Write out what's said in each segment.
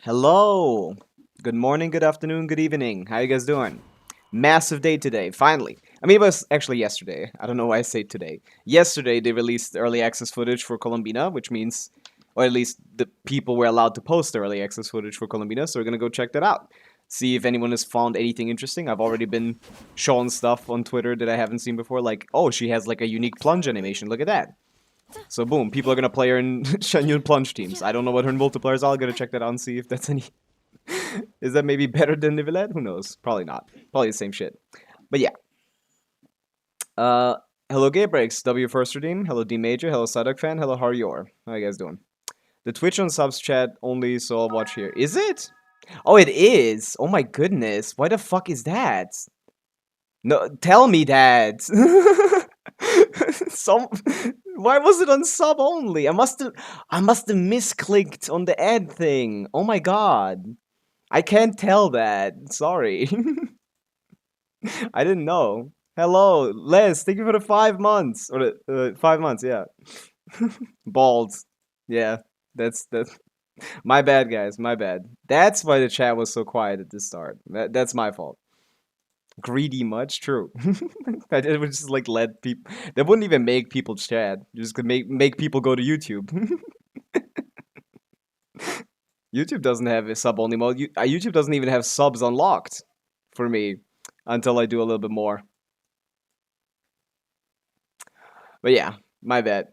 Hello. Good morning, good afternoon, good evening. How you guys doing? Massive day today, finally. I mean, it was actually yesterday. I don't know why I say today. Yesterday, they released early access footage for Columbina, which means, or at least the people were allowed to post early access footage for Columbina, so we're gonna go check that out. See if anyone has found anything interesting. I've already been shown stuff on Twitter that I haven't seen before, like, oh, she has like a unique plunge animation. Look at that. So boom, people are gonna play her in Shenyun plunge teams. I don't know what her multipliers are. I'll gotta check that out and see if that's any. Is that maybe better than Nivelet? Who knows? Probably not. Probably the same shit. But yeah. Uh, hello Gaybreaks, W first redeem. Hello D Major. Hello Sadok fan. Hello Haryor. How you guys doing? The Twitch on subs chat only, so I'll watch here. Is it? Oh, it is. Oh my goodness. Why the fuck is that? No, tell me that. Some. Why was it on sub only? I must have misclicked on the ad thing. Oh my god. I can't tell that. Sorry. I didn't know. Hello, Les. Thank you for the 5 months or the 5 months. Yeah, bald. Yeah, that's my bad, guys. My bad. That's why the chat was so quiet at the start. That's my fault. Greedy much, true. It would just like let people. That wouldn't even make people chat. Just could make people go to YouTube. YouTube doesn't have a sub only mode. YouTube doesn't even have subs unlocked for me until I do a little bit more. But yeah, my bad.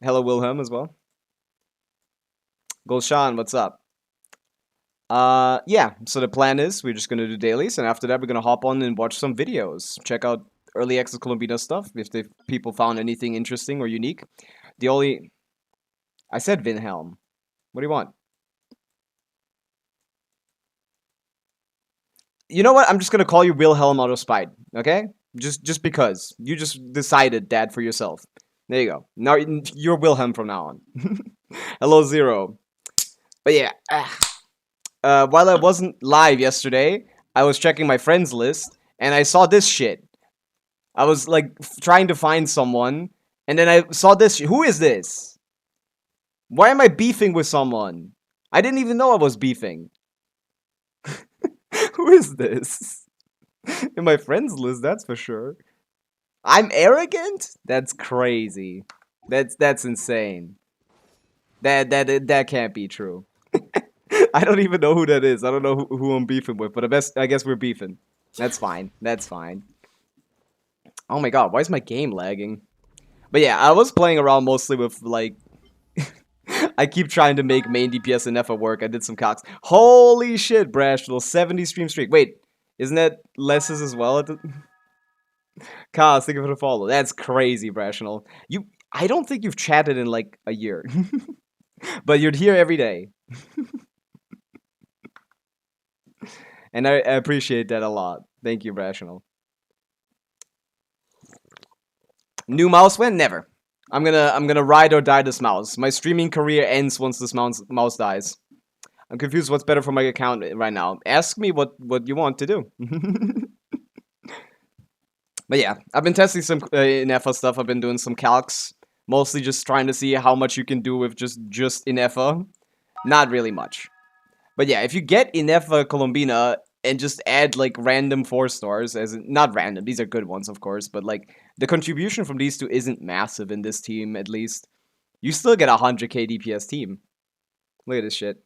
Hello, Wilhelm, as well. Gulshan, what's up? Yeah, so the plan is we're just gonna do dailies, and after that, we're gonna hop on and watch some videos. Check out early access Columbina stuff if the people found anything interesting or unique. The only. I said Wilhelm. What do you want? You know what? I'm just gonna call you Wilhelm out of spite, okay? Just because. You just decided that for yourself. There you go. Now you're Wilhelm from now on. Hello, Zero. But yeah, while I wasn't live yesterday, I was checking my friends list and I saw this shit. I was like trying to find someone, and then I saw this. Who is this? Why am I beefing with someone? I didn't even know I was beefing. Who is this? In my friends list, that's for sure. I'm arrogant? That's crazy. That's insane. That can't be true. I don't even know who that is. I don't know who I'm beefing with, but I guess we're beefing. That's fine. That's fine. Oh my god, why is my game lagging? But yeah, I was playing around mostly with like I keep trying to make main DPS and FA work. I did some cocks. Holy shit, Brash, little 70 stream streak. Wait, isn't that Les's as well at the Cos, thank you for the follow. That's crazy, Rational. I don't think you've chatted in like a year. But you're here every day. And I appreciate that a lot. Thank you, Rational. New mouse win? Never. I'm gonna ride or die this mouse. My streaming career ends once this mouse dies. I'm confused what's better for my account right now. Ask me what you want to do. But yeah, I've been testing some Inefa stuff. I've been doing some calcs. Mostly just trying to see how much you can do with just Inefa. Not really much. But yeah, if you get Inefa Columbina and just add like random 4-stars, as in, not random, these are good ones of course, but like the contribution from these two isn't massive in this team at least. You still get a 100k DPS team. Look at this shit.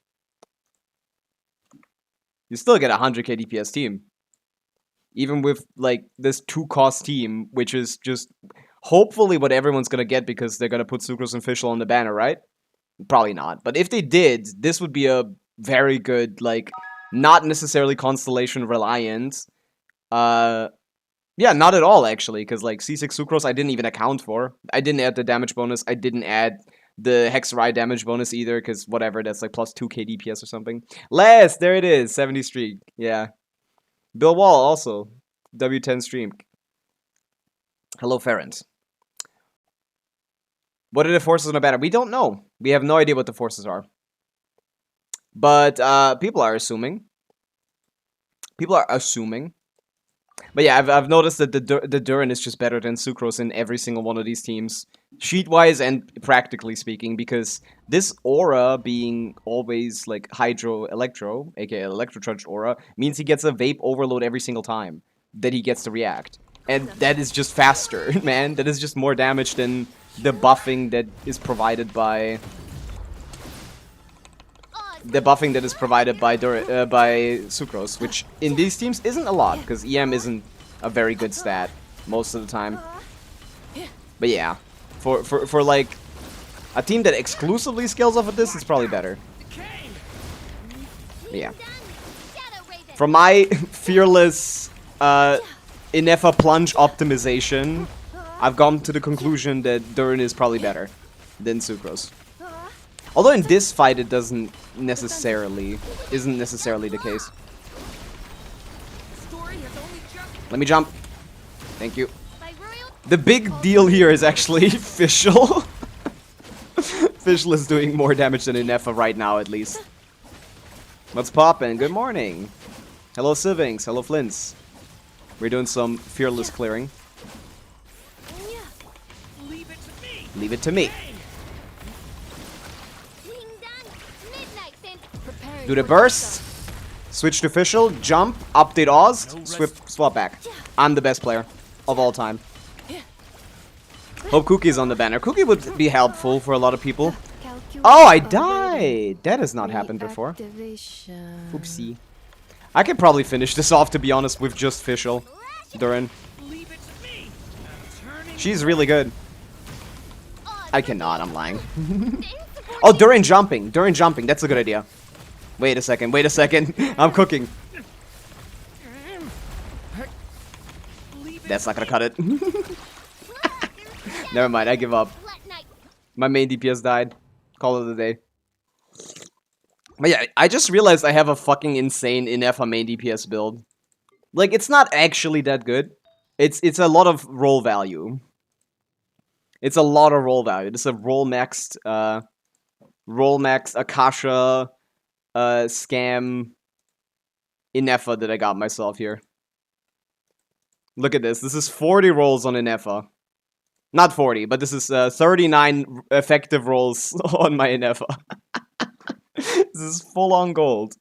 You still get a 100k DPS team. Even with like this 2-cost team, which is just hopefully what everyone's gonna get because they're gonna put Sucrose and Fischl on the banner, right? Probably not. But if they did, this would be a very good, like, not necessarily Constellation reliant. Yeah, not at all, actually, because, like, C6 Sucrose I didn't even account for. I didn't add the damage bonus. I didn't add the Hexarai damage bonus either, because whatever, that's like plus 2k DPS or something. Les, there it is, 70 streak. Yeah. Bill Wall, also. W10 stream. Hello, Ferrant. What are the forces on the banner? We don't know. We have no idea what the forces are. But people are assuming. People are assuming. But yeah, I've noticed that the Durin is just better than Sucrose in every single one of these teams, sheet-wise and practically speaking, because this aura being always like Hydro Electro, aka Electro Charged aura, means he gets a Vape Overload every single time that he gets to react. And that is just faster, man. That is just more damage than the buffing that is provided by... The buffing that is provided by Sucrose, which in these teams isn't a lot, because EM isn't a very good stat most of the time. But yeah, for like a team that exclusively scales off of this, it's probably better. But yeah. From my fearless Inefa plunge optimization, I've come to the conclusion that Durin is probably better than Sucrose. Although in this fight it isn't necessarily the case. Let me jump. Thank you. The big deal here is actually Fischl. Fischl is doing more damage than Inefa right now, at least. What's poppin'? Good morning. Hello, Sivings. Hello, Flints. We're doing some fearless clearing. Leave it to me. Do the burst. Switch to Fischl. Jump. Update Oz. Swap back. I'm the best player of all time. Hope Cookie's on the banner. Cookie would be helpful for a lot of people. Oh, I died! That has not happened before. Oopsie. I could probably finish this off, to be honest, with just Fischl. Durin. She's really good. I cannot, I'm lying. Oh, Durin jumping. Durin jumping. That's a good idea. Wait a second. Wait a second. I'm cooking. That's not gonna cut it. Never mind, I give up. My main DPS died. Call it a day. But yeah, I just realized I have a fucking insane Inefa main DPS build. Like, it's not actually that good. It's a lot of roll value. It's a lot of roll value. This is a roll maxed Akasha scam Inefa that I got myself here. Look at this. This is 40 rolls on Inefa. Not 40, but this is 39 effective rolls on my Inefa. This is full on gold.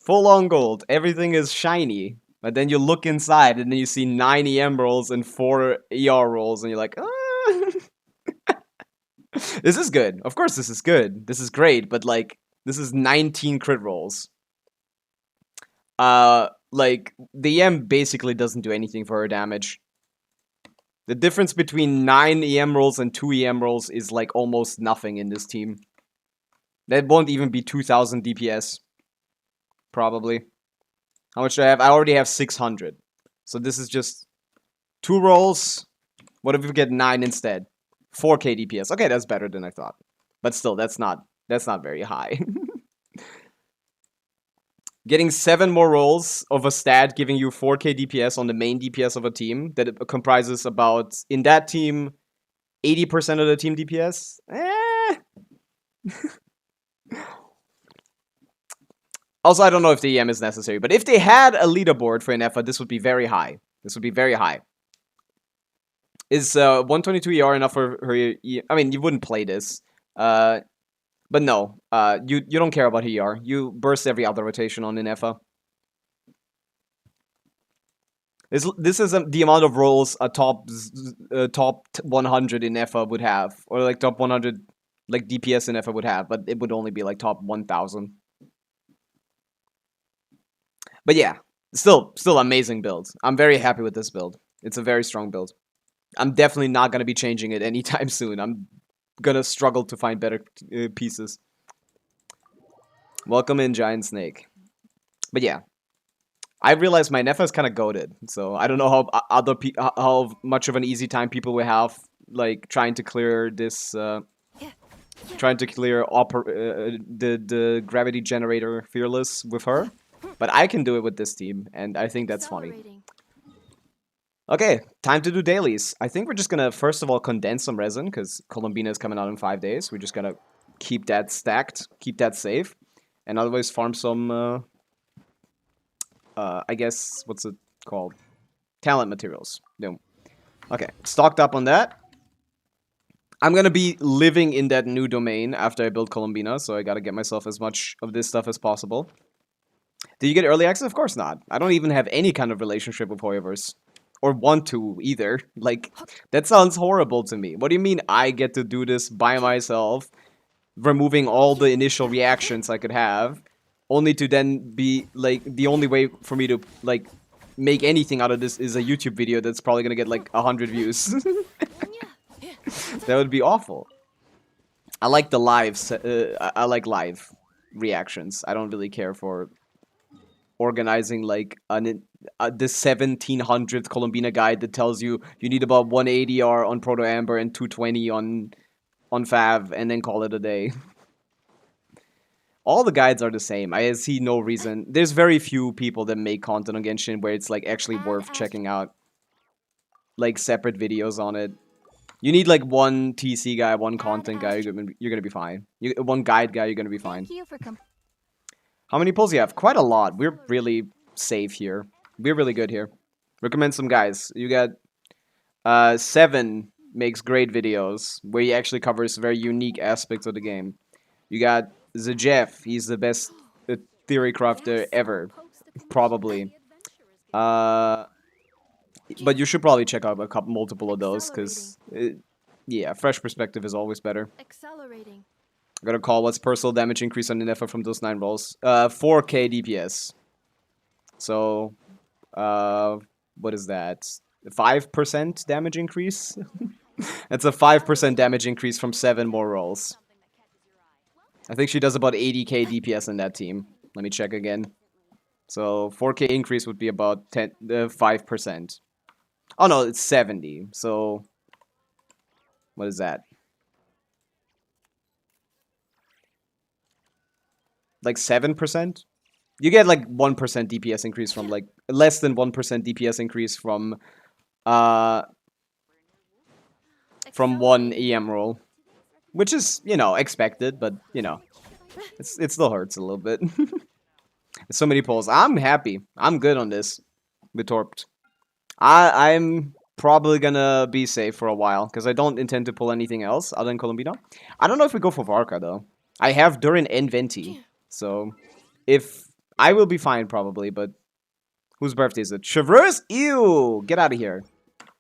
Full on gold. Everything is shiny. But then you look inside and then you see 9 EM rolls and 4 ER rolls and you're like, ah. This is good. Of course this is good. This is great, but like, this is 19 crit rolls. Like, the EM basically doesn't do anything for her damage. The difference between 9 EM rolls and 2 EM rolls is like almost nothing in this team. That won't even be 2000 DPS. Probably. How much do I have? I already have 600. So this is just 2 rolls. What if we get 9 instead? 4k DPS. Okay, that's better than I thought. But still, that's not very high. Getting 7 more rolls of a stat giving you 4k DPS on the main DPS of a team that comprises about, in that team, 80% of the team DPS? Also, I don't know if the EM is necessary, but if they had a leaderboard for Inefa, this would be very high. This would be very high. Is 122 ER enough for her? I mean, you wouldn't play this. But no, you don't care about ER. You burst every other rotation on Inefa. This is the amount of rolls a top 100 Inefa would have, or like top 100 like DPS Inefa would have, but it would only be like top 1000. But yeah, still amazing build. I'm very happy with this build. It's a very strong build. I'm definitely not gonna be changing it anytime soon. I'm gonna struggle to find better pieces. Welcome in, Giant Snake. But yeah, I realized my Nefa is kind of goated, so I don't know how how much of an easy time people will have like trying to clear this, trying to clear the gravity generator fearless with her. But I can do it with this team, and I think that's funny. Okay, time to do dailies. I think we're just gonna, first of all, condense some resin, because Columbina is coming out in 5 days. We're just gonna keep that stacked, keep that safe, and otherwise farm some, I guess, what's it called? Talent materials. Boom. Okay, stocked up on that. I'm gonna be living in that new domain after I build Columbina, so I gotta get myself as much of this stuff as possible. Did you get early access? Of course not. I don't even have any kind of relationship with Hoyoverse. Or want to, either. Like, that sounds horrible to me. What do you mean I get to do this by myself, removing all the initial reactions I could have, only to then be, like, the only way for me to, like, make anything out of this is a YouTube video that's probably gonna get, like, 100 views. That would be awful. I like the lives. I like live reactions. I don't really care for organizing like the 1700th Columbina guide that tells you need about 180 on Proto Amber and 220 on Fav, and then call it a day. All the guides are the same. I see no reason. There's very few people that make content on Genshin where it's like actually worth checking out like separate videos on it. You need like one TC guy, one content guy, you're gonna be fine. One guide guy, you're gonna be fine. How many pulls do you have? Quite a lot. We're really safe here. We're really good here. Recommend some guys. You got 7 makes great videos where he actually covers very unique aspects of the game. You got Jeff. He's the best theory crafter ever, probably. But you should probably check out multiple of those, because yeah, fresh perspective is always better. Accelerating. I gotta call what's personal damage increase on Nefa from those 9 rolls. 4k DPS. So, what is that? 5% damage increase? That's a 5% damage increase from 7 more rolls. I think she does about 80k DPS in that team. Let me check again. So, 4k increase would be about 5%. Oh no, it's 70. So, what is that? Like 7%? You get like 1% DPS increase from like less than 1% DPS increase from 1 EM roll, which is, you know, expected, but you know, it still hurts a little bit. So many pulls. I'm happy. I'm good on this with Torped. I'm probably gonna be safe for a while because I don't intend to pull anything else other than Columbina. I don't know if we go for Varka though. I have Durin and Venti. So, if I will be fine probably, but whose birthday is it? Chevreuse? Ew! Get out of here.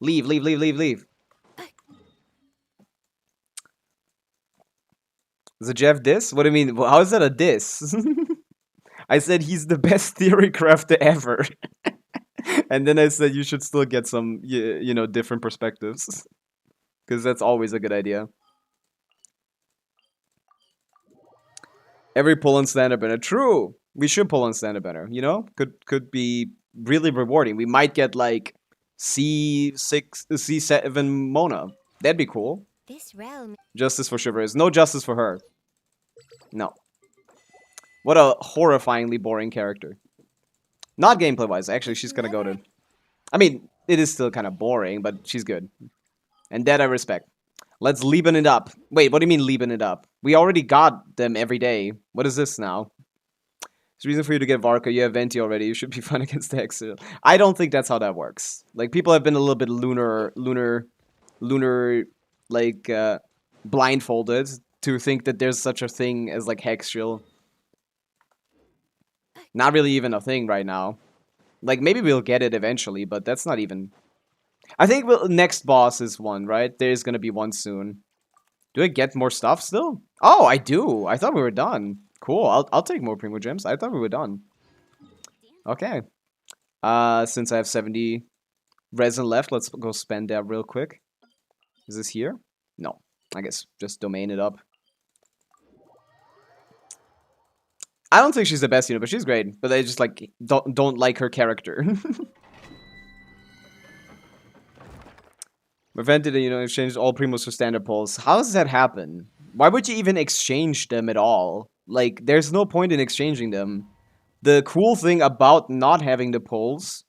Leave, leave, leave, leave, leave. Is it Jeff diss? What do you mean? How is that a diss? I said he's the best theory crafter ever. And then I said you should still get some, you know, different perspectives. Because that's always a good idea. Every pull on standard banner. True. We should pull on standard banner. You know, could be really rewarding. We might get like C6, C7 Mona. That'd be cool. This realm. Justice for Shivers. No justice for her. No. What a horrifyingly boring character. Not gameplay wise. Actually, she's gonna go to. I mean, it is still kind of boring, but she's good. And that I respect. Let's Lieben it up. Wait, what do you mean Lieben it up? We already got them every day. What is this now? There's a reason for you to get Varka. You have Venti already. You should be fine against the Exil. I don't think that's how that works. Like, people have been a little bit lunar, like, blindfolded to think that there's such a thing as, like, Hexil. Not really even a thing right now. Like, maybe we'll get it eventually, but that's not even... I think next boss is one, right? There's gonna be one soon. Do I get more stuff still? Oh, I do. I thought we were done. Cool. I'll take more Primo Gems. I thought we were done. Okay. Since I have 70 resin left, let's go spend that real quick. Is this here? No. I guess just domain it up. I don't think she's the best unit, but she's great. But I just like don't like her character. Prevented, you know, exchanged all primos for standard pulls. How does that happen? Why would you even exchange them at all? Like, there's no point in exchanging them. The cool thing about not having the pulls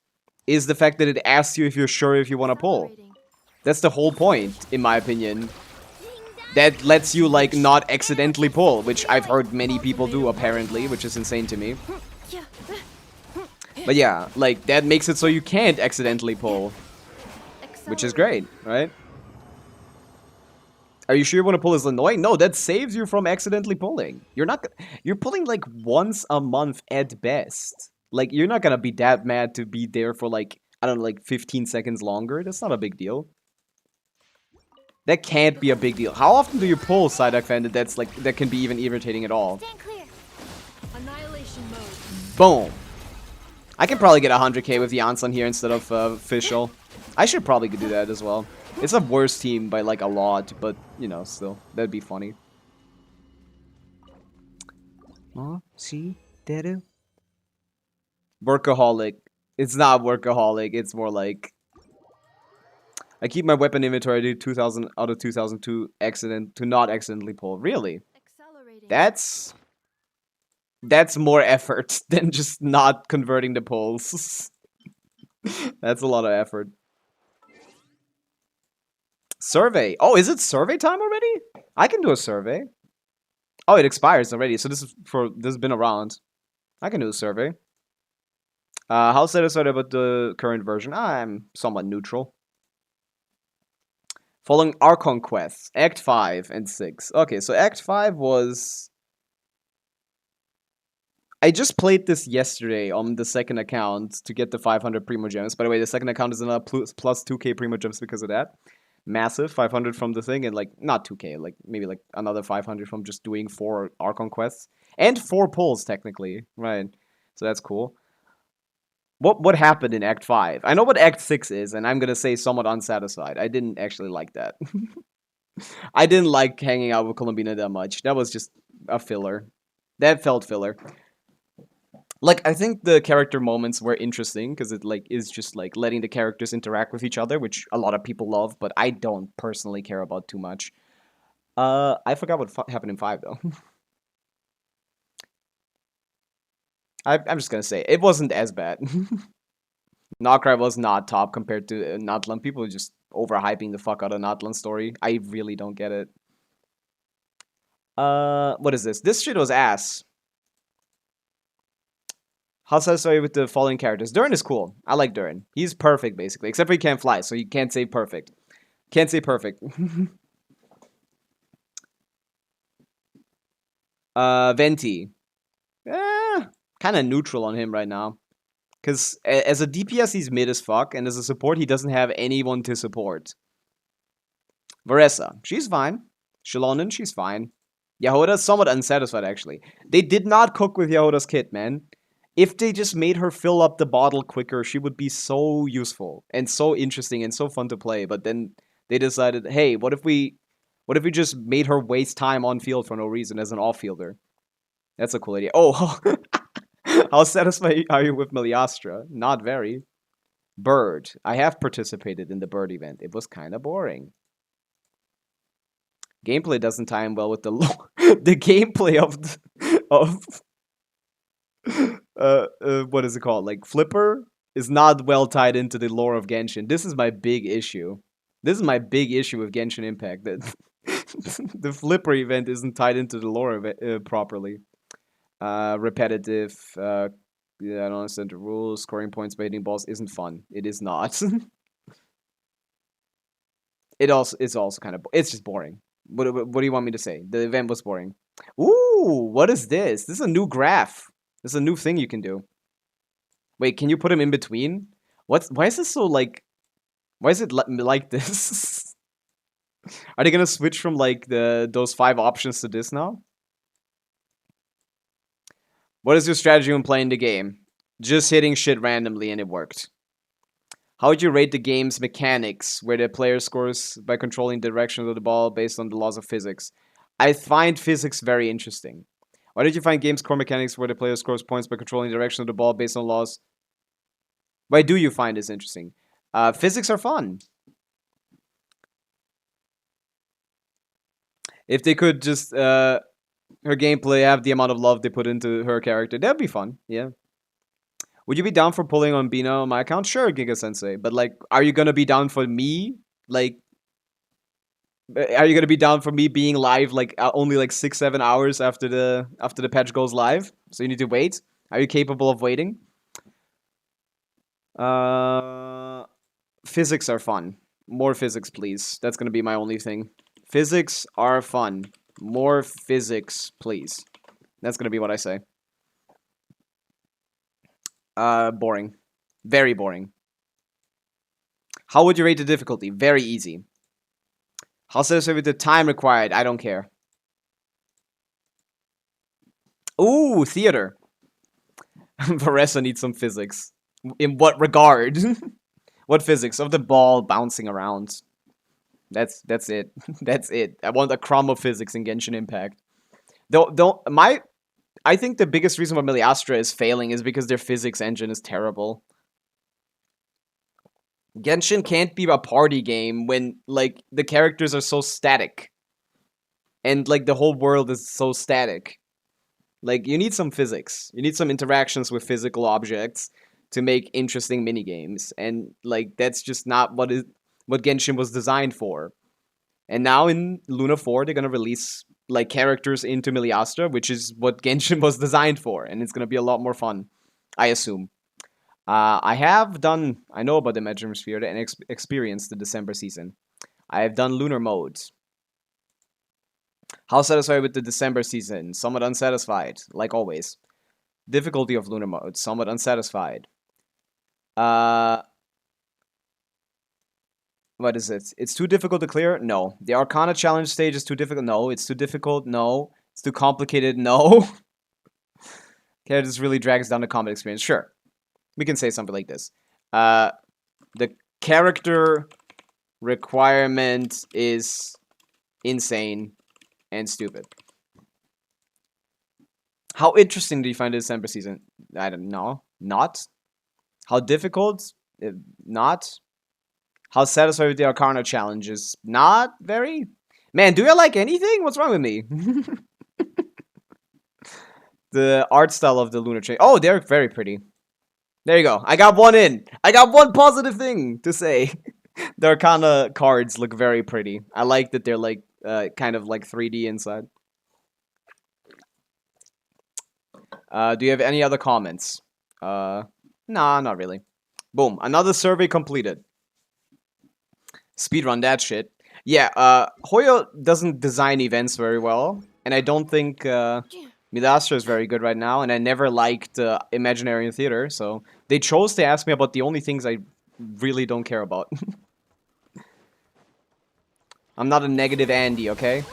is the fact that it asks you if you're sure if you want to pull. That's the whole point, in my opinion. That lets you, like, not accidentally pull, which I've heard many people do, apparently, which is insane to me. But yeah, like, that makes it so you can't accidentally pull, which is great, right? Are you sure you want to pull as annoying? No, that saves you from accidentally pulling. You're pulling like once a month at best. Like, you're not gonna be that mad to be there for like, I don't know, like 15 seconds longer. That's not a big deal. That can't be a big deal. How often do you pull Psyduck Fan that can be even irritating at all? Stand clear. Annihilation mode. Boom. I can probably get 100k with Janssen here instead of Fischl. I should probably do that as well. It's a worse team by like a lot, but you know, still, that'd be funny. Oh, see, Deru. Workaholic. It's not workaholic. It's more like I keep my weapon inventory to 2000 out of 2002 to not accidentally pull. Really? That's more effort than just not converting the pulls. That's a lot of effort. Survey. Oh, is it survey time already? I can do a survey. Oh, it expires already. So this has been around. I can do a survey. How satisfied about the current version? I'm somewhat neutral. Following Archon quests, Act 5 and 6. Okay, so Act 5 was... I just played this yesterday on the second account to get the 500 Primo Gems. By the way, the second account is another plus 2k Primo Gems because of that. Massive, 500 from the thing, and like, not 2k, like maybe like another 500 from just doing 4 Archon quests. And 4 pulls, technically, right? So that's cool. What happened in Act 5? I know what Act 6 is, and I'm gonna say somewhat unsatisfied. I didn't actually like that. I didn't like hanging out with Columbina that much. That was just a filler. That felt filler. Like, I think the character moments were interesting, because it, like, is just, like, letting the characters interact with each other, which a lot of people love, but I don't personally care about too much. I forgot what happened in 5, though. I'm just gonna say, it wasn't as bad. Nocra was not top compared to Natlan. People are just overhyping the fuck out of Natlan's story. I really don't get it. What is this? This shit was ass. How satisfied with the following characters? Durin is cool. I like Durin. He's perfect, basically. Except for he can't fly, so you can't say perfect. Can't say perfect. Venti. Kind of neutral on him right now. Because as a DPS, he's mid as fuck, and as a support, he doesn't have anyone to support. Varessa. She's fine. Shilonen, she's fine. Yahoda's somewhat unsatisfied, actually. They did not cook with Yahoda's kit, man. If they just made her fill up the bottle quicker, she would be so useful and so interesting and so fun to play. But then they decided, hey, what if we just made her waste time on field for no reason as an off-fielder? That's a cool idea. Oh, how satisfied are you with Meliastra? Not very. Bird. I have participated in the bird event. It was kind of boring. Gameplay doesn't tie in well with the the gameplay of what is it called? Like, Flipper is not well tied into the lore of Genshin. This is my big issue. This is my big issue with Genshin Impact, that the Flipper event isn't tied into the lore of it, properly. Repetitive. Yeah, I don't understand the rules. Scoring points by hitting balls isn't fun. It is not. It's also kind of... It's just boring. What do you want me to say? The event was boring. Ooh, what is this? This is a new graph. This is a new thing you can do. Wait, can you put him in between? Why is this so, like... Why is it like this? Are they gonna switch from, like, those 5 options to this now? What is your strategy when playing the game? Just hitting shit randomly and it worked. How would you rate the game's mechanics, where the player scores by controlling the direction of the ball based on the laws of physics? I find physics very interesting. Why did you find game's core mechanics where the player scores points by controlling the direction of the ball based on laws? Why do you find this interesting? Physics are fun. If they could just, her gameplay have the amount of love they put into her character, that'd be fun, yeah. Would you be down for pulling on Bina on my account? Sure, Giga Sensei. But, like, are you gonna be down for me? Like, are you gonna be down for me being live, like, only, like, 6-7 hours after the patch goes live? So you need to wait? Are you capable of waiting? Physics are fun. More physics, please. That's gonna be my only thing. Physics are fun. More physics, please. That's gonna be what I say. Boring. Very boring. How would you rate the difficulty? Very easy. How satisfied with the time required? I don't care. Ooh, theater. Varesa needs some physics. In what regard? What physics? Of the ball bouncing around. That's it. That's it. I want a crumb of physics in Genshin Impact. I think the biggest reason why Miliastra is failing is because their physics engine is terrible. Genshin can't be a party game when like the characters are so static. And like the whole world is so static. Like you need some physics. You need some interactions with physical objects to make interesting mini games. And like that's just not what Genshin was designed for. And now in Luna 4 they're gonna release like characters into Miliastra, which is what Genshin was designed for, and it's gonna be a lot more fun, I assume. I know about the Imaginary Sphere and experienced the December season. I have done lunar modes. How satisfied with the December season? Somewhat unsatisfied, like always. Difficulty of lunar mode, somewhat unsatisfied. What is it? It's too difficult to clear? No. The Arcana challenge stage is too difficult? No. It's too difficult? No. It's too complicated? No. Okay, this really drags down the combat experience. Sure. We can say something like this. The character requirement is insane and stupid. How interesting do you find the December season? I don't know. Not. How difficult? Not. How satisfied with the Arcana challenges? Not very. Man, do I like anything? What's wrong with me? The art style of the Lunar Chain. Oh, they're very pretty. There you go. I got one in. I got one positive thing to say. The Arcana cards look very pretty. I like that they're like kind of like 3D inside. Do you have any other comments? Nah, not really. Boom. Another survey completed. Speedrun that shit. Yeah, Hoyo doesn't design events very well, and I don't think Midastra is very good right now, and I never liked Imaginary Theater, so they chose to ask me about the only things I really don't care about. I'm not a negative Andy, okay?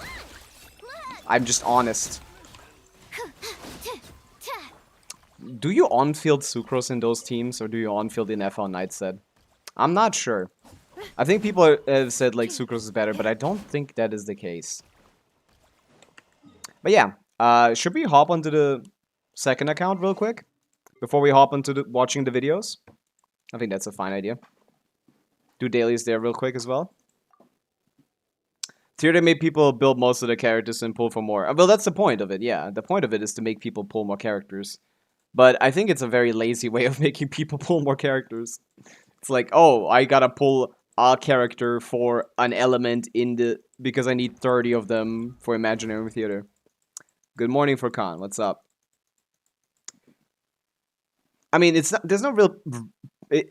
I'm just honest. Do you on-field Sucrose in those teams, or do you on-field in FL Nightstead? I'm not sure. I think people have said like Sucrose is better, but I don't think that is the case. But yeah, should we hop onto the second account real quick before we hop into watching the videos? I think that's a fine idea. Do dailies there real quick as well. Theater made people build most of the characters and pull for more. Well, that's the point of it, yeah. The point of it is to make people pull more characters. But I think it's a very lazy way of making people pull more characters. It's like, oh, I gotta pull a character for an element in the... because I need 30 of them for Imaginary Theater. Good morning, Furkan. What's up? I mean, it's not, there's no real...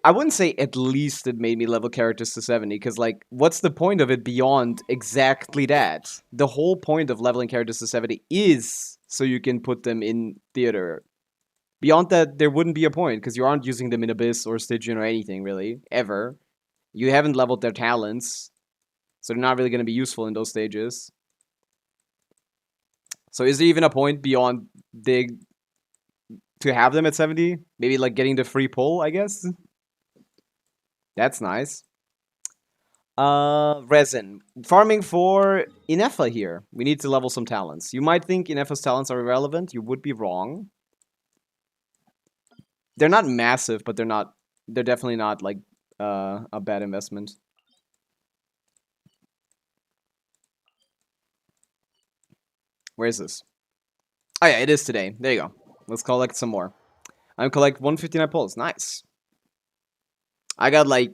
I wouldn't say at least it made me level characters to 70, because, like, what's the point of it beyond exactly that? The whole point of leveling characters to 70 is so you can put them in theater. Beyond that, there wouldn't be a point, because you aren't using them in Abyss or Stygian or anything, really, ever. You haven't leveled their talents, so they're not really going to be useful in those stages. So is there even a point beyond to have them at 70? Maybe, like, getting the free pull, I guess? That's nice. Resin. Farming for Inefa here. We need to level some talents. You might think Inefa's talents are irrelevant. You would be wrong. They're not massive, but they're definitely not, like, a bad investment. Where is this? Oh yeah, it is today. There you go. Let's collect some more. I'm collect 159 pulls. Nice. I got like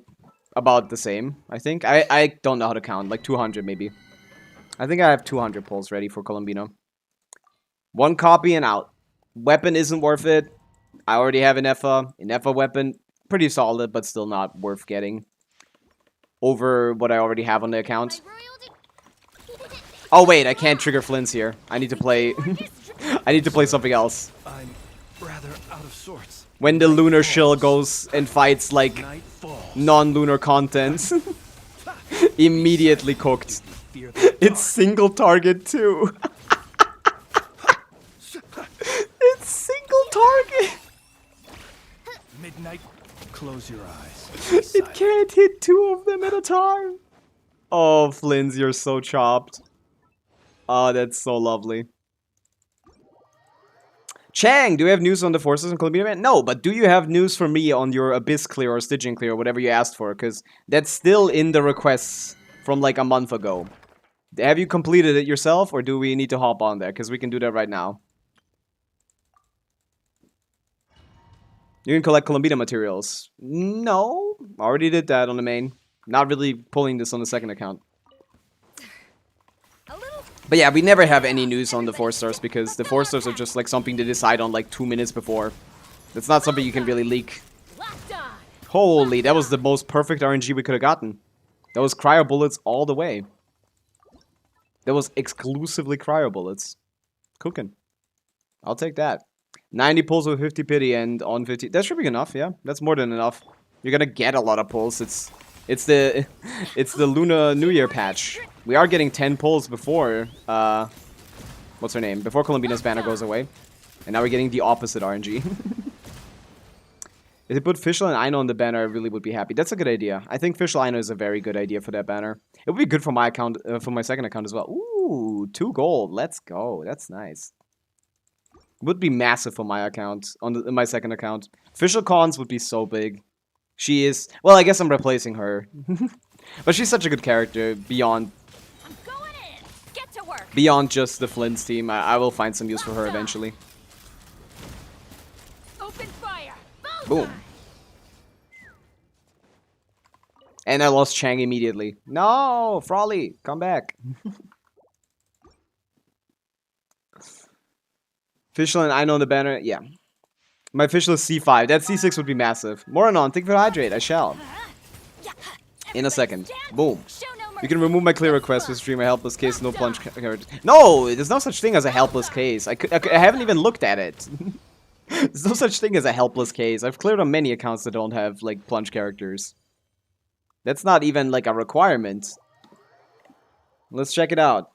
about the same, I think. I don't know how to count. Like 200 maybe. I think I have 200 pulls ready for Columbina. One copy and out. Weapon isn't worth it. I already have an Efa. An Efa weapon pretty solid, but still not worth getting over what I already have on the account. Oh wait, I can't trigger Flynn's here. I need to play. I need to play something else. I'm rather out of sorts. When the lunar shill goes and fights like non-lunar content, immediately cooked. It's single target too. It's single target. Midnight, close your eyes. It can't hit two of them at a time. Oh, Flynn's, you're so chopped. Oh, that's so lovely. Chang, do you have news on the forces in Columbina? No, but do you have news for me on your Abyss clear or Stygian clear, whatever you asked for? Because that's still in the requests from like a month ago. Have you completed it yourself, or do we need to hop on there? Because we can do that right now. You can collect Columbina materials. No, already did that on the main. Not really pulling this on the second account. But yeah, we never have any news on the 4 stars because the 4 stars are just like something to decide on like 2 minutes before. That's not something you can really leak. Holy, that was the most perfect RNG we could have gotten. That was cryo bullets all the way. That was exclusively cryo bullets. Cooking. I'll take that. 90 pulls with 50 pity and on 50. That should be enough, yeah. That's more than enough. You're gonna get a lot of pulls. It's the Lunar New Year patch. We are getting 10 pulls before what's her name? Before Columbina's banner goes away. And now we're getting the opposite RNG. If they put Fischl and Aino on the banner, I really would be happy. That's a good idea. I think Fischl Aino is a very good idea for that banner. It would be good for my account, for my second account as well. Ooh, 2 gold. Let's go. That's nice. Would be massive for my account, on my second account. Fischl Cons would be so big. She is... Well, I guess I'm replacing her. But she's such a good character beyond... Beyond just the Flynn's team. I will find some use for her eventually. Open fire. Boom. And I lost Chang immediately. No! Frawley, come back. Fischl and Aino on the banner. Yeah. My Fischl is C5. That C6 would be massive. Moranon, think for hydrate. I shall. In a second. Boom. You can remove my clear request with stream a helpless case, no plunge character. No, there's no such thing as a helpless case. I haven't even looked at it. There's no such thing as a helpless case. I've cleared on many accounts that don't have, like, plunge characters. That's not even, like, a requirement. Let's check it out.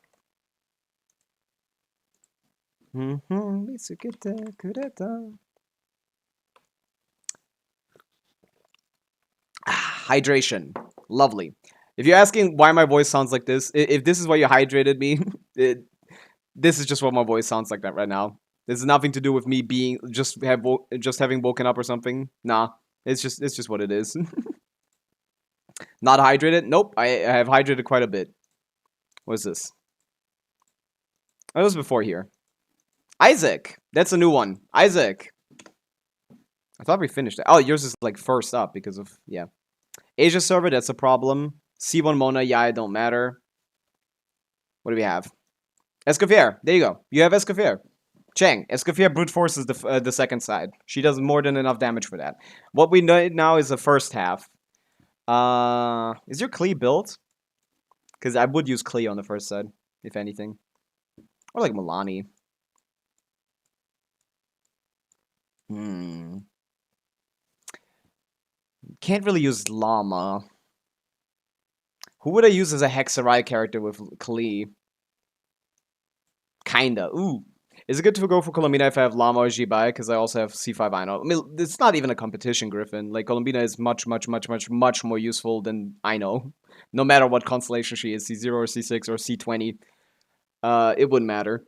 Hydration. Lovely. If you're asking why my voice sounds like this, if this is why you hydrated me, this is just what my voice sounds like that right now. There's nothing to do with me being just having woken up or something. Nah, it's just what it is. Not hydrated? Nope, I have hydrated quite a bit. What is this? That was before here. Isaac, that's a new one. Isaac. I thought we finished it. Oh, yours is like first up because of yeah. Asia server, that's a problem. C1 Mona, yeah, it don't matter. What do we have? Escoffier, there you go. You have Escoffier. Chang, Escoffier brute forces the second side. She does more than enough damage for that. What we need now is the first half. Is your Klee built? Because I would use Klee on the first side, if anything. Or like Milani. Can't really use Llama. Who would I use as a Hexarai character with Klee? Kinda. Ooh. Is it good to go for Columbina if I have Llama or Jibai? Because I also have C5 Aino. I mean, it's not even a competition, Griffin. Like, Columbina is much more useful than Aino. No matter what constellation she is, C0 or C6 or C20. It wouldn't matter.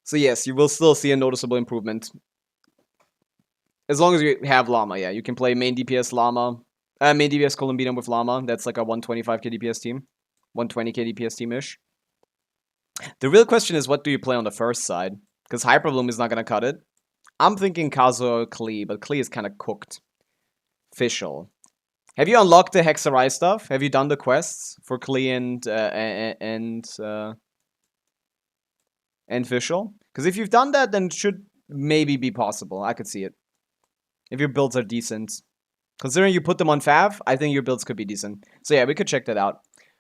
So yes, you will still see a noticeable improvement. As long as you have Llama, yeah. You can play main DPS Llama. Main DPS Columbina with Llama. That's like a 125k DPS team. 120k DPS team-ish. The real question is, what do you play on the first side? Because Hyperbloom is not going to cut it. I'm thinking Kazuo or Klee, but Klee is kind of cooked. Fischl. Have you unlocked the Hexarai stuff? Have you done the quests for Klee and Fischl? Because if you've done that, then maybe be possible. I could see it. If your builds are decent. Considering you put them on Fav, I think your builds could be decent. So yeah, we could check that out.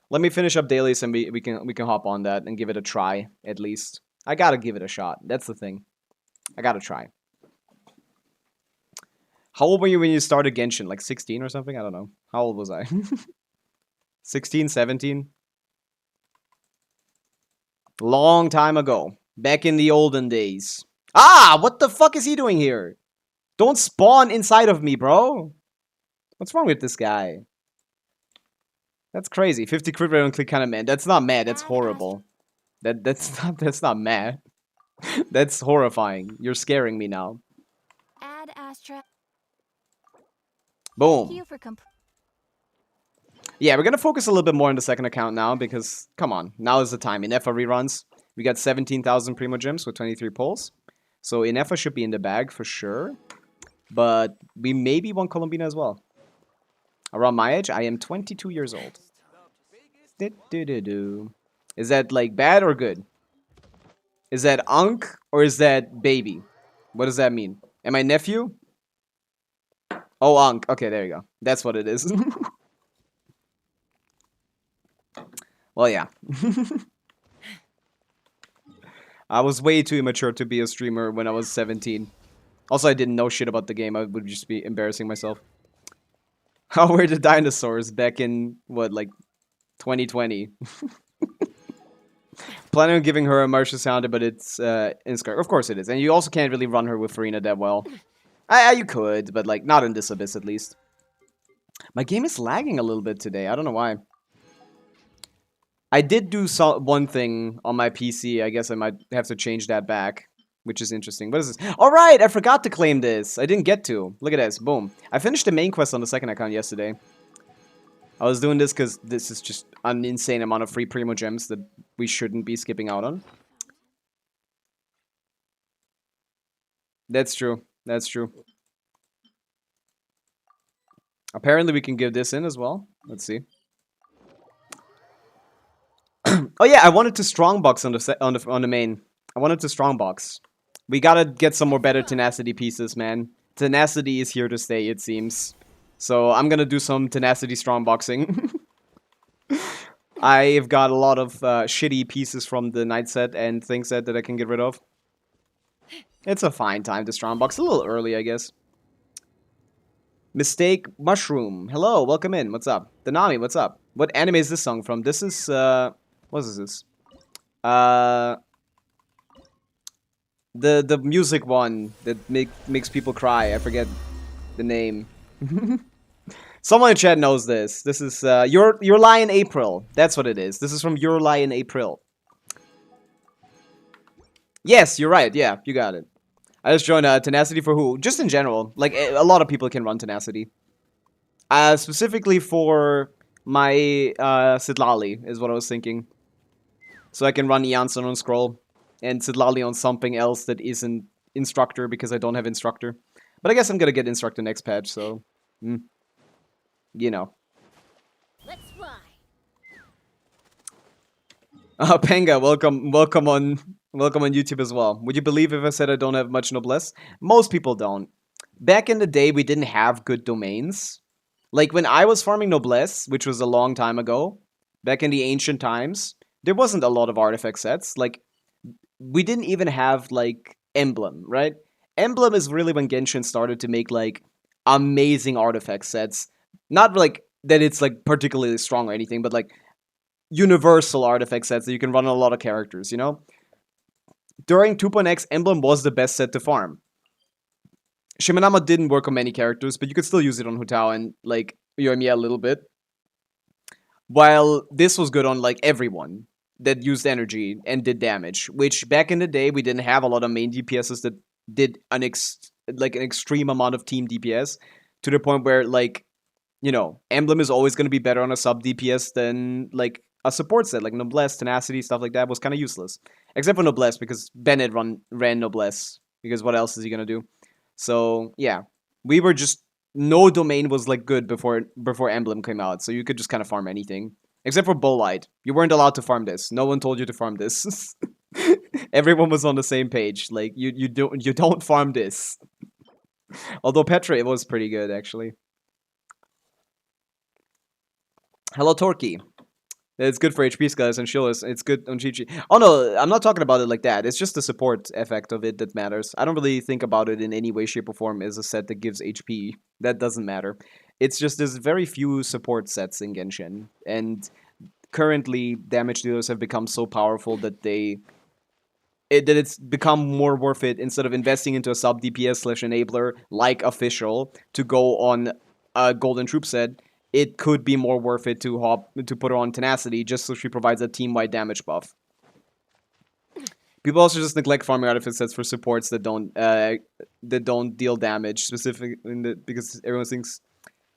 Let me finish up dailies and we can hop on that and give it a try, at least. I gotta give it a shot. That's the thing. I gotta try. How old were you when you started Genshin? Like 16 or something? I don't know. How old was I? 16, 17? Long time ago. Back in the olden days. Ah! What the fuck is he doing here? Don't spawn inside of me, bro. What's wrong with this guy? That's crazy. 50 crit rate on click kind of mad. That's not mad. That's horrible. That's not mad. That's horrifying. You're scaring me now. Add Astra. Boom. Thank you for Yeah, we're gonna focus a little bit more on the second account now because, come on, now is the time. Inefa reruns. We got 17,000 Primo Gems with 23 pulls. So Inefa should be in the bag for sure. But we maybe want Columbina as well. Around my age, I am 22 years old. Is that like bad or good? Is that Unk or is that baby? What does that mean? Am I nephew? Oh, Unk. Okay, there you go. That's what it is. Well, yeah. I was way too immature to be a streamer when I was 17. Also, I didn't know shit about the game. I would just be embarrassing myself. How were the dinosaurs back in, what, like 2020? Planning on giving her a Martial Sounder, but it's in Scar. Of course it is. And you also can't really run her with Farina that well. You could, but like not in this abyss at least. My game is lagging a little bit today. I don't know why. I did do one thing on my PC. I guess I might have to change that back, which is interesting. What is this? All right, I forgot to claim this. I didn't get to. Look at this. Boom. I finished the main quest on the second account yesterday. I was doing this because this is just an insane amount of free Primo Gems that we shouldn't be skipping out on. That's true. That's true. Apparently we can give this in as well. Let's see. Oh yeah, I wanted to strongbox on the main. I wanted to strongbox. We gotta get some more better tenacity pieces, man. Tenacity is here to stay, it seems. So I'm gonna do some tenacity strongboxing. I've got a lot of shitty pieces from the night set and thing set that I can get rid of. It's a fine time to strongbox. A little early, I guess. Mistake Mushroom. Hello, welcome in. What's up? Danami, what's up? What anime is this song from? This is, what is this? The music one that makes people cry. I forget the name. Someone in chat knows this. This is, Your Lie in April. That's what it is. This is from Your Lie in April. Yes, you're right. Yeah, you got it. I just joined Tenacity for who? Just in general. Like, a lot of people can run Tenacity. Specifically for my Sidlali is what I was thinking. So I can run Eonson on Scroll and Sidlali on something else that isn't Instructor because I don't have Instructor. But I guess I'm gonna get Instructor next patch, so... you know. Let's fly. Penga, welcome on YouTube as well. Would you believe if I said I don't have much noblesse? Most people don't. Back in the day, we didn't have good domains. Like, when I was farming noblesse, which was a long time ago, back in the ancient times, there wasn't a lot of artifact sets. Like, we didn't even have, like, Emblem, right? Emblem is really when Genshin started to make, like, amazing artifact sets. Not, like, that it's, like, particularly strong or anything, but, like, universal artifact sets that you can run on a lot of characters, you know? During 2.x, Emblem was the best set to farm. Shimanama didn't work on many characters, but you could still use it on Hutao and, like, Yoimiya a little bit. While this was good on, like, everyone that used energy and did damage, which back in the day, we didn't have a lot of main DPSs that did an extreme amount of team DPS, to the point where, like, you know, Emblem is always going to be better on a sub DPS than, like, a support set, like Noblesse, Tenacity, stuff like that was kind of useless. Except for Noblesse, because Bennett ran Noblesse, because what else is he going to do? So, yeah, we were just, no domain was, like, good before Emblem came out, so you could just kind of farm anything. Except for Bolide. You weren't allowed to farm this. No one told you to farm this. Everyone was on the same page. Like you don't farm this. Although Petra was pretty good actually. Hello Torquay. It's good for HP guys and Shillis. It's good on Chi. Oh no, I'm not talking about it like that. It's just the support effect of it that matters. I don't really think about it in any way, shape, or form as a set that gives HP. That doesn't matter. It's just there's very few support sets in Genshin, and currently damage dealers have become so powerful that that it's become more worth it instead of investing into a sub DPS slash enabler like official to go on a golden troop set. It could be more worth it to put her on tenacity just so she provides a team wide damage buff. People also just neglect farming artifact sets for supports that don't deal damage specifically because everyone thinks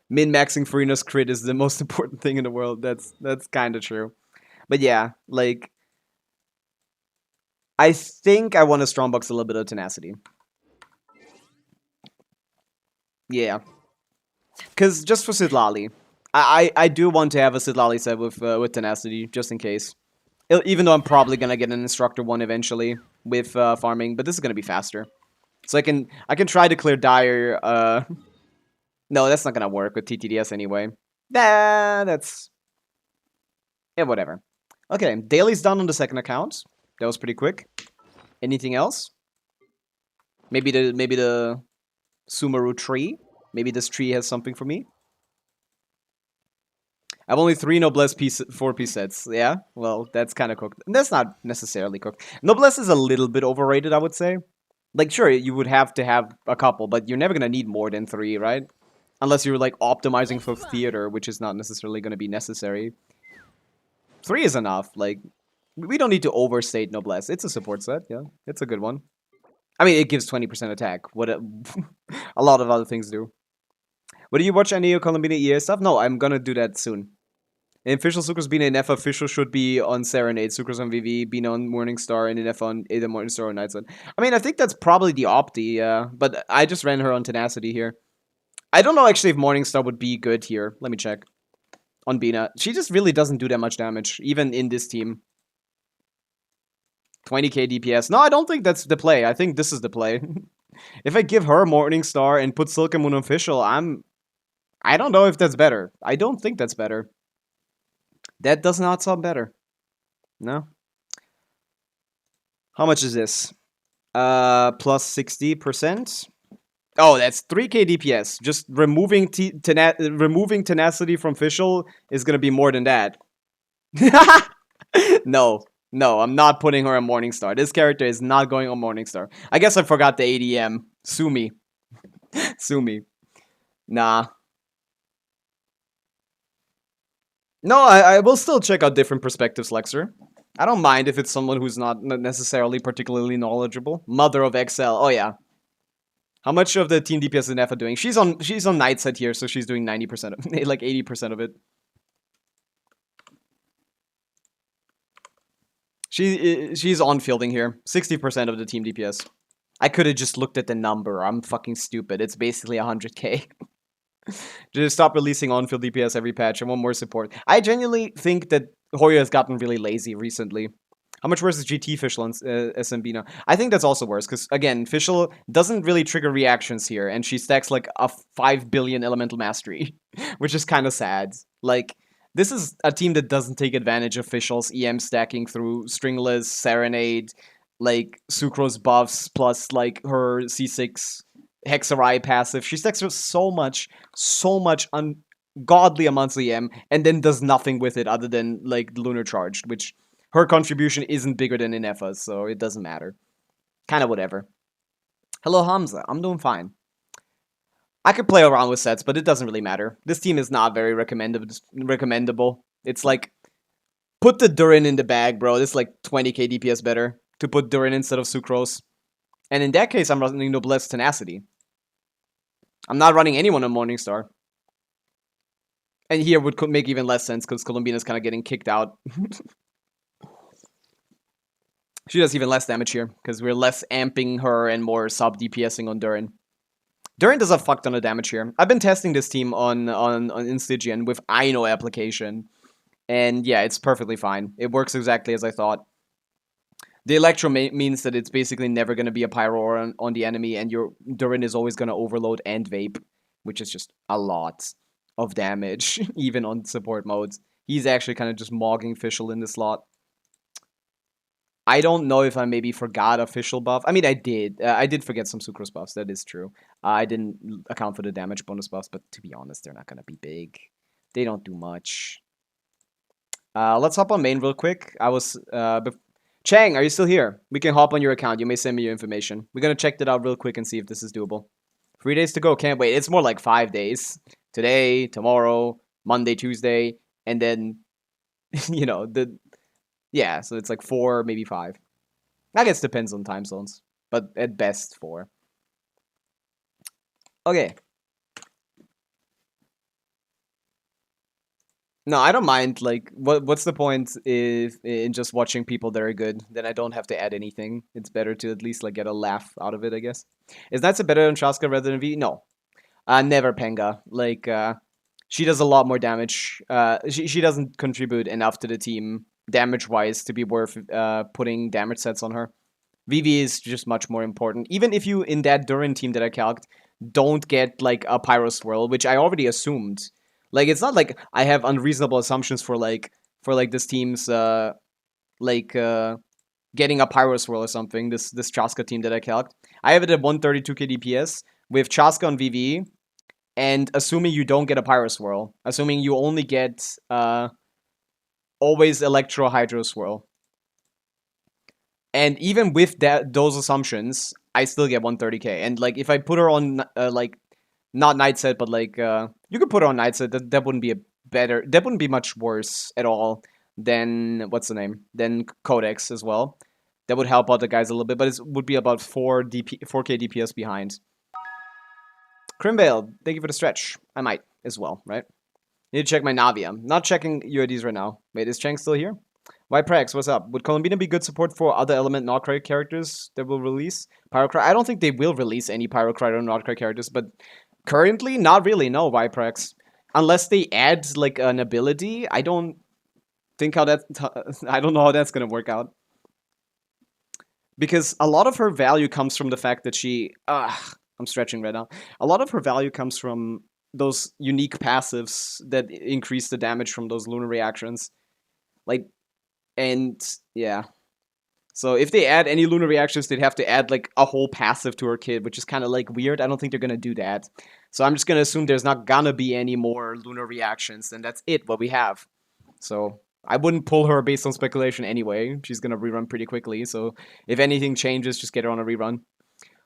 min maxing Farina's crit is the most important thing in the world. That's kind of true, but yeah, like. I think I want to strongbox a little bit of tenacity. Yeah. Because just for Sidlali. I do want to have a Sidlali set with tenacity, just in case. Even though I'm probably going to get an instructor one eventually with farming, but this is going to be faster. So I can try to clear Dire. No, that's not going to work with TTDS anyway. That's... Yeah, whatever. Okay, daily's done on the second account. That was pretty quick. Anything else? Maybe the Sumeru tree? Maybe this tree has something for me? I have only 3 Noblesse 4-piece sets. Yeah? Well, that's kind of cooked. That's not necessarily cooked. Noblesse is a little bit overrated, I would say. Like, sure, you would have to have a couple, but you're never going to need more than 3, right? Unless you're, like, optimizing for theater, which is not necessarily going to be necessary. 3 is enough. Like, we don't need to overstate Noblesse. It's a support set, yeah. It's a good one. I mean, it gives 20% attack. What a lot of other things do. But do you watch any of Columbina EA stuff? No, I'm gonna do that soon. In official Sucrose, Bina and F official should be on Serenade. Sucrose on VV, Bina on Morningstar, and F on Ada Morningstar on Nightside. I mean, I think that's probably the Opti, but I just ran her on Tenacity here. I don't know actually if Morningstar would be good here. Let me check. On Bina. She just really doesn't do that much damage, even in this team. 20k DPS. No, I don't think that's the play. I think this is the play. If I give her Morningstar and put Silk Moon official, I don't know if that's better. I don't think that's better. That does not sound better. No. How much is this? Plus 60%. Oh, that's 3k DPS. Just removing tenacity from official is gonna be more than that. No, I'm not putting her on Morningstar. This character is not going on Morningstar. I guess I forgot the ADM. Sue me. Sue me. Nah. No, I will still check out different perspectives, Lexer. I don't mind if it's someone who's not necessarily particularly knowledgeable. Mother of Excel. Oh, yeah. How much of the team DPS is Nefa doing? She's on Nightside here, so she's doing 90% of it. Like 80% of it. She's on fielding here. 60% of the team DPS. I could have just looked at the number. I'm fucking stupid. It's basically 100k. Just stop releasing on-field DPS every patch. I want more support. I genuinely think that Hoya has gotten really lazy recently. How much worse is GT Fischl and SMB now? I think that's also worse, because, again, Fischl doesn't really trigger reactions here, and she stacks, like, a 5 billion Elemental Mastery, which is kind of sad. Like, this is a team that doesn't take advantage of Fischl's EM stacking through Stringless, Serenade, like, Sucrose buffs, plus, like, her C6 Hexarai passive. She stacks so much ungodly amounts of EM, and then does nothing with it other than, like, Lunar Charged, which her contribution isn't bigger than Inefa's, so it doesn't matter. Kind of whatever. Hello, Hamza. I'm doing fine. I could play around with sets, but it doesn't really matter. This team is not very recommendable. It's like, put the Durin in the bag, bro. This is like 20k DPS better to put Durin instead of Sucrose. And in that case, I'm running Noblesse Tenacity. I'm not running anyone on Morningstar. And here would make even less sense, because Columbina's kind of getting kicked out. She does even less damage here, because we're less amping her and more sub-DPSing on Durin. Durin does a fuck ton of damage here. I've been testing this team in Stygian with Aino application. And yeah, it's perfectly fine. It works exactly as I thought. The Electro means that it's basically never going to be a Pyro on the enemy, and your Durin is always going to overload and Vape, which is just a lot of damage, even on support modes. He's actually kind of just mogging Fischl in the slot. I don't know if I maybe forgot official buff. I mean, I did. I did forget some Sucrose buffs. That is true. I didn't account for the damage bonus buffs, but to be honest, they're not going to be big. They don't do much. Let's hop on main real quick. Chang, are you still here? We can hop on your account. You may send me your information. We're going to check that out real quick and see if this is doable. 3 days to go. Can't wait. It's more like 5 days. Today, tomorrow, Monday, Tuesday, and then, you know, yeah, so it's like 4, maybe 5. I guess depends on time zones, but at best 4. Okay. No, I don't mind. Like, what's the point if in just watching people that are good? Then I don't have to add anything. It's better to at least like get a laugh out of it, I guess. Is Nightset better than Traska rather than V? No, never Penga. Like, she does a lot more damage. She doesn't contribute enough to the team damage wise to be worth putting damage sets on her. VV is just much more important. Even if you in that Durin team that I calced don't get like a Pyro Swirl, which I already assumed. Like, it's not like I have unreasonable assumptions for this team's getting a Pyro Swirl or something. This Chaska team that I calced. I have it at 132k DPS with Chaska on VV, and assuming you don't get a Pyro Swirl, assuming you only get always Electro Hydro Swirl. And even with those assumptions, I still get 130k. And like if I put her on like not Nightset, but like you could put her on Nightset, that wouldn't be that wouldn't be much worse at all than what's the name? Than Codex as well. That would help out the guys a little bit, but it would be about 4k DPS behind. Crimbale, thank you for the stretch. I might as well, right? Need to check my Navi. I'm not checking UIDs right now. Wait, is Chang still here? Yprex, what's up? Would Columbina be good support for other element Notcry characters that will release? Pyrocry? I don't think they will release any Pyrocry or Notcry characters, but currently, not really, no, Yprex. Unless they add, like, an ability, I don't think how that... I don't know how that's gonna work out. Because a lot of her value comes from the fact that she... I'm stretching right now. A lot of her value comes from those unique passives that increase the damage from those lunar reactions. Like, and yeah. So if they add any lunar reactions, they'd have to add like a whole passive to her kit, which is kind of like weird. I don't think they're gonna do that. So I'm just gonna assume there's not gonna be any more lunar reactions, and that's it, what we have. So I wouldn't pull her based on speculation anyway. She's gonna rerun pretty quickly. So if anything changes, just get her on a rerun.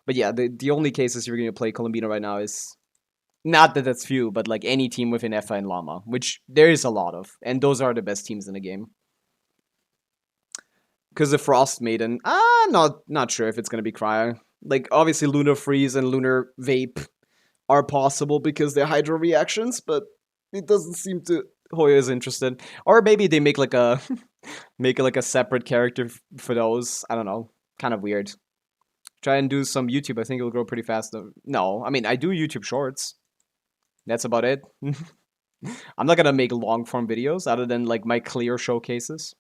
But yeah, the only cases you're gonna play Columbina right now is not that that's few, but like any team within Effa and Llama, which there is a lot of, and those are the best teams in the game. Because the Frost Maiden, not sure if it's gonna be Cryo. Like obviously Lunar Freeze and Lunar Vape are possible because they're Hydro reactions, but it doesn't seem to Hoya is interested. Or maybe they make like a make like a separate character for those. I don't know. Kind of weird. Try and do some YouTube. I think it'll grow pretty fast. No, I mean I do YouTube Shorts. That's about it. I'm not gonna make long form videos other than like my clear showcases.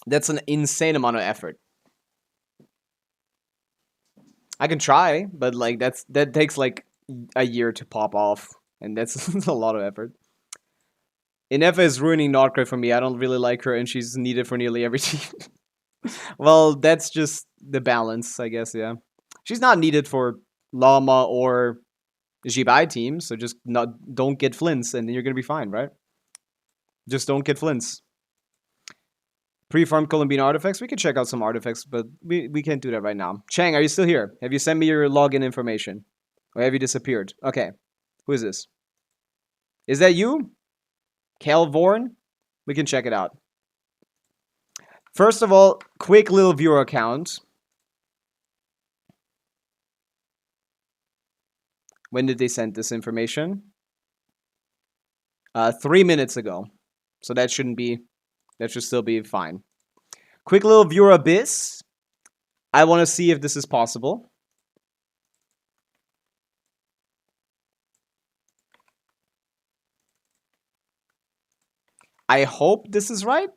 That's an insane amount of effort. I can try, but like that takes like a year to pop off, and that's a lot of effort. Inefa is ruining Nordcray for me. I don't really like her, and she's needed for nearly every team. Well, that's just the balance, I guess. Yeah, she's not needed for Llama or Jibai team, so just don't get flints, and then you're gonna be fine, right? Just don't get flints. Pre-farmed Columbine artifacts. We can check out some artifacts, but we can't do that right now. Chang, are you still here? Have you sent me your login information? Or have you disappeared? Okay. Who is this? Is that you? Calvorn? We can check it out. First of all, quick little viewer account. When did they send this information? 3 minutes ago. So that should still be fine. Quick little viewer abyss. I want to see if this is possible. I hope this is right.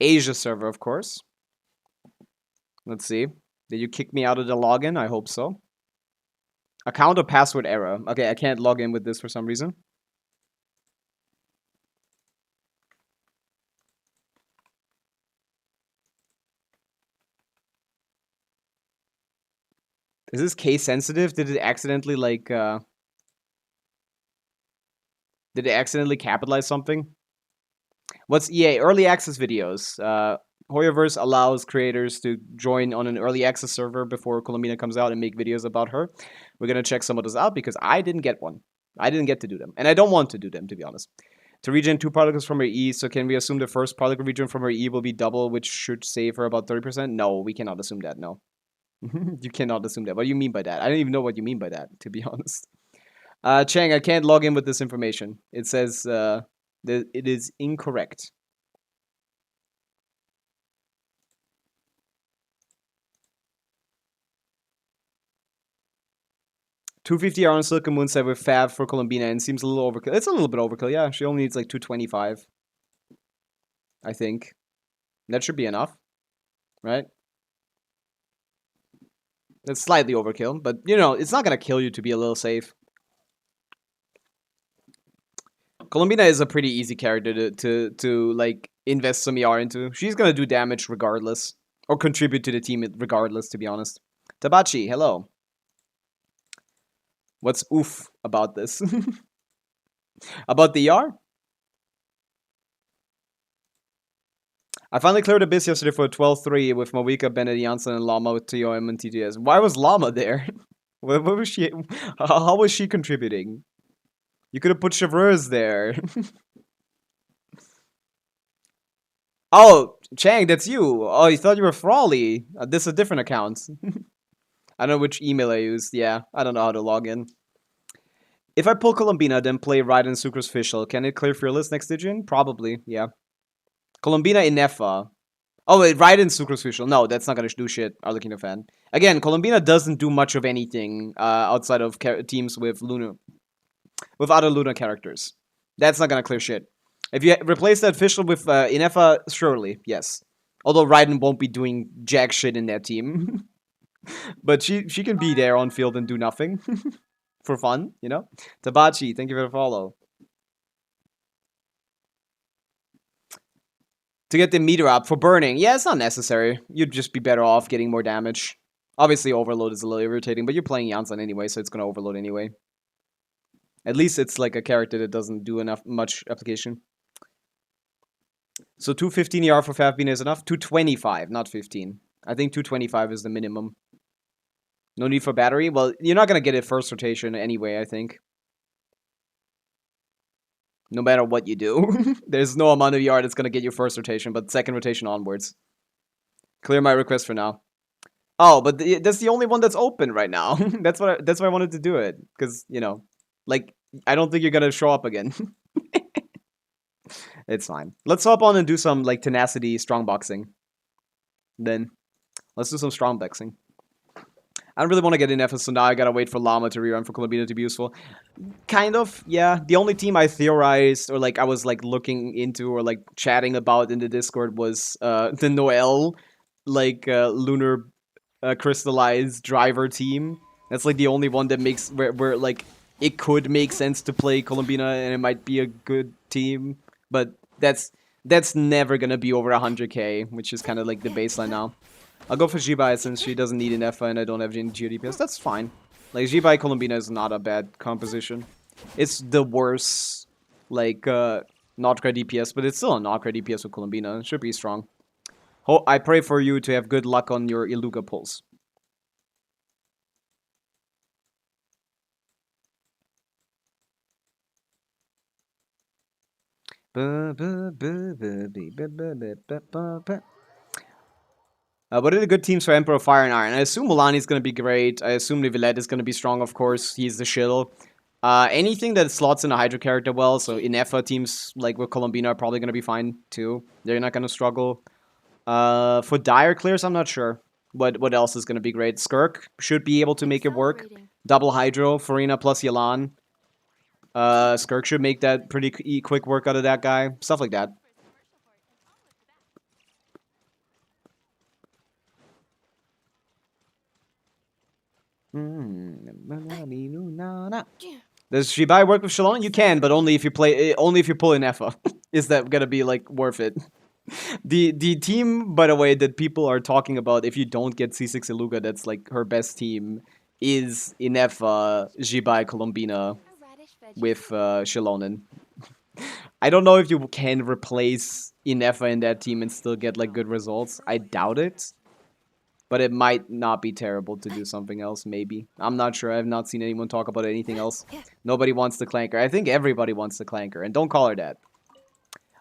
Asia server, of course. Let's see. Did you kick me out of the login? I hope so. Account or password error. Okay, I can't log in with this for some reason. Is this case sensitive? Did it accidentally like did it accidentally capitalize something? What's EA? Early access videos. Hoyoverse allows creators to join on an early access server before Columbina comes out and make videos about her. We're gonna check some of those out because I didn't get one. I didn't get to do them. And I don't want to do them, to be honest. To regen 2 particles from her E, so can we assume the first particle regen from her E will be double, which should save her about 30%? No, we cannot assume that, no. You cannot assume that. What do you mean by that? I don't even know what you mean by that, to be honest. Chang, I can't log in with this information. It says that it is incorrect. $250 on Silicon Moon said with Fab for Columbina and seems a little overkill. It's a little bit overkill, yeah. She only needs like 225. I think. That should be enough. Right? That's slightly overkill, but you know, it's not gonna kill you to be a little safe. Columbina is a pretty easy character to like invest some ER into. She's gonna do damage regardless. Or contribute to the team regardless, to be honest. Tabachi, hello. What's oof about this? About the ER? I finally cleared Abyss yesterday for a 12-3 with Pavica, Bennett, Janssen, and Llama with TOM and TTS. Why was Llama there? What was she? How was she contributing? You could have put Chevreuse there. Oh, Chang, that's you. Oh, you thought you were Frawley. This is a different account. I don't know which email I used. Yeah, I don't know how to log in. If I pull Columbina, then play Raiden Sucrose Fischl, can it clear Fearless next Stygian? Probably, yeah. Columbina Inefa. Oh, wait, Raiden Sucrose Fischl. No, that's not gonna do shit, Arlecchino fan. Again, Columbina doesn't do much of anything outside of teams with Luna. With other Luna characters. That's not gonna clear shit. If you replace that Fischl with Inefa, surely, yes. Although Raiden won't be doing jack shit in that team. But she can be there on field and do nothing. For fun, you know? Tabachi, thank you for the follow. To get the meter up for burning. Yeah, it's not necessary. You'd just be better off getting more damage. Obviously, overload is a little irritating, but you're playing Janssen anyway, so it's gonna overload anyway. At least it's like a character that doesn't do much application. So 215 ER for Fabina is enough? 225, not 15. I think 225 is the minimum. No need for battery? Well, you're not going to get it first rotation anyway, I think. No matter what you do. There's no amount of ER that's going to get you first rotation, but second rotation onwards. Clear my request for now. Oh, but that's the only one that's open right now. That's why I wanted to do it. Because, you know, like, I don't think you're going to show up again. It's fine. Let's hop on and do some, like, tenacity strong boxing. Then, let's do some strong boxing. I don't really want to get in F, so now I gotta wait for Llama to rerun for Columbina to be useful. Kind of, yeah. The only team I theorized, or like I was like looking into or like chatting about in the Discord was the Noel, like lunar crystallized driver team. That's like the only one that makes where like it could make sense to play Columbina and it might be a good team, but that's never gonna be over 100k, which is kind of like the baseline now. I'll go for Jibai since she doesn't need an Effa and I don't have any DPS. That's fine. Like, Jibai Columbina is not a bad composition. It's the worst, like, not great DPS, but it's still a not great DPS with Columbina. It should be strong. I pray for you to have good luck on your Iluga pulls. What are the good teams for Emperor of Fire and Iron? I assume Mulani's going to be great. I assume Nivelette is going to be strong, of course. He's the shill. Anything that slots in a Hydra character well, so Inefa teams like with Columbina are probably going to be fine, too. They're not going to struggle. For Dire clears, I'm not sure what else is going to be great. Skirk should be able to make it work. Double Hydro, Farina plus Yalan. Skirk should make that pretty quick work out of that guy. Stuff like that. Does Shibai work with Shalon? You can, but only if you only if you pull in Effa. Is that gonna be like worth it? The team, by the way, that people are talking about if you don't get C6 Iluga, that's like her best team, is Inefa, Shibai, Columbina with Shalonen. I don't know if you can replace Inefa in that team and still get like good results. I doubt it. But it might not be terrible to do something else, maybe. I'm not sure. I have not seen anyone talk about anything else. Nobody wants the Clanker. I think everybody wants the Clanker, and don't call her that.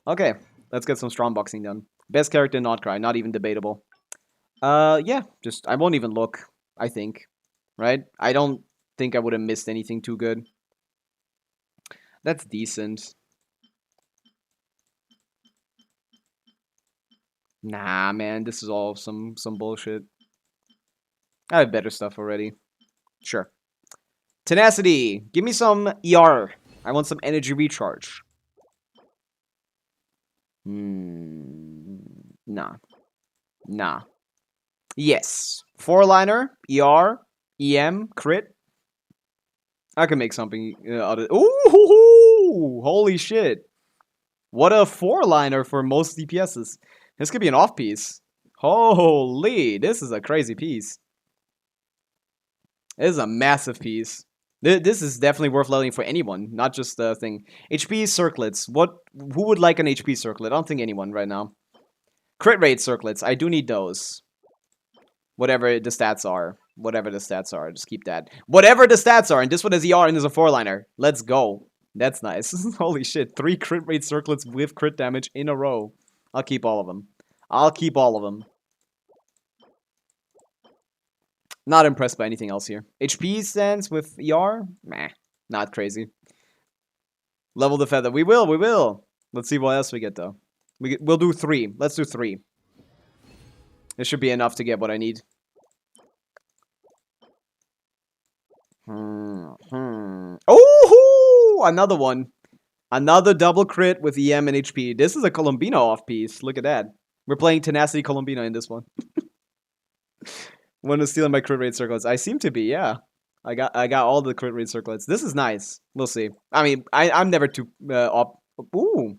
Okay, let's get some strong boxing done. Best character, not cry, not even debatable. Yeah, just I won't even look. I think, right? I don't think I would have missed anything too good. That's decent. Nah, man, this is all some bullshit. I have better stuff already. Sure. Tenacity, give me some ER. I want some energy recharge. Nah. Nah. Yes. Four-liner, ER, EM, crit. I can make something out of... Ooh! Holy shit. What a four-liner for most DPSs. This could be an off-piece. Holy, this is a crazy piece. This is a massive piece. This is definitely worth leveling for anyone, not just the thing. HP circlets. Who would like an HP circlet? I don't think anyone right now. Crit rate circlets. I do need those. Whatever the stats are. Whatever the stats are. Just keep that. Whatever the stats are. And this one is ER and is a four-liner. Let's go. That's nice. Holy shit. 3 crit rate circlets with crit damage in a row. I'll keep all of them. I'll keep all of them. Not impressed by anything else here. HP stands with ER? Meh. Not crazy. Level the feather. We will. Let's see what else we get, though. We'll do 3. Let's do 3. This should be enough to get what I need. Oh! Another one. Another double crit with EM and HP. This is a Columbina off-piece. Look at that. We're playing Tenacity Columbina in this one. One is stealing my crit rate circlets. I seem to be, yeah. I got all the crit rate circlets. This is nice. We'll see. I mean, I'm never too ooh.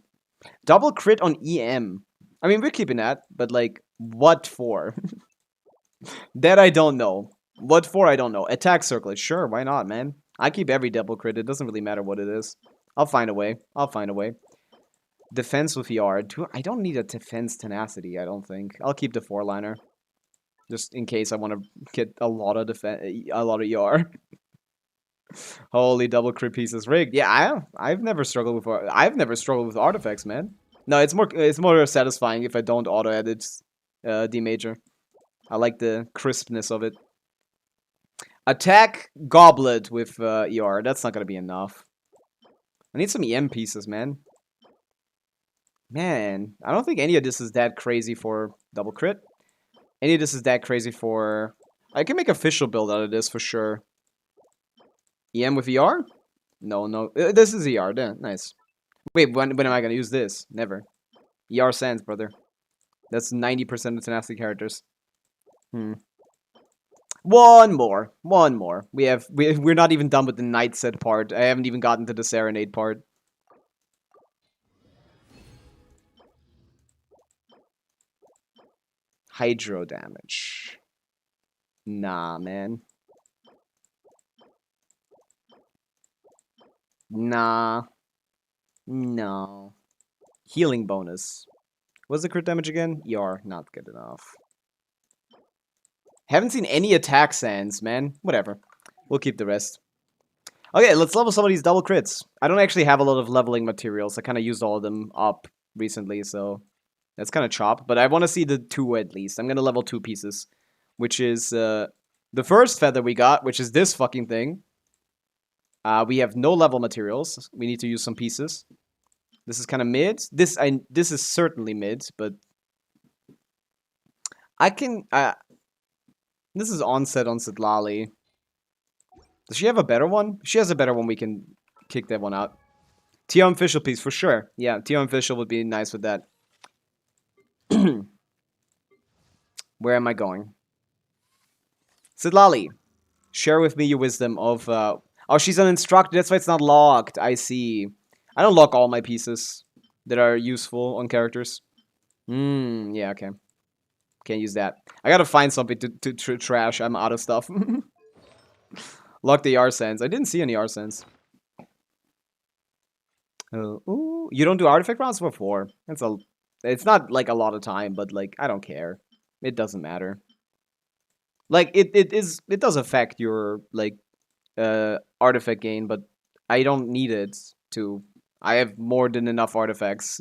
Double crit on EM. I mean, we're keeping that, but like, what for? That I don't know. What for, I don't know. Attack circlet. Sure, why not, man? I keep every double crit. It doesn't really matter what it is. I'll find a way. I'll find a way. Defense with ER. I don't need a defense tenacity, I don't think. I'll keep the four-liner. Just in case I want to get a lot of ER. Holy double crit pieces rigged. Yeah, I've never struggled with artifacts, man. No, it's more satisfying if I don't auto edit D major. I like the crispness of it. Attack goblet with ER. That's not gonna be enough. I need some EM pieces, man. Man, I don't think any of this is that crazy for double crit. Any of this is that crazy for... I can make official build out of this for sure. EM with ER? No. This is ER, then. Nice. Wait, when am I going to use this? Never. ER Sands, brother. That's 90% of tenacity characters. One more. We're not even done with the night set part. I haven't even gotten to the serenade part. Hydro damage. Nah, man. Nah. No. Healing bonus. What's the crit damage again? ER, not good enough. Haven't seen any attack sands, man. Whatever. We'll keep the rest. Okay, let's level some of these double crits. I don't actually have a lot of leveling materials. I kind of used all of them up recently, so... That's kind of chop, but I want to see the 2 at least. I'm going to level 2 pieces, which is the first feather we got, which is this fucking thing. We have no level materials. We need to use some pieces. This is kind of mid. This is certainly mid, but I can... this is onset on Lali. Does she have a better one? If she has a better one, we can kick that one out. TM official piece, for sure. Yeah, TM official would be nice with that. Where am I going? Sidlali. Share with me your wisdom of, oh, she's an instructor, that's why it's not locked. I see. I don't lock all my pieces that are useful on characters. Yeah, okay. Can't use that. I gotta find something to trash. I'm out of stuff. Lock the Arsens. I didn't see any Arsens. Ooh, you don't do artifact rounds before. It's not like a lot of time, but like I don't care. It doesn't matter. Like it does affect your like artifact gain, but I don't need it to. I have more than enough artifacts.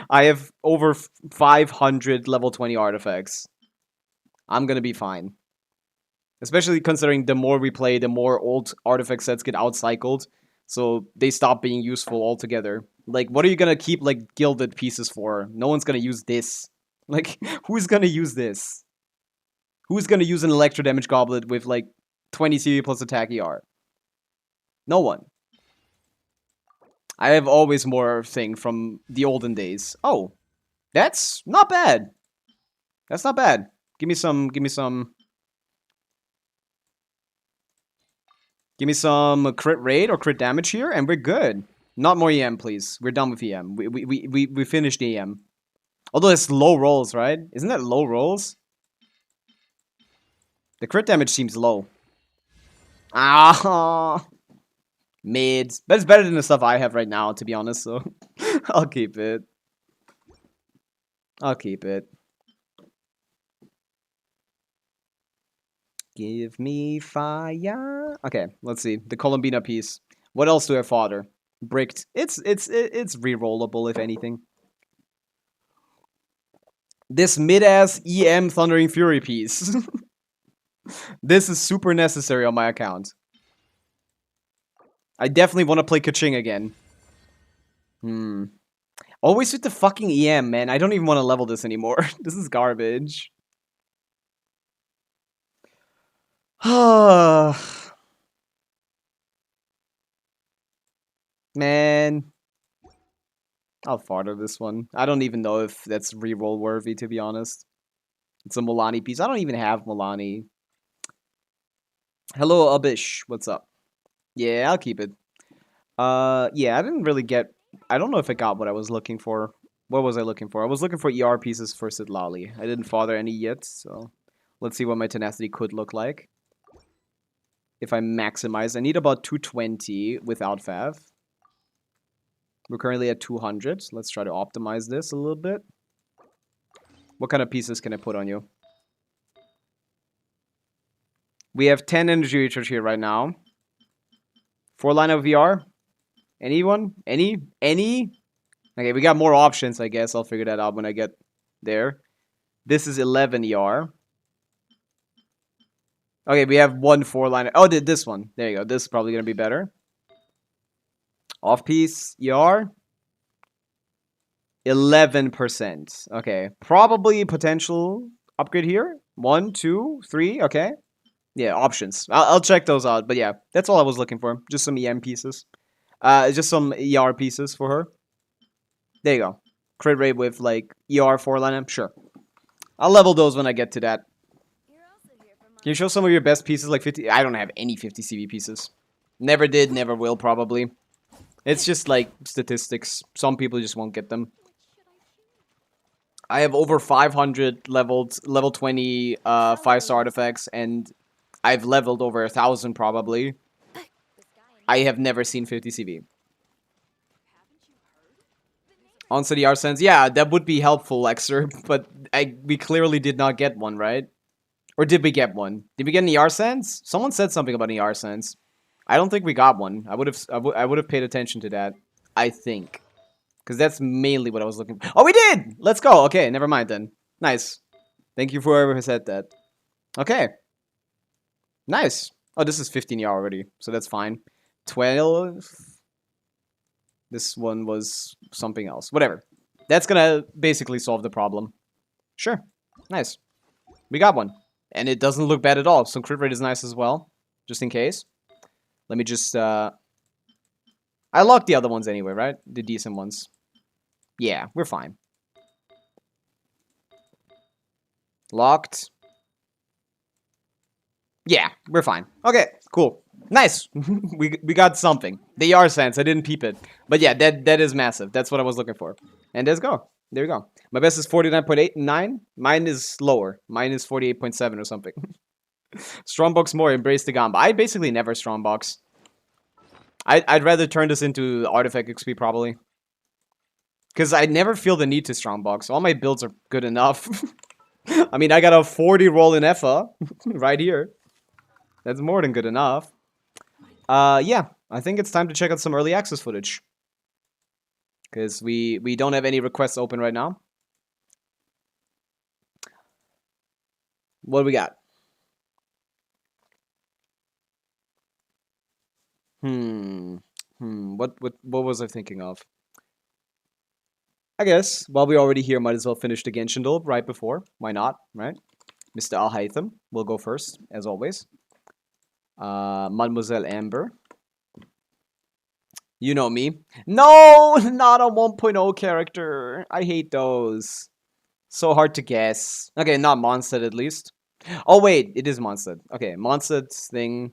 I have over 500 level 20 artifacts. I'm gonna be fine. Especially considering the more we play, the more old artifact sets get outcycled. So they stop being useful altogether. Like, what are you gonna keep, like, gilded pieces for? No one's gonna use this. Like, who's gonna use this? Who's gonna use an electro damage goblet with, like, 20 CV plus attack ER? No one. I have always more thing from the olden days. Oh, that's not bad. That's not bad. Give me some crit rate or crit damage here, and we're good. Not more EM, please. We're done with EM. We finished EM. Although it's low rolls, right? Isn't that low rolls? The crit damage seems low. Ah, mid. But it's better than the stuff I have right now, to be honest, so I'll keep it. I'll keep it. Give me fire. Okay, let's see. The Columbina piece. What else do I fodder? Bricked. It's rerollable if anything. This mid-ass EM Thundering Fury piece. This is super necessary on my account. I definitely want to play Kaching again. Always with the fucking EM, man. I don't even want to level this anymore. This is garbage. Man. I'll fodder this one. I don't even know if that's reroll worthy, to be honest. It's a Milani piece. I don't even have Milani. Hello, Abish. What's up? Yeah, I'll keep it. Yeah, I didn't really get... I don't know if I got what I was looking for. What was I looking for? I was looking for ER pieces for Sidlali. I didn't fodder any yet, so... Let's see what my tenacity could look like. If I maximize, I need about 220 without Fav. We're currently at 200. Let's try to optimize this a little bit. What kind of pieces can I put on you? We have 10 energy recharge here right now. 4 line of VR. Anyone? Any? Okay, we got more options, I guess. I'll figure that out when I get there. This is 11 ER. Okay, we have 1 4 line. Oh, this one. There you go. This is probably going to be better. Off piece ER. 11%. Okay, probably potential upgrade here. 1, 2, 3. Okay. Yeah, options. I'll check those out. But yeah, that's all I was looking for. Just some EM pieces. Just some ER pieces for her. There you go. Crit rate with like ER 4 line. Sure. I'll level those when I get to that. Can you show some of your best pieces like 50? I don't have any 50 CV pieces. Never did, never will probably. It's just like statistics. Some people just won't get them. I have over 500 level 20 5-star artifacts, and I've leveled over 1,000 probably. I have never seen 50 CV. Onto the Arsens, yeah, that would be helpful, Lexer, but we clearly did not get one, right? Or did we get one? Did we get an Arsens? Someone said something about an Arsens. I don't think we got one. I would have paid attention to that. I think. Because that's mainly what I was looking for. Oh, we did! Let's go! Okay, never mind then. Nice. Thank you for whoever said that. Okay. Nice. Oh, this is 15 ER already, so that's fine. 12. This one was something else. Whatever. That's gonna basically solve the problem. Sure. Nice. We got one. And it doesn't look bad at all. So crit rate is nice as well. Just in case. Let me just, I locked the other ones anyway, right? The decent ones. Yeah, we're fine. Locked. Yeah, we're fine. Okay, cool. Nice. we got something. The ER sense. I didn't peep it. But yeah, that is massive. That's what I was looking for. And let's go. There we go. My best is 49.89. Mine is lower. Mine is 48.7 or something. Strongbox more. Embrace the Gamba. I basically never strongbox. I'd rather turn this into artifact XP probably. Because I never feel the need to strongbox. All my builds are good enough. I mean, I got a 40 roll in EFA right here. That's more than good enough. Yeah, I think it's time to check out some early access footage. Because we don't have any requests open right now. What do we got? What was I thinking of? I guess, while we're already here, might as well finish the Genshin duel right before. Why not, right? Mr. Al-Haytham will go first, as always. Mademoiselle Amber. You know me. No, not a 1.0 character. I hate those. So hard to guess. Okay, not Mondstadt at least. Oh wait, it is Mondstadt. Okay, Mondstadt's thing.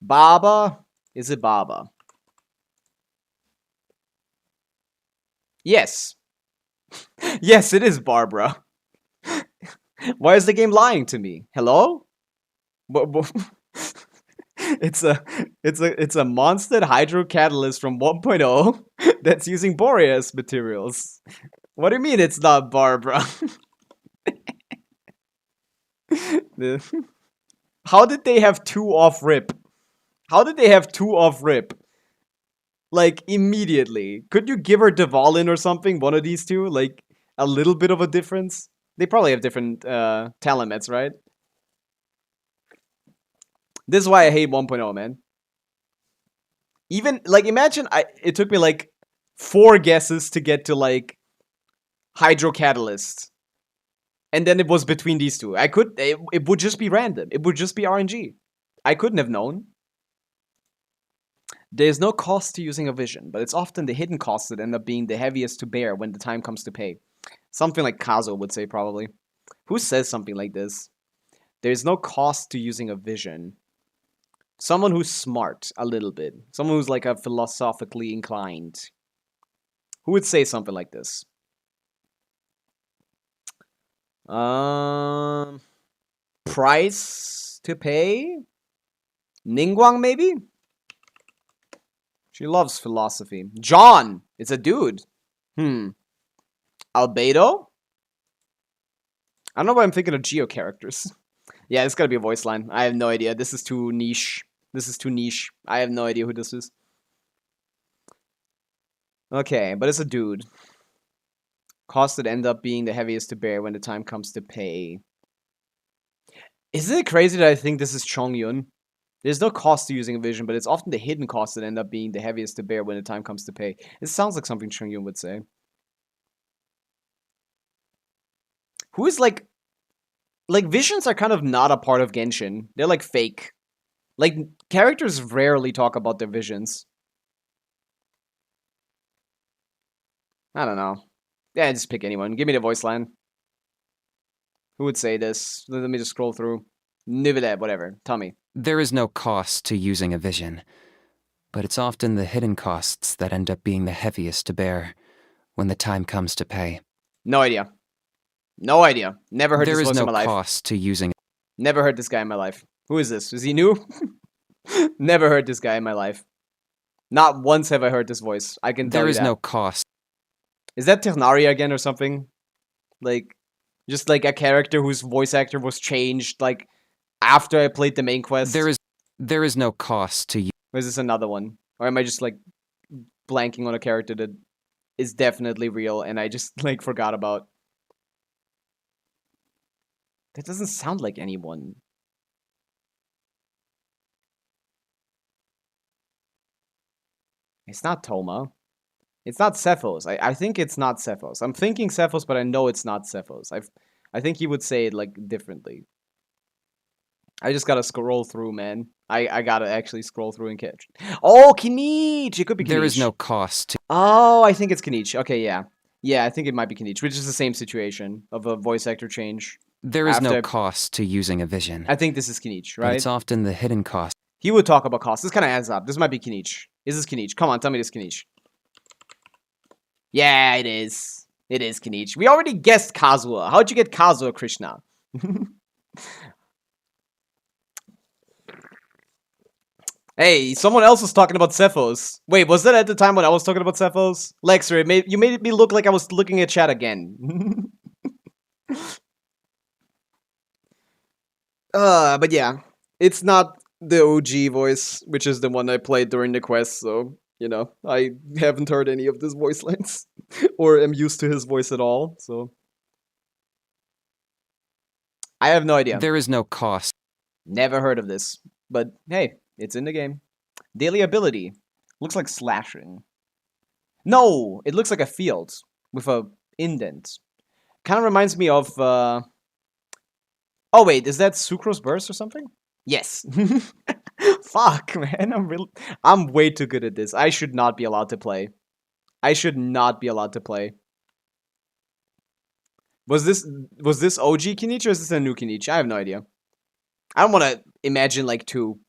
Baba? Is it Baba? Yes. Yes, it is Barbara. Why is the game lying to me? Hello? It's a Mondstadt Hydro Catalyst from 1.0 that's using Boreas materials. What do you mean it's not Barbara? How did they have two off rip? How did they have two off rip? Like, immediately. Could you give her Devalin or something? One of these two? Like, a little bit of a difference? They probably have different Talamets, right? This is why I hate 1.0, man. Even, like, imagine it took me, like, 4 guesses to get to, like, Hydro Catalyst. And then it was between these two. It would just be random. It would just be RNG. I couldn't have known. There's no cost to using a vision, but it's often the hidden costs that end up being the heaviest to bear when the time comes to pay. Something like Kazo would say, probably. Who says something like this? There's no cost to using a vision. Someone who's smart, a little bit. Someone who's like a philosophically inclined. Who would say something like this? Price to pay? Ningguang, maybe? She loves philosophy. John! It's a dude. Albedo? I don't know why I'm thinking of Geo characters. Yeah, it's gotta be a voice line. I have no idea. This is too niche. This is too niche. I have no idea who this is. Okay, but it's a dude. Costs that end up being the heaviest to bear when the time comes to pay. Isn't it crazy that I think this is Chongyun? There's no cost to using a vision, but it's often the hidden costs that end up being the heaviest to bear when the time comes to pay. It sounds like something Chongyun would say. Who is like visions are kind of not a part of Genshin. They're like fake. Like, characters rarely talk about their visions. I don't know. Yeah, just pick anyone. Give me the voice line. Who would say this? Let me just scroll through. Nivide, whatever. Tell me. There is no cost to using a vision, but it's often the hidden costs that end up being the heaviest to bear when the time comes to pay. No idea. No idea. Never heard this voice in my life. There is no cost to using. Never heard this guy in my life. Who is this? Is he new? Never heard this guy in my life. Not once have I heard this voice. I can tell you that. There is no cost. Is that Ternaria again or something? Like, just like a character whose voice actor was changed, like, after I played the main quest? There is no cost to you. Or is this another one? Or am I just, like, blanking on a character that is definitely real and I just, like, forgot about? That doesn't sound like anyone. It's not Toma. It's not Cephos. I think it's not Cephos. I'm thinking Cephos, but I know it's not Cephos. I think he would say it, like, differently. I just gotta scroll through, man. I gotta actually scroll through and catch. Oh, Kinich! It could be Kinich. There is no cost to... Oh, I think it's Kinich. Okay, yeah. Yeah, I think it might be Kinich, which is the same situation of a voice actor change. There is no After- cost to using a vision, I think this is Kinich, but right? it's often the hidden cost. He would talk about cost. This kind of adds up. This might be Kinich. Is this Kinich? Come on, tell me this Kinich. Yeah, it is. It is Kinich. We already guessed Kazuha. How'd you get Kazuha, Krishna? Hey, someone else was talking about Cephos. Wait, was that at the time when I was talking about Cephos? Lexer, you made me look like I was looking at chat again. But yeah. It's not the OG voice, which is the one I played during the quest, so, you know, I haven't heard any of this voice lines. Or am used to his voice at all, so. I have no idea. There is no cost. Never heard of this. But hey, it's in the game. Daily ability. Looks like slashing. No! It looks like a field with a indent. Kind of reminds me of, Oh wait, is that Sucrose Burst or something? Yes. Fuck, man. I'm way too good at this. I should not be allowed to play. I should not be allowed to play. Was this OG Kinich or is this a new Kinich? I have no idea. I don't want to imagine like two.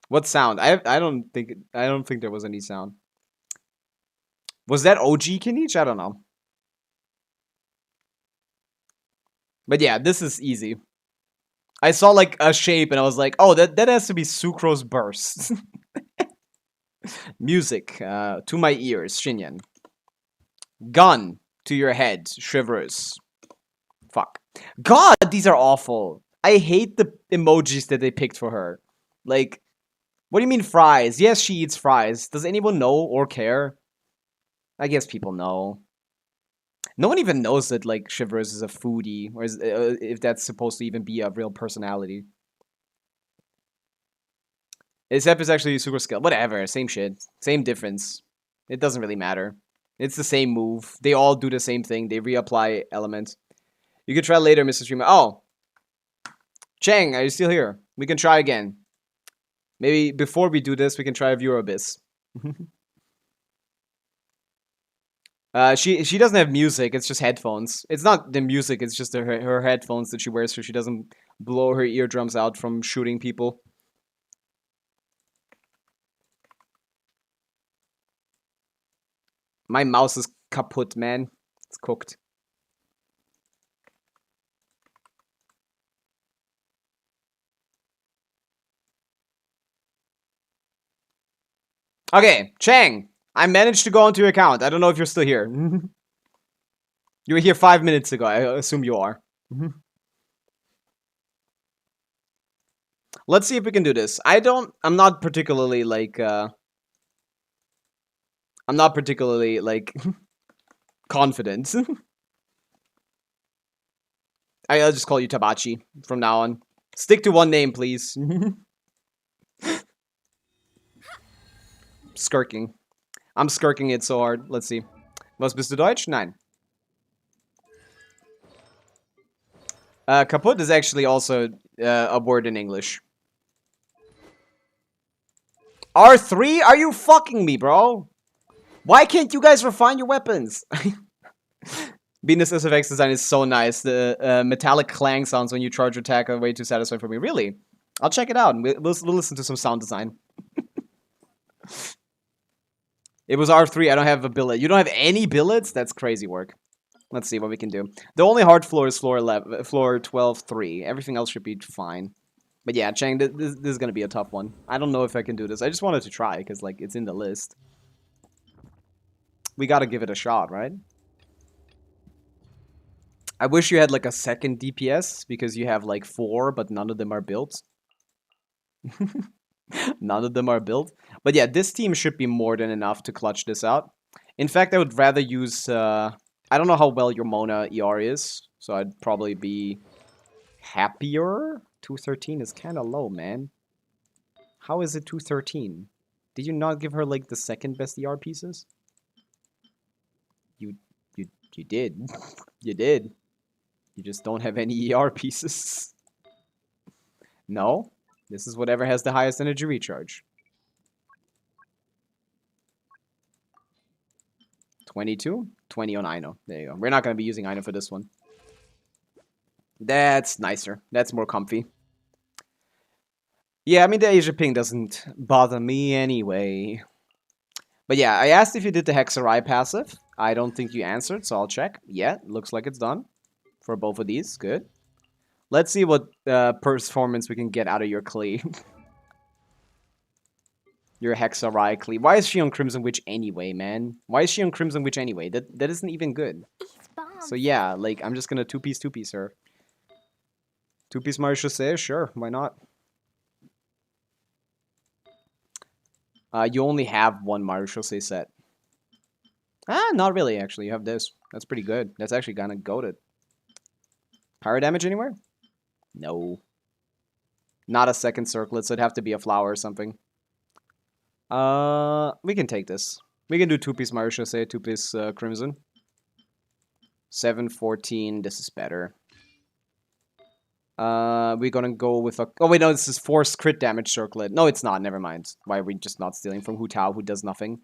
What sound? I don't think there was any sound. Was that OG Kinich? I don't know. But yeah, this is easy. I saw like a shape and I was like, oh, that has to be Sucrose Burst. Music to my ears, Shinyan. Gun to your head, Shivers. Fuck. God, these are awful. I hate the emojis that they picked for her. Like, what do you mean fries? Yes, she eats fries. Does anyone know or care? I guess people know. No one even knows that, like, Shivers is a foodie, or if that's supposed to even be a real personality. Except it's actually super skill. Whatever, same shit. Same difference. It doesn't really matter. It's the same move. They all do the same thing. They reapply elements. You can try later, Mr. Streamer. Oh! Chang, are you still here? We can try again. Maybe before we do this, we can try Viewer Abyss. She doesn't have music, it's just headphones. It's not the music, it's just her headphones that she wears so she doesn't blow her eardrums out from shooting people. My mouse is kaput, man. It's cooked. Okay, Chang, I managed to go onto your account. I don't know if you're still here. You were here 5 minutes ago. I assume you are. Let's see if we can do this. I'm not particularly like confident. I'll just call you Tabachi from now on. Stick to one name, please. Skirking. I'm skirking it so hard. Let's see. Was bist du Deutsch? Nein. Kaput is actually also a word in English. R3? Are you fucking me, bro? Why can't you guys refine your weapons? Venus SFX design is so nice. The metallic clang sounds when you charge your attack are way too satisfying for me. Really? I'll check it out. And we'll listen to some sound design. It was R3. I don't have a billet. You don't have any billets? That's crazy work. Let's see what we can do. The only hard floor is floor 11, floor 12-3. Everything else should be fine. But yeah, Chang, this is going to be a tough one. I don't know if I can do this. I just wanted to try because, like, it's in the list. We got to give it a shot, right? I wish you had, like, a second DPS because you have, like, 4, but none of them are built. None of them are built. But yeah, this team should be more than enough to clutch this out. In fact, I would rather use... I don't know how well your Mona ER is, so I'd probably be happier. 213 is kind of low, man. How is it 213? Did you not give her, like, the second best ER pieces? You did. You did. You just don't have any ER pieces. No? This is whatever has the highest energy recharge. 22? 20 on Aino. There you go. We're not going to be using Aino for this one. That's nicer. That's more comfy. Yeah, I mean, the Asia ping doesn't bother me anyway. But yeah, I asked if you did the Hexarai passive. I don't think you answered, so I'll check. Yeah, looks like it's done. For both of these. Good. Let's see what performance we can get out of your Klee. Your Hexarai Klee. Why is she on Crimson Witch anyway, man? Why is she on Crimson Witch anyway? That isn't even good. Eats bombs. So yeah, like, I'm just gonna two-piece her. Two-piece Marie Chaussee? Sure, why not? You only have one Marie Chaussee set. Ah, not really, actually. You have this. That's pretty good. That's actually kinda goated. Power damage anywhere? No. Not a second circlet, so it'd have to be a flower or something. We can take this. We can do two-piece Marie Chaussee, two-piece Crimson. 7-14, this is better. We're gonna go with a... Oh wait, no, this is forced crit damage circlet. No, it's not, never mind. Why are we just not stealing from Hu Tao, who does nothing?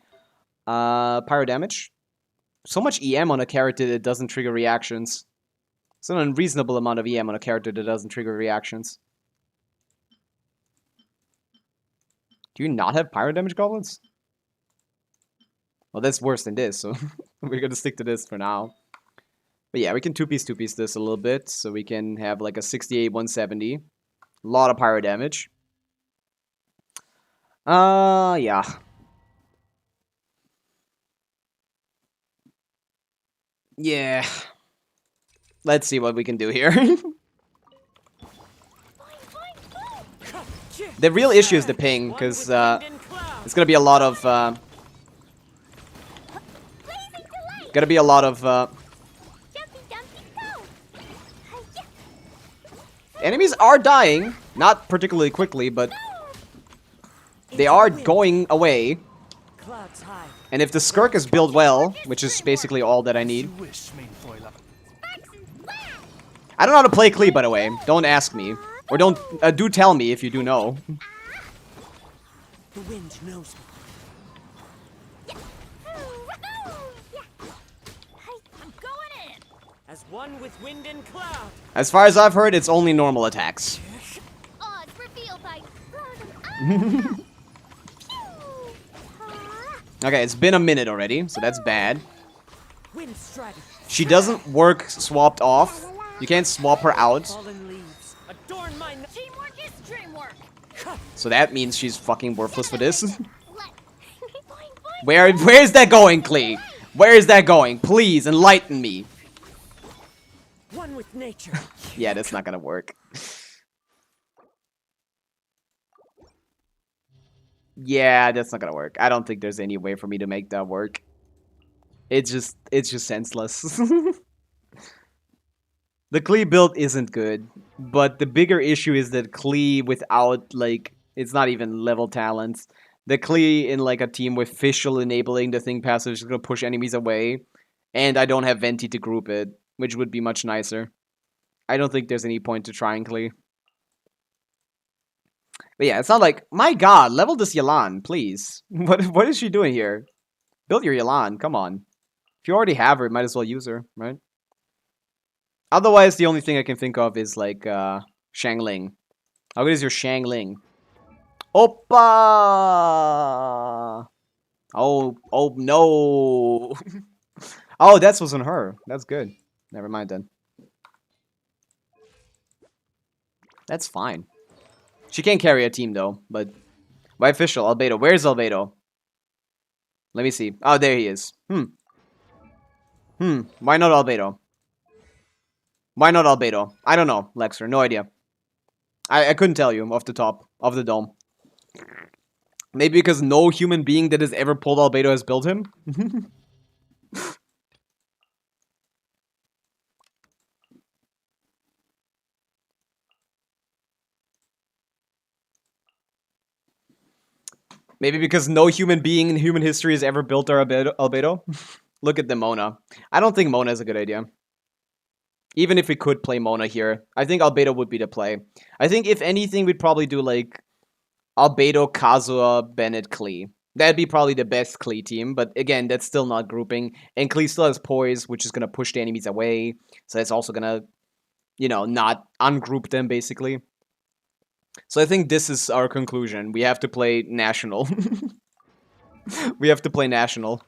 Pyro damage. So much EM on a character that doesn't trigger reactions. It's an unreasonable amount of EM on a character that doesn't trigger reactions. Do you not have pyro damage goblins? Well, that's worse than this, so we're gonna stick to this for now. But yeah, we can two-piece this a little bit, so we can have like a 68, 170. A lot of pyro damage. Yeah. Yeah. Let's see what we can do here. The real issue is the ping, because it's gonna be a lot of enemies are dying, not particularly quickly, but they are going away. And if the Skirk is built well, which is basically all that I need. I don't know how to play Klee, by the way. Don't ask me. Or don't, do tell me if you do know. The wind knows me. I'm going in. As one with wind and cloud. As far as I've heard, it's only normal attacks. Odds reveal by Okay, it's been a minute already, so that's bad. Wind strategy. She doesn't work swapped off. You can't swap her out. Fallen leaves. Adorn my Teamwork is dreamwork. So that means she's fucking worthless for this. Where's that going, Klee? Where is that going? Please enlighten me. one with nature. Yeah, that's not gonna work. Yeah, that's not gonna work. I don't think there's any way for me to make that work. It's just senseless. The Klee build isn't good, but the bigger issue is that Klee without, like, it's not even level talents. The Klee in, like, a team with Fischl enabling the thing passive is gonna push enemies away, and I don't have Venti to group it, which would be much nicer. I don't think there's any point to trying Klee. But yeah, it's not like, my god, level this Yelan, please. What is she doing here? Build your Yelan, come on. If you already have her, might as well use her, right? Otherwise, the only thing I can think of is, like, Shangling. How good is your Shangling? Oppa! Oh, no! Oh, that wasn't her. That's good. Never mind, then. That's fine. She can't carry a team, though, but... By official, Albedo. Where's Albedo? Let me see. Oh, there he is. Why not Albedo? Why not Albedo? I don't know, Lexer. No idea. I couldn't tell you off the top of the dome. Maybe because no human being that has ever pulled Albedo has built him? Maybe because no human being in human history has ever built our Albedo? Look at the Mona. I don't think Mona is a good idea. Even if we could play Mona here, I think Albedo would be the play. I think if anything, we'd probably do like Albedo, Kazuha, Bennett, Klee. That'd be probably the best Klee team, but again, that's still not grouping. And Klee still has Poise, which is gonna push the enemies away. So that's also gonna, you know, not ungroup them, basically. So I think this is our conclusion. We have to play National. We have to play National.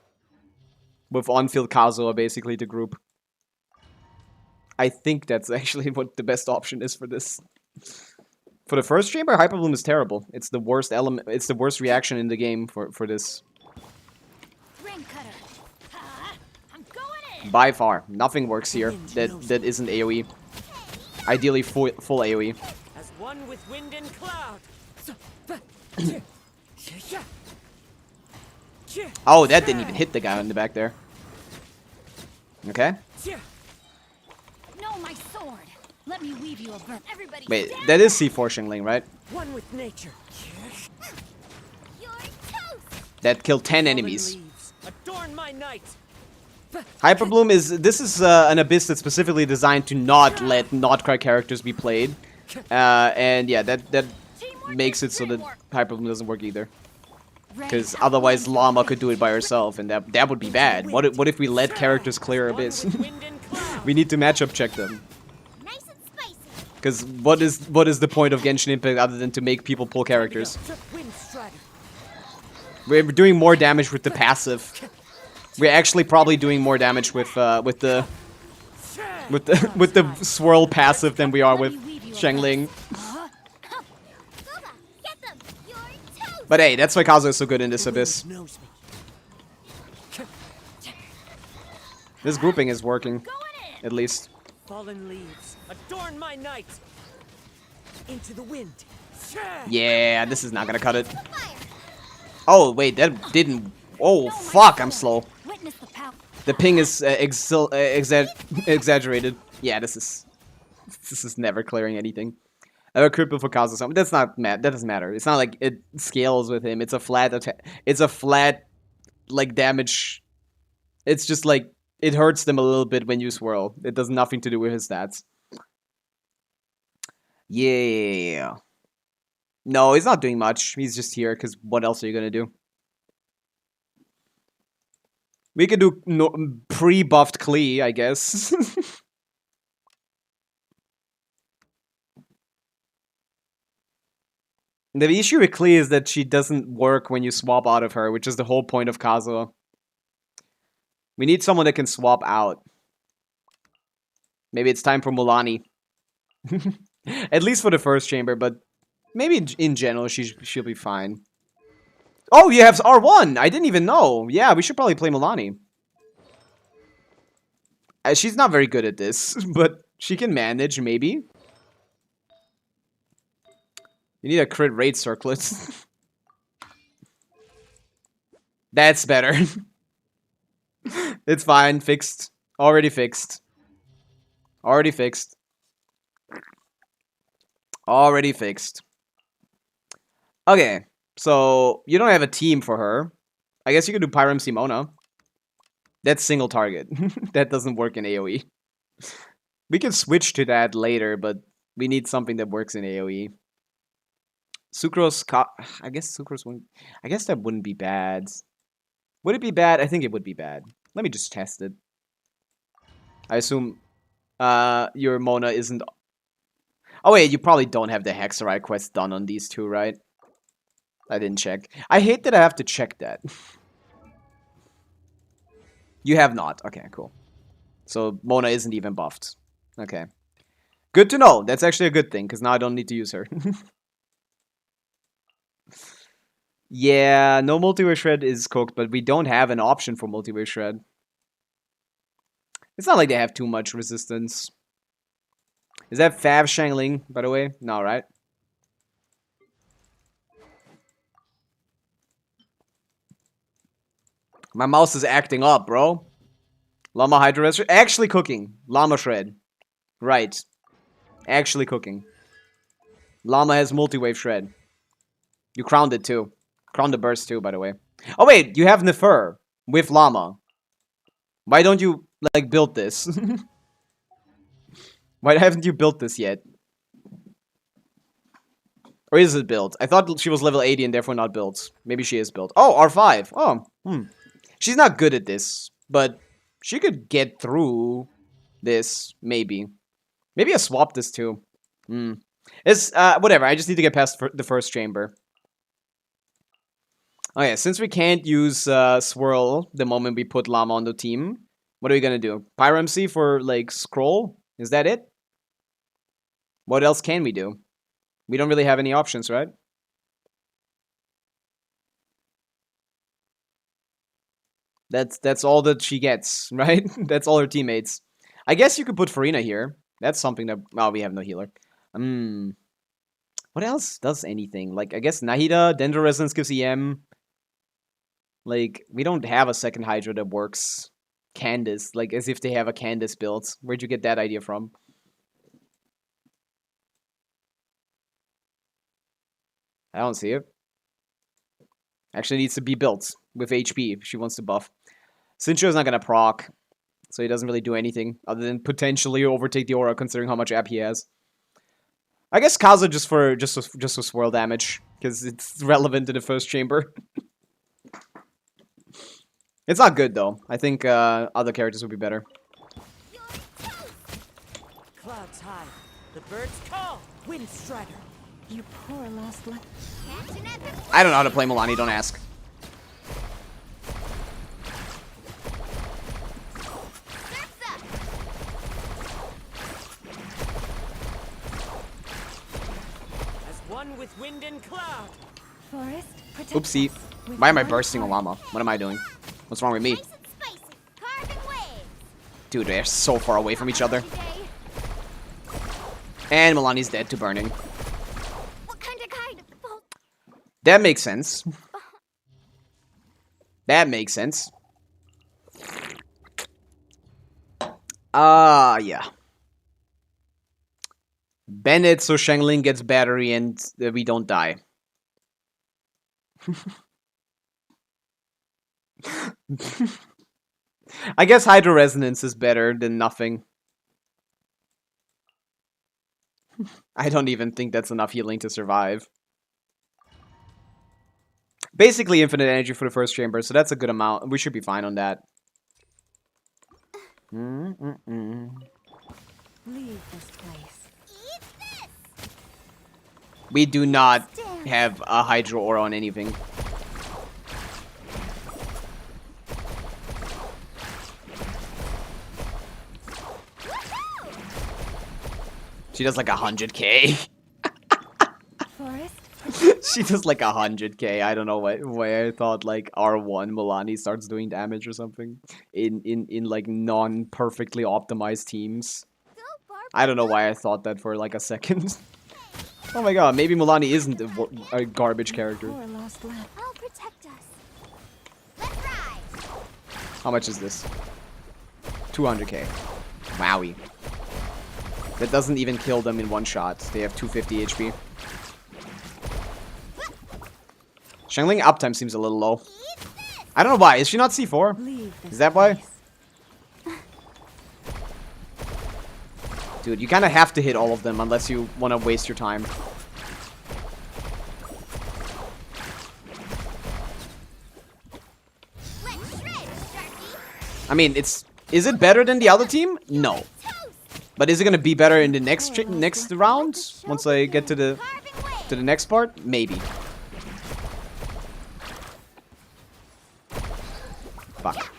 With on-field Kazuha, basically, to group. I think that's actually what the best option is for this. For the first chamber, Hyper Bloom is terrible. It's the worst element. It's the worst reaction in the game for this. Ring cutter. I'm going in. By far, nothing works here that isn't AOE. Ideally, full AOE. As one with wind and cloud. Oh, that didn't even hit the guy in the back there. Okay. No, my sword. Let me weave you a burn. Everybody. Wait, stand that is back. C4 Shingling, right? One with nature. You're toast. That killed 10 Fallen enemies. leaves, adorn my night. Hyper Bloom is an abyss that's specifically designed to not let not-cry characters be played. And yeah, that Teamwork makes is it so that dreamwork. Hyper Bloom doesn't work either. Ready Because up. otherwise Llama could do it by herself, and that would be bad. What if we let characters clear One Abyss? with wind and cloud. We need to matchup check them. Nice and spicy. Because what is the point of Genshin Impact other than to make people pull characters? Wind strategy. We're doing more damage with the passive. We're actually probably doing more damage with the swirl passive than we are with Shangling. Guga, get them. You're toast. But hey, that's why Kazuha is so good in this Abyss. Knows me. This grouping is working, Going in. at least. Fallen leaves, adorn my night. Into the wind. Yeah, this is not gonna cut it. Fire. Oh wait, that didn't. Oh fuck, I'm slow. Witness the power. The ping is exaggerated. Yeah, this is never clearing anything. I have a cripple for Kazuha. Something that's not that doesn't matter. It's not like it scales with him. It's a flat attack. It's a flat like damage. It's just like it hurts them a little bit when you swirl. It does nothing to do with his stats. Yeah. No, he's not doing much. He's just here because what else are you gonna do? We could do pre-buffed Klee, I guess. The issue with Klee is that she doesn't work when you swap out of her, which is the whole point of Kazuha. We need someone that can swap out. Maybe it's time for Mulani. At least for the first chamber, but maybe in general she'll be fine. Oh, you have R1! I didn't even know. Yeah, we should probably play Mulani. She's not very good at this, but she can manage, maybe. You need a crit rate circlet. That's better. It's fine. Fixed. Already fixed. Already fixed. Already fixed. Okay. So, you don't have a team for her. I guess you could do Pyram Simona. That's single target. That doesn't work in AoE. We can switch to that later, but we need something that works in AoE. Sucrose... I guess Sucrose wouldn't... I guess that wouldn't be bad. Would it be bad? I think it would be bad. Let me just test it. I assume your Mona isn't... Oh wait, you probably don't have the Hexarai quest done on these two, right? I didn't check. I hate that I have to check that. You have not. Okay, cool. So Mona isn't even buffed. Okay. Good to know. That's actually a good thing, because now I don't need to use her. Yeah, no multiverse shred is cooked, but we don't have an option for multiverse shred. It's not like they have too much resistance. Is that Fav Shangling, by the way? No, right? My mouse is acting up, bro. Llama Hydro Restoration. Actually cooking. Llama Shred. Right. Actually cooking. Llama has multi-wave shred. You crowned it too. Crowned the burst too, by the way. Oh wait, you have Nefer with Llama. Why don't you, like, build this? Why haven't you built this yet? Or is it built? I thought she was level 80 and therefore not built. Maybe she is built. Oh, R5. Oh, She's not good at this, but she could get through this, maybe. Maybe I swap this too. It's, whatever. I just need to get past the first chamber. Okay, since we can't use Swirl the moment we put Llama on the team, what are we gonna do? Pyro MC for, like, Scroll? Is that it? What else can we do? We don't really have any options, right? That's all that she gets, right? That's all her teammates. I guess you could put Farina here. That's something that... Oh, we have no healer. What else does anything? Like, I guess Nahida, Dendro Resonance gives EM. Like, we don't have a second Hydra that works. Candace, like, as if they have a Candace build. Where'd you get that idea from? I don't see it. Actually needs to be built with HP if she wants to buff. Sincho's not gonna proc, so he doesn't really do anything other than potentially overtake the aura considering how much app he has. I guess Kaza just for swirl damage, because it's relevant in the first chamber. It's not good though. I think other characters would be better. Clouds high. The birds call. Wind strider. You poor lost luck. I don't know how to play Milani, don't ask. As one with wind and cloud. Forest, protect Oopsie. us with Why am I one bursting a heart. llama? What am I doing? What's wrong with me? Nice and spicy, carving waves. Dude, they're so far away from each other. Today. And Milani's dead to burning. What kind of guide? Well, That makes sense. That makes sense. Yeah. Bennett so Shangling gets battery and we don't die. I guess Hydro Resonance is better than nothing. I don't even think that's enough healing to survive. Basically infinite energy for the first chamber, so that's a good amount. We should be fine on that. leave this place. Eat this. We do not have a Hydro Aura on anything. She does like 100k. Forest, She does like 100k. I don't know why I thought like R1 Milani starts doing damage or something in like non-perfectly optimized teams. so far. I don't know why I thought that for like a second. Oh my god, maybe Milani isn't a garbage character. Poor lost lab. I'll protect us. Let's ride. How much is this? 200k. Wowie. That doesn't even kill them in one shot. They have 250 HP. Shangling uptime seems a little low. I don't know why. Is she not C4? Leave this Is that why? place. Dude, you kind of have to hit all of them unless you want to waste your time. Let's shred, Sharky. I mean, is it better than the other team? No. Toast. But is it gonna be better in the next round? Once I get to the Carving waves. next part? Maybe. Fuck.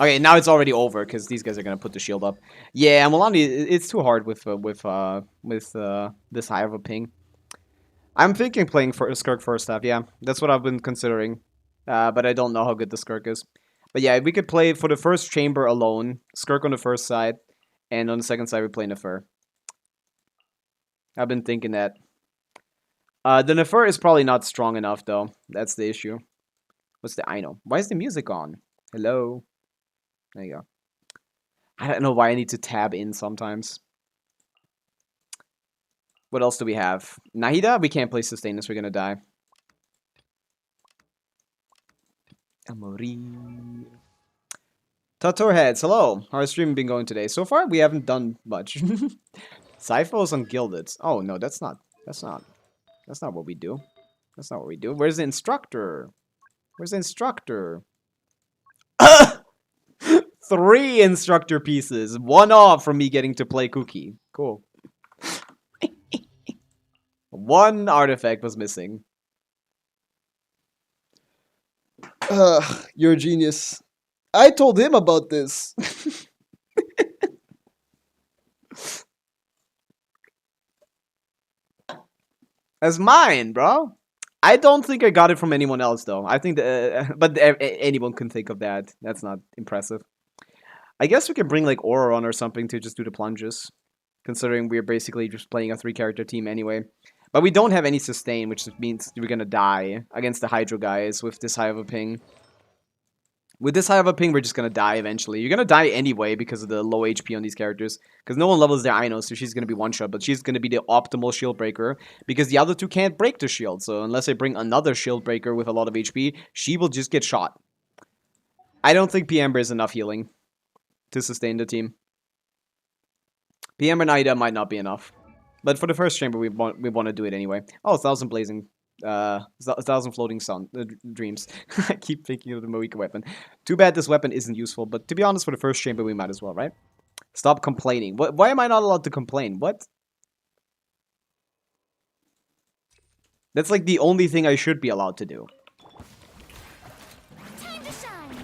Okay, now it's already over because these guys are gonna put the shield up. Yeah, Milani, it's too hard with this high of a ping. I'm thinking playing for Skirk first half. Yeah, that's what I've been considering. But I don't know how good the Skirk is. But yeah, we could play for the first chamber alone. Skirk on the first side. And on the second side, we play Nefer. I've been thinking that. The Nefer is probably not strong enough, though. That's the issue. What's the... I know. Why is the music on? Hello? There you go. I don't know why I need to tab in sometimes. What else do we have? Nahida? We can't play Sustain this. We're gonna die. Amori. Tator Heads, hello. How's streaming been going today? So far, we haven't done much. Cypher is ungilded. Oh, no, that's not That's not what we do. That's not what we do. Where's the instructor? Where's the instructor? 3 instructor pieces. 1 off from me getting to play Cookie. Cool. 1 artifact was missing. You're a genius. I told him about this. That's mine, bro. I don't think I got it from anyone else, though. I think that, but anyone can think of that. That's not impressive. I guess we can bring like Aura on or something to just do the plunges, considering we're basically just playing a 3-character team anyway. But we don't have any sustain, which means we're gonna die against the Hydro guys with this high of a ping. With this high of a ping, we're just gonna die eventually. You're gonna die anyway because of the low HP on these characters. Because no one levels their Ino, so she's gonna be one-shot. But she's gonna be the optimal shield breaker. Because the other 2 can't break the shield. So unless I bring another shield breaker with a lot of HP, she will just get shot. I don't think P-Amber is enough healing to sustain the team. P-Amber and Ida might not be enough. But for the first chamber, we want to do it anyway. Oh, 1,000 blazing. 1,000 floating sun dreams. I keep thinking of the Moika weapon. Too bad this weapon isn't useful, but to be honest, for the first chamber, we might as well, right? Stop complaining. Why am I not allowed to complain? What? That's like the only thing I should be allowed to do. Time to shine.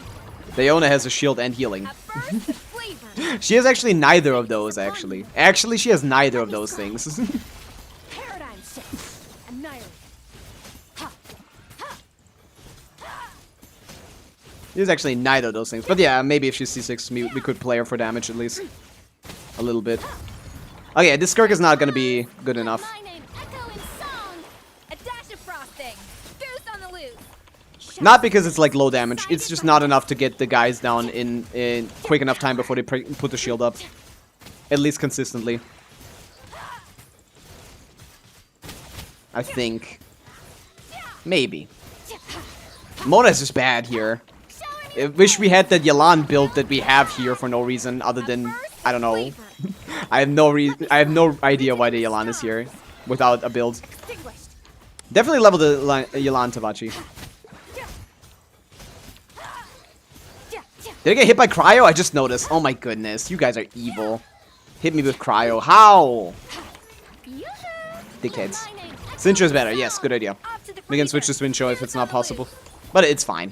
Leona has a shield and healing. A burst of flavor. She has actually neither of those, actually. Actually, she has neither of those things. Paradigm shift. Annihilate. She has actually neither of those things. But yeah, maybe if she's C6, we could play her for damage at least. A little bit. Okay, this Skirk is not going to be good enough. My name echo in song. A dash of frosting. Goose on the loose. Not because it's like low damage. It's just not enough to get the guys down in quick enough time before they put the shield up. At least consistently. I think. Maybe. Mona is just bad here. I wish we had that Yelan build that we have here for no reason other than, I don't know. I have no idea why the Yelan is here without a build. Definitely level the Yelan Tavachi. Did I get hit by Cryo? I just noticed. Oh my goodness, you guys are evil. Hit me with Cryo. How? Dickheads. Sincho is better. Yes, good idea. We can switch to Sincho if it's not possible. But it's fine.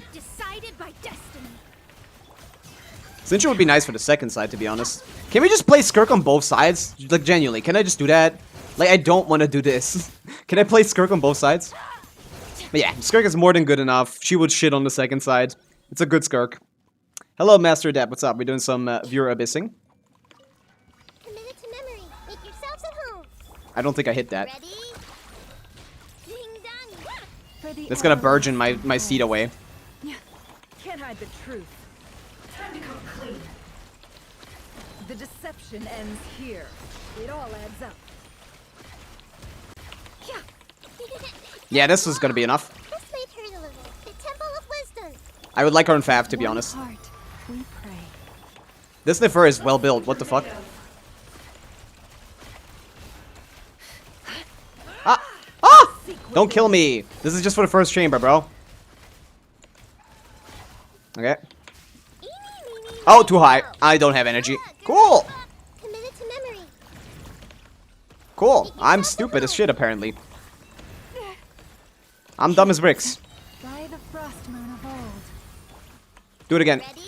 Sincho would be nice for the second side, to be honest. Can we just play Skirk on both sides? Like, genuinely, can I just do that? Like, I don't want to do this. Can I play Skirk on both sides? But yeah, Skirk is more than good enough. She would shit on the second side. It's a good Skirk. Hello, Master Adept. What's up? We're doing some viewer abyssing. Committed to memory. Make yourselves at home. I don't think I hit that. Ready? Ding dong. That's gonna burgeon my seat away. Can't hide the truth. Time to come clean. The deception ends here. It all adds up. Yeah, this is gonna be enough. This might hurt a little. The Temple of Wisdom. I would like her in Fav, to be honest. Heart, we pray. This Nefer is well built. What the fuck? Ah! Ah! Don't kill me. This is just for the first chamber, bro. Okay. Oh, too high. I don't have energy. Cool. Committed to memory. Cool. I'm stupid as shit, apparently. I'm dumb as bricks. By the frost moon of old. Do it again. Ready?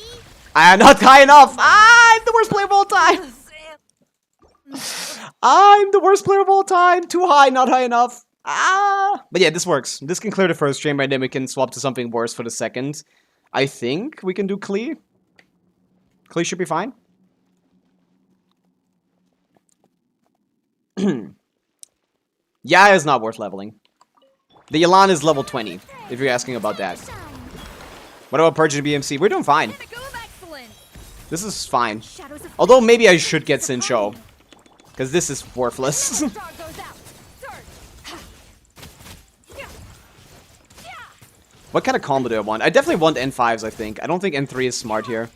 I'm not high enough. I'm the worst player of all time. I'm the worst player of all time. Too high, not high enough. Ah. But yeah, this works. This can clear the first chamber, and then we can swap to something worse for the second. I think we can do Klee. Klee should be fine. Yeah, it's not worth leveling. The Yelan is level 20, if you're asking about that. What about Purge and BMC? We're doing fine. This is fine. Although maybe I should get Sincho. Because this is worthless. What kind of combo do I want? I definitely want N5s, I think. I don't think N3 is smart here.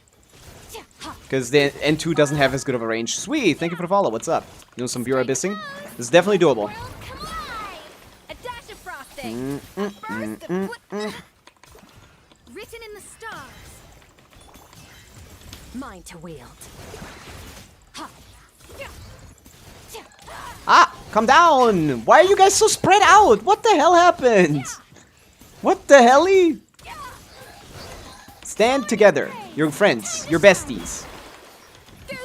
Because the N2 doesn't have as good of a range. Sweet, thank you for the follow. What's up? Doing some viewer abyssing? This is definitely doable. A dash frosting. A burst of written in the stars. Mine to wield. Ah, come down. Why are you guys so spread out? What the hell happened? What the helly? Stand together. You're friends. You're besties.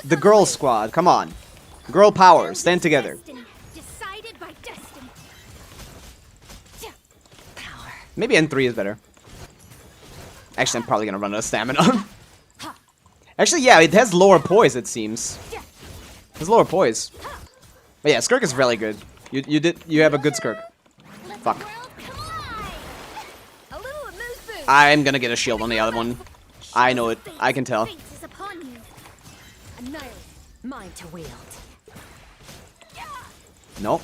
The girl squad. Come on. Girl power. Stand together. Decided by destiny. Power. Maybe N3 is better. Actually, I'm probably gonna run out of stamina. Actually, yeah, it has lower poise, it seems. It has lower poise. But yeah, Skirk is really good. You have a good Skirk. Fuck. A little amuse boost. I'm gonna get a shield on the other one. I know it. I can tell. Fate is upon you. Annihilate. Mine to wield. Nope.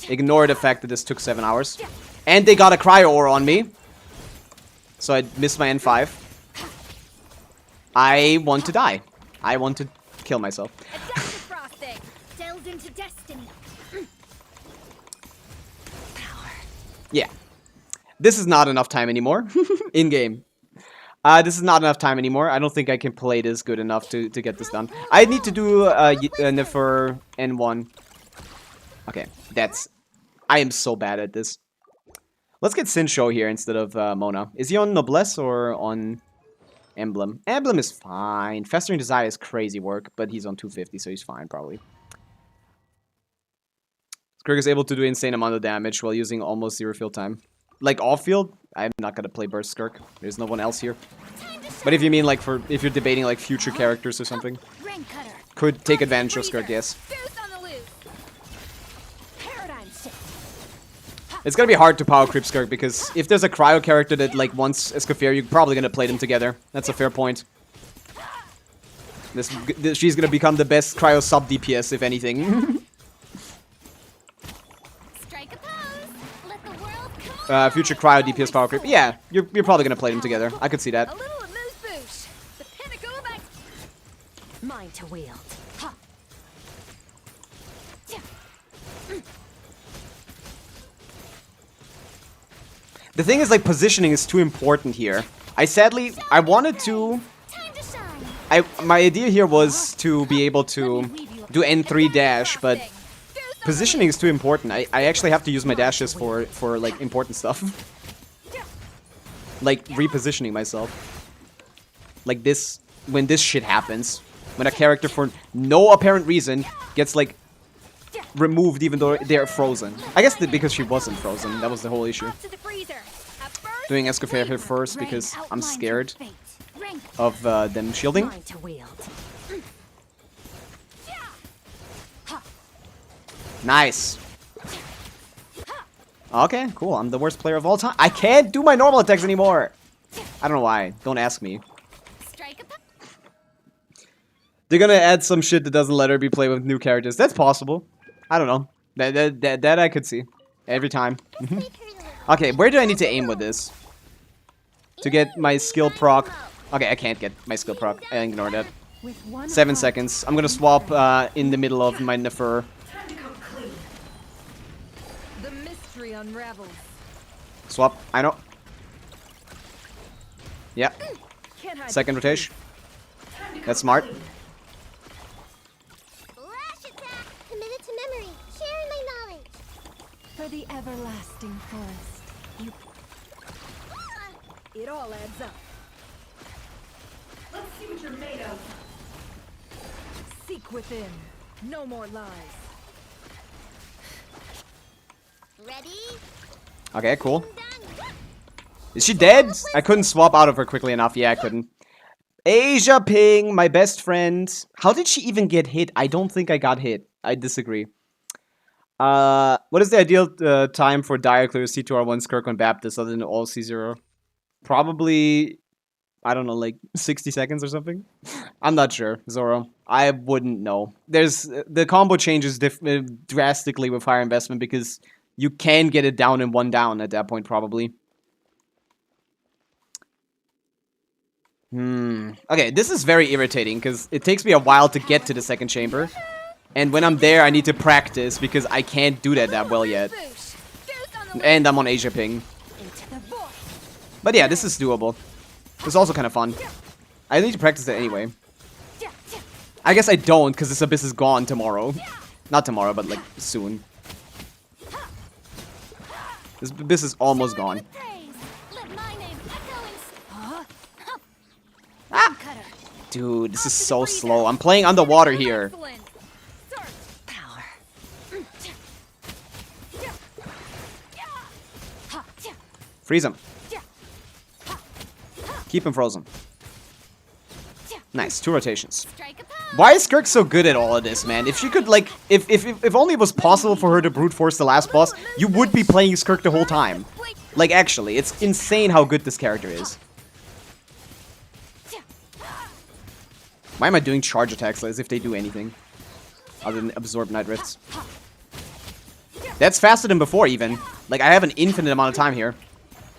Ignore the fact that this took 7 hours. And they got a cryo ore on me. So I missed my N5. I want to die. I want to kill myself. Adaptive frosting. Delves into destiny. Power. Yeah. This is not enough time anymore. In-game. This is not enough time anymore. I don't think I can play this good enough to get this done. I need to do Nefer N1. Okay, that's... I am so bad at this. Let's get Sincho here instead of Mona. Is he on Noblesse or on Emblem? Emblem is fine. Festering Desire is crazy work, but he's on 250, so he's fine, probably. Skirk is able to do insane amount of damage while using almost 0 field time. Like off-field, I'm not gonna play Burst Skirk. There's no one else here. But if you mean like if you're debating like future characters or something, Ring cutter. could take advantage of Skirk, yes. Goose on the loose. Paradigm shift. It's gonna be hard to power creep Skirk because if there's a cryo character that like wants Escoffier, you're probably gonna play them together. That's a fair point. She's gonna become the best cryo sub DPS if anything. Strike a pose. Let the world come Future cryo DPS power creep. Yeah, you're probably gonna play them together. I could see that. A little amuse boost. The pinnacle of X. Mine to wield. The thing is, like, positioning is too important here. I wanted to... Time to shine. My idea here was to be able to do N3 dash, but positioning is too important. I actually have to use my dashes for like, important stuff. Like, repositioning myself. Like this, when this shit happens. When a character, for no apparent reason, gets, like, removed even though they're frozen. I guess because she wasn't frozen. That was the whole issue. Off to the freezer. A burst Doing Escoffier here first because I'm scared of them shielding. Mine to wield. Nice. Okay, cool. I'm the worst player of all time. I can't do my normal attacks anymore. I don't know why. Don't ask me. Strike a pose. They're gonna add some shit that doesn't let her be played with new characters. That's possible. I don't know. That I could see. Every time. Okay, where do I need to aim with this? To get my skill proc. Okay, I can't get my skill proc. I ignore that. With one 7 heart. seconds. I'm gonna swap in the middle of my Nefer. The mystery unravels. Swap. I know. Yeah. Can't hide Second the rotation. That's smart. Flash attack. Committed to memory. Sharing my knowledge. for the everlasting forest. You... It all adds up. Let's see what you're made of. Seek within. No more lies. Ready? Okay, cool. Done. Is she dead? I couldn't swap out of her quickly enough. Yeah, I couldn't. Asia Ping, my best friend. How did she even get hit? I don't think I got hit. I disagree. What is the ideal time for Diaclear C2R1 Skirk on Baptist other than all C0? Probably, I don't know, like 60 seconds or something? I'm not sure, Zoro. I wouldn't know. The combo changes drastically with higher investment because you can get it down in one down at that point, probably. Okay, this is very irritating because it takes me a while to get to the second chamber. And when I'm there, I need to practice because I can't do that well yet. Boosh. Goose on And I'm on Asia ping. Into the void. But yeah, this is doable. It's also kind of fun. I need to practice it anyway. I guess I don't, because this abyss is gone tomorrow. Not tomorrow, but like soon. This abyss is almost gone. Let my name echo in... Ah! Cutter. Dude, this is so slow. I'm playing underwater here. Excellent. Search. Power. Freeze him. Keep him frozen. Nice, 2 rotations. Strike a pose. Why is Skirk so good at all of this, man? If she could, like, if only it was possible for her to brute force the last boss, you would be playing Skirk the whole time. Like, actually, it's insane how good this character is. Why am I doing charge attacks as if they do anything? Other than absorb Night Rifts. That's faster than before, even. Like, I have an infinite amount of time here.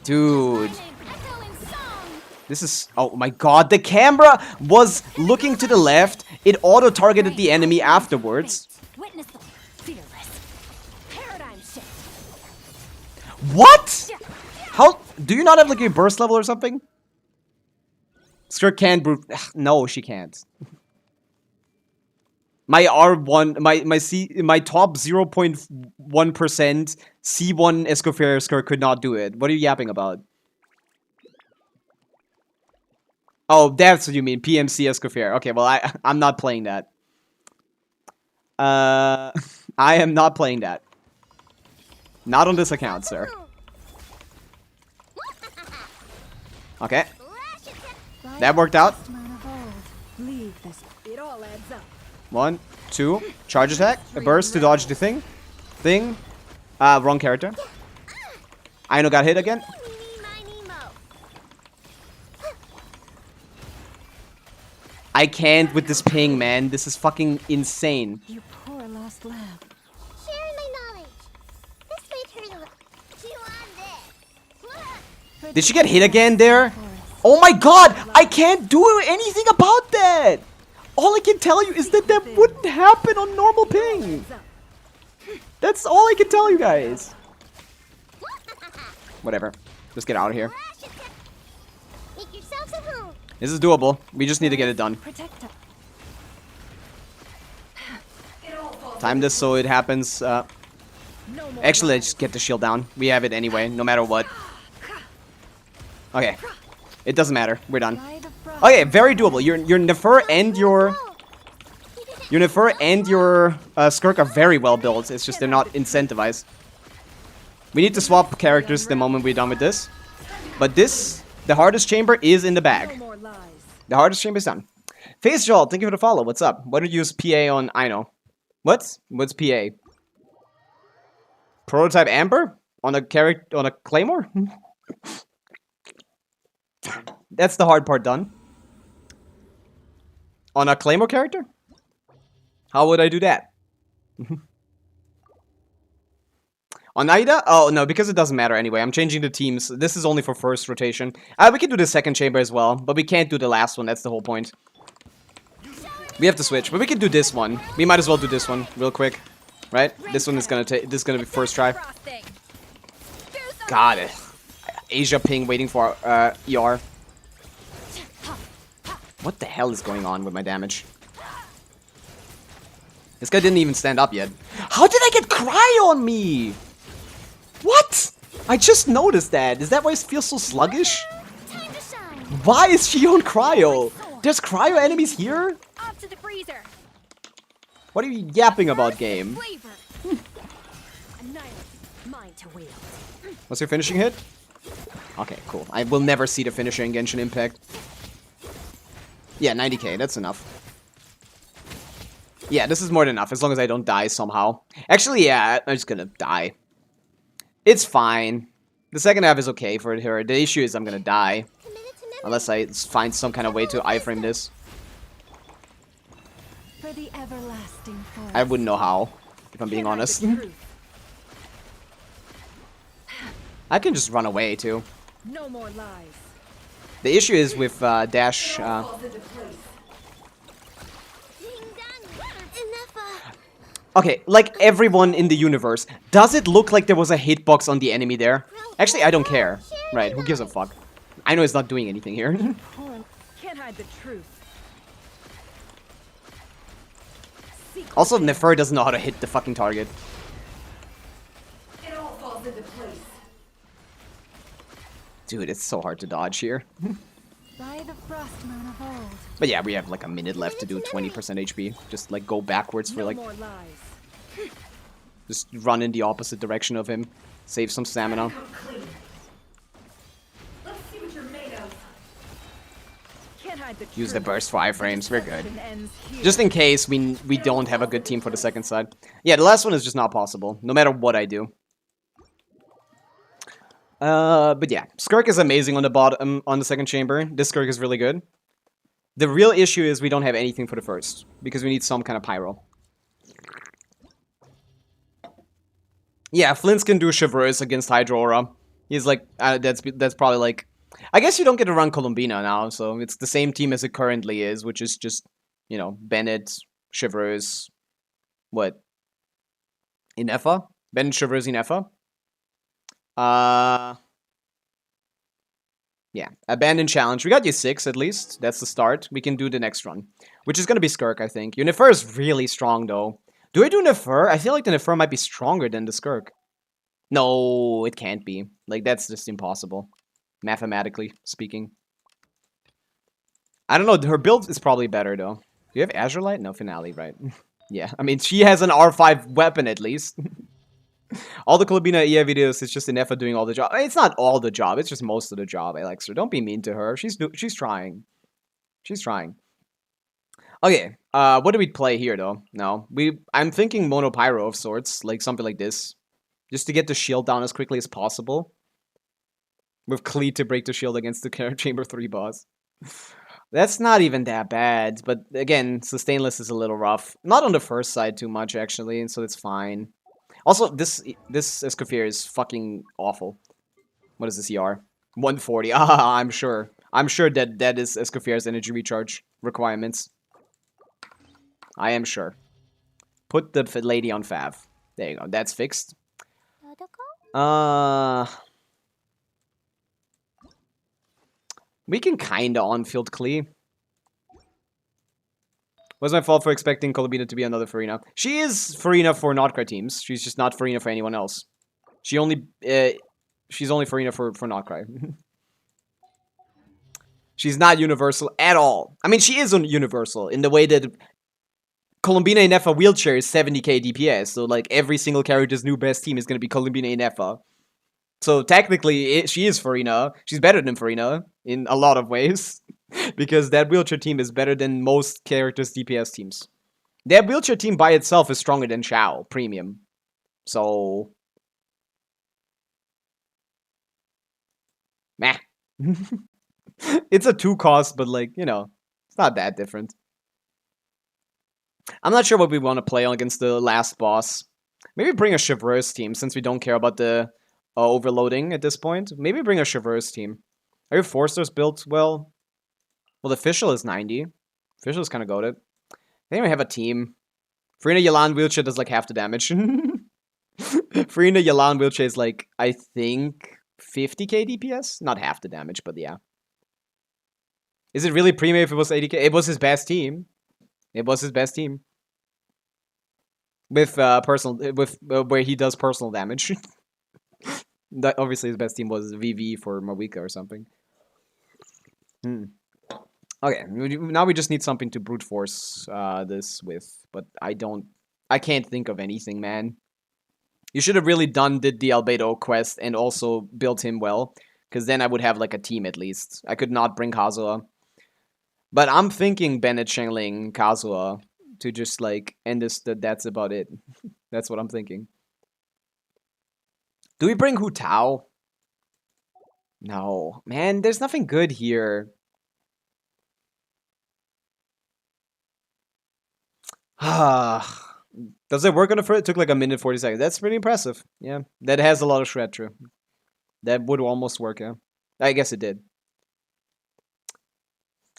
Dude. Echo in song. This is... Oh my god, the camera was looking to the left. It auto-targeted the enemy afterwards. Witness the fearless. Paradigm shift. What? How... Do you not have, like, a burst level or something? Skirk can't brute... No, she can't. My R1... My top 0.1% C1 Escoffier Skirk could not do it. What are you yapping about? Oh, that's what you mean. PMC Escoffier. Okay, well, I'm not playing that. I am not playing that. Not on this account, sir. Okay. That worked out. Leave this. It all adds up. 1, 2. Charge attack. A burst to dodge the thing. Wrong character. Aino got hit again. I can't with this ping, man. This is fucking insane. You poor lost lamb. Sharing my knowledge. This way, turtle. You want this? Did she get hit again there? Oh my god! I can't do anything about that! All I can tell you is that that wouldn't happen on normal ping. That's all I can tell you guys. Whatever. Just get out of here. Make yourselves at home. This is doable. We just need to get it done. Protect us. Time this so it happens. No more Actually, let's just get the shield down. We have it anyway, no matter what. Okay. It doesn't matter. We're done. Okay, very doable. Your Nefer and your Skirk are very well built. It's just they're not incentivized. We need to swap characters the moment we're done with this. But this, the hardest chamber is in the No bag. more lies. The hardest chamber is done. Face Joel, thank you for the follow. What's up? Why don't you use PA on Aino? What's PA? Prototype Amber on a Claymore? That's the hard part done. On a Claymore character? How would I do that? On Aida? Oh, no, because it doesn't matter anyway. I'm changing the teams. This is only for first rotation. We can do the second chamber as well, but we can't do the last one. That's the whole point. We have to switch, but we can do this one. We might as well do this one real quick. Right? This one is gonna take. This is gonna be first try. Got it. Asia ping waiting for ER. What the hell is going on with my damage? This guy didn't even stand up yet. How did I get cryo on me? What? I just noticed that. Is that why it feels so sluggish? Time to shine. Why is she on cryo? There's cryo enemies here? Off to the freezer. What are you yapping about, game? Flavor. Annihilate. Mine to wield. What's your finishing hit? Okay, cool. I will never see the finisher in Genshin Impact. Yeah, 90k, that's enough. Yeah, this is more than enough, as long as I don't die somehow. Actually, yeah, I'm just gonna die. It's fine. The second half is okay for her. The issue is I'm gonna die. Unless I find some kind of way to iframe this. For the everlasting forest. I wouldn't know how, if I'm being honest. I can just run away, too. No more lies. The issue is with dash... Okay, like everyone in the universe, does it look like there was a hitbox on the enemy there? Actually, I don't care. Right, who gives a fuck? I know it's not doing anything here. Can't hide the truth. Also, Nefer doesn't know how to hit the fucking target. It all falls into place. Dude, it's so hard to dodge here. By the frost moon of old. But yeah, we have like a minute left to do 20% HP. Just like go backwards for No like, more lies. just run in the opposite direction of him. Save some stamina. Come clean. Let's see what you're made of. Can't hide the Use the truth. burst for iframes, we're good. Deception ends here. Just in case we don't have a good team for the second side. Yeah, the last one is just not possible, no matter what I do. But yeah, Skirk is amazing on the bottom, on the second chamber. This Skirk is really good. The real issue is we don't have anything for the first, because we need some kind of pyro. Yeah, Flint's can do Chevreuse against Hydra. He's like, that's probably like, I guess you don't get to run Columbina now, so it's the same team as it currently is, which is just, you know, Bennett, Chevreuse, what? Inefa? Bennett, Chevreuse, Inefa? Yeah, abandon challenge. We got you 6 at least. That's the start. We can do the next run, which is gonna be Skirk, I think. Your Nefer is really strong though. Do I do Nefer? I feel like the Nefer might be stronger than the Skirk. No, it can't be. Like that's just impossible, mathematically speaking. I don't know. Her build is probably better though. Do you have Azure Light? No, Finale, right? Yeah, I mean she has an R5 weapon at least. All the Columbina EA videos, it's just Inefa doing all the job. It's not all the job, it's just most of the job, Alexer. Don't be mean to her. She's trying. She's trying. Okay, what do we play here, though? No, I'm thinking Mono Pyro of sorts, like something like this. Just to get the shield down as quickly as possible. With Clee to break the shield against the Chamber 3 boss. That's not even that bad, but again, Sustainless is a little rough. Not on the first side too much, actually, so it's fine. Also, this Escoffier is fucking awful. What is this ER? 140. Ah, I'm sure. I'm sure that is Escoffier's energy recharge requirements. I am sure. Put the lady on Fav. There you go. That's fixed. We can kinda on-field Klee. Was my fault for expecting Columbina to be another Farina. She is Farina for Notcry teams. She's just not Farina for anyone else. She's only Farina for Notcry. She's not universal at all. I mean, she is universal in the way that Columbina Inefa wheelchair is 70k DPS. So, like, every single character's new best team is going to be Columbina Inefa. So, technically, she is Farina. She's better than Farina in a lot of ways. Because that wheelchair team is better than most characters' DPS teams. That wheelchair team by itself is stronger than Shao, premium. So... meh. It's a 2 cost, but like, you know, it's not that different. I'm not sure what we want to play against the last boss. Maybe bring a Chevreuse team, since we don't care about the overloading at this point. Maybe bring a Chevreuse team. Are your Forsters built well? Well, the official is 90. Official is kind of goated. They don't even have a team. Farina Yalan wheelchair does like half the damage. Farina Yalan wheelchair is like, I think, 50k DPS? Not half the damage, but yeah. Is it really primo if it was 80k? It was his best team. It was his best team. With where he does personal damage. That obviously his best team was VV for Mavica or something. Okay, now we just need something to brute force this with, but I can't think of anything, man. You should have really done the Albedo quest and also built him well, because then I would have like a team at least. I could not bring Kazuha. But I'm thinking Bennett, Shengling, Kazuha to just like end this, that's about it. That's what I'm thinking. Do we bring Hu Tao? No. Man, there's nothing good here. Does it work on the first? It took like a minute 40 seconds. That's pretty impressive. Yeah. That has a lot of shred, true. That would almost work, yeah. I guess it did.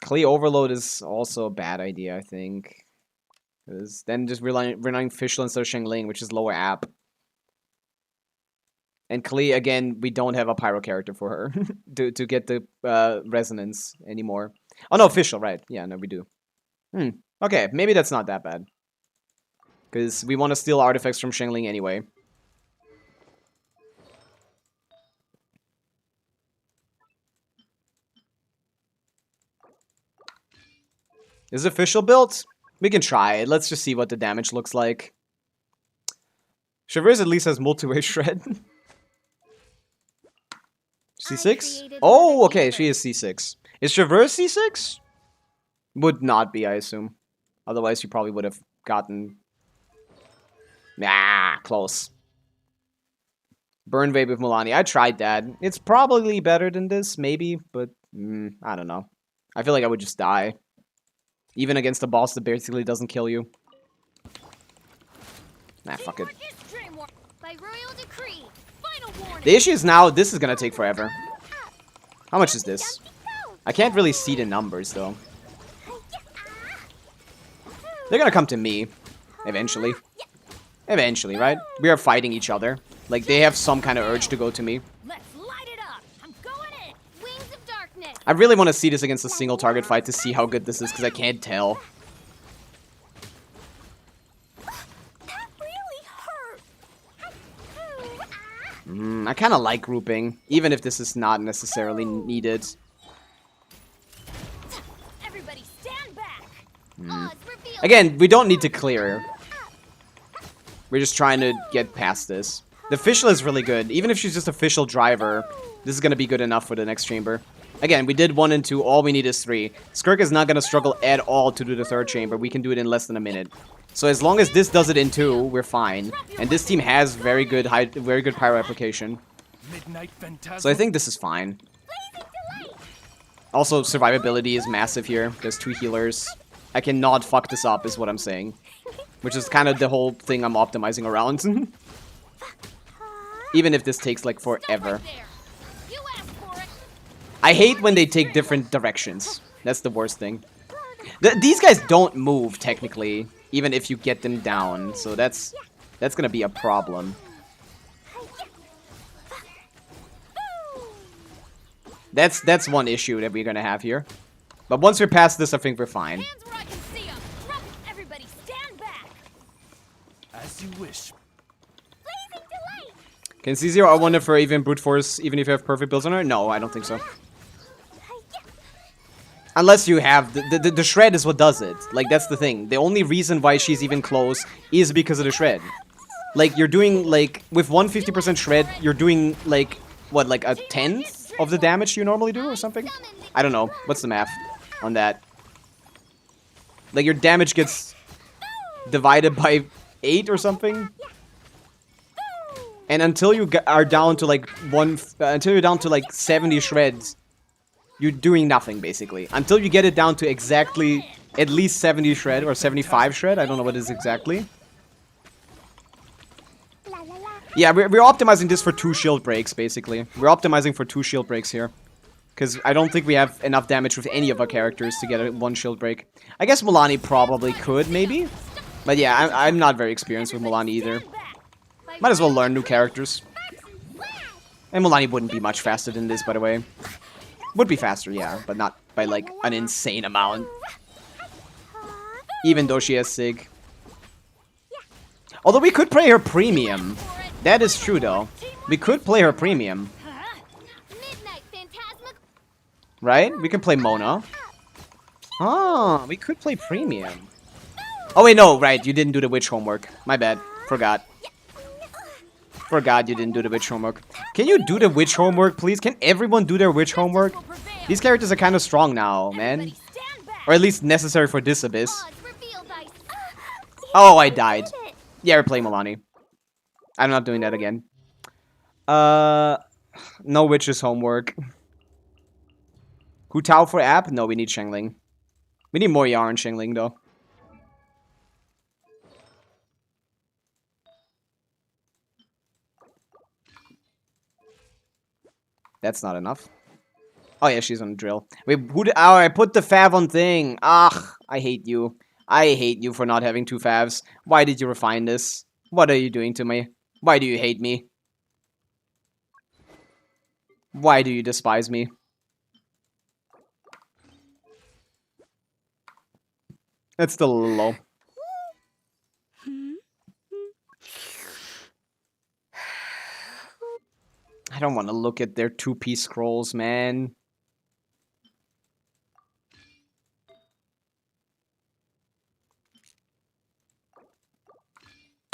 Klee Overload is also a bad idea, I think. Because then just relying Fischl instead of Shengling, which is lower app. And Klee, again, we don't have a pyro character for her to get the resonance anymore. Oh no, Fischl, right. Yeah, no, we do. Okay, maybe that's not that bad. Because we want to steal artifacts from Shengling anyway. Is it Fischl built? We can try it. Let's just see what the damage looks like. Chevreuse at least has multi-way shred. C6? Oh, okay, she is C6. Is Chevreuse C6? Would not be, I assume. Otherwise, you probably would have gotten... Nah, close. Burn Wave with Milani. I tried that. It's probably better than this, maybe, but I don't know. I feel like I would just die. Even against a boss that basically doesn't kill you. Nah, fuck it. By royal decree, final warning. The issue is now, this is gonna take forever. How much is this? I can't really see the numbers, though. They're gonna come to me. Eventually. Eventually, right? We are fighting each other. Like, they have some kind of urge to go to me. Let's light it up. I'm going in. Wings of darkness. I really want to see this against a single target fight to see how good this is, because I can't tell. That really hurt. I kind of like grouping, even if this is not necessarily needed. Everybody stand back. Odds revealed. Again, we don't need to clear. We're just trying to get past this. The Fischl is really good. Even if she's just a Fischl driver, this is going to be good enough for the next chamber. Again, we did 1 and 2. All we need is 3. Skirk is not going to struggle at all to do the 3rd chamber. We can do it in less than a minute. So as long as this does it in 2, we're fine. And this team has very good pyro application. So I think this is fine. Also, survivability is massive here. There's 2 healers. I cannot fuck this up, is what I'm saying. Which is kind of the whole thing I'm optimizing around. Even if this takes, like, forever. I hate when they take different directions. That's the worst thing. These guys don't move, technically. Even if you get them down. So that's gonna be a problem. That's one issue that we're gonna have here. But once we're past this, I think we're fine. As you wish. Can C0 R1 for even brute force, even if you have perfect builds on her? No, I don't think so. Unless you have... The shred is what does it. Like, that's the thing. The only reason why she's even close is because of the shred. Like, you're doing, like... With 150% shred, you're doing, like... What, like a 10th of the damage you normally do or something? I don't know. What's the math on that? Like, your damage gets divided by 8 or something? And until you are down to, like, until you're down to, like, 70 shreds... You're doing nothing, basically. Until you get it down to exactly at least 70 shred or 75 shred. I don't know what it is exactly. Yeah, we're optimizing this for 2 shield breaks, basically. We're optimizing for 2 shield breaks here. Because I don't think we have enough damage with any of our characters to get a 1 shield break. I guess Milani probably could, maybe. But yeah, I'm not very experienced with Milani either. Might as well learn new characters. And Milani wouldn't be much faster than this, by the way. Would be faster, yeah, but not by, like, an insane amount. Even though she has Sig. Although we could play her premium. That is true, though. We could play her premium. Right? We can play Mona. Ah, we could play premium. Oh, wait, no, right. You didn't do the witch homework. My bad. Forgot. Forgot you didn't do the witch homework. Can you do the witch homework, please? Can everyone do their witch homework? These characters are kind of strong now, man. Or at least necessary for this abyss. Oh, I died. Yeah, we're playing Milani. I'm not doing that again. No witches homework. Hu Tao for app? No, we need Shengling. We need more yarn Shengling, though. That's not enough. Oh yeah, she's on drill. Wait, who did... Oh, I put the fav on thing. Ugh, I hate you. I hate you for not having 2 favs. Why did you refine this? What are you doing to me? Why do you hate me? Why do you despise me? That's still a little low. I don't want to look at their 2-piece scrolls, man.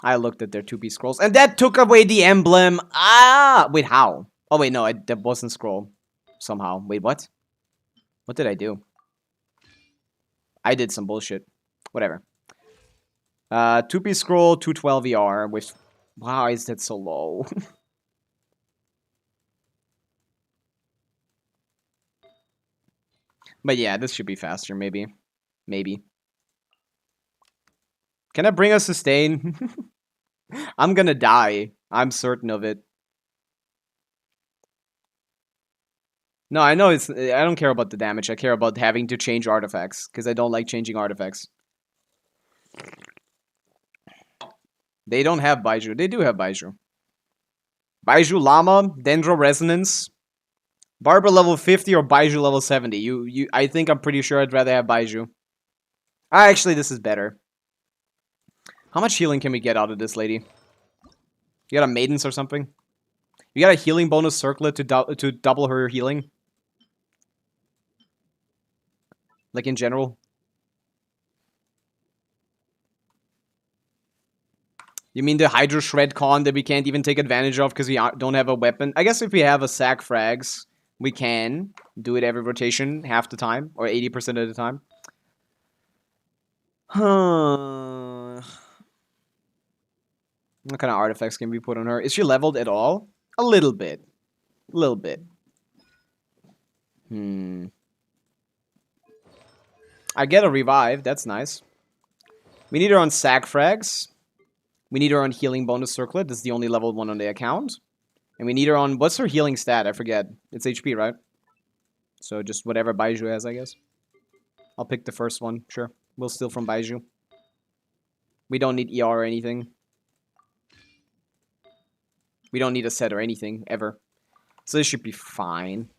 I looked at their 2-piece scrolls, and that took away the emblem. Ah! Wait, how? Oh, wait, no, that wasn't scroll. Somehow. Wait, what? What did I do? I did some bullshit. Whatever. 2-piece scroll, 212 ER with... Wow, is that so low? But yeah, this should be faster, maybe. Maybe. Can I bring a sustain? I'm gonna die. I'm certain of it. No, I know it's... I don't care about the damage. I care about having to change artifacts. Because I don't like changing artifacts. They don't have Baiju. They do have Baiju. Baiju Llama, Dendro Resonance, Barber level 50 or Baiju level 70. I think I'm pretty sure I'd rather have Baiju. Actually, this is better. How much healing can we get out of this lady? You got a Maidens or something? You got a healing bonus circlet to double her healing? Like in general? You mean the Hydro Shred con that we can't even take advantage of because we don't have a weapon? I guess if we have a sack frags, we can do it every rotation, half the time, or 80% of the time. Huh. What kind of artifacts can we put on her? Is she leveled at all? A little bit. A little bit. I get a revive. That's nice. We need her on sack frags. We need her on healing bonus circlet. That's the only leveled one on the account. And we need her on... What's her healing stat? I forget. It's HP, right? So just whatever Baiju has, I guess. I'll pick the first one. Sure. We'll steal from Baiju. We don't need ER or anything. We don't need a set or anything, ever. So this should be fine.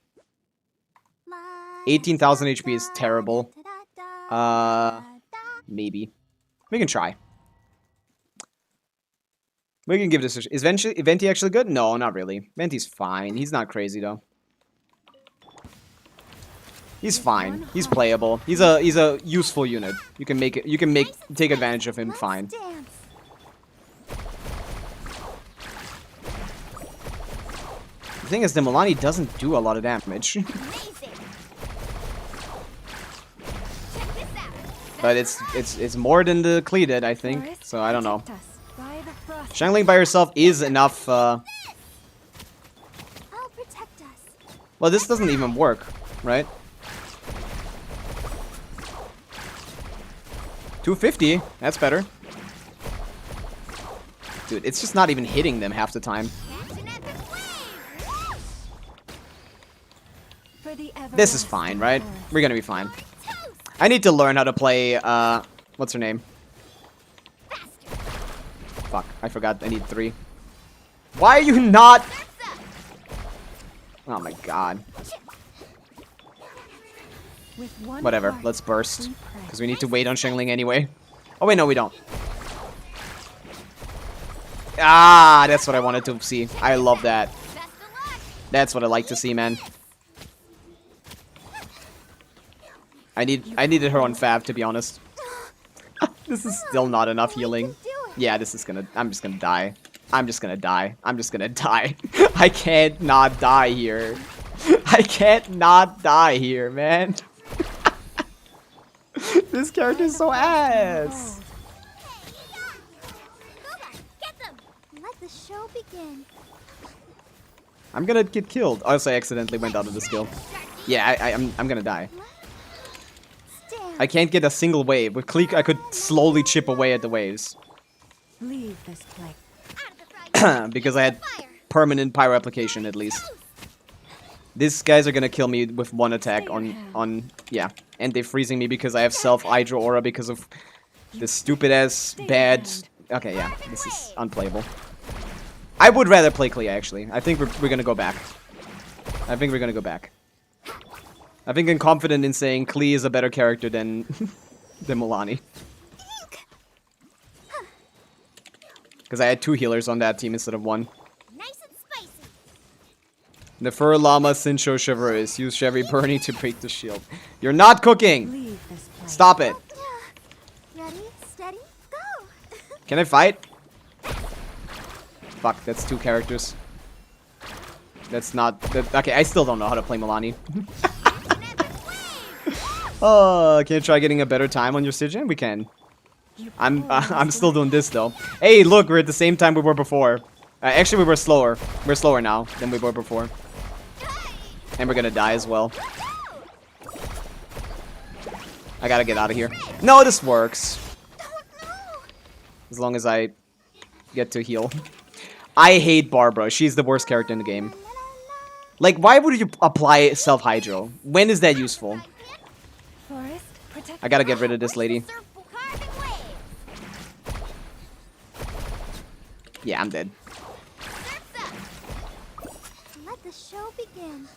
18,000 HP is terrible. Maybe. We can try. We can give this a... Is Venti actually good? No, not really. Venti's fine. He's not crazy, though. He's fine. He's playable. He's a useful unit. You can make it... You can take advantage of him fine. The thing is, the Milani doesn't do a lot of damage. But it's more than the Klee did, I think. So I don't know. Shangling by herself is enough. Well, this doesn't even work, right? 250. That's better. Dude, it's just not even hitting them half the time. This is fine, right? We're gonna be fine. I need to learn how to play, what's her name? Fuck, I forgot I need 3. Why are you not? Oh my god. Whatever, let's burst. Because we need to wait on Shengling anyway. Oh wait, no we don't. Ah, that's what I wanted to see. I love that. That's what I like to see, man. I needed her on Fav, to be honest. This is still not enough healing. Yeah, this is gonna... I'm just gonna die. I'm just gonna die. I'm just gonna die. I can't not die here. I can't not die here, man. This character's so ass. Let the show begin. I'm gonna get killed. Also, I accidentally went out of the skill. Yeah, I'm gonna die. I can't get a single wave. With Cleek, I could slowly chip away at the waves. Leave this place. Because I had permanent pyro application, at least. These guys are gonna kill me with one attack on yeah. And they're freezing me because I have self-Hydro Aura because of This stupid ass bad. Okay, yeah, this is unplayable. I would rather play Clea actually. I think we're gonna go back. I think we're gonna go back. I think I'm confident in saying Clea is a better character than than Milani. Because I had 2 healers on that team instead of 1. Nice and spicy. Nefer Lama Sincho Chevreuse. Use Chevy Bernie to break the shield. You're not cooking! Leave this place. Stop it. Ready, steady, go. Can I fight? Fuck, that's 2 characters. That's not... okay, I still don't know how to play Milani. Oh, can you try getting a better time on your Stygian? We can. I'm still doing this though. Hey, look, we're at the same time we were before. Actually, we were slower. We're slower now than we were before. And we're gonna die as well. I gotta get out of here. No, this works. As long as I get to heal. I hate Barbara. She's the worst character in the game. Like, why would you apply self-hydro? When is that useful? Forest, protect. I gotta get rid of this lady. Yeah, I'm dead. Let the show begin.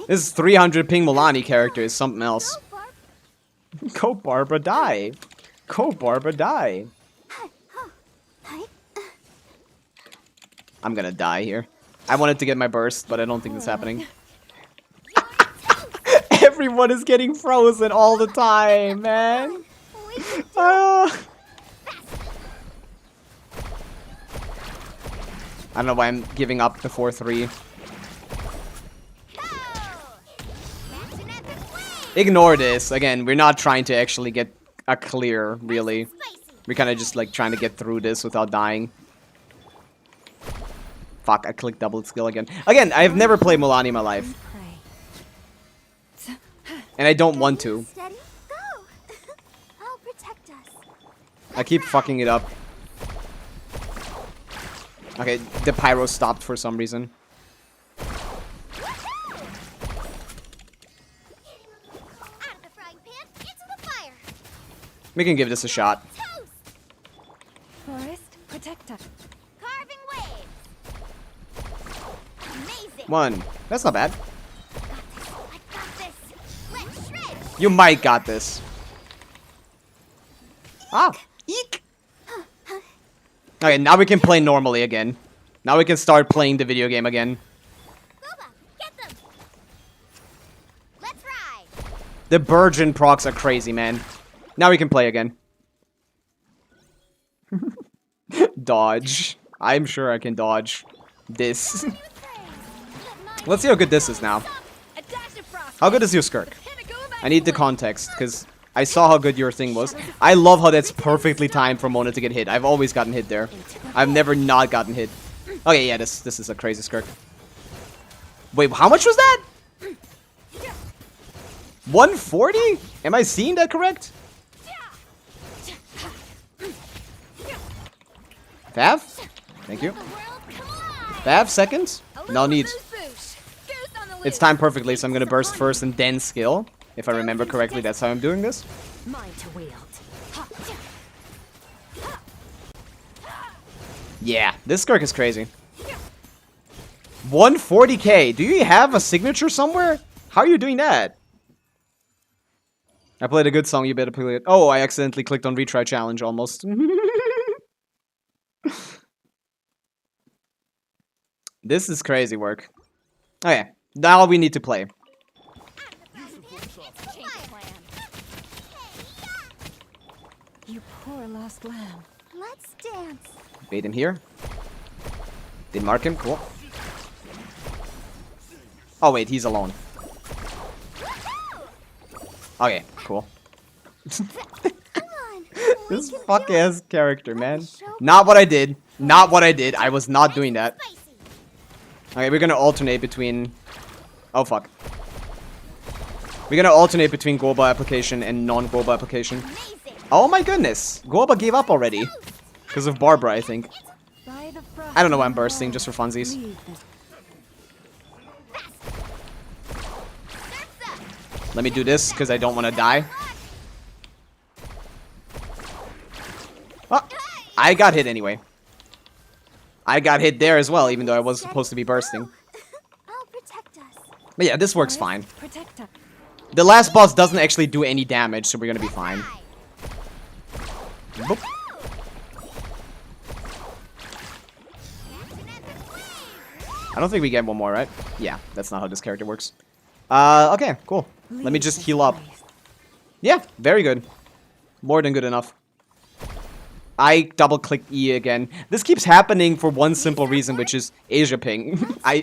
This 300 ping Milani character is something else. Go Barbara, die. Go Barbara, die. I'm gonna die here. I wanted to get my burst, but I don't think that's happening. Everyone is getting frozen all the time, man. I don't know why I'm giving up the 4-3. Ignore this. Again, we're not trying to actually get a clear, really. We're kind of just like trying to get through this without dying. Fuck, I clicked double skill again. Again, I've never played Milani in my life. And I don't want to. Steady, go. I'll protect us. I keep fucking it up. Okay, the pyro stopped for some reason. Out of the frying pan, into the fire. We can give this a shot. Toast. Forest, protect us. Carving waves. Amazing. 1. That's not bad. I got this. Let's shred. You might got this. Ah, eek. Okay, now we can play normally again. Now we can start playing the video game again. Boba, get them. Let's ride. The Burgeon procs are crazy, man. Now we can play again. Dodge. I'm sure I can dodge this. Let's see how good this is now. A dash of frost. How good is your skirk? I need the context, because I saw how good your thing was. I love how that's perfectly timed for Mona to get hit. I've always gotten hit there. I've never not gotten hit. Okay, yeah, this is a crazy skirk. Wait, how much was that? 140? Am I seeing that correct? Fav? Thank you. Fav, seconds? No need. It's timed perfectly, so I'm gonna burst first and then skill. If I remember correctly, that's how I'm doing this. Mine to wield. Yeah, this skirk is crazy. 140k. Do you have a signature somewhere? How are you doing that? I played a good song, you better play it. Oh, I accidentally clicked on retry challenge almost. This is crazy work. Okay, now we need to play. You poor lost lamb. Let's dance. Bait him here. Did mark him, cool. Oh wait, he's alone. Okay, cool. This fuck ass character, man. Not what I did. Not what I did. I was not doing that. Okay, we're gonna alternate between... Oh fuck. We're gonna alternate between Goba application and non-Goba application. Oh my goodness. Goba gave up already. Because of Barbara, I think. I don't know why I'm bursting, just for funsies. Let me do this, because I don't want to die. I got hit anyway. I got hit there as well, even though I was supposed to be bursting. I'll protect us. But yeah, this works fine. Protect us. The last boss doesn't actually do any damage, so we're gonna be fine. Boop. I don't think we get one more, right? Yeah, that's not how this character works. Okay, cool. Let me just heal up. Yeah, very good. More than good enough. I double-clicked E again. This keeps happening for one simple reason, which is Asia ping. I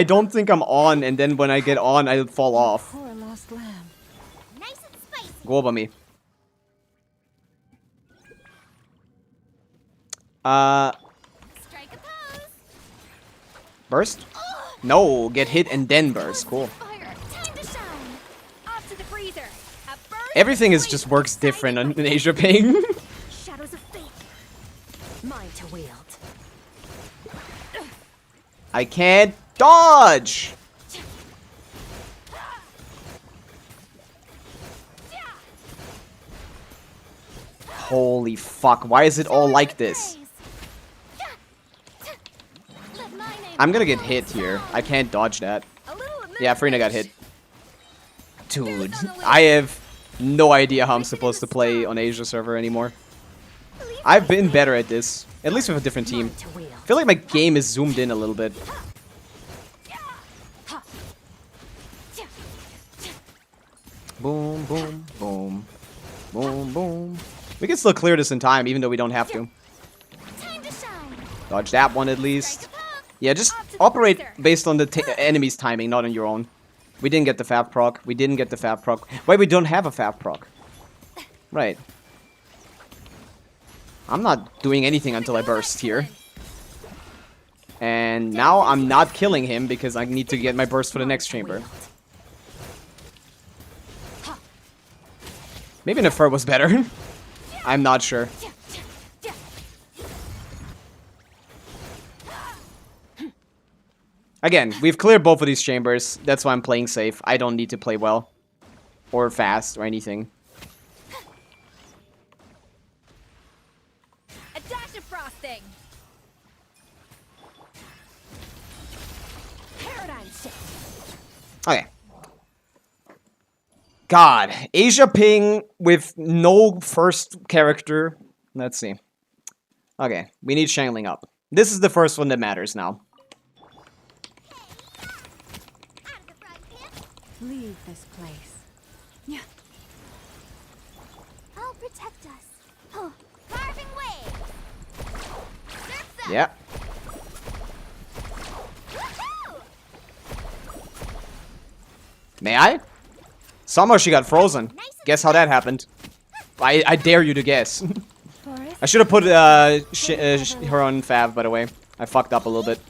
don't think I'm on, and then when I get on, I fall off. Poor lost lamb. Nice and spicy. Go over me. Strike a pose. Burst? No, get hit and then burst. Cool. Fire. Time to shine. Off to the freezer. A burst Everything of just freeze. works different in Asia ping. Shadows of fate. Mine to wield. I can't dodge. Holy fuck, why is it all like this? Let my name I'm gonna get hit here. I can't dodge that. a little Yeah, Frina got hit. Dude, I have no idea how I'm supposed to play on Asia server anymore. I've been better at this, at least with a different team. Mine to wield. I feel like my game is zoomed in a little bit. Boom, boom, boom. Boom, boom. We can still clear this in time, even though we don't have to. Time to shine. Dodge that one at least. Strike a pose. Yeah, just Off to the operate freezer. based on the enemy's timing, not on your own. We didn't get the Fab proc. We didn't get the Fab proc. Wait, we don't have a Fab proc. Right. I'm not doing anything until I burst here. And now I'm not killing him because I need to get my burst for the next chamber. Maybe Nefer was better. I'm not sure. Again, we've cleared both of these chambers. That's why I'm playing safe. I don't need to play well. Or fast or anything. A dash of frosting. Paradigm shift. Okay. God, Asia ping with no first character. Let's see. Okay, we need Shangling up. This is the first one that matters now. Out of the frying pan. Leave this place. Yeah. I'll protect us. Oh, carving waves. Surf's up. Yeah. Woohoo! May I? Somehow she got frozen. Guess how that happened. I dare you to guess. Forest. I should have put her on Fav, by the way. I fucked up a little bit.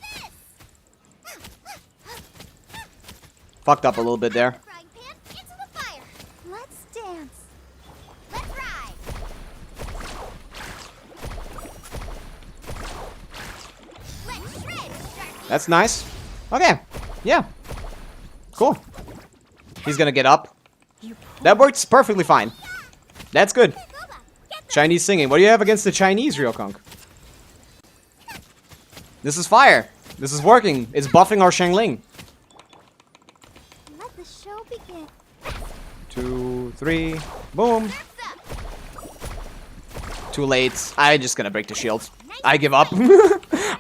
Fucked up a little bit there. Frying pan into the fire. Let's dance. Let's ride. Let's shred. Sharky. That's nice. Okay. Yeah. Cool. He's gonna get up. You That works perfectly fine. That's good. Goba, get the Chinese singing. What do you have against the Chinese, Ryokong? This is fire. This is working. It's buffing our Shangling. Let the show begin. 2, 3. Boom. Surf's up. Too late. I'm just gonna break the shields. I give up.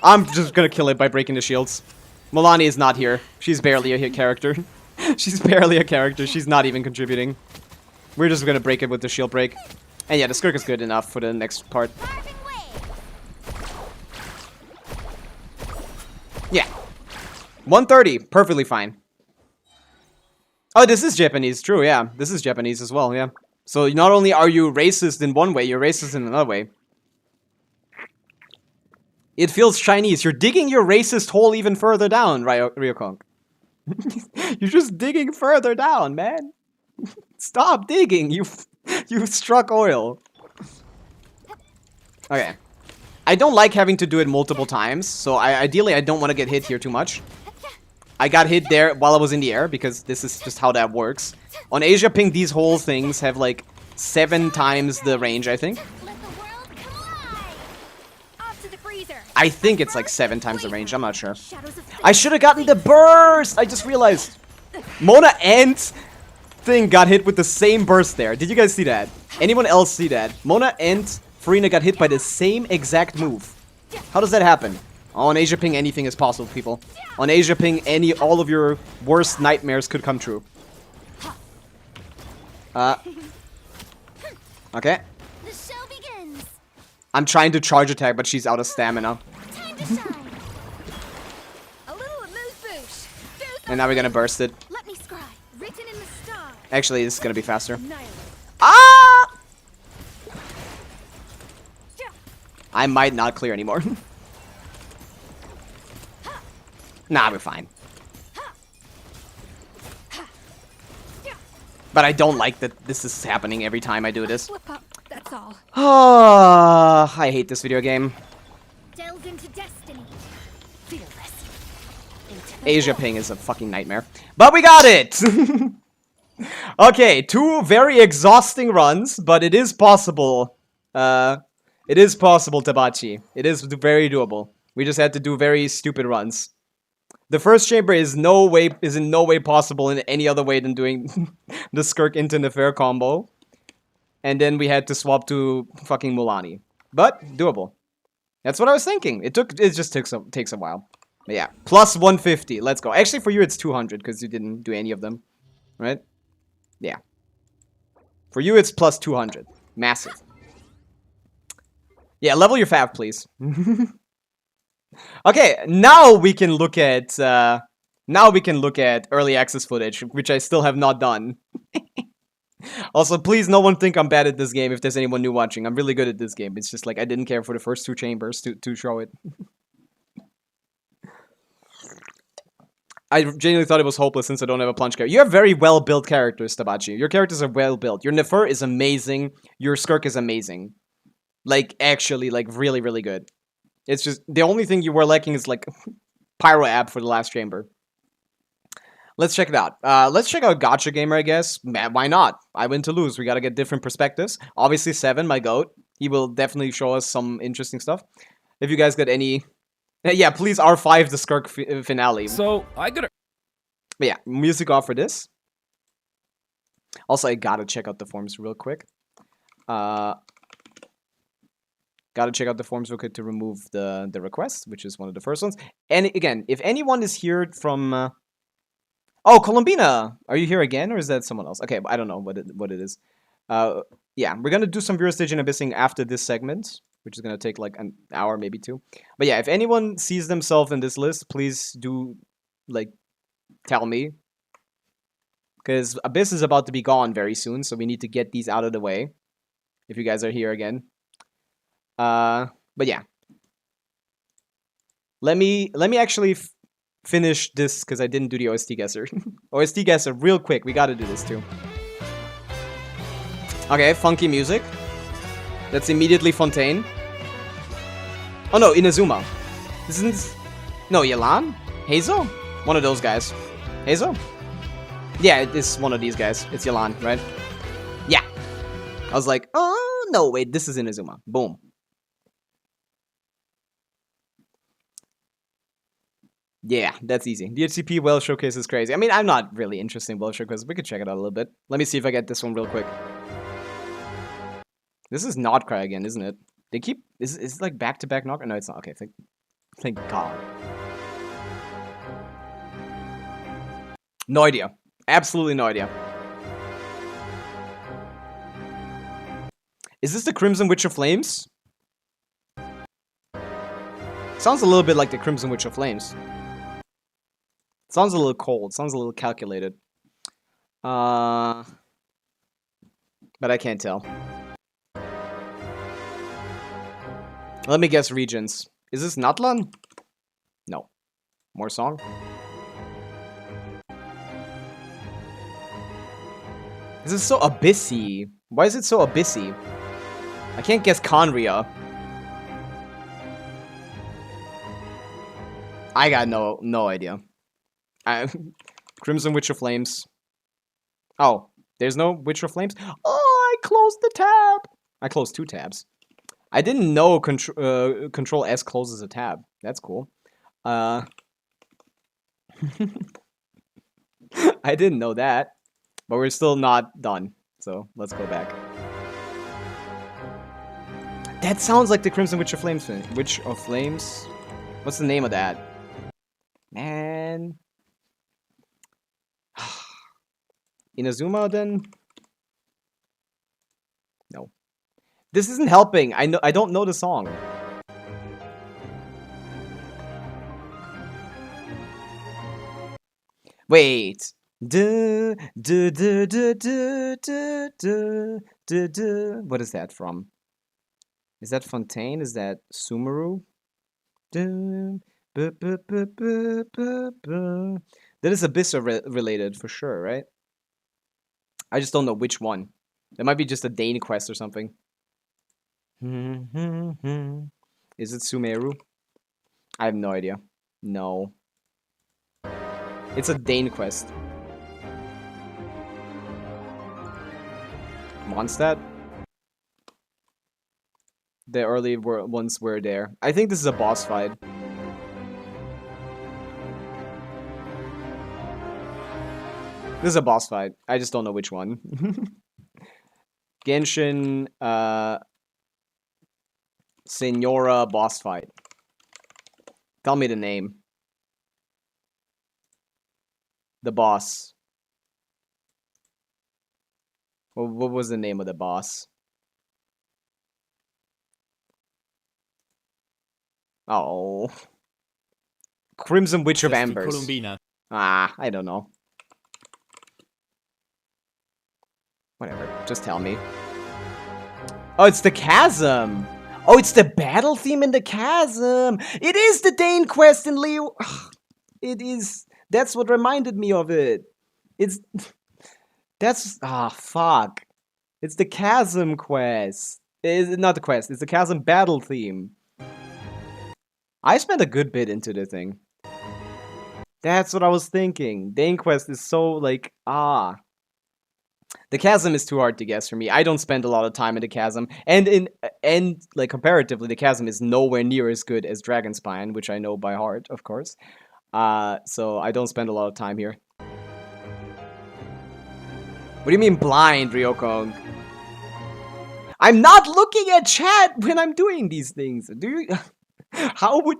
I'm just gonna kill it by breaking the shields. Milani is not here. She's barely a hit character. She's barely a character. She's not even contributing. We're just gonna break it with the shield break. And yeah, the Skirk is good enough for the next part. Carving waves. Yeah. 130. Perfectly fine. Oh, this is Japanese. True, yeah. This is Japanese as well, yeah. So not only are you racist in one way, you're racist in another way. It feels Chinese. You're digging your racist hole even further down, Ryokong. You're just digging further down, man. Stop digging. You struck oil. Okay. I don't like having to do it multiple times, so ideally I don't want to get hit here too much. I got hit there while I was in the air, because this is just how that works. On Asia Ping, these whole things have like 7 times the range, I think. Let's freezer. I think it's like 7 times the range. I'm not sure. Shadows of I should have gotten the burst. I just realized. Mona and Thing got hit with the same burst there. Did you guys see that? Anyone else see that? Mona and Farina got hit by the same exact move. How does that happen? On Asia Ping, anything is possible, people. On Asia Ping, all of your worst nightmares could come true. Okay. The show begins. I'm trying to charge attack, but she's out of stamina. Time to shine. A little amuse-bouche. And now we're gonna burst it. Let me scry. Written in the stars. Actually, this is gonna be faster. Annihilate. Ah! I might not clear anymore. Nah, we're fine. But I don't like that this is happening every time I do this. Slip up. That's all. I hate this video game. Delve into destiny. Fearless. Into the Asia Ping is a fucking nightmare. But we got it! Okay, 2 very exhausting runs, but it is possible. It is possible, Tabachi. It is very doable. We just had to do very stupid runs. The first chamber is in no way possible in any other way than doing the Skirk into Nefer combo. And then we had to swap to fucking Mulani. But doable. That's what I was thinking. It just takes a while. But yeah, plus 150. Let's go. Actually, for you it's 200 because you didn't do any of them, right? Yeah. For you it's plus 200. Massive. Yeah, level your fav, please. Okay, now we can look at early access footage, which I still have not done. Also, please, no one think I'm bad at this game if there's anyone new watching. I'm really good at this game. It's just like I didn't care for the first 2 chambers to show it. I genuinely thought it was hopeless since I don't have a plunge character. You have very well-built characters, Tabachi. Your characters are well-built. Your Nefer is amazing. Your Skirk is amazing. Like, actually, like, really, really good. It's just, the only thing you were lacking is, like, Pyro app for the last chamber. Let's check it out. Let's check out Gacha Gamer, I guess. Man, why not? I win to lose. We gotta get different perspectives. Obviously, 7, my goat. He will definitely show us some interesting stuff. If you guys got any... Yeah, please R5 the Skirk finale. So, I gotta... But yeah, music off for this. Also, I gotta check out the forms real quick. Gotta check out the forms real quick to remove the request, which is one of the first ones. And again, if anyone is here from... Oh, Columbina! Are you here again, or is that someone else? Okay, I don't know what it is. Yeah, we're gonna do some viewer Stygian abyssing after this segment, which is gonna take like an hour, maybe 2. But yeah, if anyone sees themselves in this list, please do, like, tell me. Because Abyss is about to be gone very soon, so we need to get these out of the way. If you guys are here again. But yeah. Let me actually finish this, because I didn't do the OST guesser. OST guesser, real quick. We gotta do this too. Okay, funky music. That's immediately Fontaine. Oh no, Inazuma. This isn't... No, Yelan? Hazel? One of those guys. Hazel? Yeah, it's one of these guys. It's Yelan, right? Yeah. I was like, oh, no, wait, this is Inazuma. Boom. Yeah, that's easy. The HCP Well Showcase is crazy. I mean, I'm not really interested in Well Showcase. We could check it out a little bit. Let me see if I get this one real quick. This is Notcry again, isn't it? They keep... Is it like back-to-back Notcry? No, it's not. Okay, thank God. No idea. Absolutely no idea. Is this the Crimson Witch of Flames? Sounds a little bit like the Crimson Witch of Flames. Sounds a little cold. Sounds a little calculated. But I can't tell. Let me guess regions. Is this Natlan? No. More song? This is so abyssy. Why is it so abyssy? I can't guess Conria. I got no idea. Crimson Witch of Flames. Oh, there's no Witch of Flames? Oh, I closed the tab. I closed 2 tabs. I didn't know Control S closes a tab. That's cool. I didn't know that, but we're still not done. So let's go back. That sounds like the Crimson Witch of Flames thing. Witch of Flames? What's the name of that? Man. Inazuma then? No. This isn't helping. I don't know the song. Wait. What is that from? Is that Fontaine? Is that Sumeru? That is Abyssa related for sure, right? I just don't know which one. That might be just a Dane quest or something. Is it Sumeru? I have no idea. No. It's a Dane quest. Mondstadt? The early ones were there. I think this is a boss fight. This is a boss fight. I just don't know which one. Genshin, Senora boss fight. Tell me the name. The boss. What was the name of the boss? Oh. Crimson Witch of Embers. Columbina. Ah, I don't know. Whatever, just tell me. Oh, it's the chasm! Oh, it's the battle theme in the chasm! It is the Dane quest in Leo! It is. That's what reminded me of it. It's... That's... Ah, fuck. It's the chasm quest. It's not the quest, it's the chasm battle theme. I spent a good bit into the thing. That's what I was thinking. Dane quest is so, like, ah... The chasm is too hard to guess for me. I don't spend a lot of time in the chasm, and like comparatively, the chasm is nowhere near as good as Dragonspine, which I know by heart, of course. So I don't spend a lot of time here. What do you mean blind, Ryokong? I'm not looking at chat when I'm doing these things. Do you?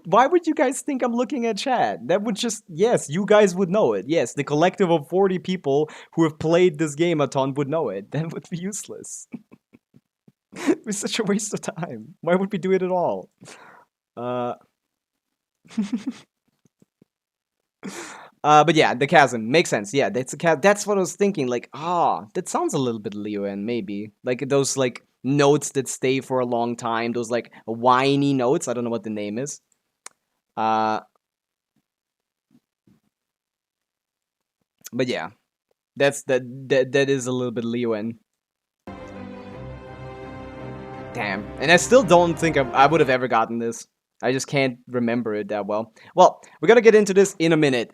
Why would you guys think I'm looking at chat? That would just, yes, you guys would know it. Yes, the collective of 40 people who have played this game a ton would know it. That would be useless. It's such a waste of time. Why would we do it at all? But yeah, the chasm makes sense. Yeah, that's what I was thinking. Like, that sounds a little bit Leo-en, maybe. Like those like notes that stay for a long time. Those like whiny notes. I don't know what the name is. But yeah, that is a little bit Leo-en. Damn, and I still don't think I would have ever gotten this. I just can't remember it that well. Well, we're gonna get into this in a minute.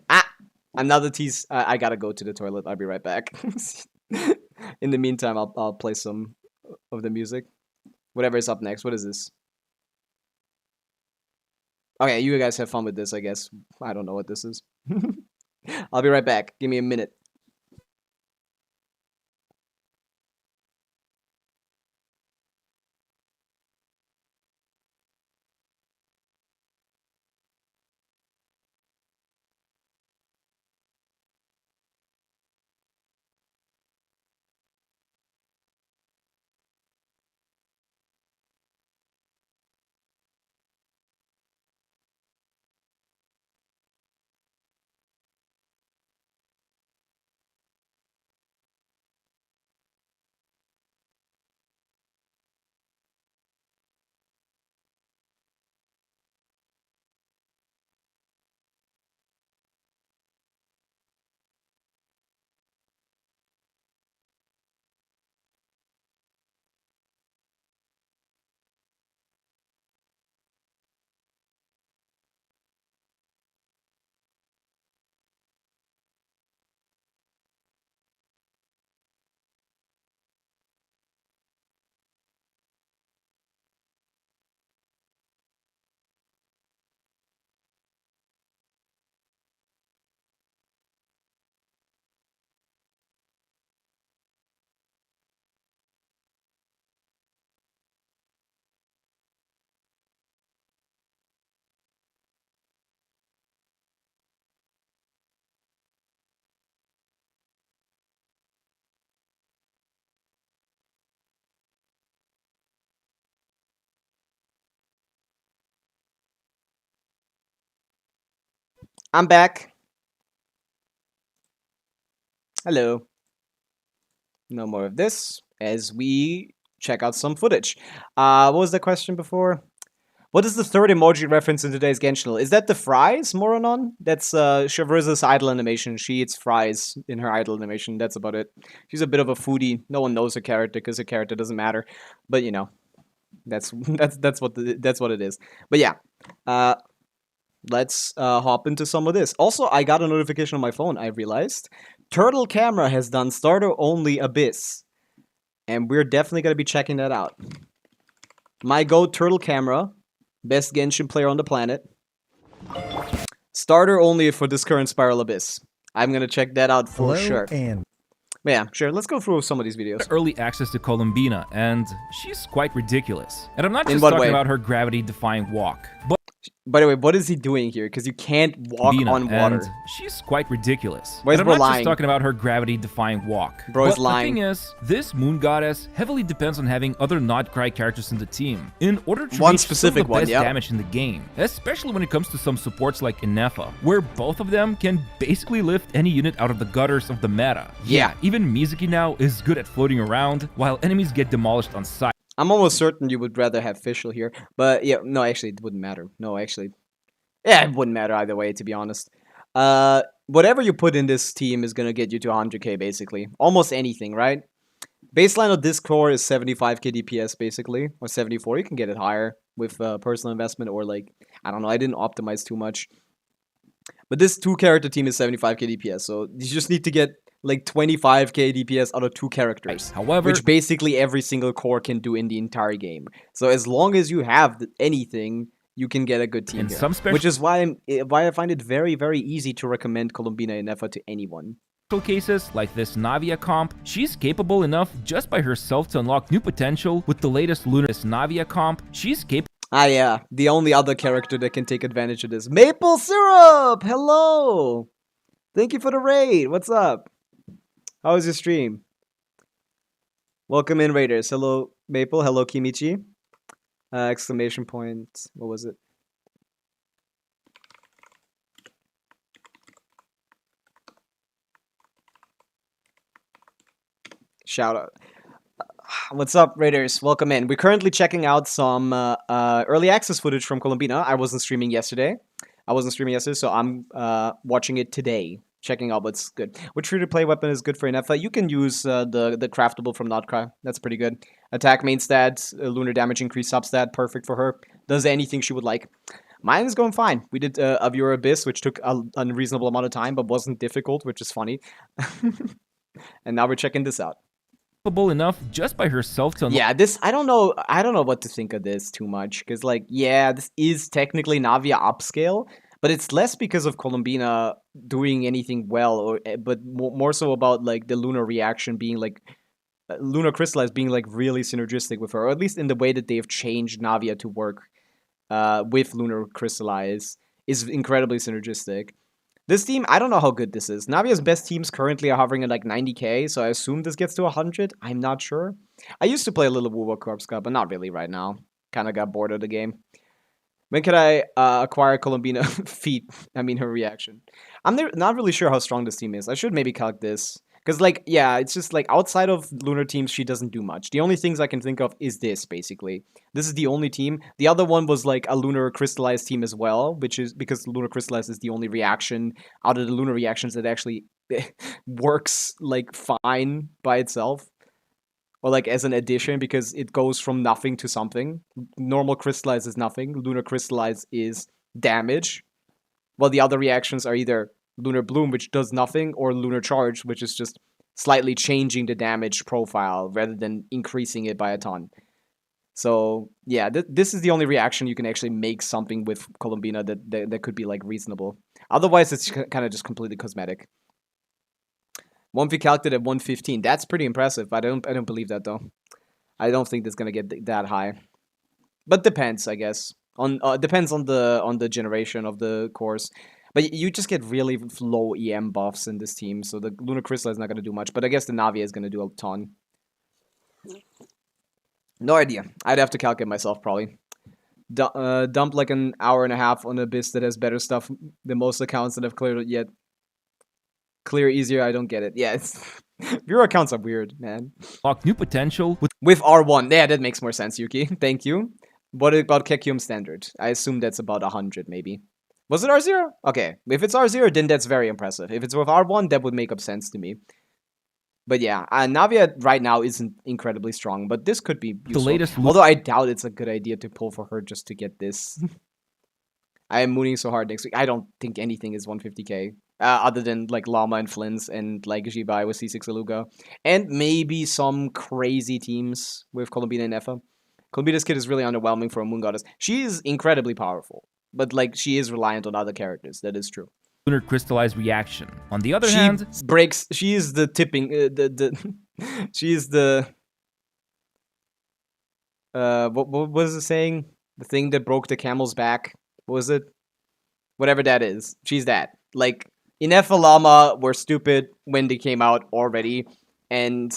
Another tease. I gotta go to the toilet. I'll be right back. In the meantime, I'll play some of the music. Whatever is up next. What is this? Okay, you guys have fun with this, I guess. I don't know what this is. I'll be right back. Give me a minute. I'm back. Hello. No more of this as we check out some footage. What was the question before? What is the third emoji reference in today's Genshin? Is that the fries, Moronon? That's Shavriza's idol animation. She eats fries in her idol animation. That's about it. She's a bit of a foodie. No one knows her character because her character doesn't matter. But you know, that's that's what it is. But yeah, let's hop into some of this. Also, I got a notification on my phone. I realized Turtle Camera has done starter only Abyss, and we're definitely gonna be checking that out. My go Turtle Camera. Best Genshin player on the planet. Starter only for this current Spiral Abyss. I'm gonna check that out for sure. And Yeah, sure. Let's go through some of these videos. Early access to Columbina, and she's quite ridiculous. And I'm not In just what talking way? about her gravity-defying walk, but By the way, what is he doing here? Because you can't walk Columbina, on water. and she's quite ridiculous. Where's And bro I'm not lying? just talking about her gravity-defying walk. Bro is but lying. The thing is, this moon goddess heavily depends on having other not-cry characters in the team in order to One reach specific some of the one, best yep. damage in the game, especially when it comes to some supports like Inefa, where both of them can basically lift any unit out of the gutters of the meta. Yeah. Even Mizuki now is good at floating around, while enemies get demolished on sight. I'm almost certain you would rather have Fischl here. But yeah, no, actually, it wouldn't matter. No, actually. Yeah, it wouldn't matter either way, to be honest. Whatever you put in this team is going to get you to 100k, basically. Almost anything, right? Baseline of this core is 75k DPS, basically. Or 74. You can get it higher with personal investment or, like, I don't know. I didn't optimize too much. But this two-character team is 75k DPS, so you just need to get, like, 25k DPS out of two characters. However, Which basically every single core can do in the entire game. So as long as you have anything, you can get a good team In here. some special- Which is why I find it very, very easy to recommend Columbina Inefa to anyone. cases like this Navia comp, she's capable enough just by herself to unlock new potential with the latest Luna's Navia comp. She's capable Ah yeah, the only other character that can take advantage of this. Maple Syrup! Hello! Thank you for the raid. What's up? How was your stream? Welcome in, Raiders. Hello, Maple. Hello, Kimichi. Exclamation point. What was it? Shout out. What's up, Raiders? Welcome in. We're currently checking out some early access footage from Columbina. I wasn't streaming yesterday. So I'm watching it today. Checking out what's good. Which free-to-play weapon is good for Inefa? You can use the craftable from Notcry. That's pretty good. Attack main stat, lunar damage increase substat, perfect for her. Does anything she would like. Mine is going fine. We did a Viewer Abyss, which took an unreasonable amount of time, but wasn't difficult, which is funny. And now we're checking this out. enough just by herself to unlock Yeah, this I don't know what to think of this too much because like yeah, this is technically Navia upscale, but it's less because of Columbina doing anything well, or but more so about like the lunar reaction being like lunar crystallize being like really synergistic with her, or at least in the way that they've changed Navia to work with lunar crystallize is incredibly synergistic. This team, I don't know how good this is. Navia's best teams currently are hovering at like 90k, so I assume this gets to 100. I'm not sure. I used to play a little Wuwa Corpse Cup, but not really right now. Kind of got bored of the game. When can I acquire Columbina feat? I mean, her reaction. I'm not really sure how strong this team is. I should maybe calc this. Because, like, yeah, it's just, like, outside of Lunar teams, she doesn't do much. The only things I can think of is this, basically. This is the only team. The other one was, like, a Lunar Crystallized team as well, which is because Lunar Crystallized is the only reaction out of the Lunar reactions that actually works, like, fine by itself. Or, like, as an addition, because it goes from nothing to something. Normal Crystallize is nothing. Lunar Crystallize is damage. While the other reactions are either Lunar Bloom, which does nothing, or Lunar Charge, which is just slightly changing the damage profile rather than increasing it by a ton. So, yeah, this is the only reaction you can actually make something with Columbina that could be, like, reasonable. Otherwise, it's kind of just completely cosmetic. 1v calculated at 115. That's pretty impressive. I don't believe that, though. I don't think that's going to get that high. But depends, I guess. Depends on the generation of the cores. But you just get really low EM buffs in this team, so the Lunar Crystal is not going to do much. But I guess the Navia is going to do a ton. No idea. I'd have to calculate myself, probably. dump like an hour and a half on Abyss that has better stuff than most accounts that have cleared it yet. Clear easier, I don't get it. Yeah, it's viewer accounts are weird, man. Unlock new potential With R1, yeah, that makes more sense, Yuki. Thank you. What about Kekium standard? I assume that's about 100, maybe. Was it R0? Okay, if it's R0, then that's very impressive. If it's with R1, that would make up sense to me. But yeah, Navia right now isn't incredibly strong, but this could be useful. the latest Although I doubt it's a good idea to pull for her just to get this. I am mooning so hard next week. I don't think anything is 150k. Other than like Llama and Flins and like Jibai with C6 Aluga. And maybe some crazy teams with Columbina and Effa. Columbina's kit is really underwhelming for a Moon Goddess. She is incredibly powerful. But like she is reliant on other characters. That is true. lunar crystallized reaction. On the other hand, she is the tipping she is the what was it saying? The thing that broke the camel's back. What was it? Whatever that is. She's that. Like Inef Llama were stupid when they came out already, and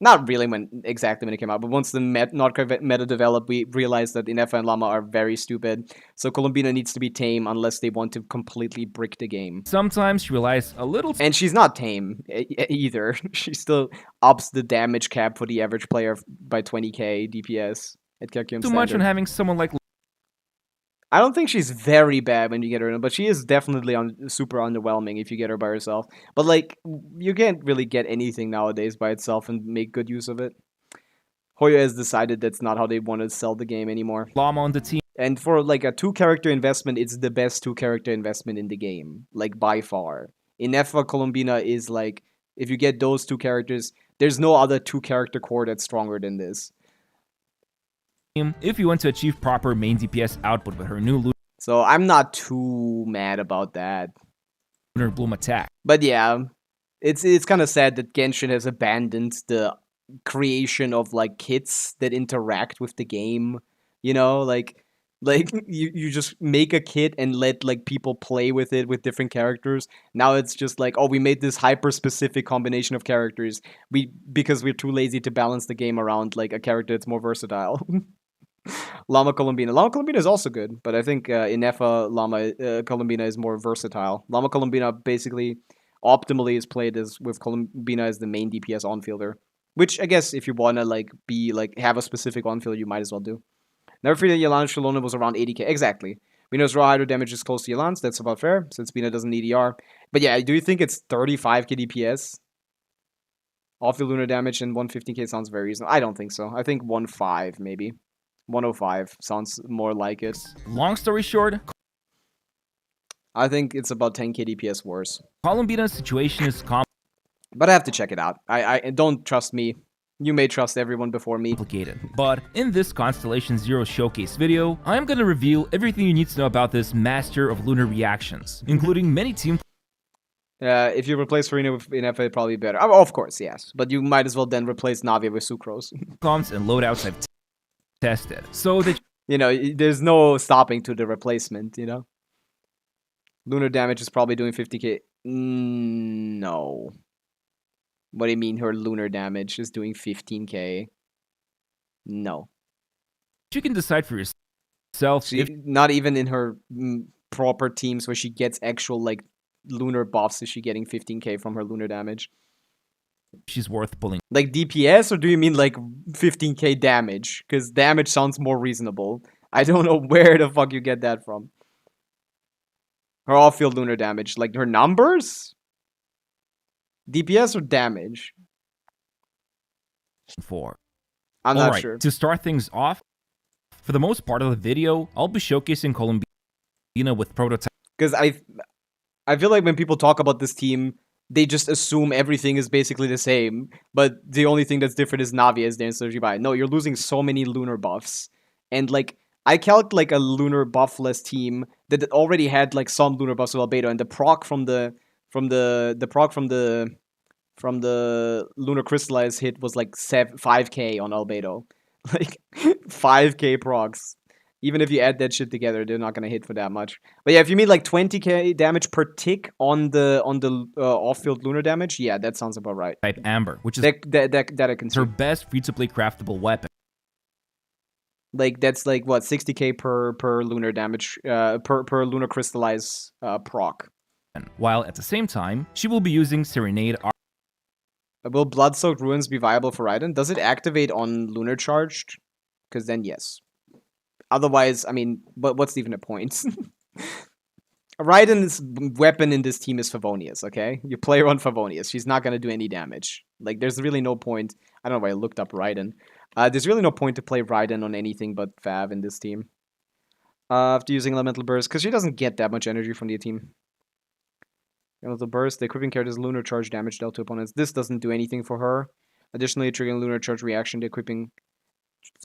not really exactly when it came out, but once the meta developed, we realized that Inef and Llama are very stupid. So Columbina needs to be tame unless they want to completely brick the game. sometimes she relies a little And she's not tame either. She still ups the damage cap for the average player by 20k DPS at Kekium too much on standard. having someone like I don't think she's very bad when you get her, but she is definitely super underwhelming if you get her by herself. But like, you can't really get anything nowadays by itself and make good use of it. Hoya has decided that's not how they want to sell the game anymore. Llama on the team. And for like a 2-character investment, it's the best 2-character investment in the game, like by far. In Effa, Columbina is like, if you get those 2 characters, there's no other 2-character core that's stronger than this. If you want to achieve proper main DPS output with her new So I'm not too mad about that. lunar bloom attack. But yeah, it's kind of sad that Genshin has abandoned the creation of like kits that interact with the game. You know, like you just make a kit and let like people play with it with different characters. Now it's just like, oh, we made this hyper specific combination of characters. Because we're too lazy to balance the game around like a character that's more versatile. Llama Columbina is also good, but I think in Effa, Llama Columbina is more versatile. Llama Columbina basically optimally is played as with Columbina as the main DPS on-fielder, which I guess if you wanna like be like have a specific on-fielder, you might as well do. Never forget that Yolanda Shalona was around 80k. Exactly. We know raw hydro damage is close to Yolanda's. That's about fair, since Bina doesn't need ER. But yeah, do you think it's 35k DPS? Off-field lunar damage and 115k sounds very reasonable. I don't think so. I think 1.5 maybe. 105 sounds more like it. Long story short, I think it's about 10k DPS worse. Columbina's situation is But I have to check it out. I don't trust me. You may trust everyone before me. complicated. But in this Constellation Zero showcase video, I'm gonna reveal everything you need to know about this master of lunar reactions, including many team If you replace Farina with NFA, it'd probably be better. Oh, of course, yes. But you might as well then replace Navia with Sucrose. comms and loadouts I've tested, so that You know, there's no stopping to the replacement, you know? Lunar damage is probably doing 50k. No. What do you mean her lunar damage is doing 15k? No. you can decide for yourself She, if not even in her proper teams where she gets actual, like, lunar buffs is she getting 15k from her lunar damage. she's worth pulling. Like DPS, or do you mean like 15k damage? Because damage sounds more reasonable. I don't know where the fuck you get that from. Her off-field lunar damage, like her numbers? DPS or damage? For I'm not Alright, sure. to start things off, for the most part of the video, I'll be showcasing Columbina with prototype. Because I feel like when people talk about this team, they just assume everything is basically the same, but the only thing that's different is Navi as their Surgibai. No, you're losing so many lunar buffs. And like, I calc like a lunar buffless team that already had like some lunar buffs of Albedo, and the proc from the lunar crystallized hit was like 5k on Albedo. Like 5k procs. Even if you add that shit together, they're not gonna hit for that much. But yeah, if you mean like 20k damage per tick on the off-field lunar damage, yeah, that sounds about right. Type Amber, which is That I can see. her best free-to-play craftable weapon. Like that's like what 60k per lunar damage per lunar crystallize proc. while at the same time, she will be using Serenade Will Blood-Soaked Ruins be viable for Raiden? Does it activate on lunar charged? Because then yes. Otherwise, I mean, what's even the point? Raiden's weapon in this team is Favonius, okay? You play her on Favonius. She's not going to do any damage. Like, there's really no point. I don't know why I looked up Raiden. There's really no point to play Raiden on anything but Fav in this team. After using Elemental Burst, because she doesn't get that much energy from the team. Elemental Burst, the equipping character's lunar charge damage dealt to opponents. This doesn't do anything for her. Additionally, triggering lunar charge reaction, the equipping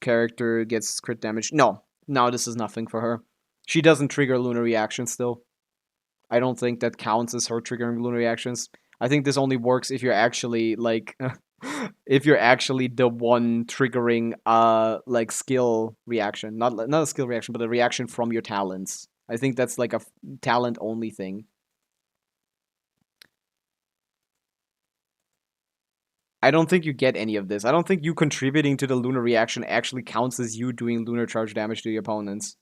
character gets crit damage. No, this is nothing for her. She doesn't trigger lunar reaction still. I don't think that counts as her triggering lunar reactions. I think this only works if you're actually like if you're actually the one triggering like skill reaction. Not a skill reaction, but a reaction from your talents. I think that's like a talent only thing. I don't think you get any of this. I don't think you contributing to the lunar reaction actually counts as you doing lunar charge damage to your opponents.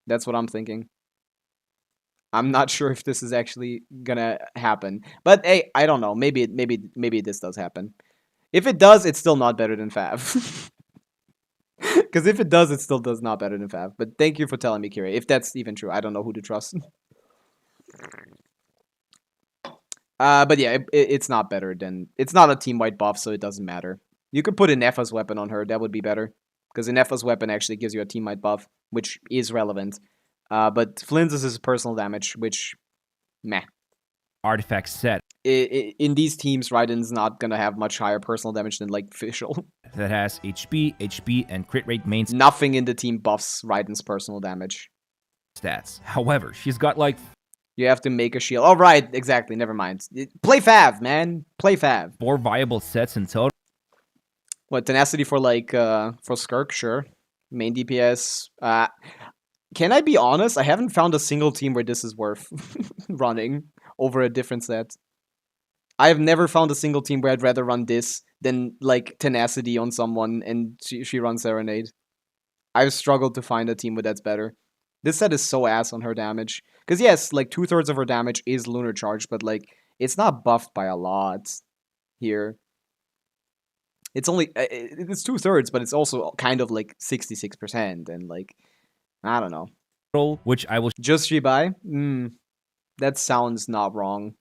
That's what I'm thinking. I'm not sure if this is actually gonna happen. But hey, I don't know. Maybe this does happen. If it does, it's still not better than Fav. Because if it does, it still does not better than Fav. But thank you for telling me, Kira. If that's even true, I don't know who to trust. But yeah, it's not better than... It's not a team-wide buff, so it doesn't matter. You could put Ineffa's weapon on her. That would be better. Because Ineffa's weapon actually gives you a team-wide buff, which is relevant. But Flynn's is personal damage, which... Meh. artifact set In these teams, Raiden's not gonna have much higher personal damage than, like, Fischl. that has HP, and crit rate main Nothing in the team buffs Raiden's personal damage. stats. However, she's got like You have to make a shield. Oh, right, exactly, never mind. Play Fav, man. Play Fav. 4 viable sets in total. What, Tenacity for, like, for Skirk? Sure. Main DPS. Can I be honest? I haven't found a single team where this is worth running over a different set. I have never found a single team where I'd rather run this than, like, Tenacity on someone and she runs Serenade. I've struggled to find a team where that's better. This set is so ass on her damage. Because yes, like, 2/3 of her damage is lunar charge, but, like, it's not buffed by a lot here. It's only, it's 2/3, but it's also kind of, like, 66%, and, like, I don't know. Which I will Just Shibai? That sounds not wrong.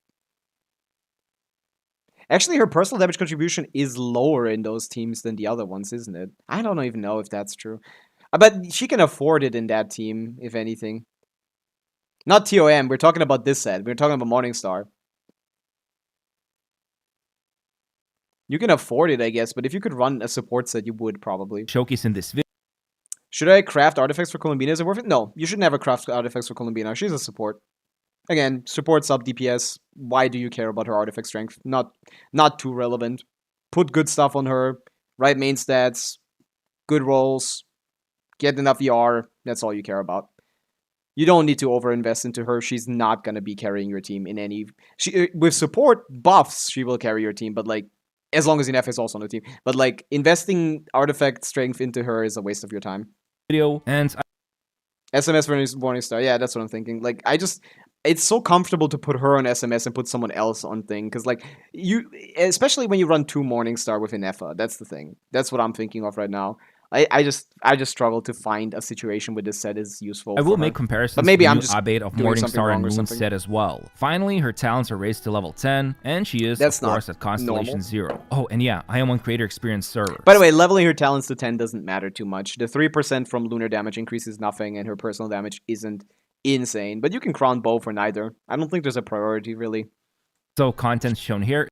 Actually, her personal damage contribution is lower in those teams than the other ones, isn't it? I don't even know if that's true. But she can afford it in that team, if anything. Not TOM, we're talking about this set. We're talking about Morningstar. You can afford it, I guess, but if you could run a support set, you would probably. showcase in this video. Should I craft artifacts for Columbina? Is it worth it? No, you should never craft artifacts for Columbina. She's a support. Again, support sub DPS. Why do you care about her artifact strength? Not too relevant. Put good stuff on her. Right main stats. Good rolls. Get enough ER. That's all you care about. You don't need to overinvest into her. She's not going to be carrying your team in any... with support buffs, she will carry your team, but, like, as long as Inef is also on the team. But, like, investing artifact strength into her is a waste of your time. And SMS for Morningstar. Yeah, that's what I'm thinking. Like, it's so comfortable to put her on SMS and put someone else on thing. Because, like, especially when you run 2 Morningstar with Inefa. That's the thing. That's what I'm thinking of right now. I just struggle to find a situation where this set is useful. I will make comparisons but maybe to I'm new just update of doing something Morningstar wrong and or Moon something. set as well. Finally, her talents are raised to level 10, and she is, That's of course, not at Constellation normal. 0. Oh, and yeah, I am on Creator Experience server. By the way, leveling her talents to 10 doesn't matter too much. The 3% from lunar damage increases nothing, and her personal damage isn't insane. But you can crown both or neither. I don't think there's a priority, really. So content shown here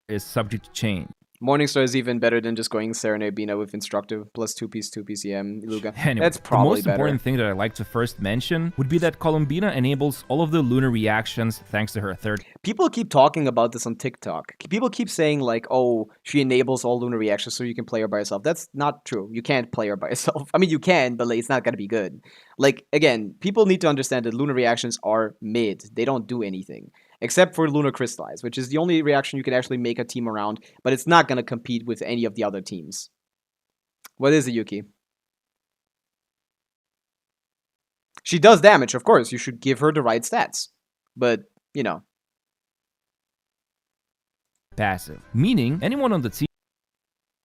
is subject to change. Morningstar is even better than just going Serenade Bina with Instructive, plus 2-piece, 2-piece EM, Iluga. Anyway, That's probably the most better. important thing that I'd like to first mention would be that Columbina enables all of the lunar reactions thanks to her third People keep talking about this on TikTok. People keep saying, like, oh, she enables all lunar reactions so you can play her by yourself. That's not true. You can't play her by yourself. I mean, you can, but, like, it's not going to be good. Like, again, people need to understand that lunar reactions are mid. They don't do anything. Except for Lunar Crystallize, which is the only reaction you can actually make a team around, but it's not going to compete with any of the other teams. What is it, Yuki? She does damage, of course. You should give her the right stats. But, you know. passive, meaning anyone on the team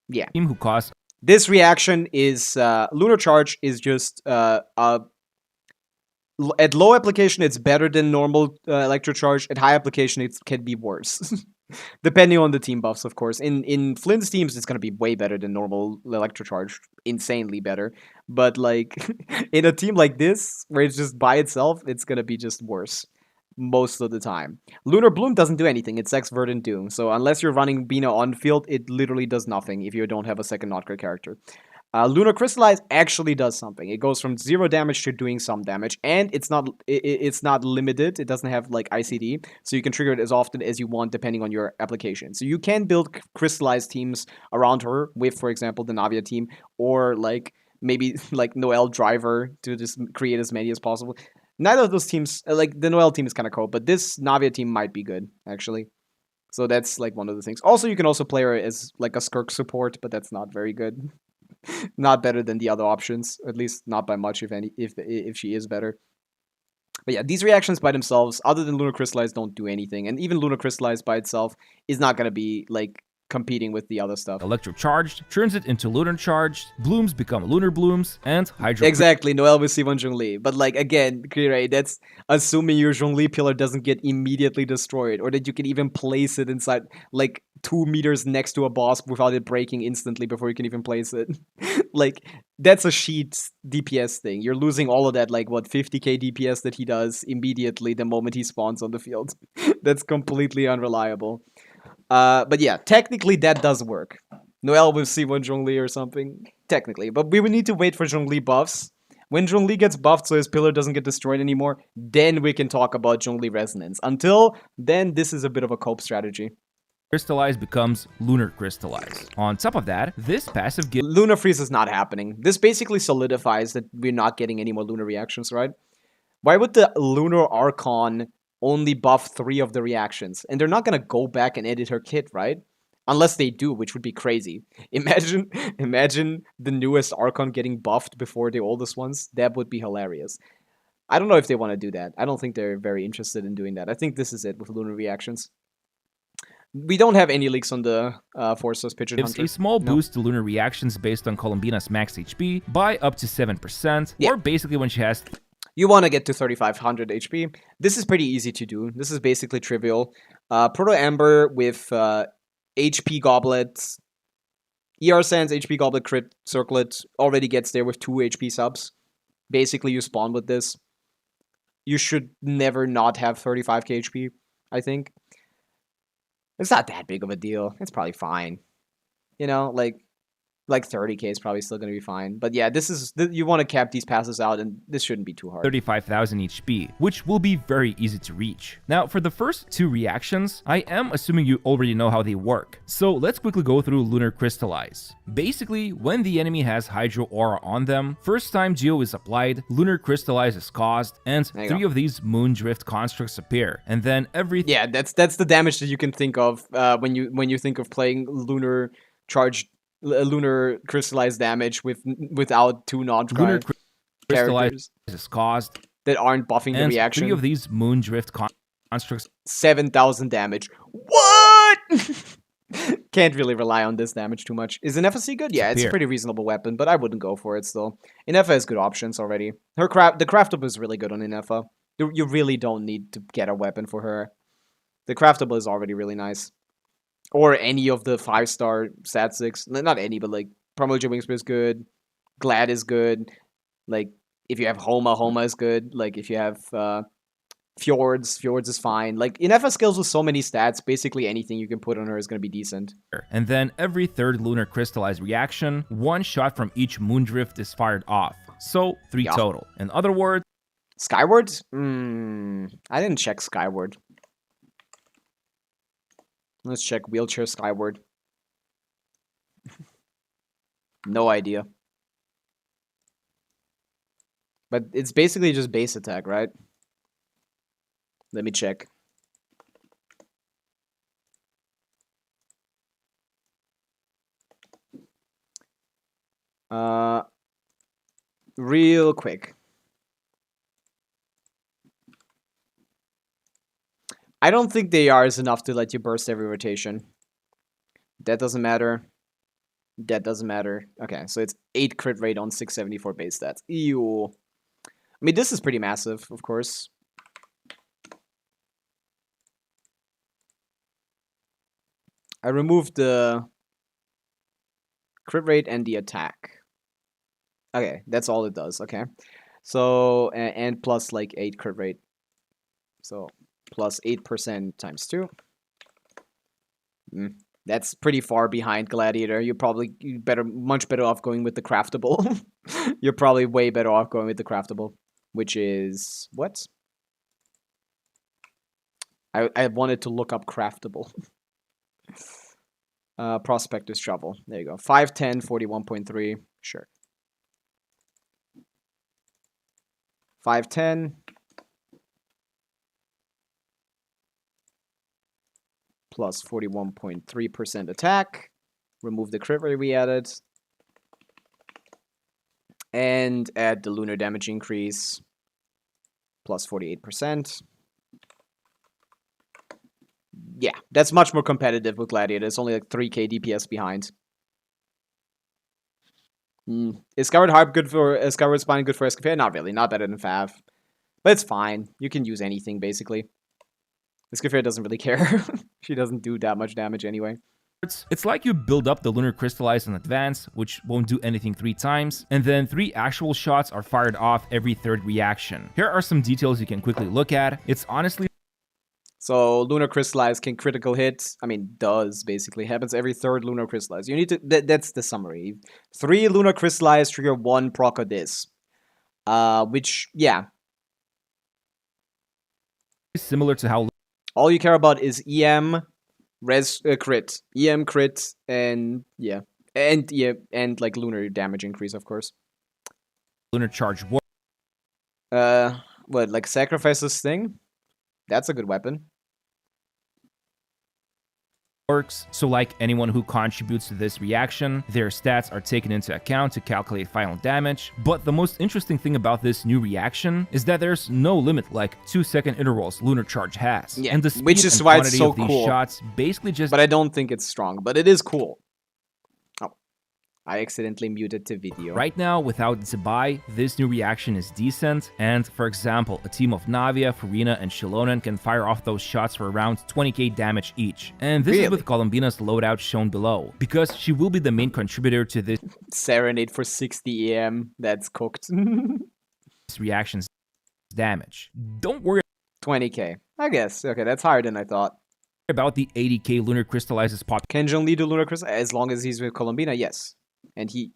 Yeah. who costs This reaction is Lunar Charge is just at low application it's better than normal Electro Charge. At high application it can be worse, depending on the team buffs, of course. In Flynn's teams it's gonna be way better than normal Electro Charge, insanely better. But like in a team like this where it's just by itself, it's gonna be just worse most of the time. Lunar Bloom doesn't do anything. It's Sex Verdant Doom. So unless you're running Bina on field, it literally does nothing if you don't have a second Notker character. Lunar Crystallize actually does something. It goes from 0 damage to doing some damage, and it's not limited. It doesn't have like ICD, so you can trigger it as often as you want depending on your application. So you can build crystallized teams around her with, for example, the Navia team, or like maybe like Noelle Driver to just create as many as possible. Neither of those teams, like the Noelle team is kind of cool, but this Navia team might be good actually. So that's like one of the things. Also, you can also play her as like a Skirk support, but that's not very good. Not better than the other options, at least not by much, if any, if she is better. But yeah, these reactions by themselves, other than Lunar Crystallize, don't do anything, and even Lunar Crystallize by itself is not gonna be like competing with the other stuff. Electro Charged turns it into Lunar Charged, Blooms become Lunar Blooms, and Hydro Exactly, Noelle with Sivon Zhongli. But like again, Kirei, that's assuming your Zhongli pillar doesn't get immediately destroyed, or that you can even place it inside like 2 meters next to a boss without it breaking instantly before you can even place it. Like that's a sheet DPS thing. You're losing all of that like what 50k DPS that he does immediately the moment he spawns on the field. That's completely unreliable. But yeah, technically that does work. Noelle with C1 Zhongli or something. Technically. But we would need to wait for Zhongli buffs. When Zhongli gets buffed so his pillar doesn't get destroyed anymore, then we can talk about Zhongli Resonance. Until then, this is a bit of a cope strategy. Crystallize becomes Lunar Crystallize. On top of that, this passive gives Lunar Freeze is not happening. This basically solidifies that we're not getting any more Lunar reactions, right? Why would the Lunar Archon only buff 3 of the reactions? And they're not gonna go back and edit her kit, right? Unless they do, which would be crazy. Imagine the newest Archon getting buffed before the oldest ones. That would be hilarious. I don't know if they want to do that. I don't think they're very interested in doing that. I think this is it with Lunar reactions. We don't have any leaks on the Force Pigeon gives Hunter. a small No. boost to Lunar reactions based on Columbina's max HP by up to 7%, Yeah. or basically when she has You want to get to 3500 HP. This is pretty easy to do. This is basically trivial. Proto Amber with HP Goblets. ER Sans HP Goblet Crit Circlet already gets there with 2 HP subs. Basically, you spawn with this. You should never not have 35k HP, I think. It's not that big of a deal. It's probably fine. You know, like 30k is probably still going to be fine. But yeah, this is you want to cap these passes out, and this shouldn't be too hard. 35,000 HP, which will be very easy to reach. Now, for the first 2 reactions, I am assuming you already know how they work. So let's quickly go through Lunar Crystallize. Basically, when the enemy has Hydro Aura on them, first time Geo is applied, Lunar Crystallize is caused, and 3 of these Moondrift constructs appear. And then Yeah, that's the damage that you can think of when you think of playing Lunar Charge. Lunar Crystallized damage without 2 Lunar non-characters Crystallize is caused, that aren't buffing the and reaction. 3 of these Moondrift constructs 7,000 damage. What? Can't really rely on this damage too much. Is an FSC good? Yeah, it's a pretty reasonable weapon, but I wouldn't go for it still. Inefa has good options already. The craftable is really good on Inefa. You really don't need to get a weapon for her. The craftable is already really nice. Or any of the 5-star stat 6. Not any, but like Primordial Wingspear is good. Glad is good. Like if you have Homa is good. Like if you have Fjords is fine. Like Inefa skills with so many stats, basically anything you can put on her is going to be decent. And then every third Lunar Crystallized reaction, 1 shot from each Moondrift is fired off. So 3 total. In other words, Skyward? I didn't check Skyward. Let's check Wheelchair Skyward. No idea. But it's basically just base attack, right? Let me check. Real quick. I don't think they are is enough to let you burst every rotation. That doesn't matter. That doesn't matter. Okay, so it's 8 crit rate on 674 base stats. Ew. I mean, this is pretty massive, of course. I removed the crit rate and the attack. Okay, that's all it does. Okay. So, and plus like 8 crit rate. So, plus 8% times 2. That's pretty far behind Gladiator. You're probably much better off going with the craftable. You're probably way better off going with the craftable, which is what? I wanted to look up craftable. Prospector's Shovel. There you go. 510, 41.3. Sure. 510. Plus 41.3% attack. Remove the crit rate we added. And add the lunar damage increase. Plus 48%. Yeah, that's much more competitive with Gladiator. It's only like 3k DPS behind. Is Skyward Harp good for Skyward Spine good for Escafé? Not really, not better than Fav. But it's fine. You can use anything basically. Escafé doesn't really care. She doesn't do that much damage anyway. It's like you build up the Lunar Crystallize in advance, which won't do anything 3 times, and then 3 actual shots are fired off every 3rd reaction. Here are some details you can quickly look at. It's honestly... So, Lunar Crystallize can critical hit. I mean, does, basically. Happens every 3rd Lunar Crystallize. You need to... that's the summary. 3 Lunar Crystallize trigger 1 proc of this. Which, yeah. Similar to how... All you care about is EM, crit. EM crit, and, yeah. And like, lunar damage increase, of course. Lunar Charge works. What, like, sacrifice this thing? That's a good weapon. So like anyone who contributes to this reaction, their stats are taken into account to calculate final damage. But the most interesting thing about this new reaction is that there's no limit like 2-second intervals Lunar Charge has. Yeah, and the speed which is and why it's quantity so of these cool. shots basically just... But I don't think it's strong, but it is cool. Oh, I accidentally muted the video. Right now, without Zebai, this new reaction is decent, and for example, a team of Navia, Farina, and Shilonen can fire off those shots for around 20k damage each. And this is with Columbina's loadout shown below, because she will be the main contributor to this Serenade for 60 EM, that's cooked. reaction's damage. Don't worry 20k, I guess. Okay, that's higher than I thought. about the 80k Lunar Crystallizes pop. Can Jun Lee do Lunar Crystal? As long as he's with Columbina, yes. And he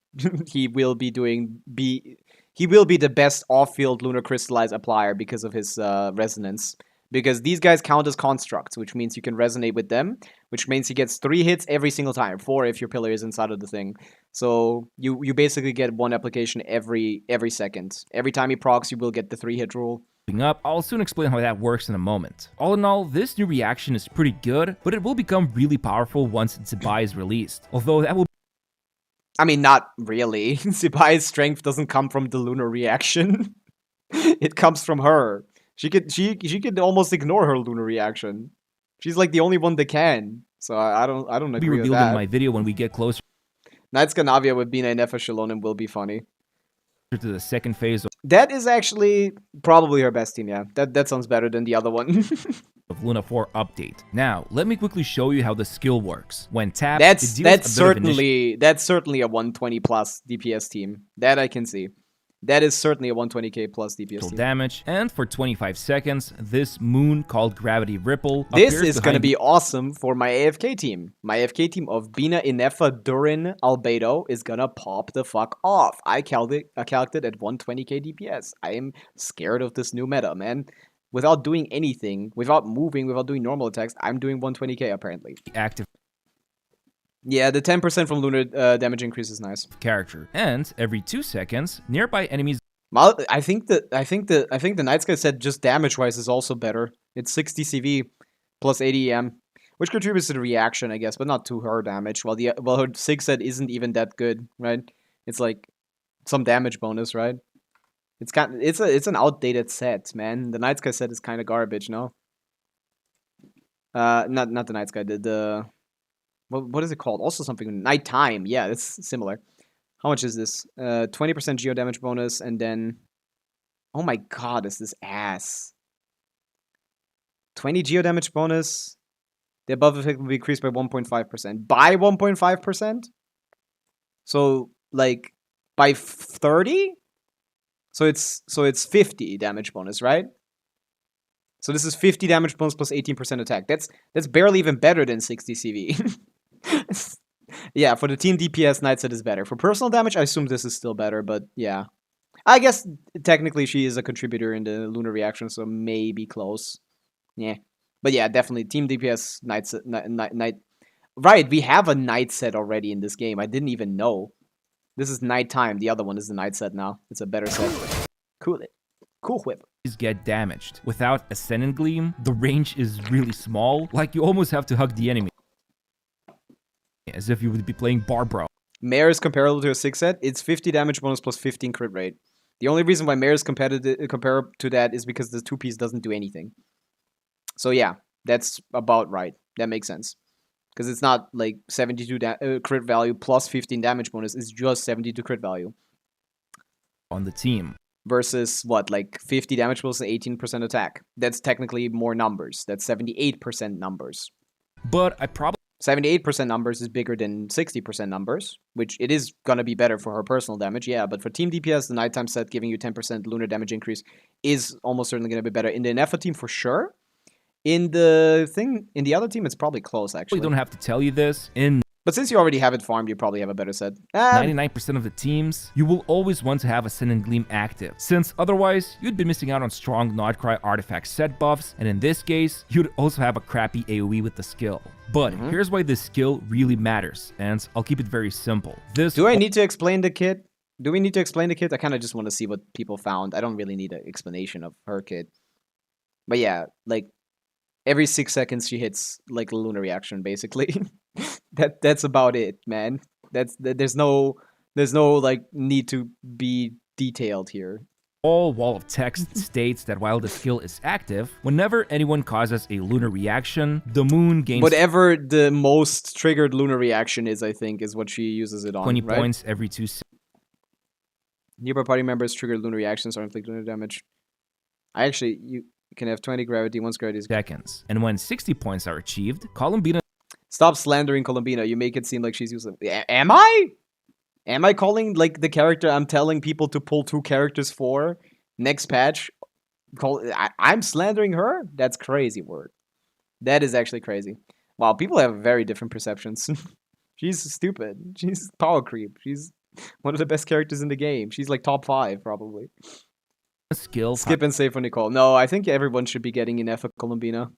he will be the best off-field Lunar Crystallize applier because of his resonance. Because these guys count as constructs, which means you can resonate with them, which means he gets 3 hits every single time, 4 if your pillar is inside of the thing. So you basically get 1 application every second. Every time he procs, you will get the 3-hit rule. Up, I'll soon explain how that works in a moment. All in all, this new reaction is pretty good, but it will become really powerful once Zebai is released. Although that will... I mean, not really. Zebai's strength doesn't come from the lunar reaction. It comes from her. She could almost ignore her lunar reaction. She's like the only one that can. So I don't agree with revealed that. in my video when we get closer Knights Ganavia with Bina Nefa Shilonen will be funny. to the second phase That is actually probably her best team, yeah. That sounds better than the other one. of Luna 4 update. Now, let me quickly show you how the skill works. When tapped, that's it deals that's certainly a 120 plus DPS team. That I can see. That is certainly a 120k plus DPS team. damage, and for 25 seconds, this moon called Gravity Ripple This appears is going to behind be awesome for my AFK team. My AFK team of Bina, Inefa, Durin, Albedo is going to pop the fuck off. I calculated at 120k DPS. I am scared of this new meta, man. Without doing anything, without moving, without doing normal attacks, I'm doing 120k apparently. active Yeah, the 10% from lunar damage increase is nice. character, and every 2 seconds, nearby enemies Well, I think the Night Sky set just damage-wise is also better. It's 60 CV plus 80 EM, which contributes to the reaction, I guess, but not to her damage. While her 6 set isn't even that good, right? It's like some damage bonus, right? It's an outdated set, man. The Night Sky set is kind of garbage, no? Not the night sky. The what is it called? Also something nighttime. Yeah, it's similar. How much is this? 20% geo damage bonus, and then, oh my god, is this ass? 20 geo damage bonus. The above effect will be increased by 1.5%. By 1.5%? So like by 30? So it's 50 damage bonus, right? So this is 50 damage bonus plus 18% attack. That's barely even better than 60 CV. Yeah, for the team DPS, Night Set is better. For personal damage, I assume this is still better, but yeah. I guess technically she is a contributor in the lunar reaction, so maybe close. Yeah. But yeah, definitely team DPS Night Set, night. Right, we have a Night Set already in this game. I didn't even know. This is nighttime. The other one is the Night Set now. It's a better set. Cool it. Cool whip. Get damaged. Without Ascendant Gleam, the range is really small. Like, you almost have to hug the enemy. As if you would be playing Barbaro. Mare is comparable to a 6 set. It's 50 damage bonus plus 15 crit rate. The only reason why Mare is comparable to that is because the 2-piece doesn't do anything. So yeah, that's about right. That makes sense. Because it's not like 72 crit value plus 15 damage bonus. It's just 72 crit value. On the team. Versus what, like 50 damage plus 18% attack. That's technically more numbers. That's 78% numbers. But I probably... 78% numbers is bigger than 60% numbers, which it is going to be better for her personal damage, yeah, but for team DPS, the nighttime set giving you 10% lunar damage increase is almost certainly going to be better. In the NFA team, for sure. In the other team, it's probably close, actually. I don't have to tell you this. But since you already have it farmed, you probably have a better set. 99% of the teams, you will always want to have Ascendant Gleam active, since otherwise, you'd be missing out on strong Notcry artifact set buffs, and in this case, you'd also have a crappy AoE with the skill. But here's why this skill really matters, and I'll keep it very simple. Do I need to explain the kit? Do we need to explain the kit? I kind of just want to see what people found. I don't really need an explanation of her kit. But yeah, like, every 6 seconds she hits, like, a lunar reaction, basically. That's about it, man. There's no like need to be detailed here. All wall of text states that while the skill is active, whenever anyone causes a lunar reaction, the moon gains whatever the most triggered lunar reaction is, I think, is what she uses it on. 20 right? points every 2 seconds. Nearby party members trigger lunar reactions or inflict lunar damage. You can have 20 gravity, once gravity is seconds. And when 60 points are achieved, Columbina... Stop slandering Columbina. You make it seem like she's using... Am I? Am I calling, like, the character I'm telling people to pull 2 characters for next patch? I'm slandering her? That's crazy word. That is actually crazy. Wow, people have very different perceptions. She's stupid. She's power creep. She's one of the best characters in the game. She's like top 5, probably. Skill. Skip and save for Nicole. No, I think everyone should be getting an F of Columbina.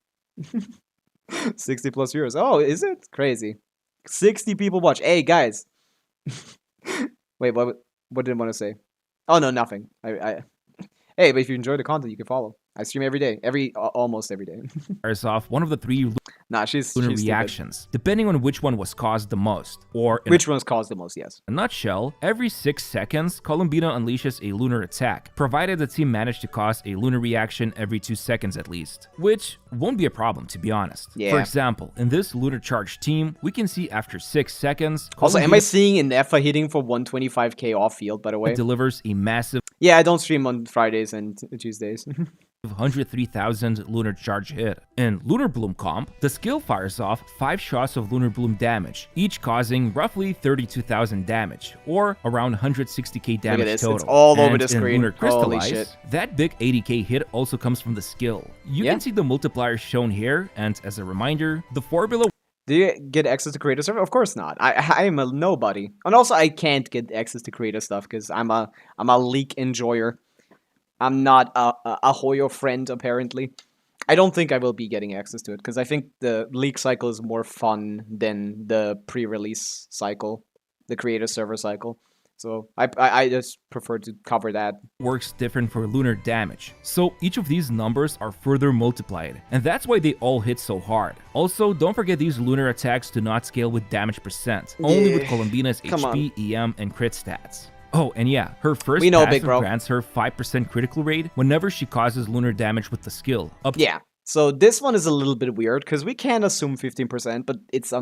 60 plus viewers. Oh, is it? Crazy. 60 people watch. Hey, guys. Wait, what did I want to say? Oh, no, nothing. Hey, but if you enjoy the content, you can follow. I stream every day. Almost every day. Fires off one of the 3 she's lunar reactions, stupid. depending on which one was caused the most. Or which one's caused the most, yes. In a nutshell, every 6 seconds, Columbina unleashes a lunar attack, provided the team managed to cause a lunar reaction every 2 seconds at least. Which won't be a problem, to be honest. Yeah. For example, in this lunar charge team, we can see after 6 seconds... Also, am I seeing an EFA hitting for 125k off field, by the way? Delivers a massive... Yeah, I don't stream on Fridays and Tuesdays. 103,000 lunar charge hit. In Lunar Bloom comp, the skill fires off 5 shots of Lunar Bloom damage, each causing roughly 32,000 damage, or around 160k damage total. It's all over and the screen. In Lunar Holy Crystallize, shit. that big 80k hit also comes from the skill. You can see the multipliers shown here, and as a reminder, the formula... Do you get access to creator server? Of course not. I am a nobody. And also, I can't get access to creator stuff because I'm a leak enjoyer. I'm not a Hoyo friend, apparently. I don't think I will be getting access to it, because I think the leak cycle is more fun than the pre-release cycle, the creator server cycle. So I just prefer to cover that. Works different for lunar damage. So each of these numbers are further multiplied, and that's why they all hit so hard. Also, don't forget these lunar attacks do not scale with damage percent, only with Columbina's HP, EM, and crit stats. Oh, and yeah, her first passive grants her 5% critical rate whenever she causes lunar damage with the skill. So this one is a little bit weird because we can assume 15%, but it's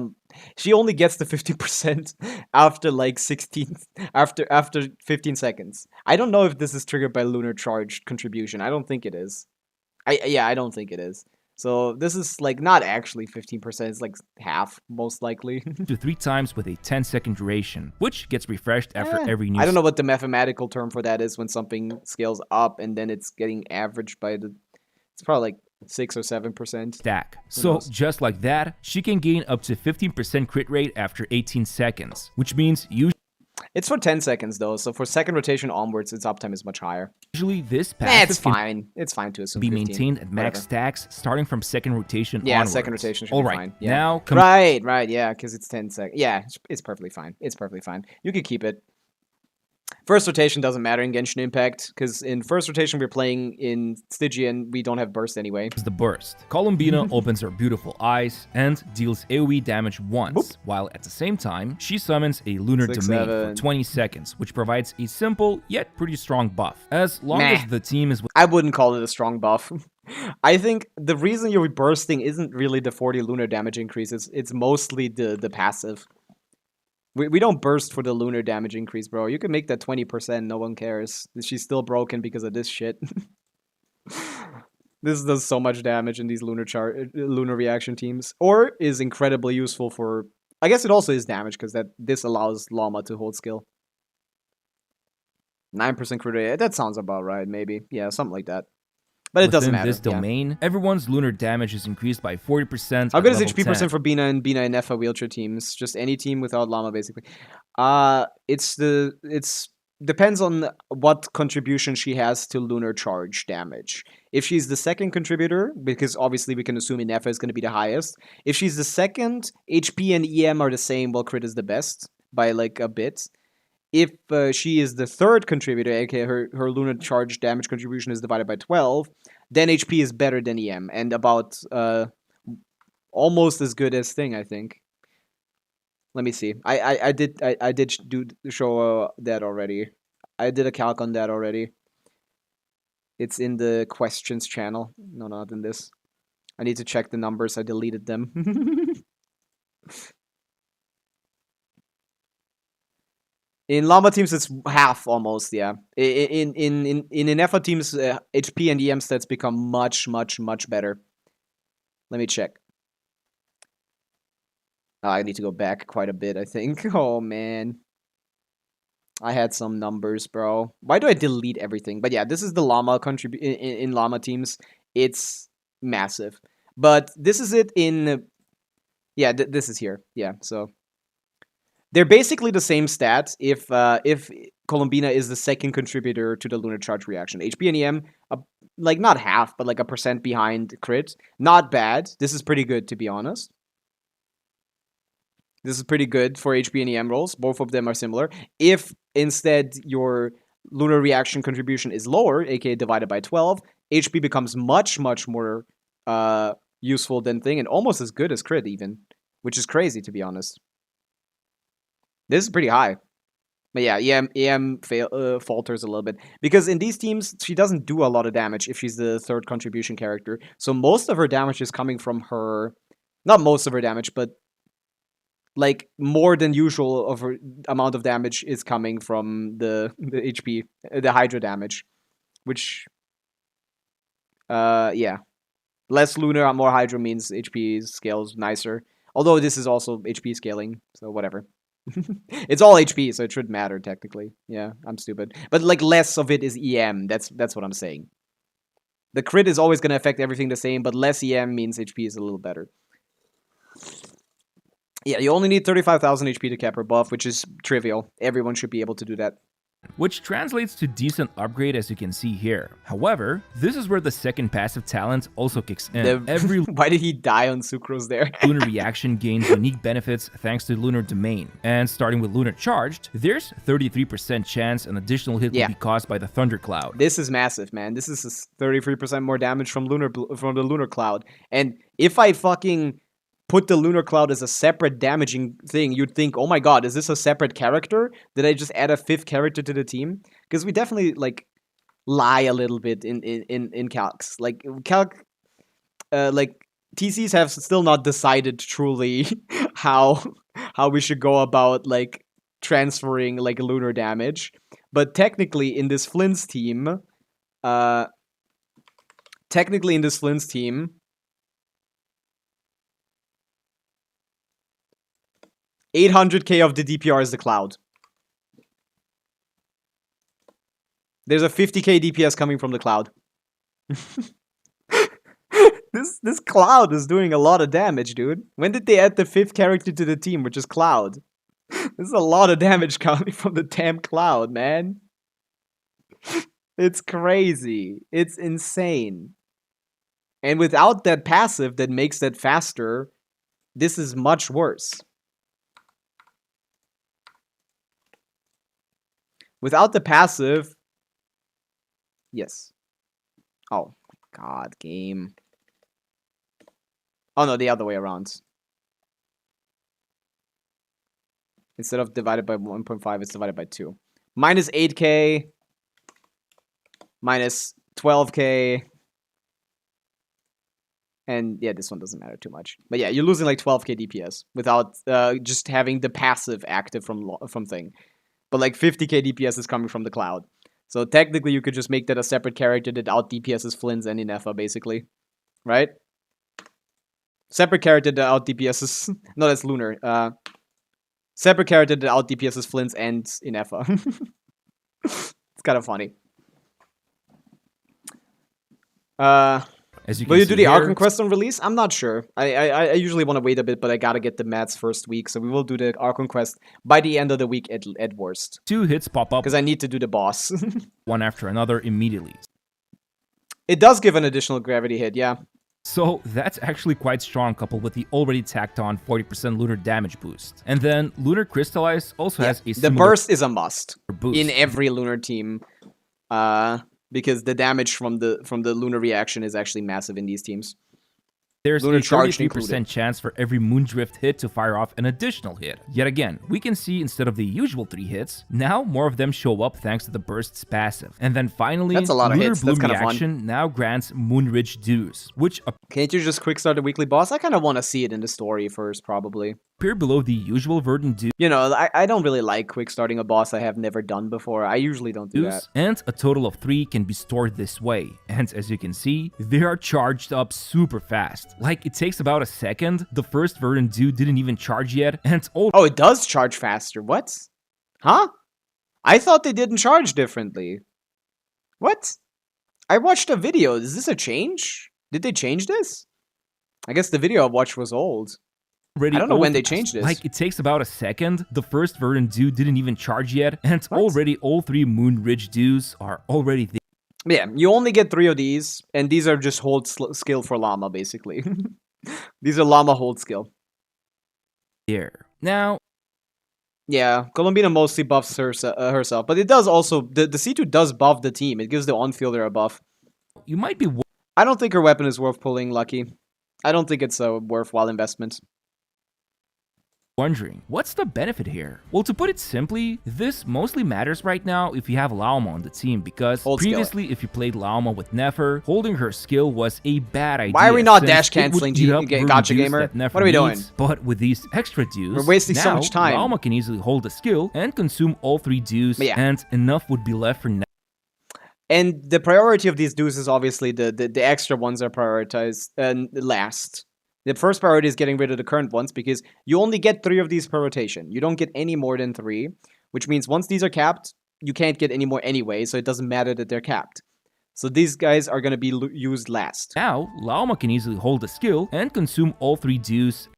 she only gets the 15% after like 16 after 15 seconds. I don't know if this is triggered by lunar charge contribution. I don't think it is. I don't think it is. So this is like not actually 15%, it's like half most likely. to 3 times with a 10-second duration, which gets refreshed after every new I don't know what the mathematical term for that is when something scales up and then it's getting averaged by it's probably like 6 or 7%. stack. So just like that, she can gain up to 15% crit rate after 18 seconds, which means It's for 10 seconds though, so for second rotation onwards, its uptime is much higher. usually this passive It's fine. It's fine to assume can be 15. maintained at max Whatever. stacks starting from second rotation Yeah, onwards. second rotation should All be right, fine. Yeah. now Right, yeah, because it's 10 seconds. Yeah, it's perfectly fine. It's perfectly fine. You could keep it. First rotation doesn't matter in Genshin Impact, because in first rotation we're playing in Stygian, we don't have burst anyway. the burst. Columbina opens her beautiful eyes and deals AoE damage once, while at the same time, she summons a lunar 6, domain 7. for 20 seconds, which provides a simple yet pretty strong buff. As long as the team is I wouldn't call it a strong buff. I think the reason you're bursting isn't really the 40 lunar damage increase, it's mostly the passive. We don't burst for the lunar damage increase, bro. You can make that 20%, no one cares. She's still broken because of this shit. This does so much damage in these lunar reaction teams. Or is incredibly useful for... I guess it also is damage, because this allows Llama to hold skill. 9% crit rate, that sounds about right, maybe. Yeah, something like that. But it doesn't matter. Within this domain, everyone's lunar damage is increased by 40%. How good is level HP 10. percent for Bina and Nefa wheelchair teams? Just any team without Llama, basically. It's depends on what contribution she has to lunar charge damage. If she's the second contributor, because obviously we can assume Nefa is going to be the highest. If she's the second, HP and EM are the same, while crit is the best by like a bit. If she is the third contributor, aka her lunar charge damage contribution is divided by 12, then HP is better than EM, and about almost as good as Thing, I think. Let me see. I did show that already. I did a calc on that already. It's in the questions channel. No, not in this. I need to check the numbers. I deleted them. In Llama teams, it's half almost, yeah. In Nefa teams, HP and EM stats become much better. Let me check. Oh, I need to go back quite a bit, I think. Oh, man. I had some numbers, bro. Why do I delete everything? But yeah, this is the Llama in Llama teams. It's massive. But this is it in... Yeah, this is here. Yeah, so... They're basically the same stats if Columbina is the second contributor to the lunar charge reaction. HP and EM, like not half, but like a percent behind crit. Not bad. This is pretty good, to be honest. This is pretty good for HP and EM rolls. Both of them are similar. If instead your lunar reaction contribution is lower, aka divided by 12, HP becomes much more useful than Thing, and almost as good as crit even, which is crazy, to be honest. This is pretty high. But yeah, EM falters a little bit. Because in these teams, she doesn't do a lot of damage if she's the third contribution character. So most of her damage is coming from her... Not most of her damage, but... Like, more than usual of her amount of damage is coming from the HP, the Hydra damage. Which... yeah. Less Lunar, more Hydra means HP scales nicer. Although this is also HP scaling, so whatever. It's all HP, so it should matter technically. Yeah, I'm stupid. But like less of it is EM. That's what I'm saying. The crit is always going to affect everything the same, but less EM means HP is a little better. Yeah, you only need 35,000 HP to cap her buff, which is trivial. Everyone should be able to do that. Which translates to decent upgrade, as you can see here. However, this is where the second passive talent also kicks in. Every Why did he die on Sucrose there? lunar reaction gains unique benefits thanks to lunar domain. And starting with lunar charged, there's 33% chance an additional hit will be caused by the thundercloud. This is massive, man. This is 33% more damage from the lunar cloud. And if I fucking put the lunar cloud as a separate damaging thing, you'd think, oh my god, is this a separate character? Did I just add a fifth character to the team? Because we definitely like lie a little bit in calcs. Like like TCs have still not decided truly how we should go about like transferring like lunar damage. But technically in this Flint's team, 800k of the DPR is the cloud. There's a 50k DPS coming from the cloud. This cloud is doing a lot of damage, dude. When did they add the 5th character to the team, which is Cloud? This is a lot of damage coming from the damn cloud, man. It's crazy. It's insane. And without that passive that makes that faster, this is much worse. Without the passive... Yes. Oh, my God, game. Oh, no, the other way around. Instead of divided by 1.5, it's divided by 2. Minus 8k. Minus 12k. And yeah, this one doesn't matter too much. But yeah, you're losing like 12k DPS without just having the passive active from thing. But like 50k DPS is coming from the cloud. So technically you could just make that a separate character that out DPS's Flints and Inefa, basically. Right? Separate character that out DPS's... No, that's Lunar. Separate character that out DPS's Flints and Inefa. It's kind of funny. As you can Will you see do the here, Archon quest on release? I'm not sure. I usually want to wait a bit, but I gotta get the mats first week, so we will do the Archon quest by the end of the week at worst. 2 hits pop up Because I need to do the boss. one after another immediately. It does give an additional gravity hit, yeah. So that's actually quite strong coupled with the already tacked on 40% lunar damage boost. And then Lunar Crystallize also has a The similar burst is a must boost. in every lunar team. Because the damage from the lunar reaction is actually massive in these teams. There's Lunar a charge 33% included. chance for every Moondrift hit to fire off an additional hit. Yet again, we can see instead of the usual 3 hits, now more of them show up thanks to the burst's passive. And then finally, That's a lot of Lunar hits. Bloom That's kinda fun. reaction now grants Moonridge dues, which Can't you just quick start the weekly boss? I kind of want to see it in the story first, probably. appear below the usual verdant dues. You know, I don't really like quick starting a boss I have never done before. I usually don't do that. And a total of 3 can be stored this way. And as you can see, they are charged up super fast. Like, it takes about a second, the first verdant dew didn't even charge yet, and Oh, it does charge faster. What? Huh? I thought they didn't charge differently. What? I watched a video. Is this a change? Did they change this? I guess the video I watched was old. already I don't know when they ultimate. changed this. Like, it takes about a second, the first verdant dew didn't even charge yet, and What? already all 3 Moonridge dews are already Yeah, you only get 3 of these, and these are just hold skill for Llama, basically. These are Llama hold skill. there. Now, Yeah, Columbina mostly buffs herself, but it does also... The C2 does buff the team. It gives the on-fielder a buff. you might be I don't think her weapon is worth pulling, Lucky. I don't think it's a worthwhile investment. wondering, what's the benefit here? Well, to put it simply, this mostly matters right now if you have Laoma on the team, because Hold skill. previously if you played Laoma with Nefer, holding her skill was a bad idea. Why are we not since dash it would canceling eat up verdant Gotcha dews Gamer? that Nefer What are we doing? needs. But with these extra dews, We're wasting so now much time. Laoma can easily hold the skill and consume all 3 dews, Yeah. and enough would be left for Nefer. And the priority of these dues is obviously the extra ones are prioritized last. The first priority is getting rid of the current ones because you only get 3 of these per rotation. You don't get any more than 3, which means once these are capped, you can't get any more anyway, so it doesn't matter that they're capped. So these guys are going to be used last, Now, Laoma can easily hold the skill and consume all 3 dews.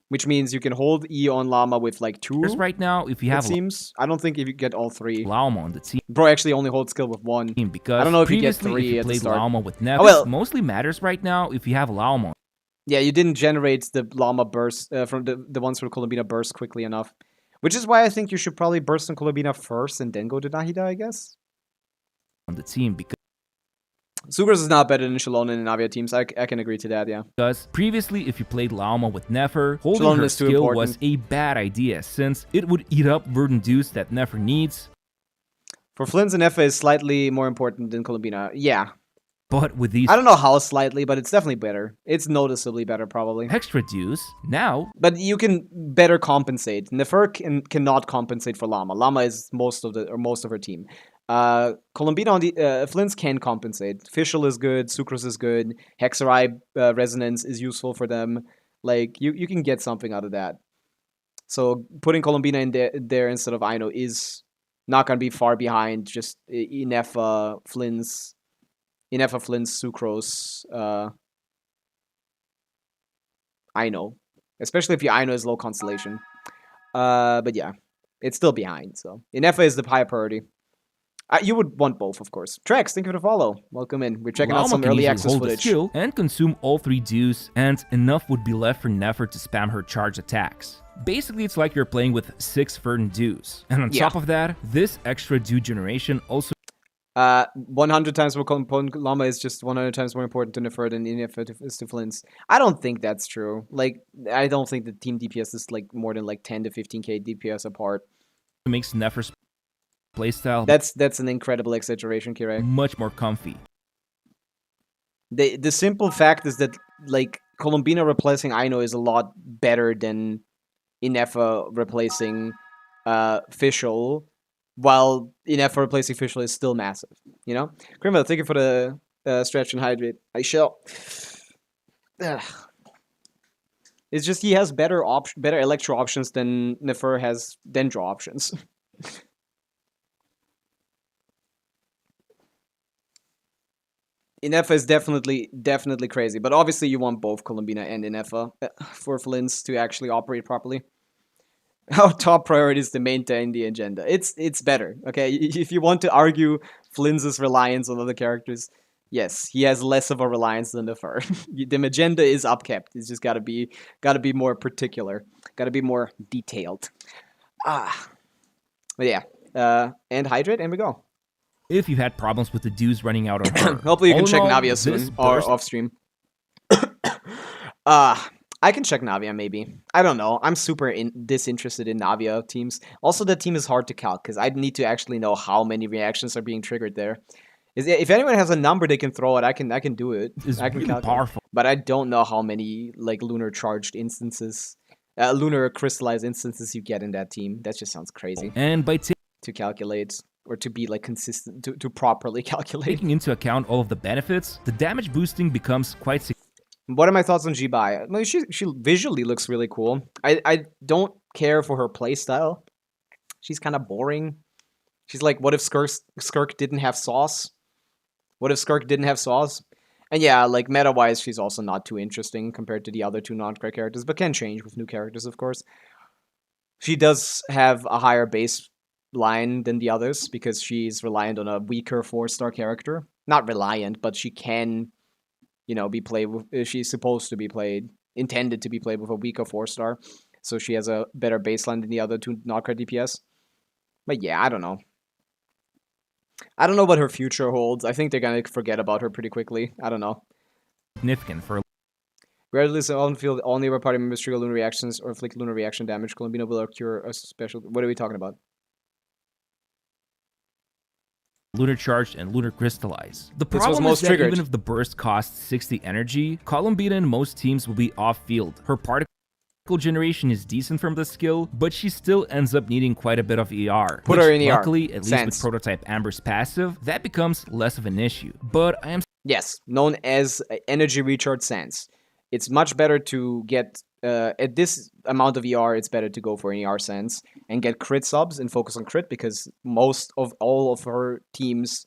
which means you can hold E on Llama with like 2, Just right now, if you it have seems. I don't think if you get all 3. Laoma on the team, Bro actually only holds skill with 1. because I don't know if you get previously 3 if you at the played start. Laoma with Nefer, Oh, well. this mostly matters right now if you have Laoma. Yeah, you didn't generate the Llama burst from the ones from Columbina burst quickly enough. Which is why I think you should probably burst on Columbina first and then go to Nahida, I guess. On the team, Sugars is not better than Shalon in Navia teams. I can agree to that, yeah. because previously if you played Laoma with Nefer, holding Shalom her is too skill important. was a bad idea since it would eat up verdant dews that Nefer needs. For Flynn's and Effa is slightly more important than Columbina. Yeah. But with these I don't know how slightly, but it's definitely better. It's noticeably better, probably. extra dues, now But you can better compensate. Nefer cannot compensate for Llama. Llama is most of her team. Columbina on the Flint's can compensate. Fischl is good. Sucrose is good. Hexerai Resonance is useful for them. Like you can get something out of that. So putting Columbina in there instead of Aino is not gonna be far behind. Just Inefa, Flint's, Sucrose, Aino. Especially if your Aino is low constellation. But yeah, it's still behind. So Inefa is the higher priority. You would want both, of course. Trex, thank you for the follow. Welcome in. We're checking out Llama some can early easily access hold the footage. skill and consume all 3 dues, and enough would be left for Nefer to spam her charge attacks. Basically, it's like you're playing with 6 verdant dues. And on top of that, this extra due generation also 100 times more component Llama is just 100 times more important to Nefer than Inefa is to Flint's. I don't think that's true. Like, I don't think the team DPS is like more than like 10 to 15k DPS apart. makes Nefer's playstyle That's an incredible exaggeration, Kirei. much more comfy. The simple fact is that like Columbina replacing Aino is a lot better than Inefa replacing Fischl, while Inefa replacing Fischl is still massive. You know, Grimwell, thank you for the stretch and hydrate. I shall. Ugh. It's just he has better electro options than Nefer has Dendro options. Inefa is definitely crazy, but obviously you want both Columbina and Inefa for Flint's to actually operate properly. Our top priority is to maintain the agenda. It's better, okay? If you want to argue Flynn's reliance on other characters, yes, he has less of a reliance than Nefer. The agenda is upkept. It's just gotta be more particular, gotta be more detailed. But yeah, and hydrate, and we go. If you had problems with the dues running out on her. Hopefully you can All in check all, Navia this soon, or burst off stream. I can check Navia maybe. I don't know. I'm super disinterested in Navia teams. Also, that team is hard to calc because I need to actually know how many reactions are being triggered there. If anyone has a number they can throw it, I can do it. is I can really calculate. powerful. But I don't know how many like lunar charged instances, lunar crystallized instances you get in that team. That just sounds crazy And by to calculate or to be like consistent to properly calculate. taking into account all of the benefits, the damage boosting becomes quite significant. What are my thoughts on Jibai? Like, she visually looks really cool. I don't care for her playstyle. She's kind of boring. She's like, what if Skirk didn't have sauce? What if Skirk didn't have sauce? And yeah, like meta-wise, she's also not too interesting compared to the other 2 non-crit characters, but can change with new characters, of course. She does have a higher baseline than the others because she's reliant on a weaker 4-star character. Not reliant, but she can, you know, be played with. She's supposed to be played, intended to be played with a weaker 4-star. So she has a better baseline than the other 2 non-crit DPS. But yeah, I don't know. I don't know what her future holds. I think they're gonna forget about her pretty quickly. I don't know. For Regardless of on field, all neighbor party members trigger lunar reactions or inflict lunar reaction damage. Columbina will cure a special. What are we talking about? lunar charged and lunar crystallized. The This was problem most is that triggered. even if the burst costs 60 energy, Columbina in most teams will be off-field. Her particle generation is decent from the skill, but she still ends up needing quite a bit of ER. Put her in ER. Luckily, at least Sense. with prototype Amber's passive, that becomes less of an issue. But I am Yes, known as energy recharge sense. It's much better to get at this amount of ER. It's better to go for an ER sense and get crit subs and focus on crit because most of all of her teams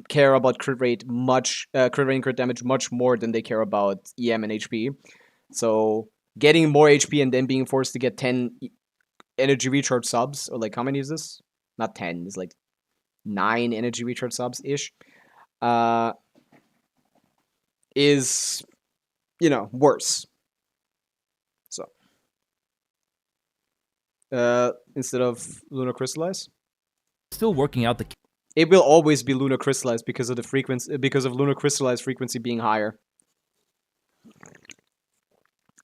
care about crit rate and crit damage much more than they care about EM and HP. So getting more HP and then being forced to get 10 energy recharge subs, or like how many is this? Not 10, it's like 9 energy recharge subs ish. Is, you know, worse. So instead of lunar crystallize, still working out the it will always be lunar crystallized because of the frequency, because of lunar crystallized frequency being higher.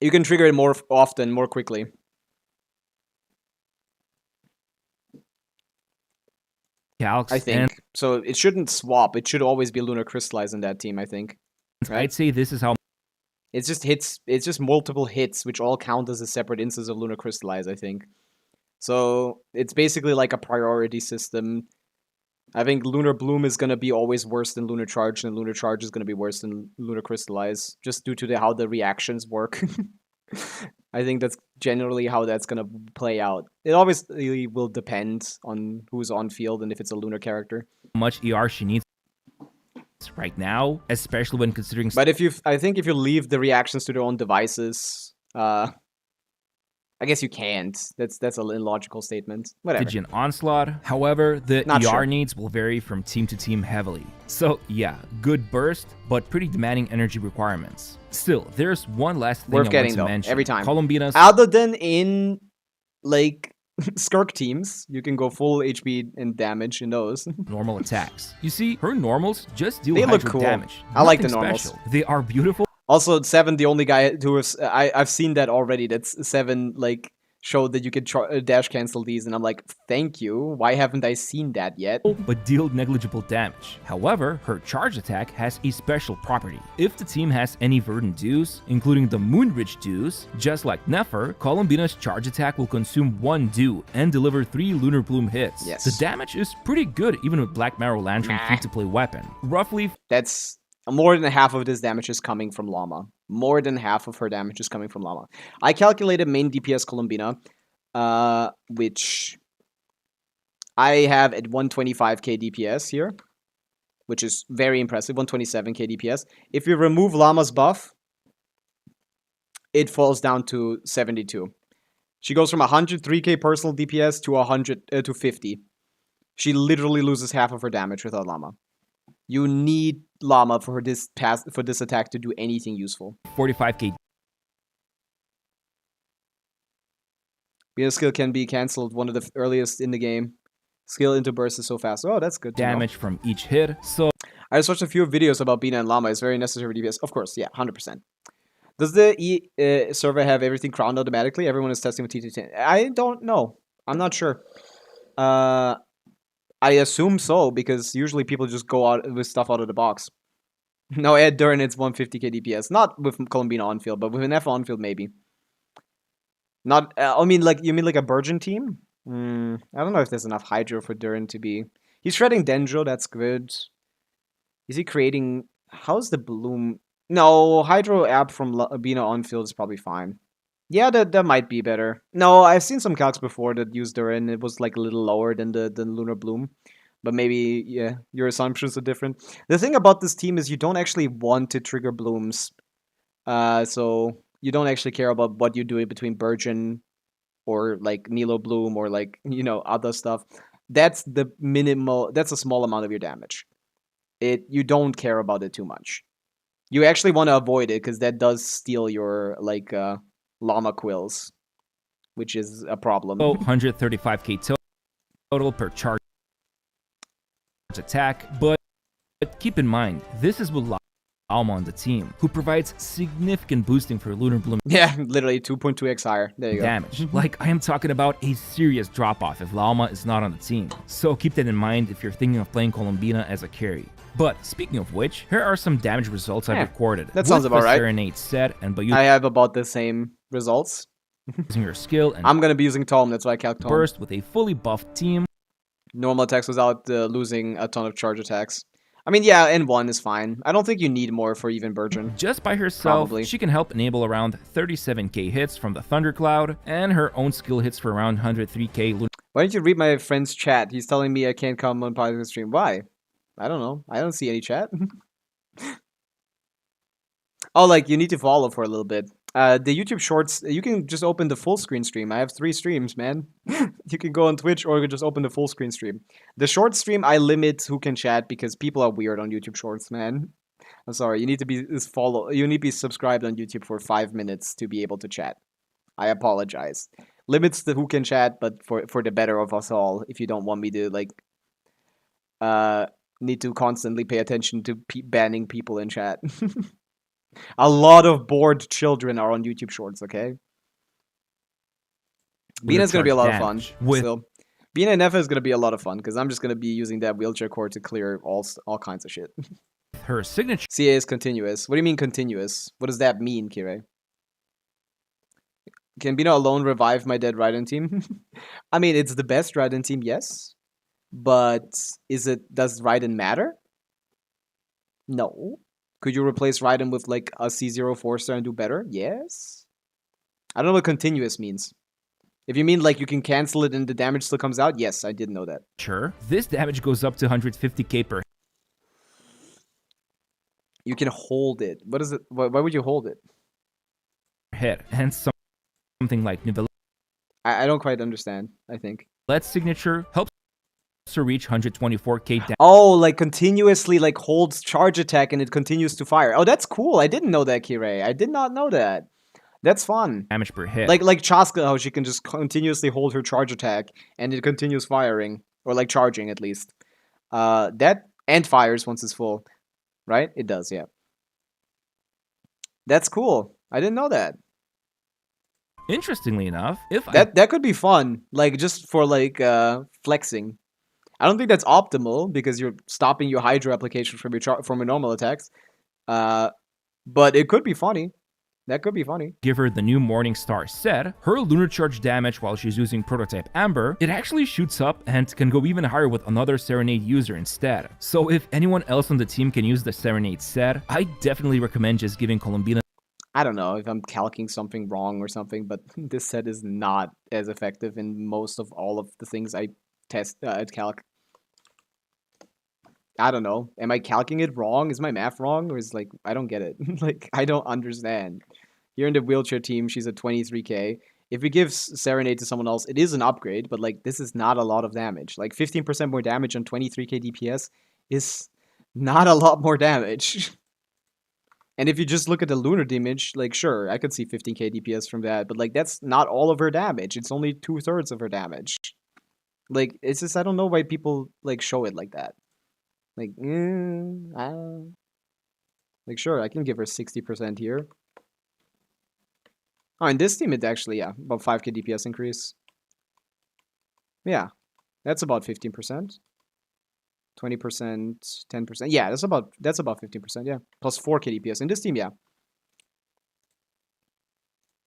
You can trigger it more often, more quickly. calcs, I think. So it shouldn't swap. It should always be Lunar Crystallize in that team, I think. and Right? I'd say this is how It's just hits. It's just multiple hits, which all count as a separate instance of Lunar Crystallize, I think. So it's basically like a priority system. I think Lunar Bloom is gonna be always worse than Lunar Charge, and Lunar Charge is gonna be worse than Lunar Crystallize, just due to how the reactions work. I think that's generally how that's gonna play out. It obviously will depend on who's on field and if it's a Lunar character. much ER she needs right now, especially when considering But I think if you leave the reactions to their own devices, I guess you can't. That's an illogical statement. Whatever. Stygian Onslaught. However, the Not ER sure. needs will vary from team to team heavily. So yeah, good burst, but pretty demanding energy requirements. Still, there's one last thing Worth I getting want to though, mention. every time. Columbina's Other than in like Skirk teams, you can go full HP and damage in those. normal attacks. You see, her normals just deal They look hydro cool. damage. I like the Nothing normals. special. They are beautiful. Also, Seven, the only guy who has I've seen that already. That's Seven like showed that you could dash cancel these, and I'm like, thank you. Why haven't I seen that yet? But deal negligible damage. However, her charge attack has a special property. If the team has any verdant dews, including the Moonridge dews, just like Nefer, Columbina's charge attack will consume 1 dew and deliver 3 Lunar Bloom hits. Yes. The damage is pretty good even with Black Marrow Lantern free-to-play weapon. Roughly That's more than half of this damage is coming from Llama. More than half of her damage is coming from Llama. I calculated main DPS Columbina, which I have at 125k DPS here, which is very impressive, 127k DPS. If you remove Llama's buff, it falls down to 72. She goes from 103k personal DPS to 50. She literally loses half of her damage without Llama. You need Llama for this attack to do anything useful. 45k Being skill can be cancelled, one of the earliest in the game. Skill into burst is so fast. Oh, that's good to know. damage from each hit. So I just watched a few videos about Bina and Llama. It's very necessary for DPS. Of course, yeah, 100%. Does the server have everything crowned automatically? Everyone is testing with TT10. I don't know. I'm not sure. I assume so, because usually people just go out with stuff out of the box. No, Ed Durin, it's 150k DPS. Not with Columbina on field, but with an F on field, maybe. Not, I mean, like, you mean like a Burgeon team? I don't know if there's enough Hydro for Durin to be... He's shredding Dendro, that's good. Is he creating... How's the Bloom... No, Hydro app from Bina on field is probably fine. Yeah, that might be better. No, I've seen some calcs before that used Durin. It was like a little lower than the Lunar Bloom. But maybe, yeah, your assumptions are different. The thing about this team is you don't actually want to trigger Blooms. So you don't actually care about what you do between Burgeon or like Nilo Bloom or like, you know, other stuff. That's the minimal, that's a small amount of your damage. You don't care about it too much. You actually want to avoid it because that does steal your like Llama Quills, which is a problem. 135k total per charge attack, but keep in mind, this is with Llama on the team, who provides significant boosting for Lunar Bloom Yeah, literally 2.2x higher. There you go. damage. Like, I am talking about a serious drop-off if Llama is not on the team. So keep that in mind if you're thinking of playing Columbina as a carry. But speaking of which, here are some damage results I've Yeah, recorded. that sounds With about the right. Serenade set, and by I have about the same results. using your skill and I'm going to be using Tome, that's why I calc Tome. burst with a fully buffed team, Normal attacks without losing a ton of charge attacks. I mean, yeah, N1 is fine. I don't think you need more for even Burgeon. just by herself, Probably. she can help enable around 37k hits from the Thundercloud, and her own skill hits for around 103k Lunar Why don't you read my friend's chat? He's telling me I can't come on Pavica stream. Why? I don't know. I don't see any chat. Oh, like, you need to follow for a little bit. The YouTube Shorts, you can just open the full screen stream. I have 3 streams, man. You can go on Twitch or you can just open the full screen stream. The short stream, I limit who can chat because people are weird on YouTube Shorts, man. I'm sorry. You need to be You need to be subscribed on YouTube for 5 minutes to be able to chat. I apologize. Limits the who can chat, but for the better of us all. If you don't want me to like, need to constantly pay attention to banning people in chat. A lot of bored children are on YouTube Shorts, okay? Bina's gonna be a lot of fun. with Still. Pina and Nefa is gonna be a lot of fun because I'm just gonna be using that wheelchair core to clear all kinds of shit. her signature CA is continuous. What do you mean continuous? What does that mean, Kirei? Can Bino alone revive my dead Raiden team? I mean, it's the best Raiden team, yes. But does Raiden matter? No. Could you replace Raiden with like a C0 4-star and do better? Yes. I don't know what continuous means. If you mean like you can cancel it and the damage still comes out, yes, I did know that. this damage goes up to 150k per You can hold it. What is it? Why would you hold it? hit, and something like Nivellet's I don't quite understand, I think. signature helps to reach 124k Oh, like continuously like holds charge attack and it continues to fire. Oh, that's cool. I didn't know that, Kirei. I did not know that. That's fun. damage per hit. Like Chaska, how she can just continuously hold her charge attack and it continues firing. Or like charging at least. That and fires once it's full. Right? It does, yeah. That's cool. I didn't know that. Interestingly enough, if That could be fun. Like just for like flexing. I don't think that's optimal because you're stopping your Hydra application from your normal attacks. But it could be funny. That could be funny. give her the new Morning Star set, her lunar charge damage while she's using prototype Amber, it actually shoots up and can go even higher with another Serenade user instead. So if anyone else on the team can use the Serenade set, I definitely recommend just giving Columbina I don't know if I'm calcing something wrong or something, but this set is not as effective in most of all of the things I test at calc. I don't know. Am I calcing it wrong? Is my math wrong? Or is like, I don't get it. Like, I don't understand. Here in the wheelchair team, she's at 23k. If we give Serenade to someone else, it is an upgrade, but like, this is not a lot of damage. Like, 15% more damage on 23k DPS is not a lot more damage. And if you just look at the lunar damage, like, sure, I could see 15k DPS from that, but like, that's not all of her damage. It's only 2/3 of her damage. Like, it's just, I don't know why people like show it like that. Like, like, sure, I can give her 60% here. Oh, in this team, it actually, yeah, about 5k DPS increase. Yeah, that's about 15%. 20%, 10%. Yeah, that's about 15%, yeah. Plus 4k DPS. In this team, yeah.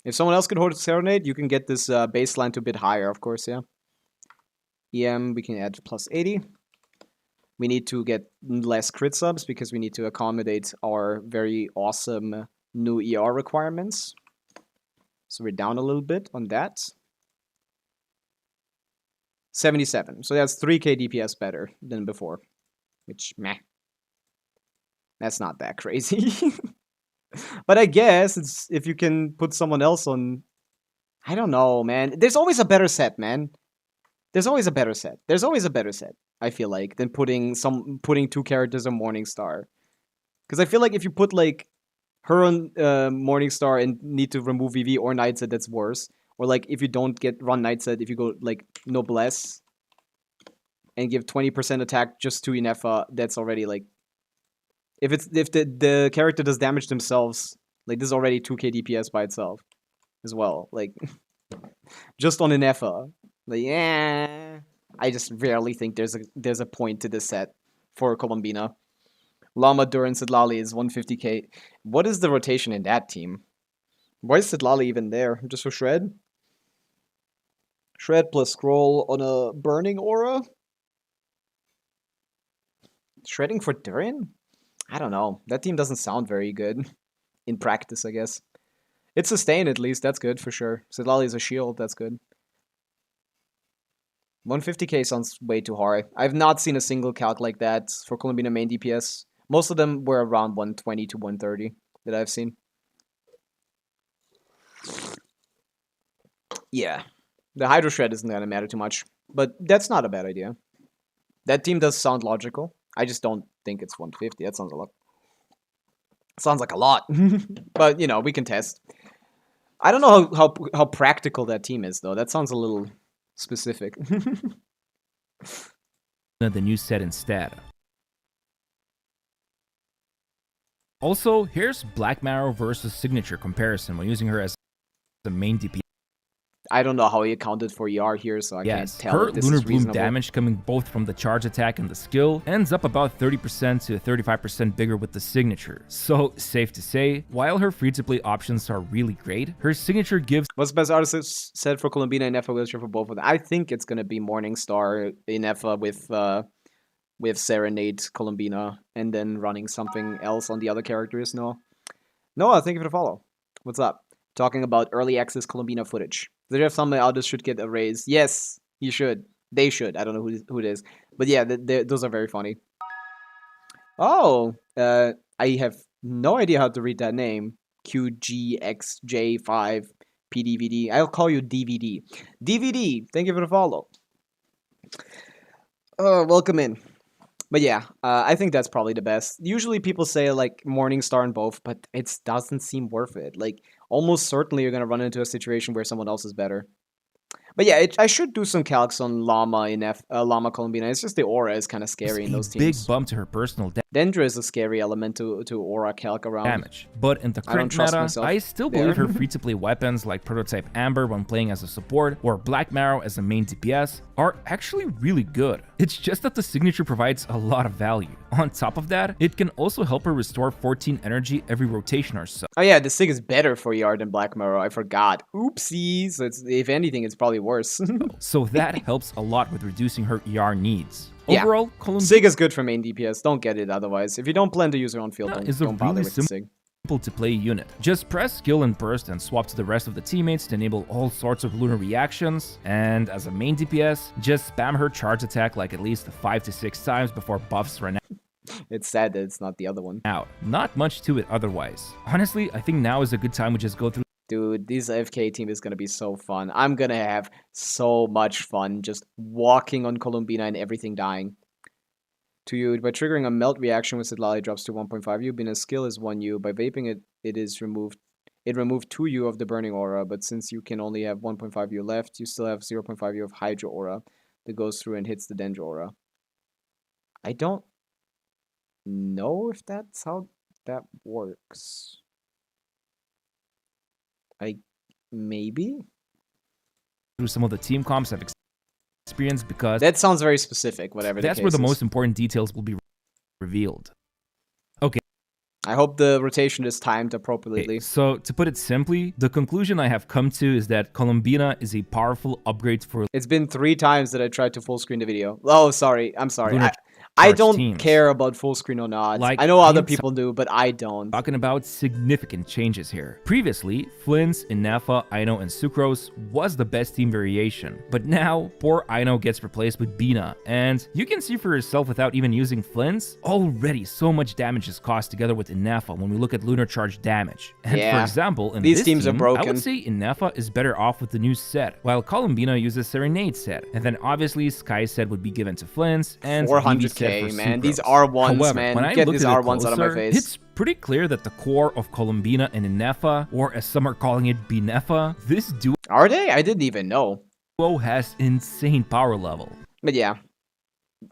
If someone else could hold Serenade, you can get this baseline to a bit higher, of course, yeah. EM, we can add plus 80. We need to get less crit subs because we need to accommodate our very awesome new ER requirements. So we're down a little bit on that. 77. So that's 3k DPS better than before. Which, meh. That's not that crazy. But I guess it's if you can put someone else on... I don't know, man. There's always a better set, man. There's always a better set. There's always a better set, I feel like, than putting 2 characters on Morningstar. Because I feel like if you put, like, her on Morningstar and need to remove VV or Nightset, that's worse. Or, like, if you don't run Nightset, if you go, like, Noblesse and give 20% attack just to Inefa, that's already, like... If the character does damage themselves, like, this is already 2k DPS by itself as well. Like, just on Inefa. Like, yeah, I just rarely think there's a point to this set for Columbina. Llama, Duran, Sidlali is 150k. What is the rotation in that team? Why is Sidlali even there? Just for Shred? Shred plus Scroll on a Burning Aura? Shredding for Duran? I don't know. That team doesn't sound very good. In practice, I guess. It's Sustain at least, that's good for sure. Sidlali is a shield, that's good. 150k sounds way too hard. I've not seen a single calc like that for Columbina main DPS. Most of them were around 120 to 130 that I've seen. Yeah. The Hydro Shred isn't gonna matter too much. But that's not a bad idea. That team does sound logical. I just don't think it's 150. That sounds a lot. Sounds like a lot. But, you know, we can test. I don't know how practical that team is, though. That sounds a little... specific. the new set instead. Also, here's Black Marrow versus Signature comparison when using her as the main DPS. I don't know how he accounted for ER here, so I can't Yes, tell her if this Lunar is Bloom reasonable. damage coming both from the charge attack and the skill ends up about 30% to 35% bigger with the signature. So, safe to say, while her free-to-play options are really great, her signature gives What's the best artist said for Columbina and Effa wheelchair for both of them? I think it's gonna be Morningstar in Effa with Serenade Columbina and then running something else on the other characters. No, thank you for the follow. What's up? Talking about early access Columbina footage. Did you have something others should get a raise? Yes, you should. They should. I don't know who it is, but yeah, those are very funny. Oh, I have no idea how to read that name. QGXJ5 PDVD. I'll call you DVD. DVD. Thank you for the follow. Welcome in. But yeah, I think that's probably the best. Usually people say like Morningstar in both, but it doesn't seem worth it. Like almost certainly you're gonna run into a situation where someone else is better. But yeah, I should do some calcs on Llama in Llama Columbina. It's just the aura is kind of scary in those a big teams. bump to her personal Dendra is a scary element to aura calc around. damage. But in the I don't current trust meta, myself I still there. believe her free-to-play weapons like Prototype Amber when playing as a support or Black Marrow as a main DPS are actually really good. It's just that the signature provides a lot of value. On top of that, it can also help her restore 14 energy every rotation or so. Oh yeah, this thing is better for ER than Black Mirror. I forgot. Oopsie. So it's, if anything, it's probably worse. So that helps a lot with reducing her ER needs. Yeah. Overall, Columbina Sig is good for main DPS. Don't get it otherwise. If you don't plan to use your own field, is a don't bother really with the Sig. simple to play unit. Just press skill and burst and swap to the rest of the teammates to enable all sorts of lunar reactions, and as a main DPS, just spam her charge attack like at least 5 to 6 times before buffs run It's sad that it's not the other one. out. Not much to it otherwise. Honestly, I think now is a good time we just go through Dude, this AFK team is gonna be so fun. I'm gonna have so much fun just walking on Columbina and everything dying. To you, by triggering a melt reaction with Sitlali drops to 1.5 U, being a skill is 1 U. By vaping it, it removed 2 U of the burning aura, but since you can only have 1.5 U left, you still have 0.5 U of Hydra aura that goes through and hits the Dendra aura. I don't know if that's how that works. Maybe? some of the team comps I've experienced because That sounds very specific, whatever that's the where case the is. most important details will be revealed. I hope the rotation is timed appropriately. So, to put it simply, the conclusion I have come to is that Columbina is a powerful upgrade for It's been 3 times that I tried to full screen the video. Oh, sorry. I'm sorry. Lunar I Charge don't teams. care about full screen or not. Like, I know other I'm people do, but I don't. talking about significant changes here. Previously, Flynn's, Inafa, Aino, and Sucrose was the best team variation, but now poor Aino gets replaced with Bina, and you can see for yourself without even using Flynn's, already so much damage is caused together with Inafa when we look at Lunar Charge damage. And Yeah. for example, in These this teams are team, I broken. would say Inafa is better off with the new set, while Columbina uses Serenade set, and then obviously Sky set would be given to Flynn's, and BB set 400k, for man. Sucrose. These R1s, However, man. when I Get look these at it R1s out of my closer, face. it's pretty clear that the core of Columbina and Inefa, or as some are calling it, Binefa, this duo Are they? I didn't even know. has insane power level. But yeah.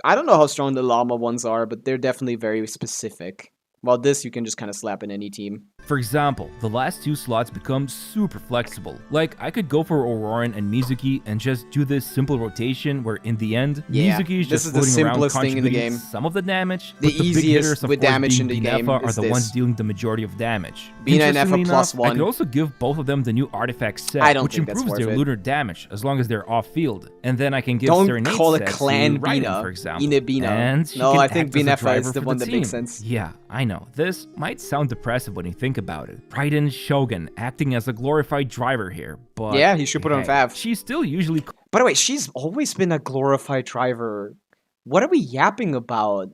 I don't know how strong the Llama ones are, but they're definitely very specific. While this, you can just kind of slap in any team. For example, the last 2 slots become super flexible. Like, I could go for Auroran and Mizuki and just do this simple rotation where in the end, Yeah, Mizuki is this just is the floating around simplest thing in the contributing game. some of the damage, The but the big easiest hitters, of with course, damage being in the game Binefa, are is the this. ones dealing the majority of damage. Bina and Interestingly Efa enough, +1. I could also give both of them the new artifact set, I don't which think that's improves worth their it. lunar damage as long as they're off field. And then I can give Don't Serenade call it set Clan to Raiden, Bina. for example. Bina. And she No, can I think act as a Binefa driver is the for one that team. makes sense. Yeah, I know. This might sound depressive when you think about it. Raiden Shogun acting as a glorified driver here, but Yeah, he should put on hey, Fav. She's still usually By the way, she's always been a glorified driver. What are we yapping about?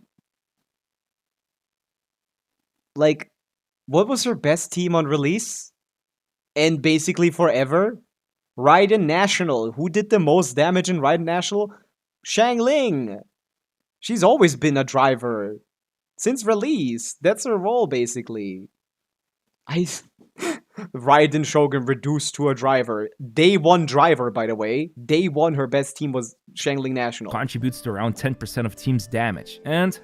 Like, what was her best team on release? And basically forever? Raiden National. Who did the most damage in Raiden National? Shang Ling. She's always been a driver. Since release. That's her role, basically. Raiden Shogun reduced to a driver. Day 1 driver, by the way. Day 1, her best team was Shangling National. contributes to around 10% of team's damage. And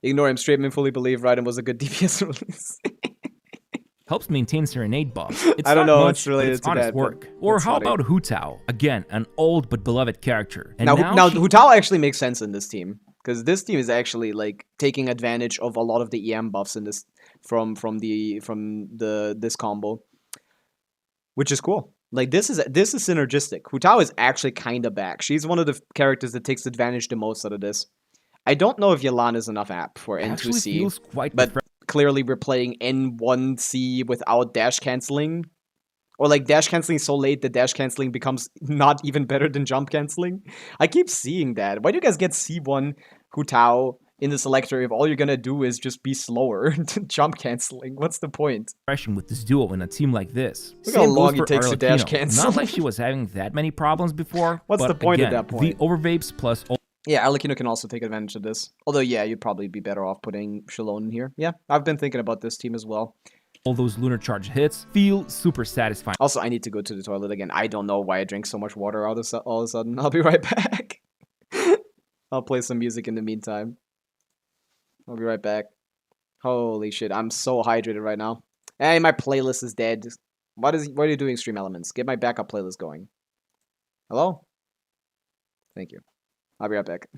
Ignore him. Straightman fully believe Raiden was a good DPS release. helps maintain Serenade buffs. It's I don't not know much, what's related but it's to honest that, but work. Or that's how funny. about Hu Tao? Again, an old but beloved character. And Now she- Hu Tao actually makes sense in this team, because this team is actually like taking advantage of a lot of the EM buffs in this from this combo, which is cool. Like this is synergistic. Hu Tao is actually kind of back. She's one of the characters that takes advantage the most out of this. I don't know if Yelan is enough app for actually N2C, feels quite but different. clearly we're playing N1C without dash canceling. Or like dash canceling so late that dash canceling becomes not even better than jump canceling. I keep seeing that. Why do you guys get C1 Hu Tao in the selector if all you're gonna do is just be slower than jump canceling? What's the point? With this duo in a team like this. Look how Same long goes it for takes to dash Arlecchino. cancel. Not like she was having that many problems before. What's but the point at again, that point? The overvapes plus Yeah, Arlecchino can also take advantage of this. Although, yeah, you'd probably be better off putting Shalone in here. Yeah, I've been thinking about this team as well. all those lunar charge hits feel super satisfying. Also, I need to go to the toilet again. I don't know why I drink so much water all of a sudden. I'll be right back. I'll play some music in the meantime. I'll be right back. Holy shit, I'm so hydrated right now. Hey, my playlist is dead. What are you doing, Stream Elements? Get my backup playlist going. Hello? Thank you. I'll be right back.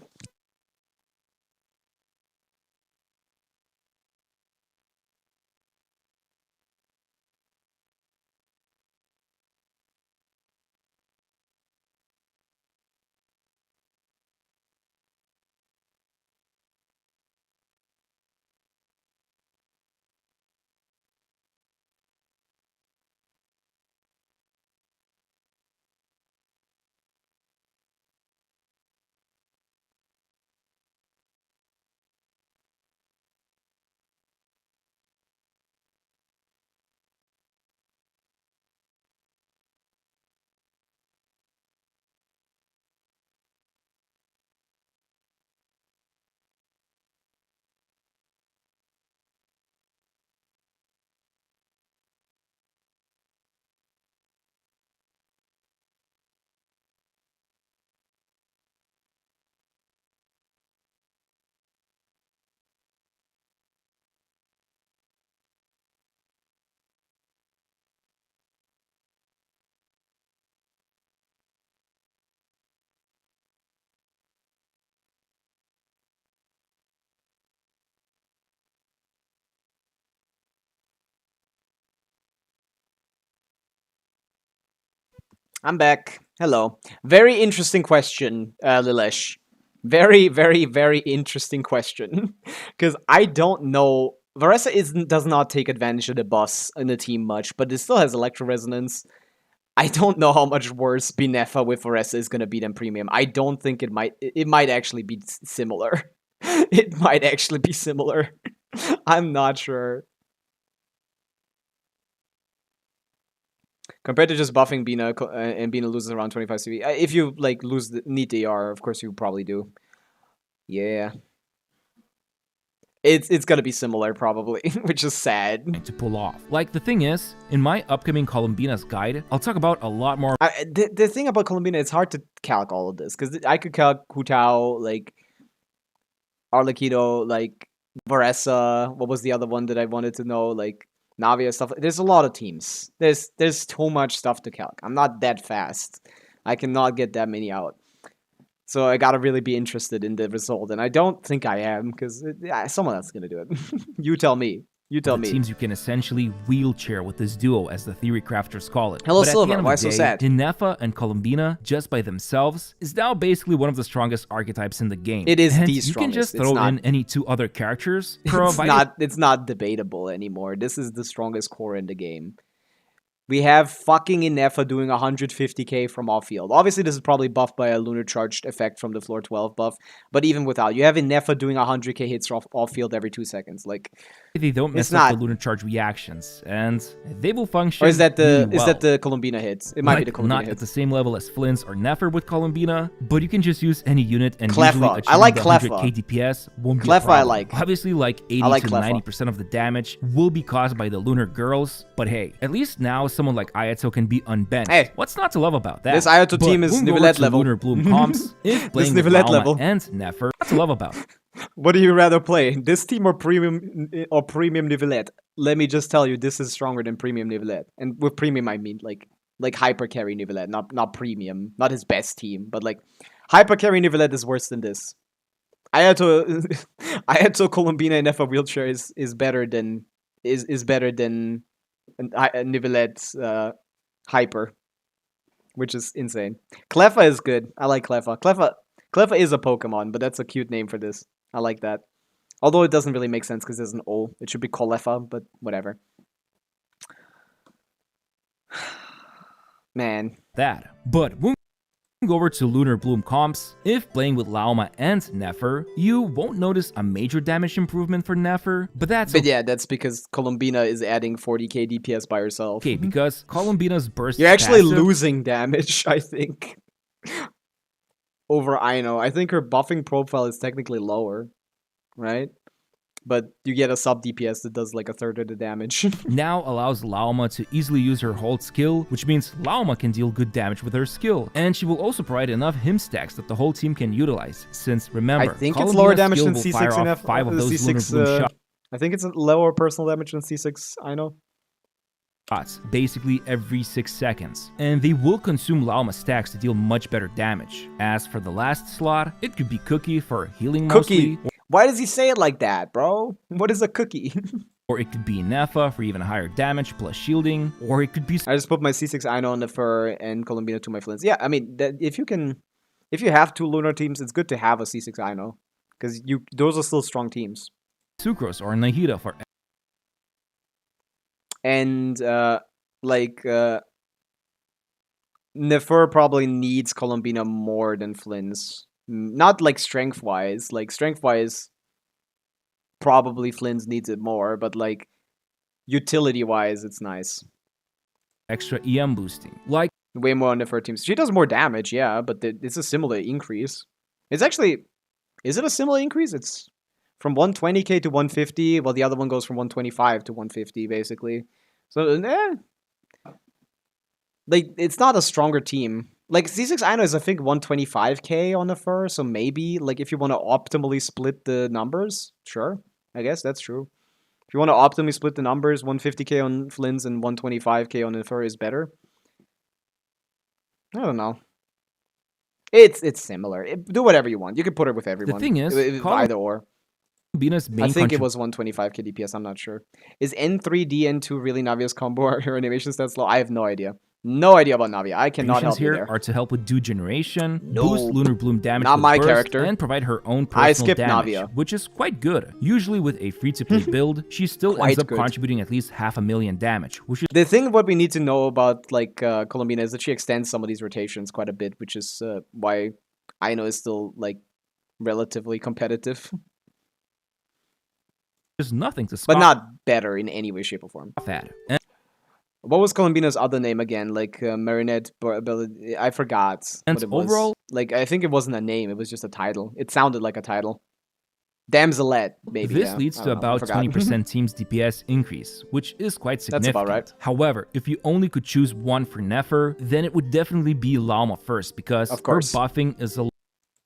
I'm back. Hello. Very interesting question, Lilesh. Very, very, very interesting question. Because I don't know. Varessa does not take advantage of the boss in the team much, but it still has Electro Resonance. I don't know how much worse Binefa with Varessa is going to be than Premium. I don't think it might. It might actually be similar. It might actually be similar. I'm not sure. Compared to just buffing Bina and Bina loses around 25 CV. If you like need the AR, of course you probably do. Yeah. It's gonna be similar probably, which is sad. To pull off. Like, the thing is, in my upcoming Columbina's guide, I'll talk about a lot more. The thing about Columbina, it's hard to calc all of this, because I could calc Hu Tao, like Arlecchino, like Varessa. What was the other one that I wanted to know? Like Navia stuff. There's a lot of teams. There's too much stuff to calc. I'm not that fast. I cannot get that many out. So I gotta really be interested in the result, and I don't think I am, because someone else is gonna do it. You tell me. You tell me. Teams you can essentially wheelchair with this duo, as the theory crafters call it. Hello, but Silver. At the end of Why the so day, sad? Inefa and Columbina, just by themselves, is now basically one of the strongest archetypes in the game. It is Hence, the you can strongest. just It's throw not- in any two other characters. It's not debatable anymore. This is the strongest core in the game. We have fucking Inefa doing 150k from off-field. Obviously, this is probably buffed by a Lunar Charged effect from the Floor 12 buff, but even without, you have Inefa doing 100k hits off-field every 2 seconds. Like, They don't mess It's up not- the lunar charge reactions, and they will function. or is that really well. the Columbina hits? It might be Like, the Columbina not at hits. the same level as Flynn's or Nefer with Columbina, but you can just use any unit and Cleffa. usually I achieving like the Cleffa. 100k DPS won't be Cleffa a problem. I like. Obviously, like 80 I like to Cleffa. 90% of the damage will be caused by the lunar girls, but hey, at least now someone like Ayato can be unbent. Hey. What's not to love about that? This Ayato But team is when we go Nivelette over to level. Lunar Bloom comps, if playing with Nivelette Malma level. and Nefer, what's to love about? What do you rather play? This team or premium Nivelette? Let me just tell you, this is stronger than premium Nivelette. And with premium I mean like hyper carry Nivelette, not premium, not his best team, but like hyper carry Nivelette is worse than this. I had to Columbina and Nefa wheelchair is better than Nivelette's hyper, which is insane. Cleffa is good. I like Cleffa. Cleffa is a Pokemon, but that's a cute name for this. I like that. Although it doesn't really make sense because there's an O. It should be Cleffa, but whatever. Man. That. But moving over to Lunar Bloom comps, if playing with Lauma and Nefer, you won't notice a major damage improvement for Nefer, but yeah, that's because Columbina is adding 40k DPS by herself. Okay, because Columbina's burst You're actually passive, losing damage, I think. Over Aino. I think her buffing profile is technically lower, right? But you get a sub DPS that does like a third of the damage. now allows Lauma to easily use her hold skill, which means Lauma can deal good damage with her skill. And she will also provide enough him stacks that the whole team can utilize, since remember, I think it's Columbina's lower damage skill than will fire C6 and off 5 of those C6, Lunar Bloom shots. I think it's a lower personal damage than C6, I know. Basically every 6 seconds, and they will consume Lauma stacks to deal much better damage. As for the last slot, it could be Cookie for healing Cookie. mostly, Why does he say it like that, bro? What is a cookie? or it could be Nefa for even higher damage plus shielding, or it could be I just put my C6 Aino on the fur and Columbina to my Flints. Yeah, I mean, if you have two lunar teams, it's good to have a C6 Aino, because those are still strong teams. Sucrose or Nahida for And Nefer probably needs Columbina more than Flynn's. Not like strength-wise. Like strength-wise, probably Flynn's needs it more, but like utility-wise, it's nice. extra EM boosting. Like Way more on Nefer teams. She does more damage, yeah, but it's a similar increase. It's actually, is it a similar increase? It's from 120k to 150, while the other one goes from 125 to 150, basically. So, like, it's not a stronger team. Like, C6 Aino is, I think, 125k on the fur, so maybe, like, if you want to optimally split the numbers, sure, I guess that's true. If you want to optimally split the numbers, 150k on Flynn's and 125k on the fur is better. I don't know. It's similar. Do whatever you want. You can put it with everyone. the thing is, Either or. Columbina's main I think it was 125k DPS, I'm not sure. Is N3, N2 really Navia's combo? Are her animation stats low? I have no idea. No idea about Navia. I cannot help you here there. are to help with Dew generation, No. boost Lunar Bloom damage Not with my burst, character. and provide her own personal I skipped damage, Navia. which is quite good. Usually with a free-to-play build, she still ends Quite up good. contributing at least 500,000 damage, which is The thing what we need to know about like Columbina is that she extends some of these rotations quite a bit, which is why Aino is still like relatively competitive, just nothing to but scoff not better in any way, shape, or form. at. And What was Columbina's other name again? Like Marinette, I forgot what it was. overall- Like I think it wasn't a name; it was just a title. It sounded like a title. Damselette, maybe. this yeah. leads I to don't know, I about forgot. 20% team's DPS increase, which is quite significant. about right. However, if you only could choose one for Nefer, then it would definitely be Lauma first, because Of her course. buffing is a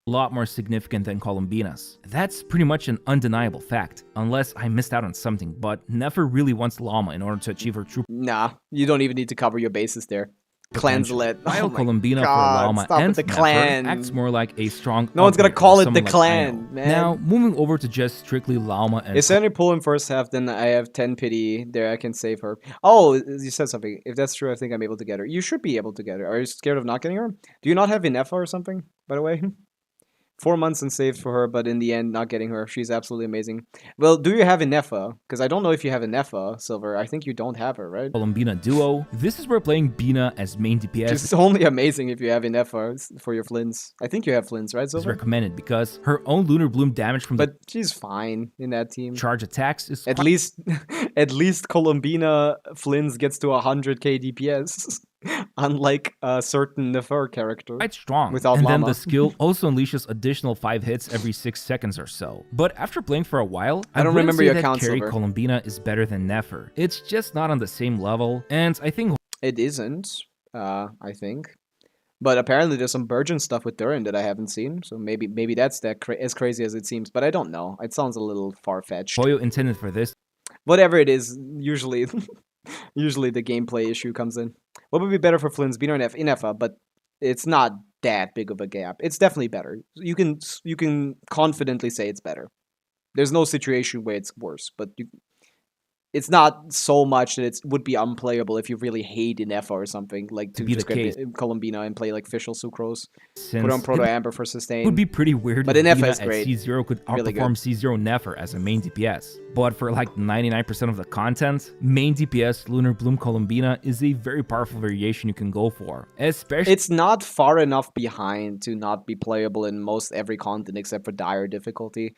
lot more significant than Columbina's. That's pretty much an undeniable fact, unless I missed out on something, but Nefer really wants Lauma in order to achieve her true Nah, you don't even need to cover your bases there. potential. Clanzlet. While Oh my Columbina God, for Lauma stop and with the Nefer clan. acts more like a strong No one's gonna upgrade call for it the someone like clan, Aino. man. Now, moving over to just strictly Lauma and If Sandy pull in first half, then I have 10 pity there. I can save her. Oh, you said something. If that's true, I think I'm able to get her. You should be able to get her. Are you scared of not getting her? Do you not have Inefa or something, by the way? 4 months and saved for her, but in the end, not getting her. She's absolutely amazing. Well, do you have Inefa? Because I don't know if you have Inefa, Silver. I think you don't have her, right? Columbina duo, this is where playing Bina as main DPS It's only amazing if you have Inefa for your Flints. I think you have Flints, right, is Silver? recommended, because her own Lunar Bloom damage from the But she's fine in that team. charge attacks is At least Columbina Flynn's gets to 100k DPS, unlike a certain Nefer character. quite strong, Without and then Llama. the skill also unleashes additional 5 hits every 6 seconds or so. But after playing for a while, I don't wouldn't remember say your that count, carry Silver. Columbina is better than Nefer. It's just not on the same level, and I think It isn't, I think. But apparently there's some Burgeon stuff with Durin that I haven't seen, so maybe that's as crazy as it seems. But I don't know. It sounds a little far fetched. Toyo intended for this. Whatever it is, usually usually the gameplay issue comes in. What would be better for Flynn's Beater in Efa? But it's not that big of a gap. It's definitely better. You can confidently say it's better. There's no situation where it's worse, but it's not so much that it would be unplayable if you really hate Inefa or something, like to be just the get case. Columbina and play like Fischl Sucrose, Since put on Proto it Amber for sustain. would be pretty weird But if Inefa Dina is at great. C0 could Really outperform good. C0 Nefer as a main DPS. But for like 99% of the content, main DPS Lunar Bloom Columbina is a very powerful variation you can go for. Especially It's not far enough behind to not be playable in most every content except for Dire difficulty.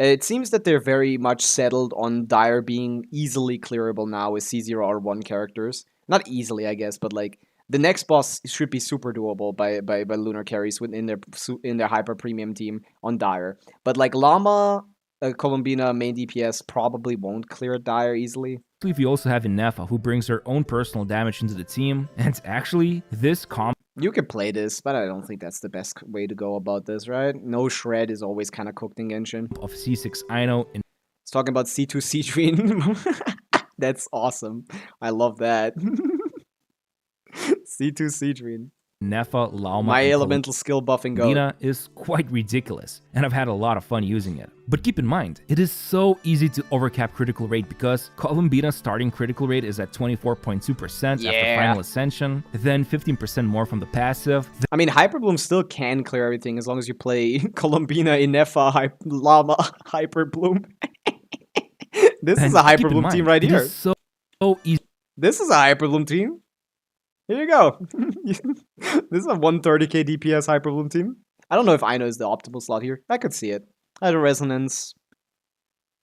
It seems that they're very much settled on Dire being easily clearable now with C0R1 characters. Not easily, I guess, but like the next boss should be super doable by Lunar carries within their hyper premium team on Dire. But like Llama, Columbina main DPS probably won't clear Dire easily. we also have Inefa, who brings her own personal damage into the team, and actually, this comp You could play this, but I don't think that's the best way to go about this, right? No shred is always kind of cooked in Genshin. of C6 Ino and It's talking about C2 Citrine. That's awesome. I love that. C2 Citrine. Nefa, Lauma, My and elemental skill buffing go. Columbina is quite ridiculous, and I've had a lot of fun using it. But keep in mind, it is so easy to overcap critical rate because Columbina's starting critical rate is at 24.2% after Yeah. Final Ascension, then 15% more from the passive, I mean, Hyperbloom still can clear everything as long as you play Columbina, Inefa, Llama, Hyperbloom. This is and a keep in Hyperbloom mind, team right it here. is so easy This is a Hyperbloom team. Here you go. This is a 130k DPS Hyperbloom team. I don't know if Ino is the optimal slot here. I could see it. Idle Resonance.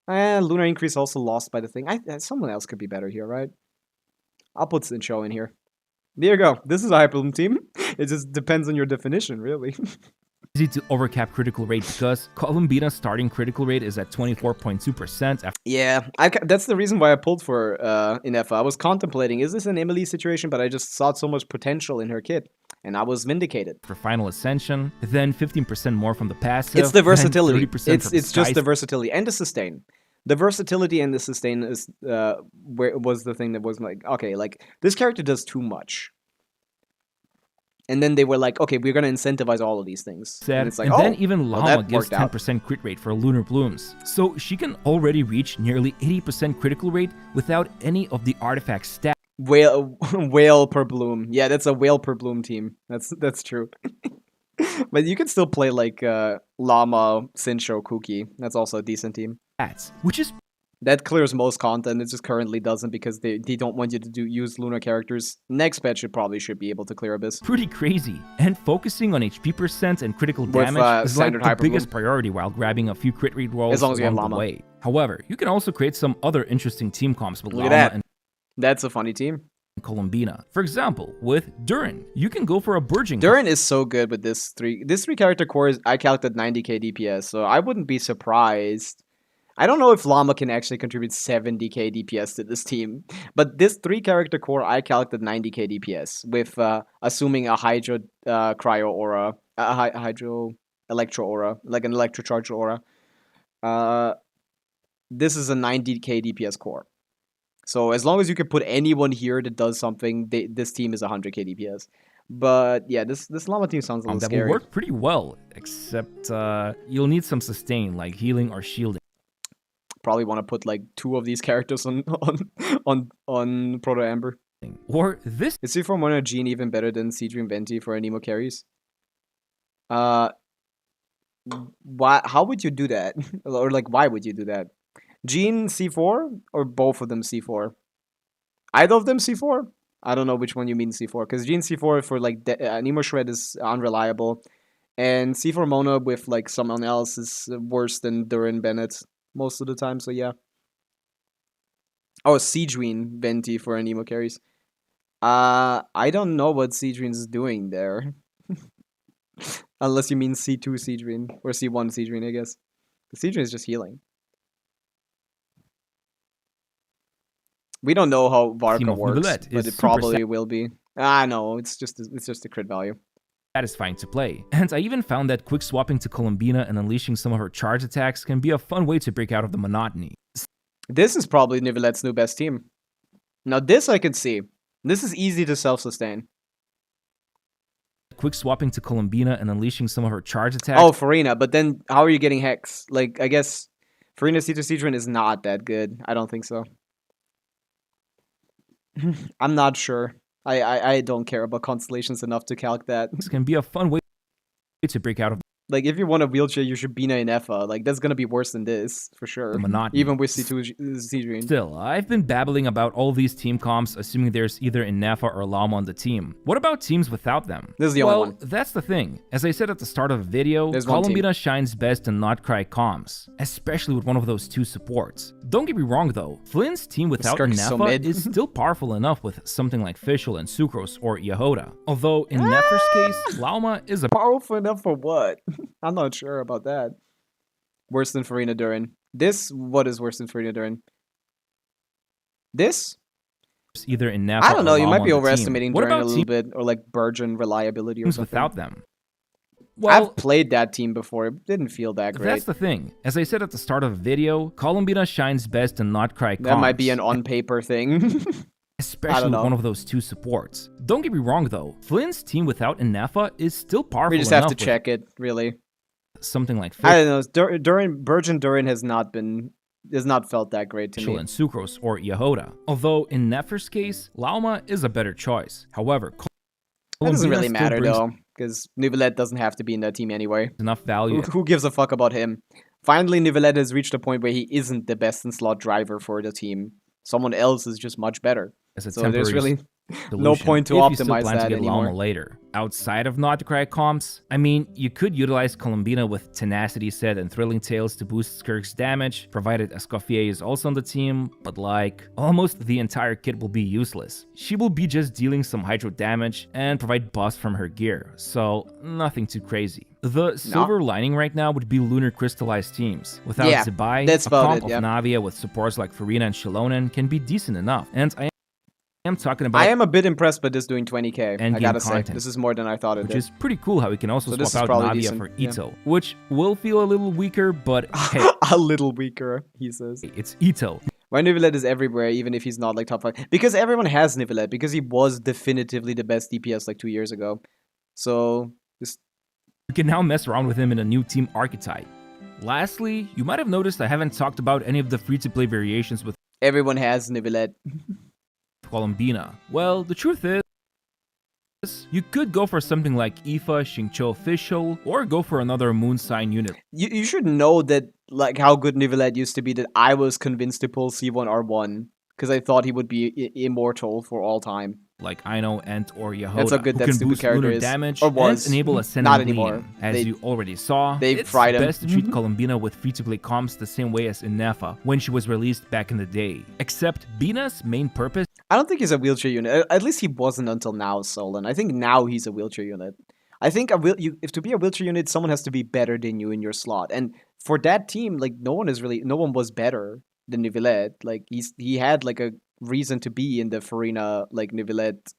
Lunar Increase also lost by the thing. Someone else could be better here, right? I'll put Sincho in here. There you go. This is a Hyperbloom team. It just depends on your definition, really. to overcap critical rate because Columbina's starting critical rate is at 24.2% after Yeah, that's the reason why I pulled for Inefa. I was contemplating, is this an Emily situation? But I just saw so much potential in her kit, and I was vindicated. Final Ascension, then 15% more from the passive. It's the then versatility. 30% It's from just the Sky versatility and the sustain. The versatility and the sustain is where was the thing that was like, okay, like this character does too much. And then they were like, okay, we're gonna incentivize all of these things. And it's like, and then even well, Llama that gives worked out. 10% crit rate for Lunar Blooms. So she can already reach nearly 80% critical rate without any of the artifact stats. Whale per bloom. Yeah, that's a whale per bloom team. That's true. But you can still play like Llama, Sincho, Kuki. That's also a decent team. Which is That clears most content. It just currently doesn't because they don't want you to use Lunar characters. Next patch should be able to clear Abyss. pretty crazy. And focusing on HP percent and critical With, damage is like standard the Hyperbloom. biggest priority while grabbing a few crit rate rolls As long as you have along the Llama. way. However, you can also create some other interesting team comps with Look at Llama that. and That's a funny team. Columbina. For example, with Durin, you can go for a Burgeon Durin is so good with this three character core. I calculated 90k DPS, so I wouldn't be surprised. I don't know if Llama can actually contribute 70k DPS to this team, but this 3 character core I calculated 90k DPS with assuming a Hydro Cryo Aura, a Hydro Electro Aura, like an Electrocharge Aura. This is a 90k DPS core. So as long as you can put anyone here that does something, this team is 100k DPS. But yeah, this Llama team sounds a little that scary. will work pretty well, except you'll need some sustain, like healing or shielding. Probably want to put like 2 of these characters on Proto Amber. Or this Is C4 Mono Gene even better than Seedream Venti for Anemo carries? How would you do that? Or like why would you do that? Gene C4 or both of them C4? Either of them C4? I don't know which one you mean C4 because Gene C4 for like Anemo Shred is unreliable, and C4 Mono with like someone else is worse than Durin Bennett most of the time. So yeah. Oh, Seedream Venti for Anemo carries. I don't know what Seedream's doing there. Unless you mean C2 Seedream or C1 Seedream, I guess. The Seedream is just healing. We don't know how Team Varka of works, Roulette but is it super probably will be. No, it's just a crit value. satisfying to play. And I even found that quick swapping to Columbina and unleashing some of her charge attacks can be a fun way to break out of the monotony. This is probably Nivelette's new best team. Now this I can see. This is easy to self-sustain. Quick swapping to Columbina and unleashing some of her charge attacks. Oh, Farina, but then how are you getting Hex? Like, I guess Farina C2 Stygian is not that good. I don't think so. I'm not sure. I don't care about constellations enough to calc that. This can be a fun way to break out of Like, if you want a wheelchair, you should Bina in Effa. Like, that's gonna be worse than this, for sure. the monotony. Even with C2 Stygian. Still, I've been babbling about all these team comps, assuming there's either Innafa or Llama on the team. What about teams without them? This is the only one. That's the thing. As I said at the start of the video, There's one team. Columbina shines best in Not Cry comps, especially with one of those two supports. Don't get me wrong though, Flynn's team without Skirk is so Innafa mid. is still powerful enough with something like Fischl and Sucrose or Yehoda. Although in Nefer's case, Llama is a Powerful enough for what? I'm not sure about that. Worse than Farina Durin. What is worse than Farina Durin? This? either Innafa I don't know, or you Llama might be on the team. overestimating What Durin a about little bit, or like Burgeon reliability or teams something. without them? Well, I've played that team before. It didn't feel that great. that's the thing. As I said at the start of the video, Columbina shines best in Not Cry comps. That might be an on-paper thing. Especially with know. one of those two supports. Don't get me wrong though, Flynn's team without Innafa is still powerful We just have enough to with check it, really. something like I don't know. Burgeon Durin has not felt that great to Fischl me. and Sucrose or Yehoda. Although in Nefer's case, Llama is a better choice. However, That doesn't really Columbina still matter brings though, because Nivelette doesn't have to be in that team anyway. enough value Who gives a fuck about him? Finally, Nivelette has reached a point where he isn't the best in slot driver for the team. Someone else is just much better. as a So temporary there's really no solution point to if you still optimize plan to that get anymore. Llama later. Outside of Not Cry comps, I mean, you could utilize Columbina with Tenacity Set and Thrilling Tales to boost Skirk's damage, provided Escoffier is also on the team, but like, almost the entire kit will be useless. She will be just dealing some hydro damage and provide buffs from her gear, so nothing too crazy. The silver lining right now would be Lunar Crystallized teams. Without Yeah, Zibai, that's a about comp it, of yeah. Navia with supports like Farina and Shilonen can be decent enough, and I am talking about I am a bit impressed by this doing 20k. I Endgame gotta say, content, this is more than I thought it which did. is pretty cool how we can also So this swap is out probably Navia decent, for yeah. Ito, which will feel a little weaker, but hey, A little weaker, he says. it's Ito. Why Nivelette is everywhere, even if he's not like top 5. Because everyone has Nivelette, because he was definitively the best DPS like 2 years ago. So, just You can now mess around with him in a new team archetype. Lastly, you might have noticed I haven't talked about any of the free-to-play variations with everyone has Nivelette. Columbina. Well, the truth is, you could go for something like Aoife, Xingqiu Fischl, or go for another moon sign unit. You should know that, like, how good Nivelette used to be, that I was convinced to pull C1R1. Because I thought he would be immortal for all time. Like Aino, Ent, or Yehoda, That's how good who that can stupid boost character lunar is. damage Or was. and enable Ascendant Not Lean. anymore. As They- you already saw, they've it's fried him. best to treat Columbina with free-to-play comps the same way as Innafa when she was released back in the day. Except Bina's main purpose I don't think he's a wheelchair unit. At least he wasn't until now, Solon. I think now he's a wheelchair unit. I think if to be a wheelchair unit, someone has to be better than you in your slot. And for that team, like no one was better than Nivelette. Like he had like a reason to be in the Farina, like Nivelette,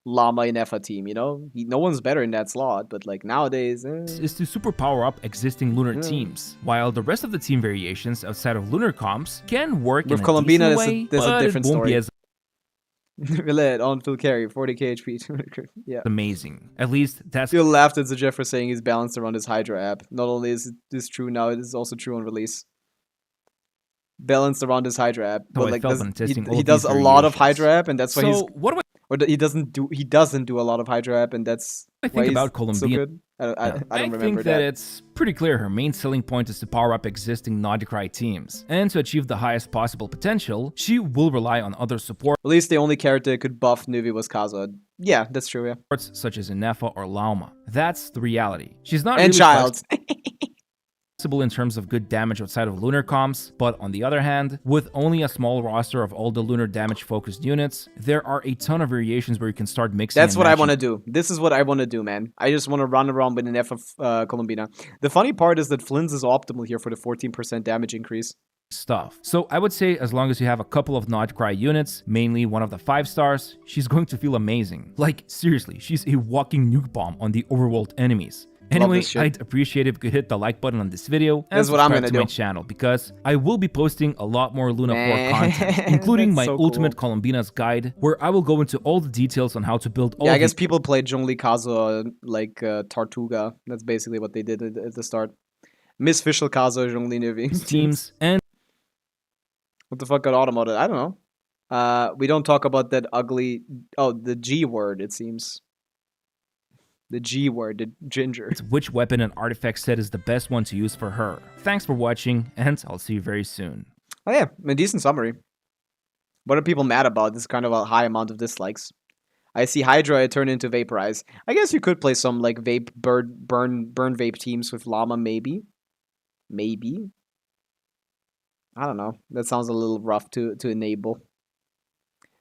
Llama and Effa team. You know, no one's better in that slot. But like nowadays, is to super power up existing lunar teams, while the rest of the team variations outside of lunar comps can work With in a Columbina, decent there's a- way, there's a but different it won't story. be as Nivelette on full carry, 40k HP. Yeah. amazing. At least that's Still laughed at Jeff for saying he's balanced around his Hydra app. Not only is this true now, it is also true on release. Balanced around his Hydra app, how but I like felt when testing all he of does these a lot of variations. Hydra app, and that's why he's So what do or he doesn't do a lot of Hydra app, and that's I why think he's about so Columbina? good. I don't remember think that it's pretty clear her main selling point is to power up existing Nodicry teams, and to achieve the highest possible potential, she will rely on other supports At least the only character that could buff Nuvi was Kaza. Yeah, that's true. Yeah, such as Innafa or Lauma. That's the reality. She's not and really Child. flexible in terms of good damage outside of lunar comps, but on the other hand, with only a small roster of all the lunar damage focused units, there are a ton of variations where you can start mixing. That's and what I matching want to do. This is what I want to do, man. I just want to run around with an F of Columbina. The funny part is that Flynn's is optimal here for the 14% damage increase. stuff. So I would say as long as you have a couple of Not Cry units, mainly one of the 5 stars, she's going to feel amazing. Like, seriously, she's a walking nuke bomb on the overworld enemies. Anyway, I'd appreciate if you could hit the like button on this video and subscribe to my channel, because I will be posting a lot more Luna 4 content, including my ultimate Columbina's guide, where I will go into all the details on how to build all I guess people played Zhongli Kazuha like Tartuga. That's basically what they did at the start. Miss Fischl Kazuha, Zhongli Nivi. teams, and what the fuck got automated? I don't know. We don't talk about that ugly... Oh, the G word, it seems. The G word, the ginger. which weapon and artifact set is the best one to use for her. Thanks for watching, and I'll see you very soon. Oh yeah, a decent summary. What are people mad about? This is kind of a high amount of dislikes. I see Hydra turn into Vaporize. I guess you could play some like vape burn vape teams with Llama, maybe. Maybe. I don't know. That sounds a little rough to enable.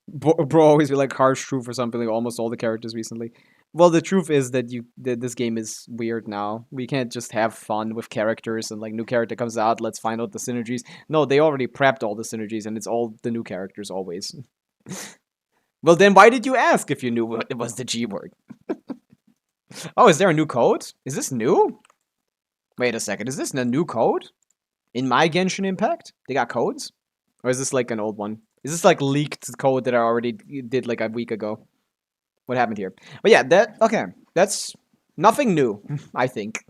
Bro always be like harsh truth or something like almost all the characters recently. Well, the truth is that this game is weird now. We can't just have fun with characters and like new character comes out, let's find out the synergies. No, they already prepped all the synergies and it's all the new characters always. Well, then why did you ask if you knew it was the G word? Oh, is there a new code? Is this new? Wait a second, is this a new code? In my Genshin Impact? They got codes? Or is this like an old one? Is this like leaked code that I already did like a week ago? What happened here? But yeah, that's nothing new, I think.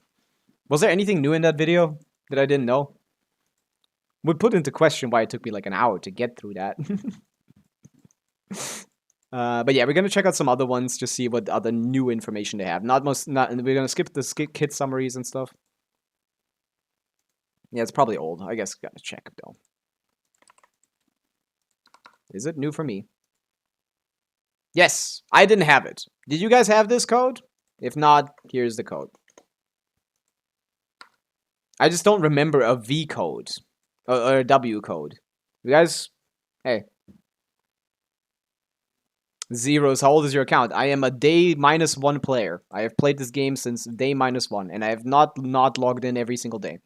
Was there anything new in that video that I didn't know? Would put into question why it took me like an hour to get through that. But yeah, we're gonna check out some other ones to see what other new information they have. We're gonna skip the kit summaries and stuff. Yeah, it's probably old. I guess gotta check though. Is it new for me? Yes, I didn't have it. Did you guys have this code? If not, here's the code. I just don't remember a V code or a W code. You guys, hey. Zeros, how old is your account? I am a day -1 player. I have played this game since day -1, and I have not logged in every single day.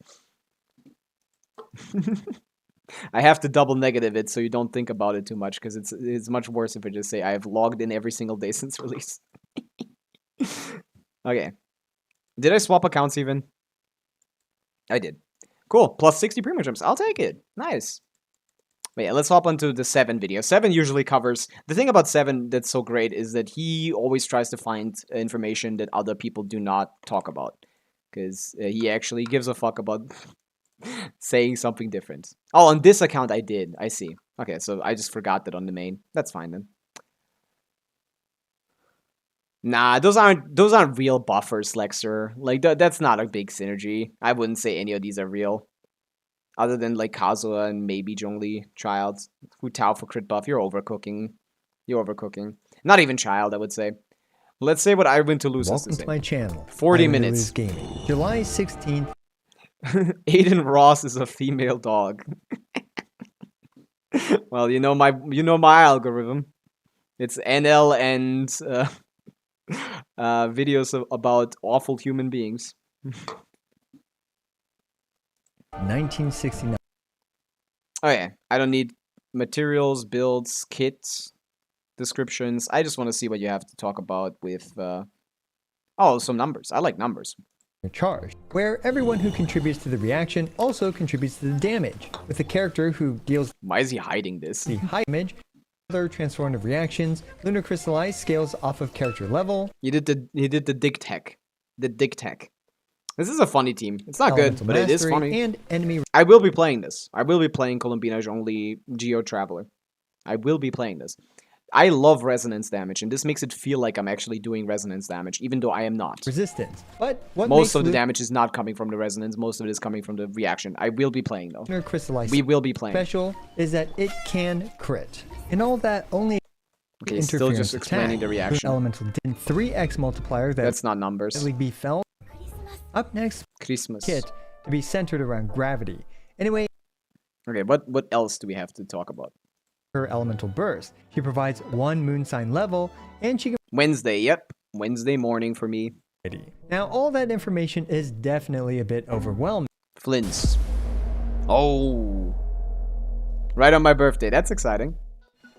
I have to double negative it so you don't think about it too much, because it's much worse if I just say I have logged in every single day since release. Okay. Did I swap accounts even? I did. Cool. Plus 60 primo jumps. I'll take it. Nice. But yeah, let's hop onto the 7 video. 7 usually covers... The thing about 7 that's so great is that he always tries to find information that other people do not talk about. Because he actually gives a fuck about... saying something different. Oh, on this account I did. I see. Okay, so I just forgot that on the main. That's fine then. Nah, those aren't real buffers, Lexer. Like that's not a big synergy. I wouldn't say any of these are real. Other than like Kazuha and maybe Zhongli Child. Hu Tao for crit buff. You're overcooking. You're overcooking. Not even Child, I would say. Let's say what I win to lose. Welcome to my channel. 40 minutes. Gaming. July 16th. Aiden Ross is a female dog. Well, you know my algorithm. It's NL and videos about awful human beings. 1969. Oh yeah, I don't need materials, builds, kits, descriptions. I just want to see what you have to talk about with some numbers. I like numbers. Charge, where everyone who contributes to the reaction also contributes to the damage, with a character who deals Why is he hiding this? the high damage. Other transformative reactions, Lunar Crystallize scales off of character level. He did the dig tech. The dig tech. This is a funny team. It's not good, but it is funny. And enemy. I will be playing this. I will be playing Columbina only Geo Traveler. I will be playing this. I love resonance damage, and this makes it feel like I'm actually doing resonance damage, even though I am not. Resistance. But what most of the damage is not coming from the resonance. Most of it is coming from the reaction. I will be playing though. Lunar Crystallize we will be playing. Special is that it can crit, and all that only. Okay, still just explaining the reaction. Elemental 3x multiplier that's not numbers. Be felt. Up next, Christmas kit to be centered around gravity. Anyway. Okay, what else do we have to talk about? Her elemental burst. She provides 1 moon sign level, and she can. Wednesday, yep. Wednesday morning for me. Now, all that information is definitely a bit overwhelming. Flints. Oh. Right on my birthday. That's exciting.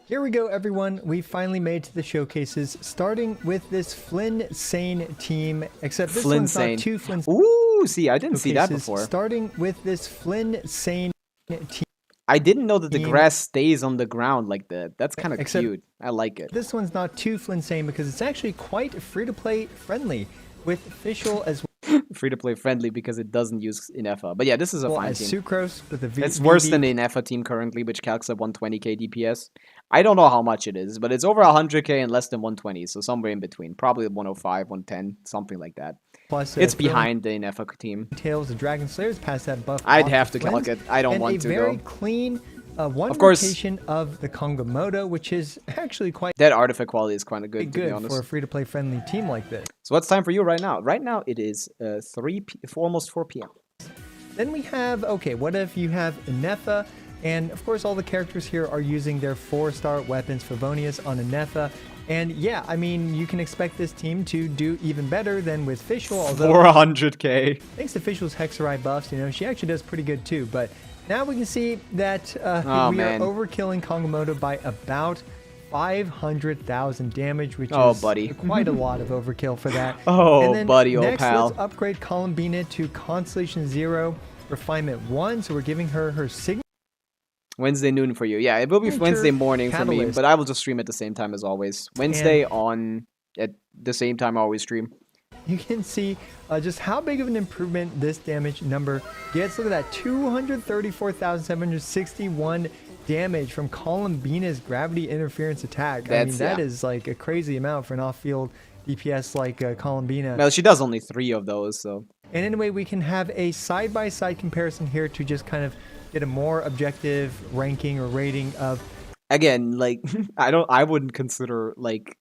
Here we go, everyone. We finally made to the showcases, starting with this Flynn Sane team, except this one's Sane. not two Flynn Ooh, see, I didn't see that showcases, before. starting with this Flynn Sane team. I didn't know that the grass stays on the ground like that. That's kind of Except cute. I like it. This one's not too Flynn Sane because it's actually quite free-to-play friendly, with official as Free-to-play friendly because it doesn't use Inefa. But yeah, this is a well fine as team. Sucrose with a It's worse than the Inefa team currently, which calcs at 120k DPS. I don't know how much it is, but it's over 100k and less than 120, so somewhere in between. Probably 105, 110, something like that. Plus, it's behind the Inefa team. Tails, the Dragon Slayers past that buff. I'd off have the to calc Flynns, it. I don't and want to, a very though. clean one Of course. rotation of the Kongomodo, which is actually quite That artifact quality is kind of good, to be honest. for a free-to-play friendly team like this. So what's time for you right now? Right now it is almost 4 p.m. Then we have, okay, what if you have Inefa, and of course all the characters here are using their 4-star weapons, Favonius on Inefa, and yeah, I mean, you can expect this team to do even better than with Fischl, although 400k. thanks to Fischl's Hexerite buffs, you know, she actually does pretty good too, but now we can see that we are overkilling Kongomodo by about 500,000 damage, which is quite a lot of overkill for that. Oh, buddy, old next, pal. let's upgrade Columbina to Constellation 0, Refinement 1, so we're giving her her signature. Wednesday noon for you. Yeah, it will be Wednesday morning for me, Catalyst. but I will just stream at the same time as always. Wednesday on at the same time I always stream. You can see just how big of an improvement this damage number gets. Look at that, 234,761 damage from Columbina's gravity interference attack. I mean, that is like a crazy amount for an off-field DPS like Columbina. Well, she does only 3 of those, so. And anyway, we can have a side-by-side comparison here to just kind of get a more objective ranking or rating of. Again, like I wouldn't consider like.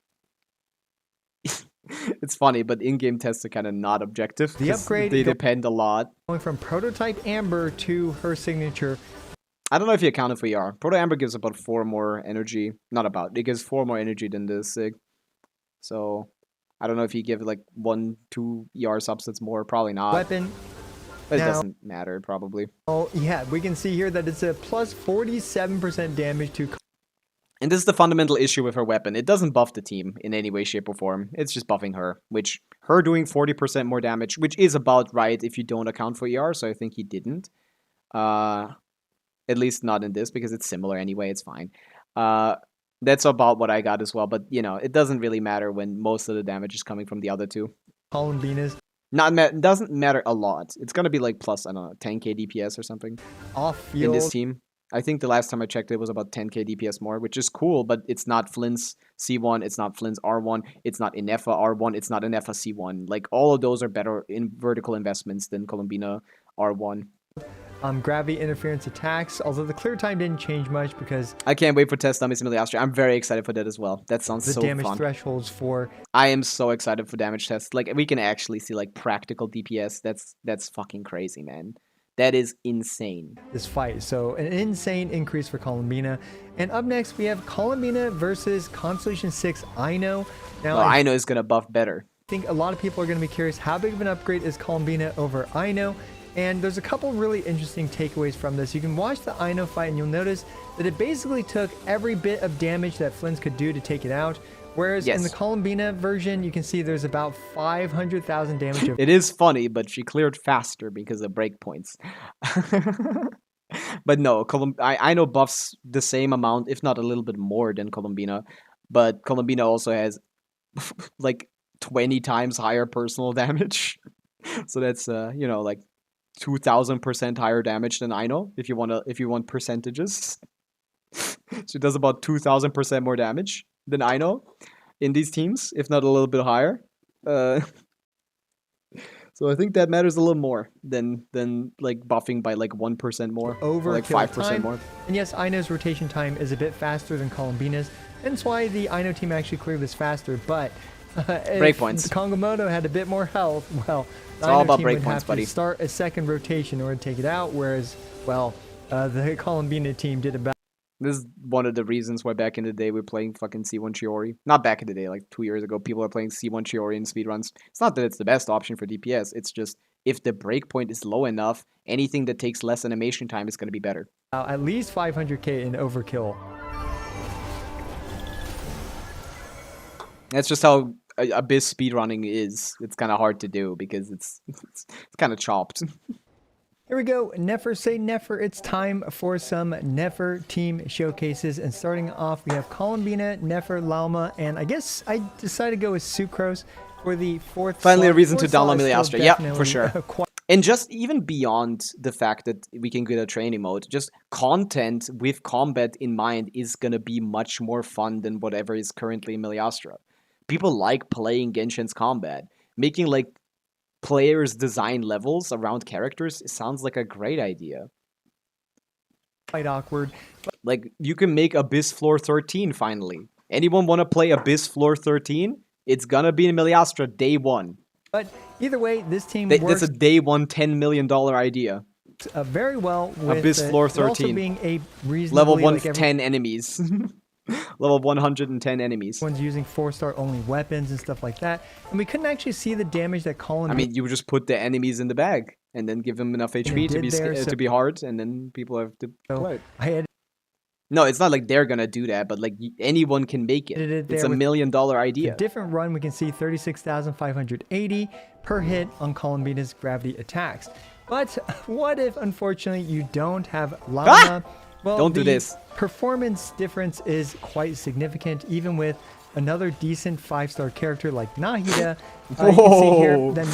It's funny, but in-game tests are kind of not objective. The upgrade they depend a lot. Going from Prototype Amber to her signature. I don't know if you accounted for ER. Proto Amber gives about 4 more energy. Not about. It gives 4 more energy than the Sig. So I don't know if you give like 1, 2 ER subsets more. Probably not. Weapon. But it doesn't matter, probably. Oh, yeah. We can see here that it's a plus 47% damage to. And this is the fundamental issue with her weapon. It doesn't buff the team in any way, shape, or form. It's just buffing her, which her doing 40% more damage, which is about right if you don't account for ER, so I think he didn't. At least not in this, because it's similar anyway, it's fine. That's about what I got as well, but, you know, it doesn't really matter when most of the damage is coming from the other two. Columbina's. Doesn't matter a lot. It's gonna be like plus, I don't know, 10k DPS or something. Off-field. In this team. I think the last time I checked it was about 10k DPS more, which is cool, but it's not Flynn's C1, it's not Flynn's R1, it's not Inefa R1, it's not Inefa C1. Like, all of those are better in vertical investments than Columbina R1. Gravity interference attacks, although the clear time didn't change much because I can't wait for test dummies in the Austria. I'm very excited for that as well. That sounds the so damage fun. thresholds for. I am so excited for damage tests. Like, we can actually see like practical DPS. That's fucking crazy, man. That is insane. This fight. So an insane increase for Columbina. And up next we have Columbina versus Constellation 6 Ino. Now well, Ino is gonna buff better. I think a lot of people are going to be curious how big of an upgrade is Columbina over Ino. And there's a couple really interesting takeaways from this. You can watch the Ino fight and you'll notice that it basically took every bit of damage that Flynn's could do to take it out. Whereas in the Columbina version, you can see there's about 500,000 damage. It is funny, but she cleared faster because of breakpoints. But no, Ino buffs the same amount, if not a little bit more than Columbina. But Columbina also has like 20 times higher personal damage. So that's you know, like 2,000% higher damage than Ino if you want percentages. She does about 2,000% more damage than Ino in these teams, if not a little bit higher. So I think that matters a little more than like buffing by like 1% more, over or like 5% more. And yes, Ino's rotation time is a bit faster than Columbina's, and that's why the Ino team actually cleared this faster. But breakpoints. The Kongomodo had a bit more health. Well, it's all about breakpoints, buddy. Start a second rotation in order to take it out, whereas well, the Columbina team did about. This is one of the reasons why back in the day we're playing fucking C1 Chiori. Not back in the day, like 2 years ago, people are playing C1 Chiori in speedruns. It's not that it's the best option for DPS, it's just, if the breakpoint is low enough, anything that takes less animation time is going to be better. At least 500k in overkill. That's just how Abyss speedrunning is. It's kind of hard to do because it's kind of chopped. Here we go, Nefer say Nefer. It's time for some Nefer team showcases. And starting off, we have Columbina, Nefer, Lalma, and I guess I decided to go with Sucrose for the fourth. Finally, slot. a reason to Fourth slot download is Miliastra. still Yeah, for definitely, sure. And just even beyond the fact that we can get a training mode, just content with combat in mind is going to be much more fun than whatever is currently in Miliastra. People like playing Genshin's combat. Making like players design levels around characters sounds like a great idea. Quite awkward. Like, you can make Abyss Floor 13 finally. Anyone want to play Abyss Floor 13? It's gonna be in Miliastra day one. But either way, this team That's works a day one $10 million idea. very well with Abyss Floor it also 13. being a reasonably Level like, 110 enemies. Level 110 enemies. everyone's using 4-star only weapons and stuff like that. And we couldn't actually see the damage that Colin I mean, you would just put the enemies in the bag and then give them enough HP to be to be hard, and then people have to play. I had No, it's not like they're gonna do that, but like anyone can make it. It's a $1 million idea. a different run. We can see 36,580 per hit on Columbina's gravity attacks. But what if, unfortunately, you don't have Llama? Well, Don't do the this. Performance difference is quite significant, even with another decent 5-star character like Nahida. You can see here, then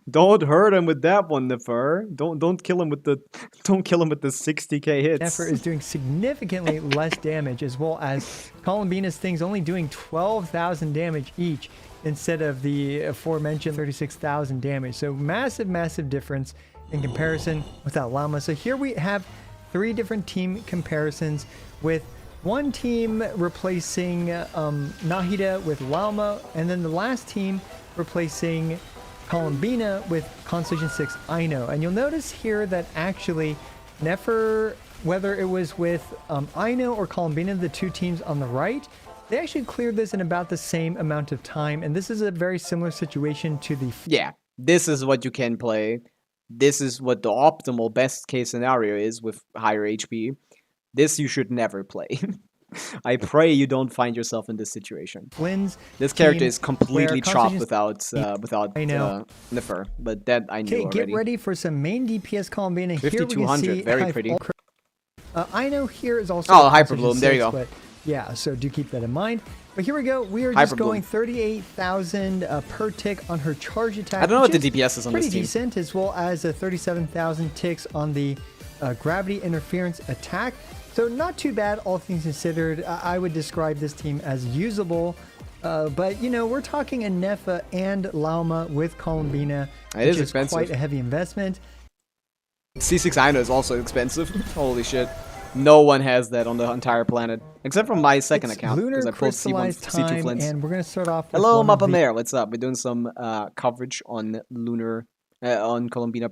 Don't hurt him with that one, Nefer. Don't kill him with the 60k hits. Nefer is doing significantly less damage, as well as Columbina's things only doing 12,000 damage each instead of the aforementioned 36,000 damage. So massive difference in comparison without Llama. So here we have 3 different team comparisons, with one team replacing Nahida with Llama, and then the last team replacing Columbina with Constellation 6 Aino. And you'll notice here that actually Nefer, whether it was with Aino or Columbina, the 2 teams on the right, they actually cleared this in about the same amount of time. And this is a very similar situation to the... Yeah, this is what you can play. This is what the optimal best case scenario is with higher HP. This you should never play. I pray you don't find yourself in this situation. Flynn's This character team is completely where chopped Constellation- without I know. Nefer, but that I knew Okay, already. get ready for some main DPS Columbina. Here we can 5200, see very I've pretty. Aino here is also Oh, a Hyper Constellation Bloom, there you 6, go. But yeah, so do keep that in mind. But here we go. We are Hyper just going Bloom. 38,000 per tick on her charge attack. I don't know what which the DPS is on pretty this team. decent, as well as 37,000 ticks on the gravity interference attack. So not too bad, all things considered. I would describe this team as usable. But, you know, we're talking a Nefa and Lauma with Columbina, It which is expensive. quite a heavy investment. C6 Aino is also expensive. Holy shit. No one has that on the entire planet. Except from my second It's account, lunar because I pulled crystallized C2 time, flints. and we're going to start off with Hello, one of the- Mapamare. What's up? We're doing some coverage on lunar, on Columbina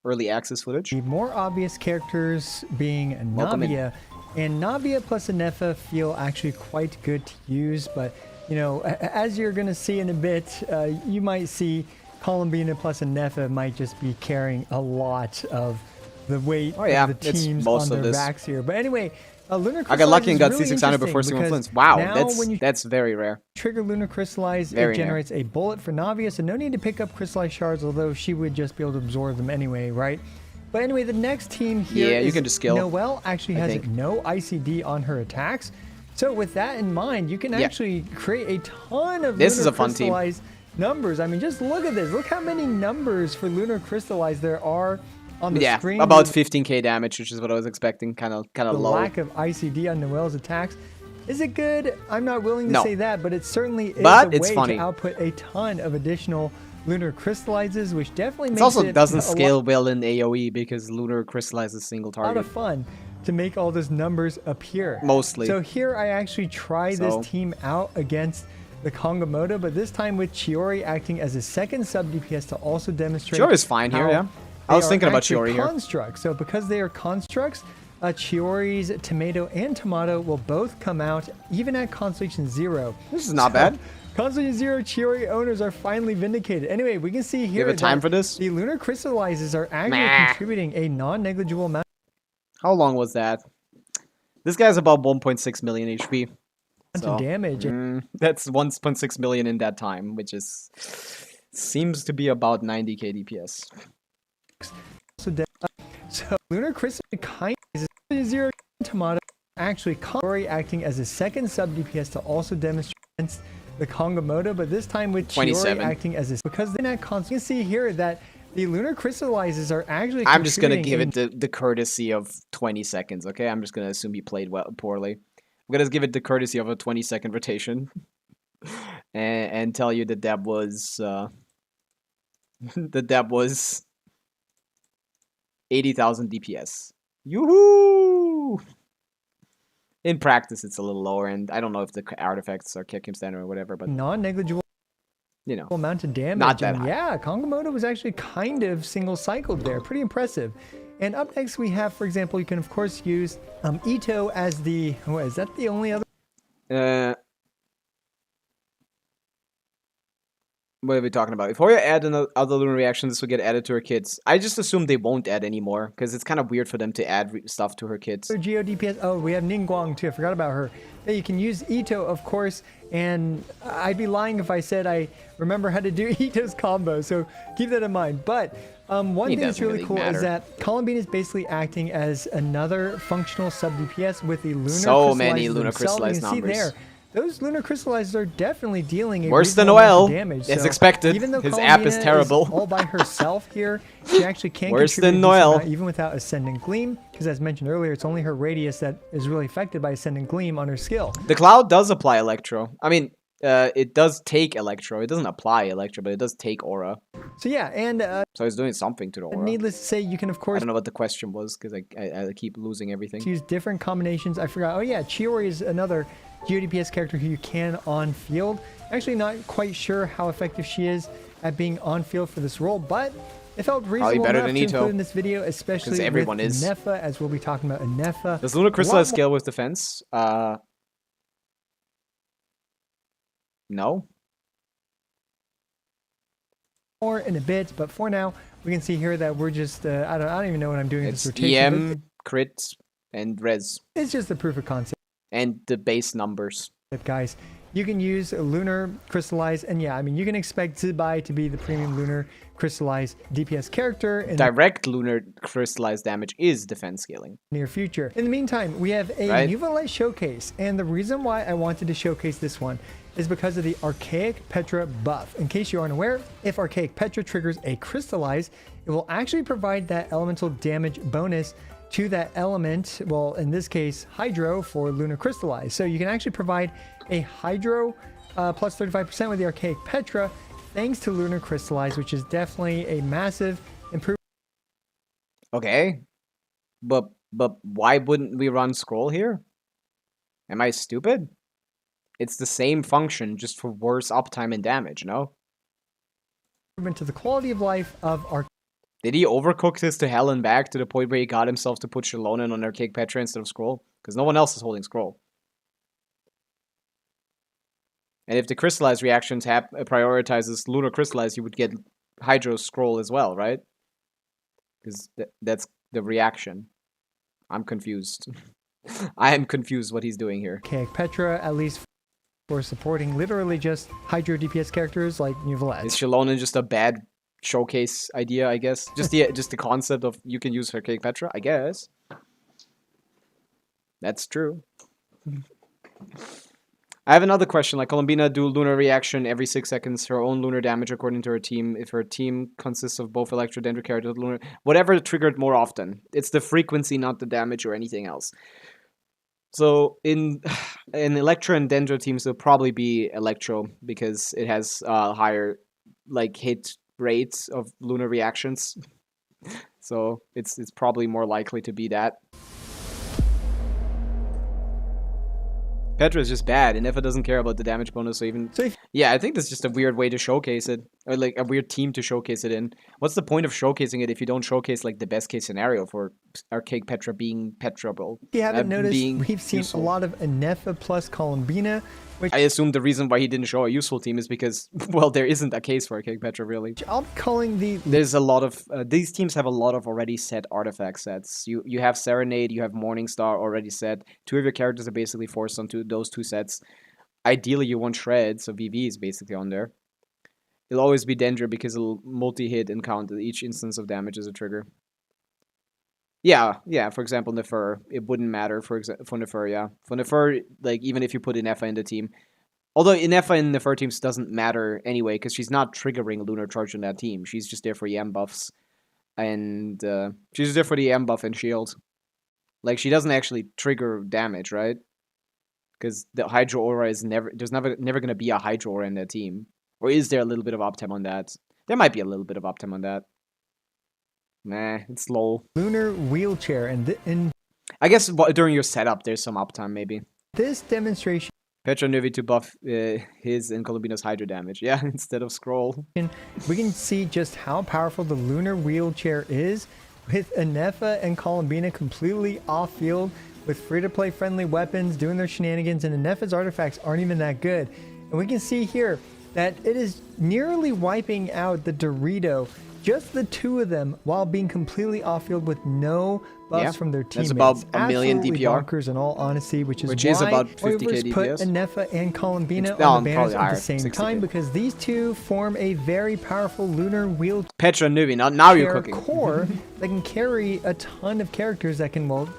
early access footage. The more obvious characters being Welcome in. Navia, and Navia plus Anefa feel actually quite good to use, but you know, as you're going to see in a bit, you might see Columbina plus Anefa might just be carrying a lot of the weight Oh, yeah, of the it's teams most on of their this. backs here. But anyway, Lunar I got lucky and got Crystallize is C6 Aino really before interesting C1 because flints. Wow, now when you that's very rare. trigger Lunar Crystallize, Very it rare. generates a bullet for Navia, so no need to pick up Crystallized Shards, although she would just be able to absorb them anyway, right? But anyway, the next team here Yeah, you is can just kill, Noelle actually I has think. no ICD on her attacks. So with that in mind, you can Yeah. actually create a ton of This Lunar is a fun team. Crystallized numbers. I mean, just look at this. Look how many numbers for Lunar Crystallized there are on the Yeah, screen. about with 15k damage, which is what I was expecting. Kind of the low. lack of ICD on Noelle's attacks. Is it good? I'm not willing to No. say that, but it certainly is But a it's way funny. to output a ton of additional Lunar Crystallizes, which definitely It makes also it doesn't a scale well in AoE because Lunar crystallizes single lot target. of fun to make all those numbers appear. Mostly. So here I actually try So- this team out against the Kongamoto, but this time with Chiori acting as a second sub DPS to also demonstrate. Chiori's fine here, how yeah. I they was are thinking about actually Chiori here. constructs. So because they are constructs, Chiori's Tomato and Tomato will both come out even at Constellation 0. This is not bad. Constellation 0 Chiori owners are finally vindicated. Anyway, we can see here You have a time that for this? the lunar crystallizes are actually contributing a non-negligible amount How long was that? This guy's about 1.6 million HP. of damage. That's 1.6 million in that time, which is seems to be about 90k DPS. So lunar crystal kind is 0 Tomato actually Chiori acting as a second sub DPS to also demonstrate against the Kongomoto, but this time with Chiori 27. acting as a because then at constant. You can see here that the lunar crystallizes are actually. I'm just gonna give contributing it the courtesy of 20 seconds, okay? I'm just gonna assume he played poorly. I'm gonna give it the courtesy of a 20-second rotation, and tell you that that was that was 80,000 DPS. Yoo-hoo! In practice, it's a little lower, and I don't know if the artifacts are kick him standard or whatever, but non-negligible you know, amount of damage. not that And high. yeah, Kongomoto was actually kind of single cycled there. Pretty impressive. And up next we have, for example, you can of course use Ito as the. What, is that the only other? What are we talking about? If Hoya add other lunar reactions, this will get added to her kits. I just assume they won't add anymore because it's kind of weird for them to add stuff to her kits. Geo DPS. Oh, we have Ningguang too. I forgot about her. Yeah, you can use Ito, of course, and I'd be lying if I said I remember how to do Ito's combo. So keep that in mind. But one It thing that's doesn't really really cool matter. is that Columbina is basically acting as another functional sub DPS with the lunar. So many crystallizers lunar themselves. crystallized You can see numbers. there. Those lunar crystallizers are definitely dealing a Worse than reasonable amount of Noel, damage. as So expected. Even though His app is Columbina terrible. all by herself here, she actually can Worse contribute than a decent Noel. amount, even without Ascendant Gleam, because as mentioned earlier, it's only her radius that is really affected by Ascendant Gleam on her skill. The cloud does apply Electro. I mean, it does take Electro. It doesn't apply Electro, but it does take Aura. So yeah, and So it's doing something to the Aura. needless to say, you can of I course don't know what the question was because I keep losing everything. use different combinations. I forgot. Oh yeah, Chiori is another GeoDPS character who you can on field. Actually not quite sure how effective she is at being on field for this role, but it felt reasonable better enough than to Ito. include in this video, especially everyone with is. Nefa, as we'll be talking about in Nefa. Does Lunar A Crystal lot scale with defense? No. more in a bit, but for now, we can see here that we're just, I don't even know what I'm doing in this It's rotation. EM, crit, and res. It's just the proof of concept. And the base numbers. Guys, you can use lunar crystallize, and yeah, I mean, you can expect Zibai to be the premium lunar crystallize DPS character in the Direct lunar crystallized damage is defense scaling. near future. In the meantime, we have a Right. new Valet showcase, and the reason why I wanted to showcase this one is because of the Archaic Petra buff. In case you aren't aware, if Archaic Petra triggers a crystallize, it will actually provide that elemental damage bonus to that element, well, in this case, Hydro for Lunar Crystallize. So you can actually provide a Hydro plus 35% with the Archaic Petra thanks to Lunar Crystallize, which is definitely a massive improvement. Okay. But why wouldn't we run scroll here? Am I stupid? It's the same function, just for worse uptime and damage, no? To the quality of life of our Did he overcook this to hell and back to the point where he got himself to put Shallonen on Archaic Petra instead of scroll? Because no one else is holding scroll. And if the crystallized reactions prioritizes lunar crystallize, you would get Hydro scroll as well, right? Because that's the reaction. I'm confused. I am confused what he's doing here. Archaic Petra, at least for supporting literally just Hydro DPS characters like New Is Velez. Shallonen just a bad showcase idea, I guess? Just the concept of you can use Archaic Petra, I guess. That's true. I have another question. Like, Columbina do lunar reaction every 6 seconds, her own lunar damage according to her team. If her team consists of both Electro Dendro characters, lunar, whatever triggered more often. It's the frequency, not the damage or anything else. So in Electro and Dendro teams, it'll probably be Electro because it has higher like hit rates of lunar reactions. So it's probably more likely to be that. Petra is just bad, and Nefa doesn't care about the damage bonus, so even... So if Yeah, I think that's just a weird way to showcase it. or like a weird team to showcase it in. What's the point of showcasing it if you don't showcase like the best case scenario for Archaic Petra being Petrable? If you haven't noticed, being we've seen useful. a lot of Anefa plus Columbina, which I assume the reason why he didn't show a useful team is because, well, there isn't a case for Archaic Petra really. I'll be calling the There's a lot of these teams have a lot of already set artifact sets. You have Serenade, you have Morningstar already set. Two of your characters are basically forced onto those two sets. Ideally, you want Shred, so VV is basically on there. It'll always be Dendra because it'll multi-hit and count each instance of damage as a trigger. Yeah. For example, Nefer, it wouldn't matter for Nefer. Yeah, for Nefer, like even if you put Inefa in the team, although Inefa in Nefer teams doesn't matter anyway because she's not triggering Lunar Charge in that team. She's just there for EM buffs, and she's there for the EM buff and shield. Like she doesn't actually trigger damage, right? Because the Hydro Aura is never gonna be a Hydro Aura in that team. Or is there a little bit of uptime on that? There might be a little bit of uptime on that. Nah, it's low. lunar wheelchair, and in I guess during your setup, there's some uptime, maybe. this demonstration, Petra Nuvi to buff his and Columbina's Hydro damage. Yeah, instead of Scroll. we can see just how powerful the lunar wheelchair is, with Anefa and Columbina completely off-field, with free-to-play friendly weapons doing their shenanigans, and Anefa's artifacts aren't even that good. And we can see here that it is nearly wiping out the Dorito, just the two of them, while being completely off-field with no buffs Yeah, from their teammates. that's about a million Absolutely DPR. bonkers in all honesty, which is why about 50k Oivers put DPS. Anefa and Columbina It's- on the no, banners probably at the higher, same 60K. time, because these two form a very powerful lunar wheelchair Petra Nuvi, now you're cooking. core that can carry a ton of characters that can, well,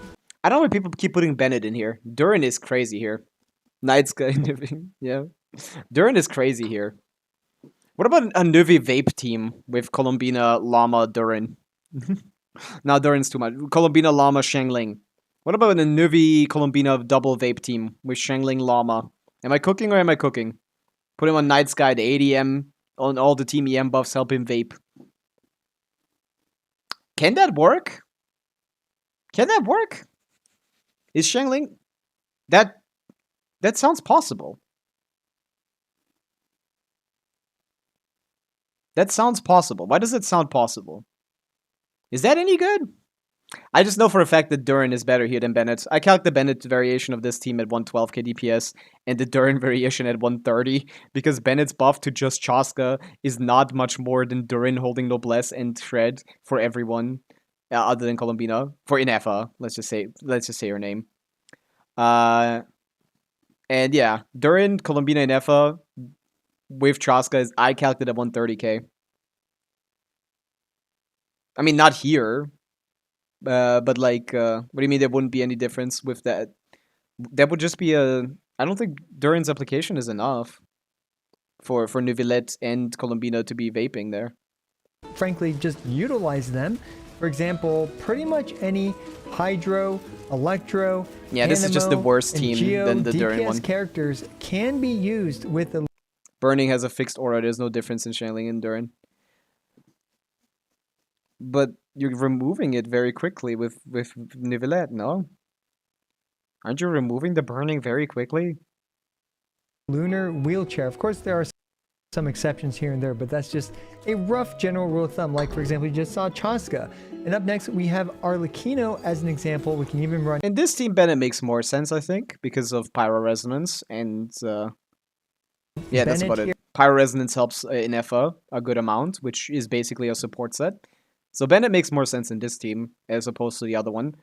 I don't know why people keep putting Bennett in here. Durin is crazy here. Night Sky Nuvi, yeah. Durin is crazy here. What about a Nuvi Vape team with Columbina, Llama, Durin? Now Durin's too much. Columbina, Llama, Shangling. What about a Nuvi Columbina double Vape team with Shangling, Llama? Am I cooking or am I cooking? Put him on Night Sky, the ADM, on all the team EM buffs, help him vape. Can that work? Can that work? Is Shangling... That sounds possible. That sounds possible. Why does it sound possible? Is that any good? I just know for a fact that Durin is better here than Bennett. I calc the Bennett variation of this team at 112k DPS and the Durin variation at 130 because Bennett's buff to just Chaska is not much more than Durin holding Noblesse and Shred for everyone other than Columbina. For Inefa, let's just say her name. And yeah, Durin, Columbina, Inefa with Chaska is I calculated at 130k. I mean, not here. But like, what do you mean there wouldn't be any difference with that? That would just be a... I don't think Durin's application is enough for Neuvillette and Columbina to be vaping there. frankly, just utilize them. For example, pretty much any Hydro, Electro, Yeah, this is just the Anemo, worse and team Geo than the DPS Durin one. characters can be used with the Burning has a fixed aura. There's no difference in Shangling and Durin. But you're removing it very quickly with Neuvillette, no? Aren't you removing the burning very quickly? lunar wheelchair. Of course, there are some exceptions here and there, but that's just a rough general rule of thumb. Like, for example, you just saw Chaska. And up next, we have Arlecchino as an example. We can even run... In this team, Bennett makes more sense, I think, because of Pyro Resonance and... yeah, that's Bennett about here. it. Pyro Resonance helps in FA a good amount, which is basically a support set. So Bennett makes more sense in this team as opposed to the other one.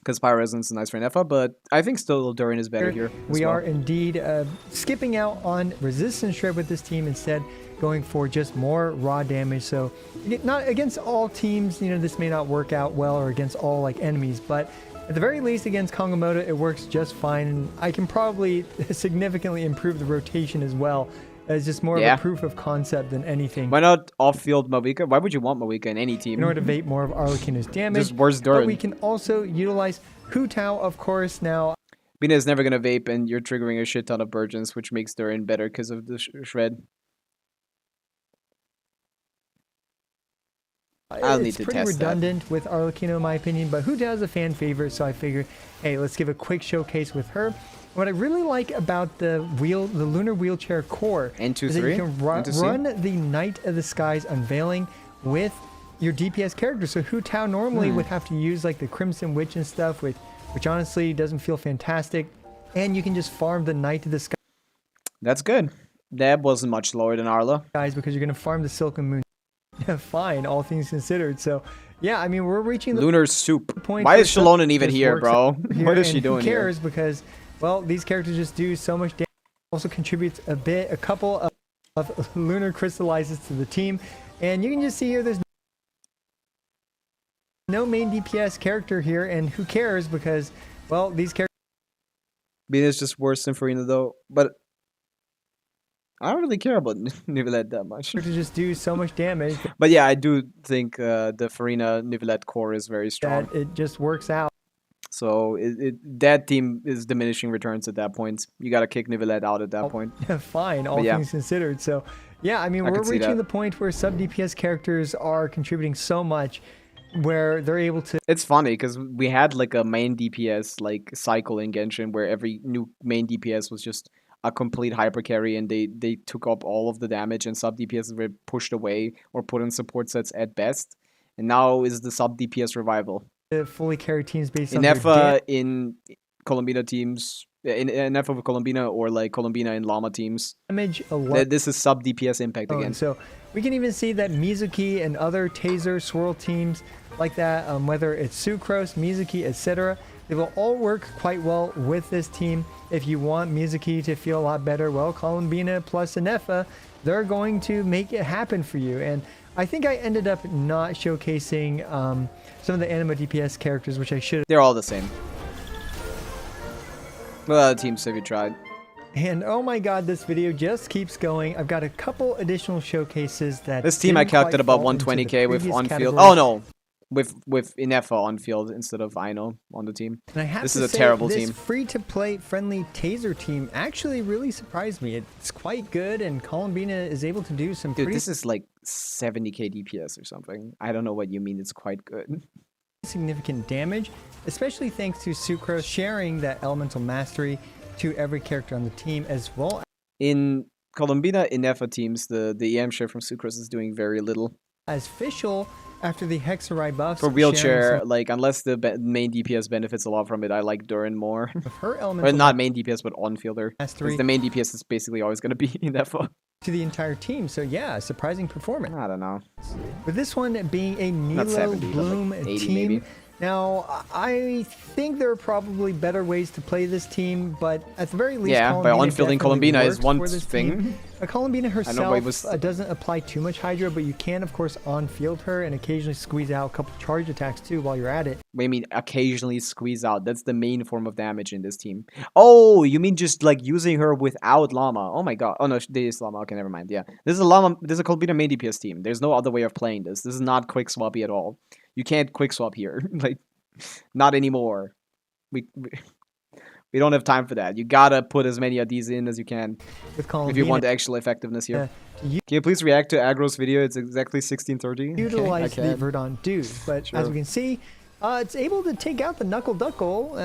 Because Pyro Resonance is nice for an FA, but I think still Durin is better here. We are indeed skipping out on resistance shred with this team, instead going for just more raw damage. So not against all teams, you know, this may not work out well, or against all like enemies, but at the very least against Kongomoto it works just fine. And I can probably significantly improve the rotation as well, as just more of a proof of concept than anything. Why not off-field Mavica? Why would you want Mavica in any team? In order to evade more of Arlecchino's damage. Just worse But Durin. we can also utilize Hu Tao, of course. Now, Bina is never gonna vape, and you're triggering a shit ton of Burgeons, which makes Durin better because of the shred. I'll need it's to pretty test that. redundant with Arlecchino in my opinion, but Hu Tao is a fan favorite, so I figured, hey, let's give a quick showcase with her. What I really like about the lunar wheelchair core N2, is that 3? you can N2C? run the Night of the Skies unveiling with your DPS character. So Hu Tao normally would have to use like the Crimson Witch and stuff, which honestly doesn't feel fantastic. And you can just farm the Night of the That's good. That wasn't much lower than Arla. Skies because you're going to farm the Silken Moon. Fine, all things considered. So yeah, I mean, we're reaching the Lunar soup. point Why where is Shalonen even this here, works bro? out here, What is she and doing who here? cares? Because, well, these characters just do so much damage. Also contributes a couple of lunar crystallizes to the team. And you can just see here there's no main DPS character here, and who cares? Because, well, these characters Venus just worse than Farina though, but I don't really care about Nivelette that much. just do so much damage But yeah, I do think the Farina Nivelette core is very strong. that it just works out. So that team is diminishing returns at that point. You gotta kick Nivelette out at that point. Fine, all But yeah. things considered. So, yeah, I mean, I we're could see reaching that. the point where sub DPS characters are contributing so much where they're able to It's funny because we had like a main DPS like cycle in Genshin where every new main DPS was just a complete hyper carry and they took up all of the damage and sub DPS were pushed away or put in support sets at best. And now is the sub DPS revival. fully carry teams based In on their EFA, in Columbina teams, in EFA with Columbina or like Columbina in Llama teams, damage a this is sub DPS impact again. So we can even see that Mizuki and other Taser Swirl teams like that, whether it's Sucrose, Mizuki, etc., they will all work quite well with this team. If you want Mizuki to feel a lot better, well, Columbina plus Anefa, they're going to make it happen for you. And I think I ended up not showcasing some of the Anima DPS characters, which I should have. They're all the same. What other teams have you tried? And oh my god, this video just keeps going. I've got a couple additional showcases that This team I didn't quite calculated about fall into the 120k with previous on field. categories. Oh no, with Inefa on field instead of Ino on the team. And I have This to is a say, terrible this team. free-to-play friendly Taser team actually really surprised me. It's quite good, and Columbina is able to do some Dude, pretty this is like 70k DPS or something. I don't know what you mean. It's quite good. significant damage, especially thanks to Sucrose sharing that elemental mastery to every character on the team, as well In Columbina Inefa teams, the EM share from Sucrose is doing very little. as Fischl after the Hexarai buffs. For sharing wheelchair, some like unless the main DPS benefits a lot from it, I like Durin more. of her Or elemental not main DPS, but on fielder. mastery Because the main DPS is basically always going to be Inefa. to the entire team. So yeah, surprising performance. I don't know. With this one being a Not Nilo 70, but like Bloom 80 team. maybe. Now, I think there are probably better ways to play this team, but at the very least, Yeah, by Columbina on-fielding definitely Columbina is works one for this thing. team. Columbina why it herself was- doesn't apply too much Hydra, but you can, of course, on-field her and occasionally squeeze out a couple charge attacks too while you're at it. What do you mean occasionally squeeze out? That's the main form of damage in this team. Oh, you mean just like using her without Llama? Oh my god. Oh no, there is Llama. Okay, never mind. Yeah. This is a Llama. This is a Columbina main DPS team. There's no other way of playing this. This is not quick swappy at all. You can't quick swap here. Like, not anymore. We don't have time for that. You gotta put as many of these in as you can With Columbina, if you want actual effectiveness here. to u- Can you please react to Agro's video? It's exactly 16:30. utilize Okay, I the can. Verdant Dude, but Sure. as we can see, it's able to take out the Knuckle Duckle,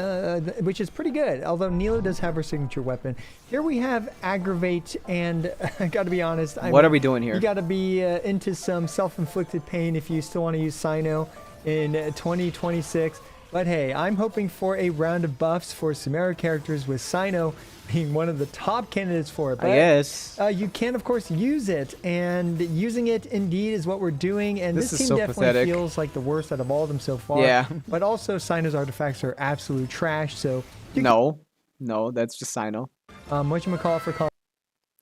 which is pretty good, although Nilo does have her signature weapon. Here we have Aggravate, and I gotta be honest, What are we doing here? You gotta be into some self-inflicted pain if you still want to use Sino in 2026. But hey, I'm hoping for a round of buffs for Samara characters, with Sino being one of the top candidates for it. I But, guess. you can, of course, use it, and using it indeed is what we're doing. And This this is team so definitely pathetic. feels like the worst out of all of them so far. Yeah. But also, Sino's artifacts are absolute trash. So you No, that's just Sino. can, whatchamacallit for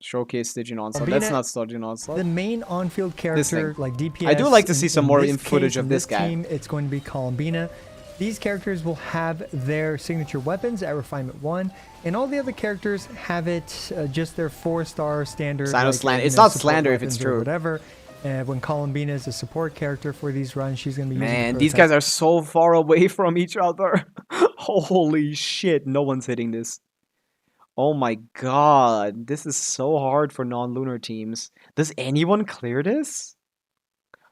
Showcase Stygian Onslaught. Albina- That's not Stygian Onslaught. the main on-field character, thing. like DPS. I do like to see some more this in footage case, of in this guy. Team, it's going to be Columbina. These characters will have their signature weapons at Refinement 1, and all the other characters have it just their 4-star standard. Sino like, slander. you It's know, not support slander if it's weapons or true. Whatever. When Columbina is a support character for these runs, she's going to be using Man, her these guys are so far away from each other. Holy shit, no one's hitting this. Oh my god, this is so hard for non-lunar teams. Does anyone clear this?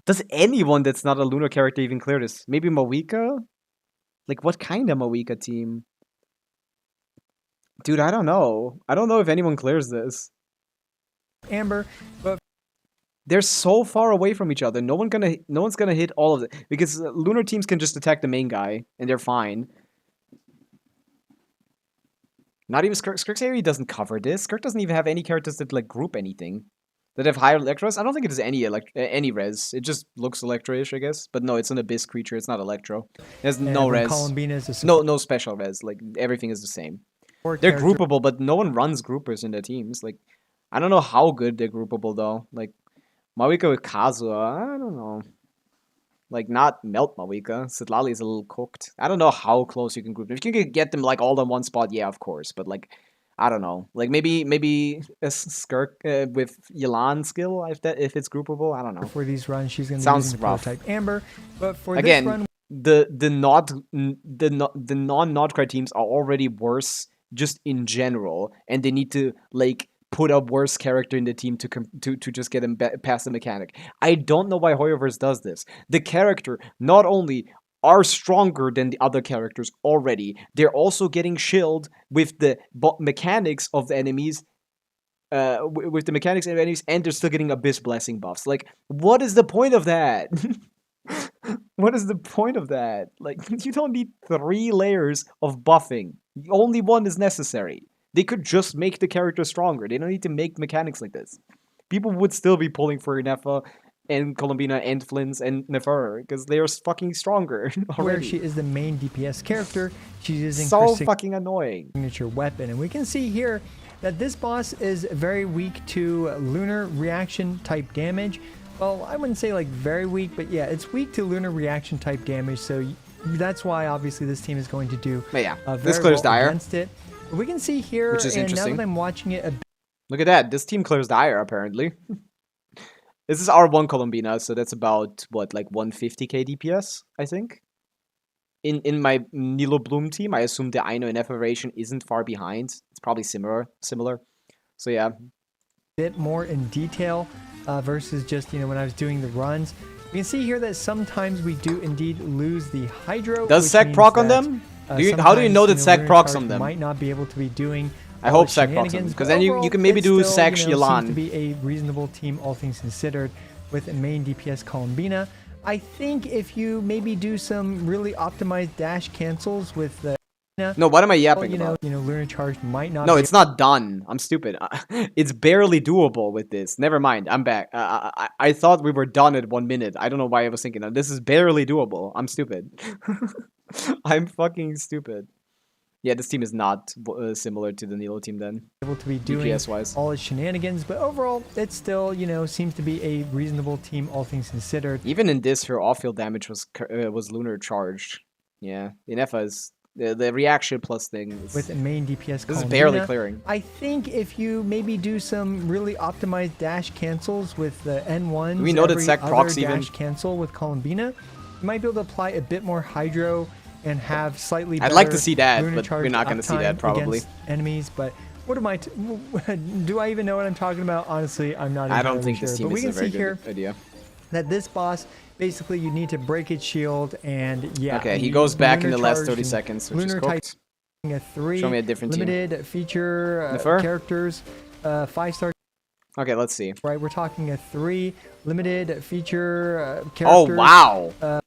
Does anyone that's not a lunar character even clear this? Maybe Mawika? Like, what kind of Mawika team? Dude, I don't know. I don't know if anyone clears this. Amber, but They're so far away from each other. No one's gonna hit all of it because lunar teams can just attack the main guy and they're fine. Not even Skirk's area doesn't cover this. Skirk doesn't even have any characters that like group anything. That have higher Electros? I don't think it has any res. It just looks Electro-ish, I guess. But no, it's an Abyss creature. It's not Electro. It has no res. Columbina is a No special res. Like everything is the same. They're groupable, but no one runs groupers in their teams. Like I don't know how good they're groupable though. Like Mawika with Kazuha, I don't know. Like not Melt Mawika. Sitlali is a little cooked. I don't know how close you can group them. If you can get them like all in one spot, yeah, of course. But like I don't know. Like maybe a Skirk with Yelan skill if it's groupable. I don't know. For these runs, she's going to be Sounds using the rough. prototype Amber. But for Again, this run, the non-Nodcry teams are already worse just in general, and they need to like put a worse character in the team to just get them past the mechanic. I don't know why Hoyoverse does this. The character not only are stronger than the other characters already, they're also getting shielded with the mechanics of the enemies. With the mechanics of enemies, and they're still getting Abyss Blessing buffs. Like, what is the point of that? What is the point of that? Like, you don't need 3 layers of buffing. Only one is necessary. They could just make the character stronger. They don't need to make mechanics like this. People would still be pulling for Nefa and Columbina and Flins and Nefer because they are fucking stronger already. where she is the main DPS character, she's using So her fucking annoying. signature weapon. And we can see here that this boss is very weak to lunar reaction type damage. Well, I wouldn't say like very weak, but yeah, it's weak to lunar reaction type damage. So that's why obviously this team is going to do But yeah, very this clears well dire. against it. But we can see here, Which is and now interesting. that I'm watching it a bit Look at that. This team clears dire, apparently. This is R1 Columbina, so that's about, what, like 150k DPS, I think? In my Nilo Bloom team, I assume the Aino and F variation isn't far behind. It's probably similar. So yeah. bit more in detail versus just, when I was doing the runs. You can see here that sometimes we do indeed lose the Hydro. Does which Sec means proc on that, them? How do you know that sometimes, Sec lunar procs charge on them? Might not be able to be doing I all hope the Sec procs on them, shenanigans, because but then you overall, can maybe it do still, Sec seems to Yelan. be a reasonable team, all things considered, with a main DPS Columbina. I think if you maybe do some really optimized dash cancels with the No, what am I yapping you know, about? lunar charge might not. No, be it's not done. I'm stupid. It's barely doable with this. Never mind. I'm back. I thought we were done at 1 minute. I don't know why I was thinking that. This is barely doable. I'm stupid. I'm fucking stupid. Yeah, this team is not similar to the Nilo team then. able to be doing DPS-wise. all its shenanigans, but overall, it still, seems to be a reasonable team, all things considered. Even in this, her off-field damage was lunar charged. Yeah, the Nefa is the reaction plus thing. With a main DPS This is Columbina. barely clearing. I think if you maybe do some really optimized dash cancels with the N1s, Do we know that every Sec other procs even? dash cancel with Columbina, you might be able to apply a bit more Hydro and have slightly I'd like better to see that, lunar but charge we're not gonna see that uptime probably. against enemies, but what am I? Do I even know what I'm talking about? Honestly, I'm not. I don't entirely think sure. this team But we is can a very see here good idea. that this boss, basically, you need to break its shield, and yeah. Okay, he you goes use back in lunar the last charge 30 and seconds, which is lunar type cooked. a 3 Show me a different team. limited feature Nefer? characters, 5-star. Okay, let's see. Right, we're talking a 3 limited feature Oh, characters. wow.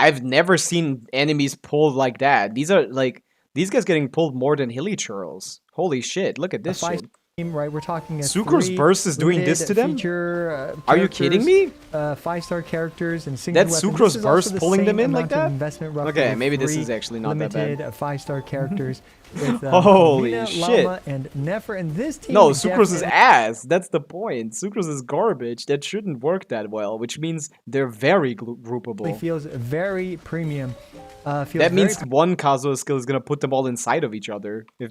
I've never seen enemies pulled like that. These guys getting pulled more than Hilly Churls. Holy shit, look at this shit. Team, right, we're talking a Sucre's 3 Burst is doing this to them? feature, Are you kidding me? 5-star characters and single That's weapon. Sucre's This is also Burst the pulling them same in like amount of that? investment, roughly, Okay, with maybe this 3 is actually not that limited bad. 5-star characters with Holy Columbina, shit. Llama, and Nefer, and this team. No, Sucrose is definitely ass. That's the point. Sucrose is garbage. That shouldn't work that well, which means they're very groupable. feels very premium. Feels That very means one Kazuha skill is gonna put them all inside of each other. If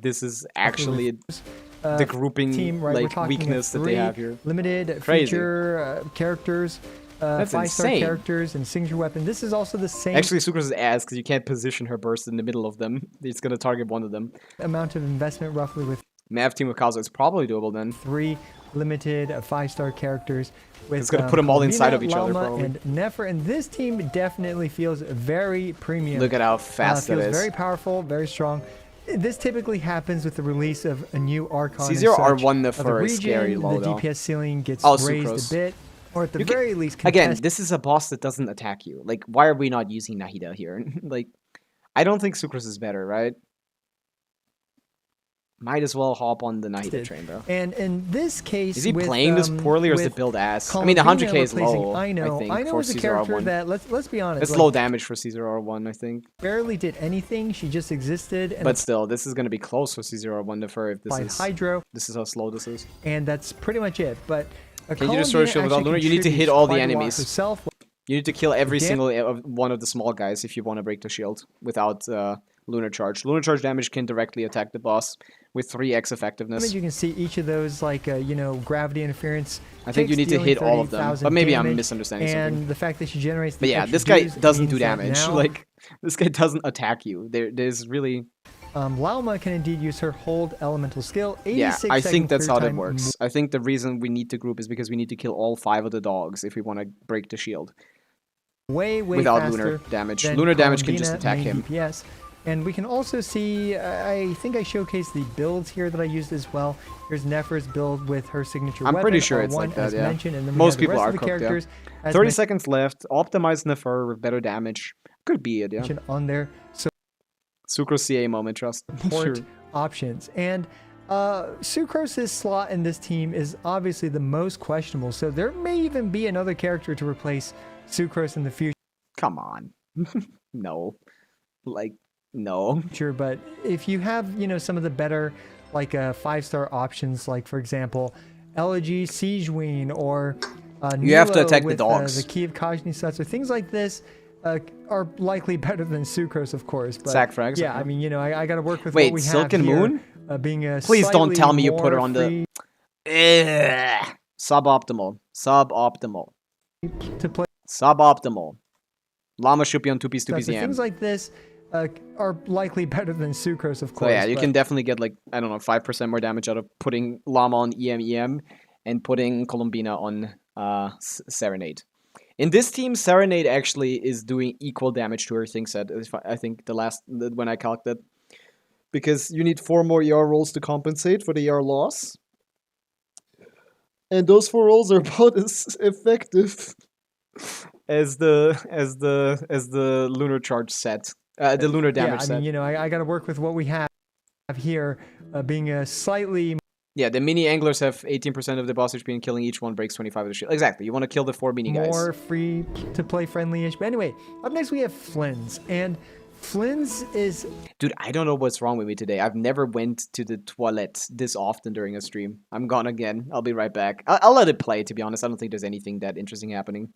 this is actually the grouping team, right? We're like talking weakness that they 3 have here. limited Crazy. feature characters, That's 5-star insane. characters, and signature weapon. This is also the same Actually, Sucrose is ass because you can't position her burst in the middle of them. It's gonna target one of them. amount of investment, roughly, with Mav team with Kazuha is probably doable then. 3 limited 5-star characters. With, It's gonna put 'em all inside of each other, Llama, probably. and Nefer, and this team definitely feels very premium. Look at how fast that feels is. very powerful, very strong. this typically happens with the release of a new Archon. C0 and such R1 the of the fur is scary region. low The though. DPS ceiling gets Oh, raised Sucrose. a bit, or at the You can- very least, Again, contest this is a boss that doesn't attack you. Like, why are we not using Nahida here? Like, I don't think Sucrose is better, right? Might as well hop on the Nahida train, bro. And in this case, Is he with, playing this poorly or is the with build ass? I mean, the Columbina 100k is replacing low, I Ino. think, Ino for is a Caesar character R1. that let's be honest. It's like, low damage for Caesar R1, I think. barely did anything. She just existed and But still, this is going to be close for Caesar R1 defer if this applied is Hydro, how slow this is. and that's pretty much it. But Can you destroy a shield without Lunar? You need to hit all the enemies. Herself. You need to kill every Damn. single one of the small guys if you want to break the shield without Lunar Charge. Lunar Charge damage can directly attack the boss with 3x effectiveness. You can see each of those, like, gravity interference. I think you need to dealing hit all of them, 30,000 but maybe I'm damage, misunderstanding and something. the fact that she generates the But yeah, extra this guy dues doesn't do means that damage. now, Like, this guy doesn't attack you. There's really... Lauma can indeed use her hold elemental skill. 86 Yeah, I think second that's clear how that time, works. I think the reason we need to group is because we need to kill all 5 of the dogs if we want to break the shield. way Without faster lunar damage. than Lunar damage can just Columbina attack main him. DPS. And we can also see, I think I showcased the builds here that I used as well. Here's Nefer's build with her signature I'm weapon, pretty sure it's R1, like that, as yeah. mentioned, and then Most we have people the are rest of the cooked, yeah. characters, as 30 seconds left. Optimize Nefer with better damage. Could be it, yeah. mentioned on there. So Sucrose CA moment, trust. support Sure. options. And Sucrose's slot in this team is obviously the most questionable. So there may even be another character to replace Sucrose in the future. Come on. No. Like, no. But if you have, some of the better, like, 5-star options, like, for example, Elegy, Siegewein, or You have to Nilo attack the with, dogs. the Key of Kajni or things like this are likely better than Sucrose, of course. But Sack frags, yeah, okay. I mean, I got to work with Wait, what we Silken have here, Moon? being a Please don't slightly tell me you put her more on the... free Ugh. Suboptimal. Suboptimal. to play. Suboptimal. Llama should be on 2 piece So things like this are likely better than Sucrose, of So course. yeah, you but can definitely get like, I don't know, 5% more damage out of putting Llama on EM and putting Columbina on Serenade. In this team, Serenade actually is doing equal damage to her thing set. I think when I calculated. Because you need 4 more ER rolls to compensate for the ER loss. And those 4 rolls are about as effective as the lunar charge set. The lunar damage yeah, I set. mean, I got to work with what we have here, being a slightly Yeah, the mini anglers have 18% of the boss HP and killing each one breaks 25 of the shield. Exactly, you want to kill the 4 mini guys. more free to play friendly-ish. But anyway, up next we have Flynn's, and Flynn's is Dude, I don't know what's wrong with me today. I've never went to the toilet this often during a stream. I'm gone again. I'll be right back. I'll let it play, to be honest. I don't think there's anything that interesting happening.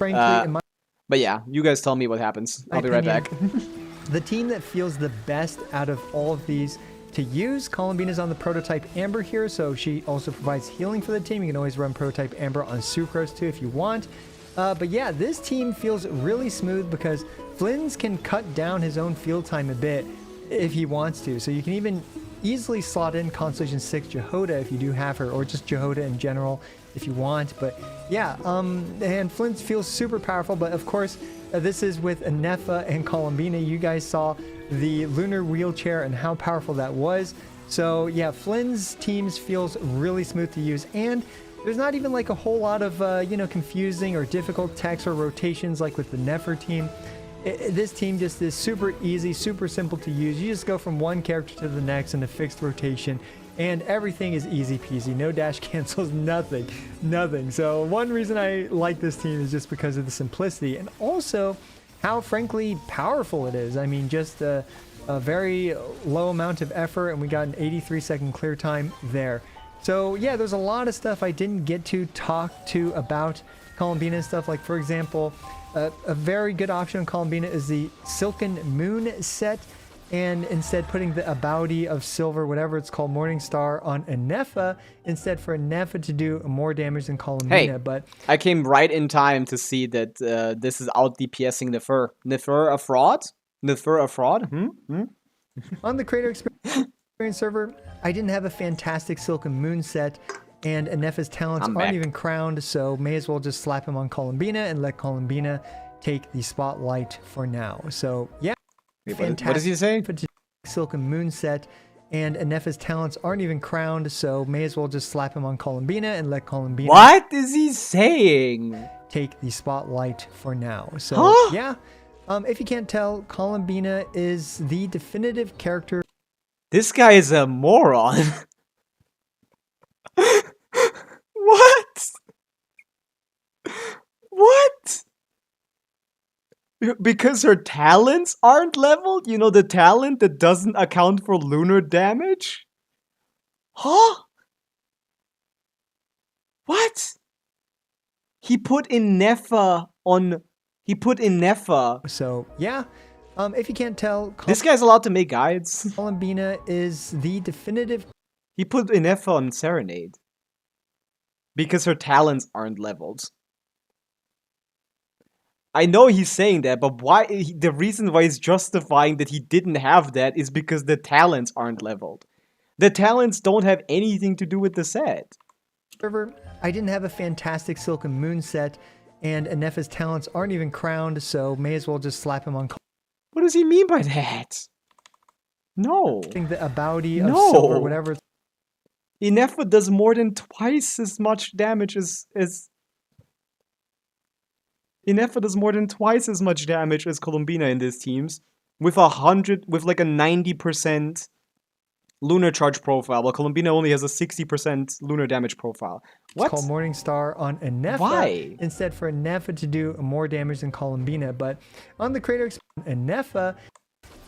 frankly, in my But yeah, you guys tell me what happens. I'll be right back. the team that feels the best out of all of these to use. Columbina's on the prototype Amber here, so she also provides healing for the team. You can always run prototype Amber on Sucrose too if you want. But yeah, this team feels really smooth because Flynn's can cut down his own field time a bit if he wants to. So you can even easily slot in Constellation 6 Jehoda if you do have her, or just Jehoda in general if you want. But yeah, and Flint feels super powerful, but of course, this is with Anefa and Columbina. You guys saw the lunar wheelchair and how powerful that was. So yeah, Flynn's teams feels really smooth to use, and there's not even like a whole lot of confusing or difficult techs or rotations like with the Nefer team. This team just is super easy, super simple to use. You just go from one character to the next in a fixed rotation, and everything is easy peasy. No dash cancels, nothing. So one reason I like this team is just because of the simplicity, and also how frankly powerful it is. I mean, just a very low amount of effort, and we got an 83-second clear time there. So yeah, there's a lot of stuff I didn't get to talk to about Columbina and stuff. Like, for example, a very good option on Columbina is the Silken Moon set, and instead putting the Abowdy of Silver, whatever it's called, Morningstar, on Anefa, instead for Anefa to do more damage than Columbina. Hey, but I came right in time to see that this is out DPSing Nefer. Nefer a fraud? Nefer a fraud? on the Creator Experience server, I didn't have a fantastic Silken Moon set, and Anefa's talents I'm aren't back. even crowned, so may as well just slap him on Columbina and let Columbina take the spotlight for now. So yeah, Wait, what does he say? Silken Moon set, and Ineffa's talents aren't even crowned, so may as well just slap him on Columbina and let Columbina What is he saying? take the spotlight for now. So, Huh? yeah. If you can't tell, Columbina is the definitive character. This guy is a moron. What? What? Because her talents aren't leveled? You know, the talent that doesn't account for lunar damage? Huh? What? He put Ineffa on... He put Ineffa... So, yeah. If you can't tell, This guy's allowed to make guides. Columbina is the definitive He put Ineffa on Serenade. Because her talents aren't leveled. I know he's saying that, but why? The reason why he's justifying that he didn't have that is because the talents aren't leveled. The talents don't have anything to do with the set. server. I didn't have a fantastic Silken Moon set, and Ineffa's talents aren't even crowned, so may as well just slap him on What does he mean by that? No. the Abowdy of No. silver, whatever. Ineffa does more than twice as much damage as Ineffa does more than twice as much damage as Columbina in these teams, with like a 90% lunar charge profile, while Columbina only has a 60% lunar damage profile. What? It's called Morningstar on Ineffa. Why? Instead for Ineffa to do more damage than Columbina, but on the creator Ineffa,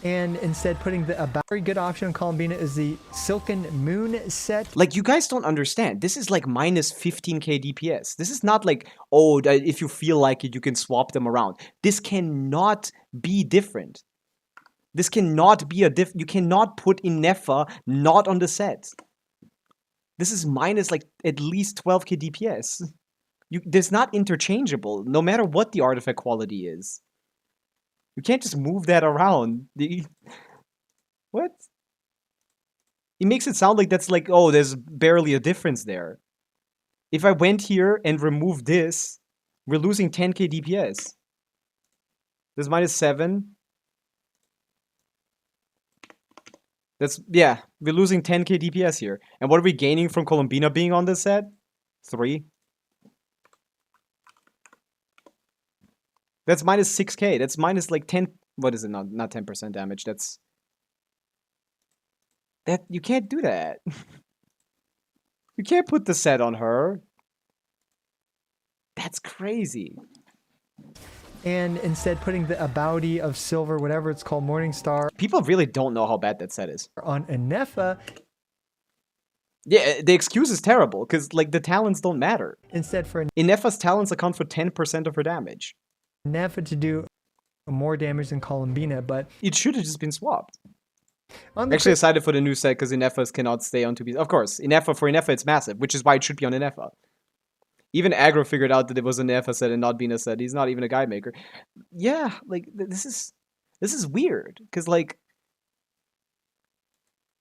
and instead putting a very good option on Columbina is the Silken Moon set. Like, you guys don't understand. This is like minus 15k DPS. This is not like, oh, if you feel like it, you can swap them around. This cannot be different. This cannot be you cannot put Ineffa not on the set. This is minus like at least 12k DPS. It's not interchangeable, no matter what the artifact quality is. You can't just move that around. What? It makes it sound like that's like, oh, there's barely a difference there. If I went here and removed this, we're losing 10k DPS. There's minus 7. Yeah, we're losing 10k DPS here. And what are we gaining from Columbina being on this set? 3. That's minus 6k. That's minus like 10... What is it? Not 10% damage. That's... You can't do that. You can't put the set on her. That's crazy. And instead putting the Abowdy of silver, whatever it's called, Morningstar. People really don't know how bad that set is. On Ineffa. Yeah, the excuse is terrible, because like the talents don't matter. Instead for Ineffa's talents account for 10% of her damage. Ineffa to do more damage than Columbina, but it should have just been swapped. On Actually, excited for the new set because Ineffas cannot stay on 2 pieces. Of course, for Ineffa it's massive, which is why it should be on Ineffa. Even Aggro figured out that it was an Ineffa set and not Bina set. He's not even a guide maker. Yeah, like this is weird because like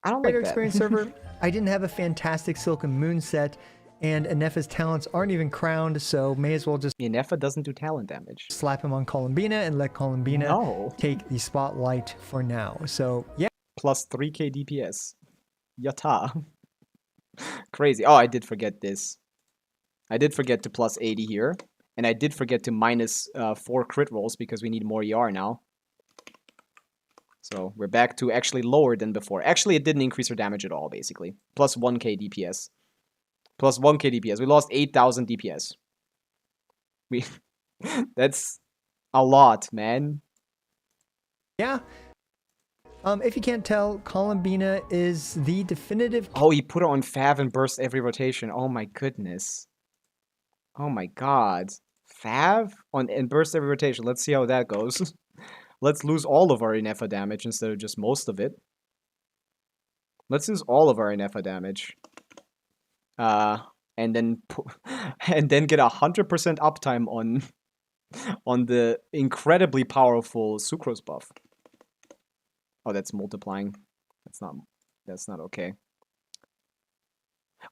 I don't like that. Experience server. I didn't have a fantastic Silken Moon set, and Ineffa's talents aren't even crowned, so may as well just Ineffa doesn't do talent damage. Slap him on Columbina and let Columbina take the spotlight for now. So yeah. Plus 3k DPS. Yata. Crazy. Oh, I did forget this. I did forget to plus 80 here. And I did forget to minus 4 crit rolls because we need more ER now. So we're back to actually lower than before. Actually, it didn't increase our damage at all, basically. Plus 1k DPS. Plus 1k DPS. We lost 8,000 DPS. That's a lot, man. Yeah. If you can't tell, Columbina is the definitive... Oh, he put her on Fav and burst every rotation. Oh my goodness. Oh my god. Fav and burst every rotation. Let's see how that goes. Let's lose all of our Ineffa damage instead of just most of it. Let's lose all of our Ineffa damage. And then get 100% uptime on the incredibly powerful Sucrose buff. Oh, that's multiplying. That's not okay.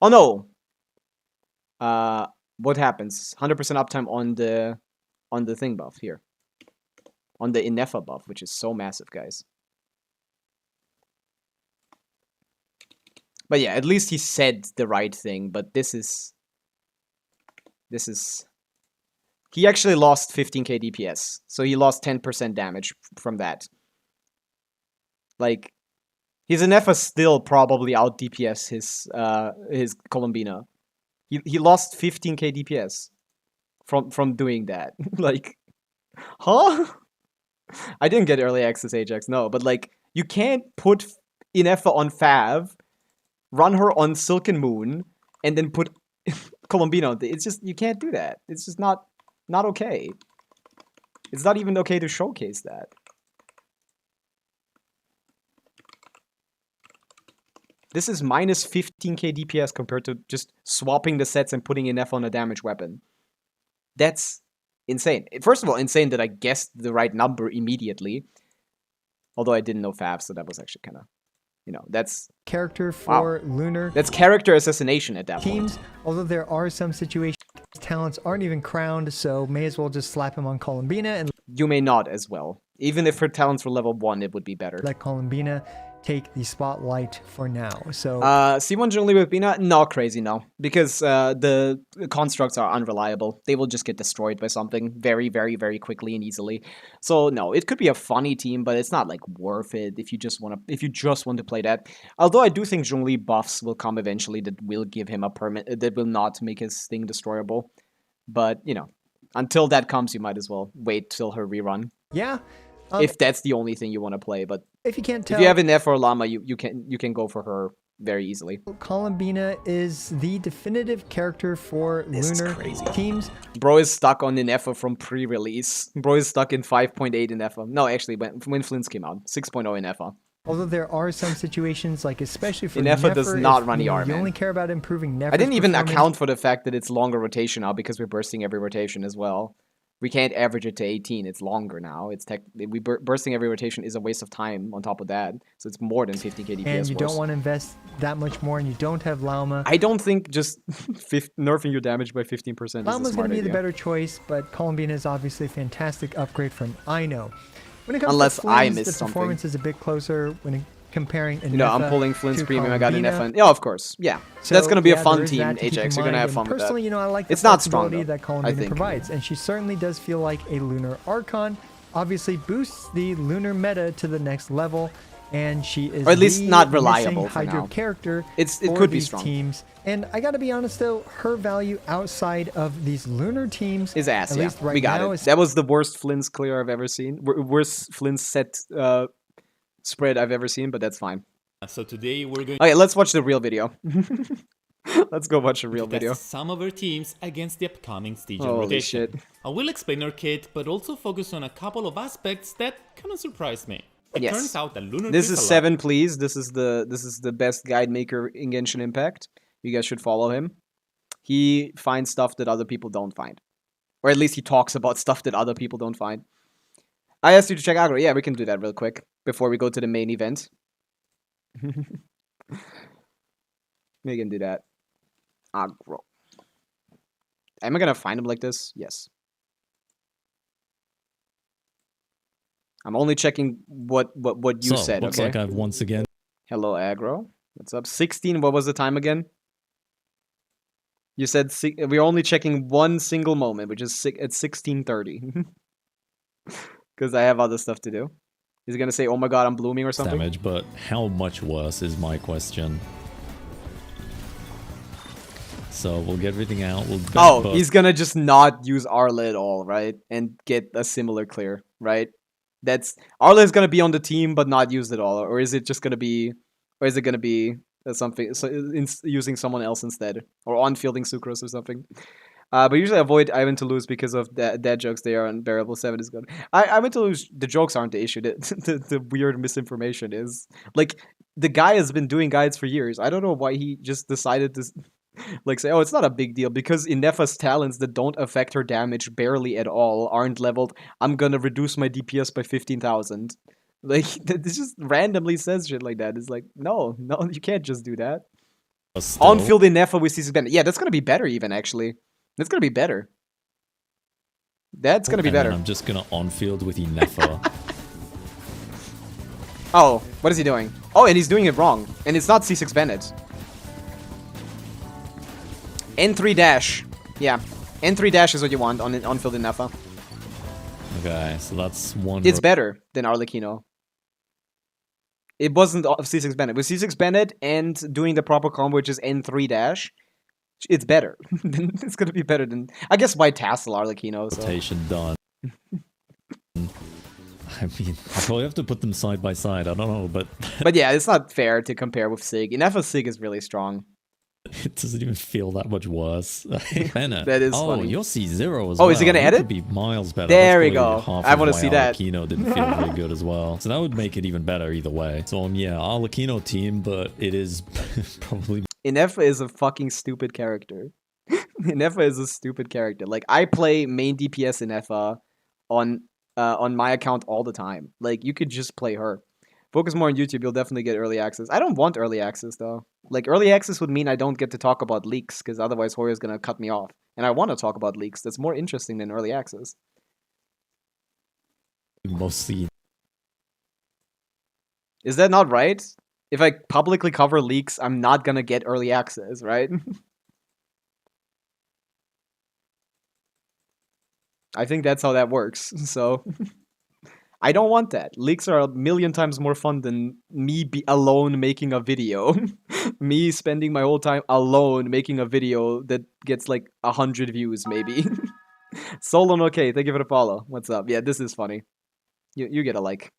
Oh no! What happens? 100% uptime on the thing buff here. On the Ineffa buff, which is so massive, guys. But yeah, at least he said the right thing. But this is... He actually lost 15k DPS. So he lost 10% damage from that. Like, his Inefa still probably out DPS his Columbina. He lost 15k DPS from doing that. Like, huh? I didn't get early access Ajax, no. But like, you can't put Inefa on Fav, run her on Silken Moon, and then put Columbina on it's just, you can't do that. It's just not okay. It's not even okay to showcase that. This is minus 15k DPS compared to just swapping the sets and putting Inefa on a damage weapon. That's insane. First of all, insane that I guessed the right number immediately. Although I didn't know Fav, so that was actually kind of, you know, that's... Character for Lunar. That's character assassination at that teams, point. although there are some situations talents aren't even crowned, so may as well just slap him on Columbina and you may not as well. Even if her talents were level 1, it would be better. let Columbina take the spotlight for now. So C1 generally with Bina? No, crazy, no. Because the constructs are unreliable. They will just get destroyed by something very, very, very quickly and easily. So no, it could be a funny team, but it's not like worth it if you just want to play that. Although I do think Zhongli buffs will come eventually that will give him a permit that will not make his thing destroyable. But you know, until that comes, you might as well wait till her rerun. yeah, If that's the only thing you want to play, but if you can't tell, if you have an F or Llama, you can go for her very easily. Columbina is the definitive character for This is Lunar crazy. teams. Bro is stuck on Inefa from pre-release. Bro is stuck in 5.8 Inefa. No, actually, when Flints came out, 6.0 Inefa. Although there are some situations, like especially for Nefer does not if, run you ER, you man. only care about improving Nefer's I didn't even performance. account for the fact that it's longer rotation now because we're bursting every rotation as well. We can't average it to 18. It's longer now. It's bursting every rotation is a waste of time on top of that. So it's more than 50k DPS. And you don't want to invest that much more, and you don't have Lauma. I don't think just nerfing your damage by 15% Lauma's is a going smart to be idea. the better choice, but Columbina is obviously a fantastic upgrade from Ino. When it comes Unless to I Flynn's, missed the something. performance is a bit closer when comparing Inefa You know, I'm pulling Flynn's to premium. I got Columbina. Inefa. Yeah, of course. Yeah. So, That's going to be yeah, a fun there is team, that to keep Ajax. in You're going to mind. have fun And with that. personally, you know, I like the It's not strong, flexibility though, that Columbina I think. provides, and she certainly does feel like a Lunar Archon. Obviously, boosts the Lunar meta to the next level, and she is Or at least the not reliable missing for Hydra now. character It for could be these strong. teams. And I gotta be honest though, her value outside of these Lunar teams His ass, at yeah. least right We got now, it. is That was the worst Flynn's clear I've ever seen. Worst Flynn's set spread I've ever seen, but that's fine. So today we're going Okay, let's watch the real video. Let's go watch the real to video. test some of our teams against the upcoming Stygian Holy rotation. shit. I will explain our kit, but also focus on a couple of aspects that kind of surprised me. It Yes. turns out that Lunar This is Crystalline- 7, please. This is the best guide maker in Genshin Impact. You guys should follow him. He finds stuff that other people don't find. Or at least he talks about stuff that other people don't find. I asked you to check aggro. Yeah, we can do that real quick before we go to the main event. We can do that. Aggro. Am I gonna find him like this? Yes. I'm only checking what you said, looks okay? like I've once again Hello, aggro. What's up? 16, what was the time again? You said we're only checking one single moment, which is at 16:30. Because I have other stuff to do. Is he gonna say, oh my god, I'm blooming or something? damage, but how much worse is my question. So we'll get everything out. We'll Oh, but he's gonna just not use Arla at all, right? And get a similar clear, right? That's Arla is gonna be on the team but not used at all, or is it just gonna be, or is it gonna be something using someone else instead, or on fielding Sucrose or something? But usually avoid I went to lose because of that jokes. They are unbearable. 7 is good. I went to lose. The jokes aren't the issue. The weird misinformation is like the guy has been doing guides for years. I don't know why he just decided to. Like say, oh, it's not a big deal because Inefa's talents that don't affect her damage barely at all aren't leveled. I'm gonna reduce my DPS by 15,000. Like this just randomly says shit like that. It's like no, you can't just do that. still, On-field Inefa with CC Bennett. Yeah, that's gonna be better even actually. That's gonna be better. That's gonna be and then better. I'm just gonna on-field with Inefa. Oh, what is he doing? Oh, and he's doing it wrong. And it's not C6 Bennett. N3 dash. Yeah. N3 dash is what you want on field in Nefa. Okay, so that's one. It's better than Arlecchino. It wasn't C6 Bennett. With C6 Bennett and doing the proper combo, which is N3 dash, it's better. It's gonna be better than, I guess, White Tassel Arlecchino. So. Rotation done. I mean, I probably have to put them side by side. I don't know, but But yeah, it's not fair to compare with Sig. Nefa Sig is really strong. it doesn't even feel that much worse. Bennett. That is oh, funny. you're C0 as Oh, well. is he gonna You edit? could be miles better. There That's we go. probably half I of wanna why see that. Arlecchino didn't feel very good as well. So that would make it even better either way. So yeah, Arlecchino team, but it is probably Inefa is a fucking stupid character. Inefa is a stupid character. Like, I play main DPS Inefa on my account all the time. Like, you could just play her. Focus more on YouTube, you'll definitely get early access. I don't want early access, though. Like, early access would mean I don't get to talk about leaks, because otherwise Horio's gonna cut me off. And I want to talk about leaks. That's more interesting than early access. mostly. Is that not right? If I publicly cover leaks, I'm not gonna get early access, right? I think that's how that works, so... I don't want that. Leaks are a million times more fun than me alone making a video. Me spending my whole time alone making a video that gets like 100 views, maybe. Solon, okay, thank you for the follow. What's up? Yeah, this is funny. You get a like.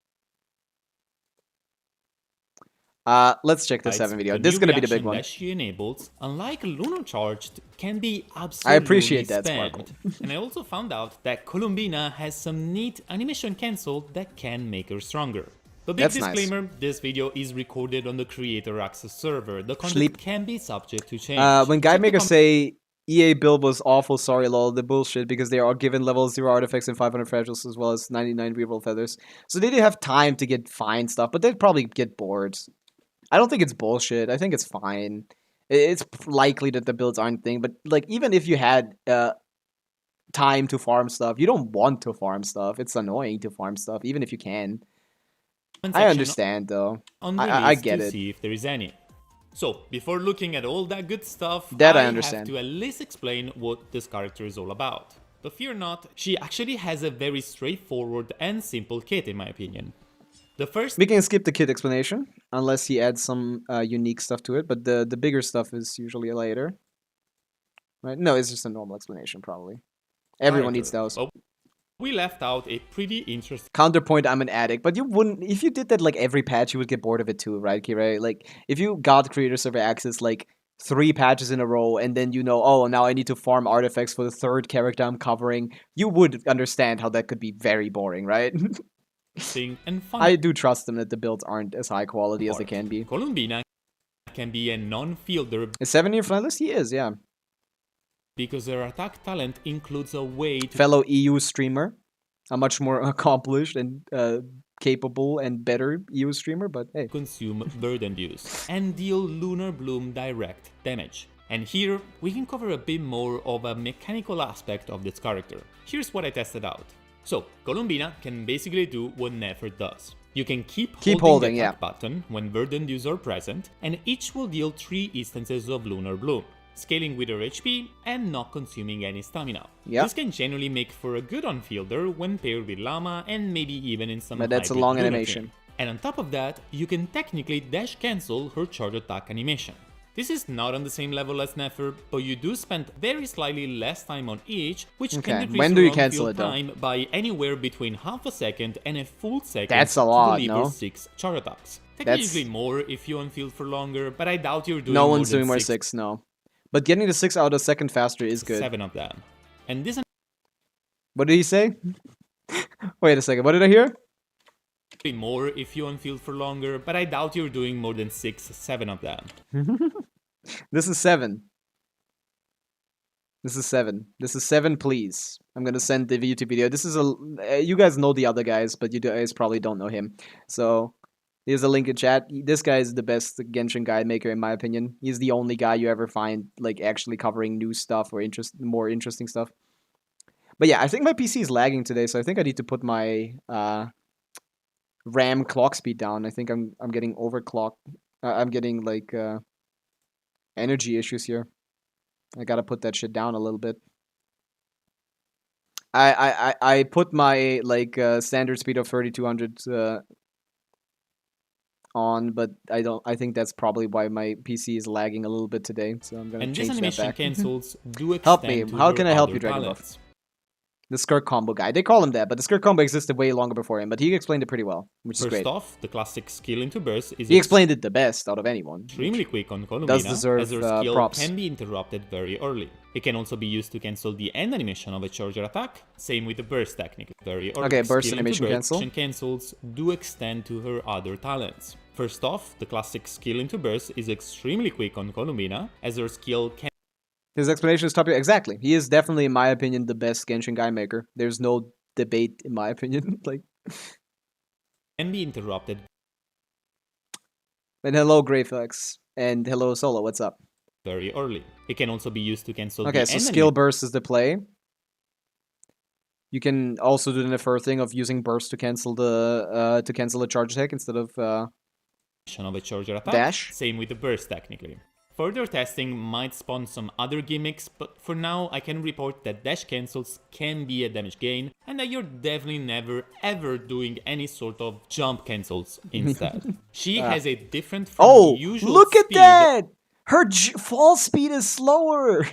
Let's check the 7 video. This is gonna be the big one. That she enables, unlike Lunar Charged, can be absolutely I appreciate that, spammed. Sparkle. And I also found out that Columbina has some neat animation cancel that can make her stronger. But big That's nice. disclaimer, this video is recorded on the creator access server. The content Sleep. can be subject to change. When Check the Guidemakers say EA build was awful, sorry lol, the bullshit, because they are given level 0 artifacts and 500 fragiles as well as 99 reroll feathers. So they didn't have time to get fine stuff, but they'd probably get bored. I don't think it's bullshit. I think it's fine. It's likely that the builds aren't thing, but like even if you had time to farm stuff, you don't want to farm stuff. It's annoying to farm stuff, even if you can. I understand though. on I release get to it. see if there is any. So, before looking at all that good stuff, That I have understand. to at least explain what this character is all about. But fear not, she actually has a very straightforward and simple kit in my opinion. The first We can skip the kit explanation unless he adds some unique stuff to it, but the bigger stuff is usually later. Right? No, it's just a normal explanation probably. Everyone needs those. Oh, we left out a pretty interesting Counterpoint, I'm an addict, but you wouldn't, if you did that like every patch, you would get bored of it too, right, Kira? Like, if you got creator server access like 3 patches in a row, and then you know, oh, now I need to farm artifacts for the 3rd character I'm covering, you would understand how that could be very boring, right? thing and fun. I do trust them that the builds aren't as high quality as they can be. Columbina can be a non-fielder Is 7-year finalist? He is, yeah. because her attack talent includes a way to Fellow EU streamer, a much more accomplished and capable and better EU streamer, but hey. consume burden use and deal Lunar Bloom direct damage. And here we can cover a bit more of a mechanical aspect of this character. Here's what I tested out. So, Columbina can basically do what Nefer does. You can keep holding the attack button when burden dues are present, and each will deal 3 instances of Lunar Bloom, scaling with her HP and not consuming any stamina. Yep. This can generally make for a good on-fielder when paired with Llama and maybe even in some But that's a hybrid long Lunar animation. team. And on top of that, you can technically dash cancel her charge attack animation. This is not on the same level as Nefer, but you do spend very slightly less time on each, which can decrease When do your you cancel on-field it, though? time by anywhere between half a second and a full second That's a lot, to deliver no? 6 charge attacks. That's- Technically more if you on-field for longer, but I doubt you're doing No more one's than doing more 6, no. But getting the 6 out a second faster is good. 7 of them. And this What did he say? Wait a second, what did I hear? more if you on-field for longer, but I doubt you're doing more than 7 of them. This is 7. This is 7. This is 7, please. I'm gonna send the YouTube video. This is a... you guys know the other guys, but you guys probably don't know him. So, here's a link in chat. This guy is the best Genshin guide maker, in my opinion. He's the only guy you ever find, like, actually covering new stuff or more interesting stuff. But yeah, I think my PC is lagging today, so I think I need to put my RAM clock speed down. I think I'm getting overclocked. I'm getting, like, energy issues here. I gotta put that shit down a little bit. I put my like standard speed of 3200 on, but I think that's probably why my PC is lagging a little bit today. So I'm gonna And this change that animation back. cancels do Help me. extend to How her can I help other you, Dragon talents. The skirt combo guy. They call him that, but the skirt combo existed way longer before him. But he explained it pretty well, which is First great. off, the classic skill into burst is He explained it the best out of anyone. extremely quick on Columbina, does deserve, as her skill props. can be interrupted very early. It can also be used to cancel the end animation of a charger attack, same with the burst technique. Very early Okay, burst skill animation into cancel. burst cancels do extend to her other talents. First off, the classic skill into burst is extremely quick on Columbina, as her skill can His explanation is top tier. Exactly. He is definitely, in my opinion, the best Genshin guy maker. There's no debate, in my opinion. Like, be interrupted and hello, Greyflex. And hello, Solo. What's up? very early. It can also be used to cancel Okay, the so end skill burst is the play. You can also do the Nefer thing of using burst to cancel the charge attack instead of animation of a charger attack, dash. same with the burst technically. Further testing might spawn some other gimmicks, but for now I can report that dash cancels can be a damage gain, and that you're definitely never ever doing any sort of jump cancels instead. She has a different from Oh, the usual look at speed. that! Her fall speed is slower.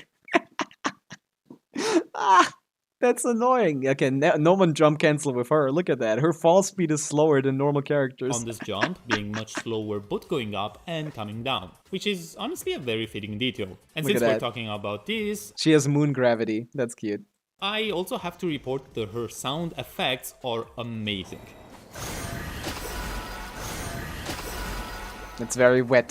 Ah, that's annoying. Okay, no one jump cancel with her. Look at that. Her fall speed is slower than normal characters. On this jump being much slower both going up and coming down, which is honestly a very fitting detail. And Look since at we're that. talking about this, She has moon gravity. That's cute. I also have to report that her sound effects are amazing. It's very wet.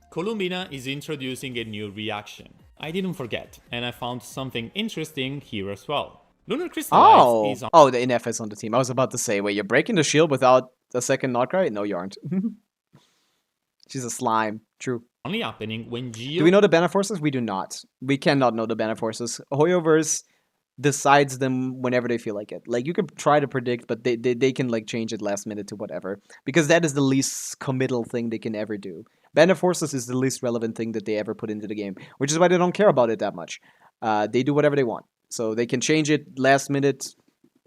Columbina is introducing a new reaction. I didn't forget, and I found something interesting here as well. Lunar Crystallize is Oh, the NF is on the team. I was about to say, wait, you're breaking the shield without a second Notcry? No, you aren't. She's a slime. True. only happening when Geo... Do we know the banner forces? We do not. We cannot know the banner forces. Hoyoverse decides them whenever they feel like it. Like, you can try to predict, but they can, like, change it last minute to whatever. Because that is the least committal thing they can ever do. Banner forces is the least relevant thing that they ever put into the game. Which is why they don't care about it that much. They do whatever they want. So they can change it last minute,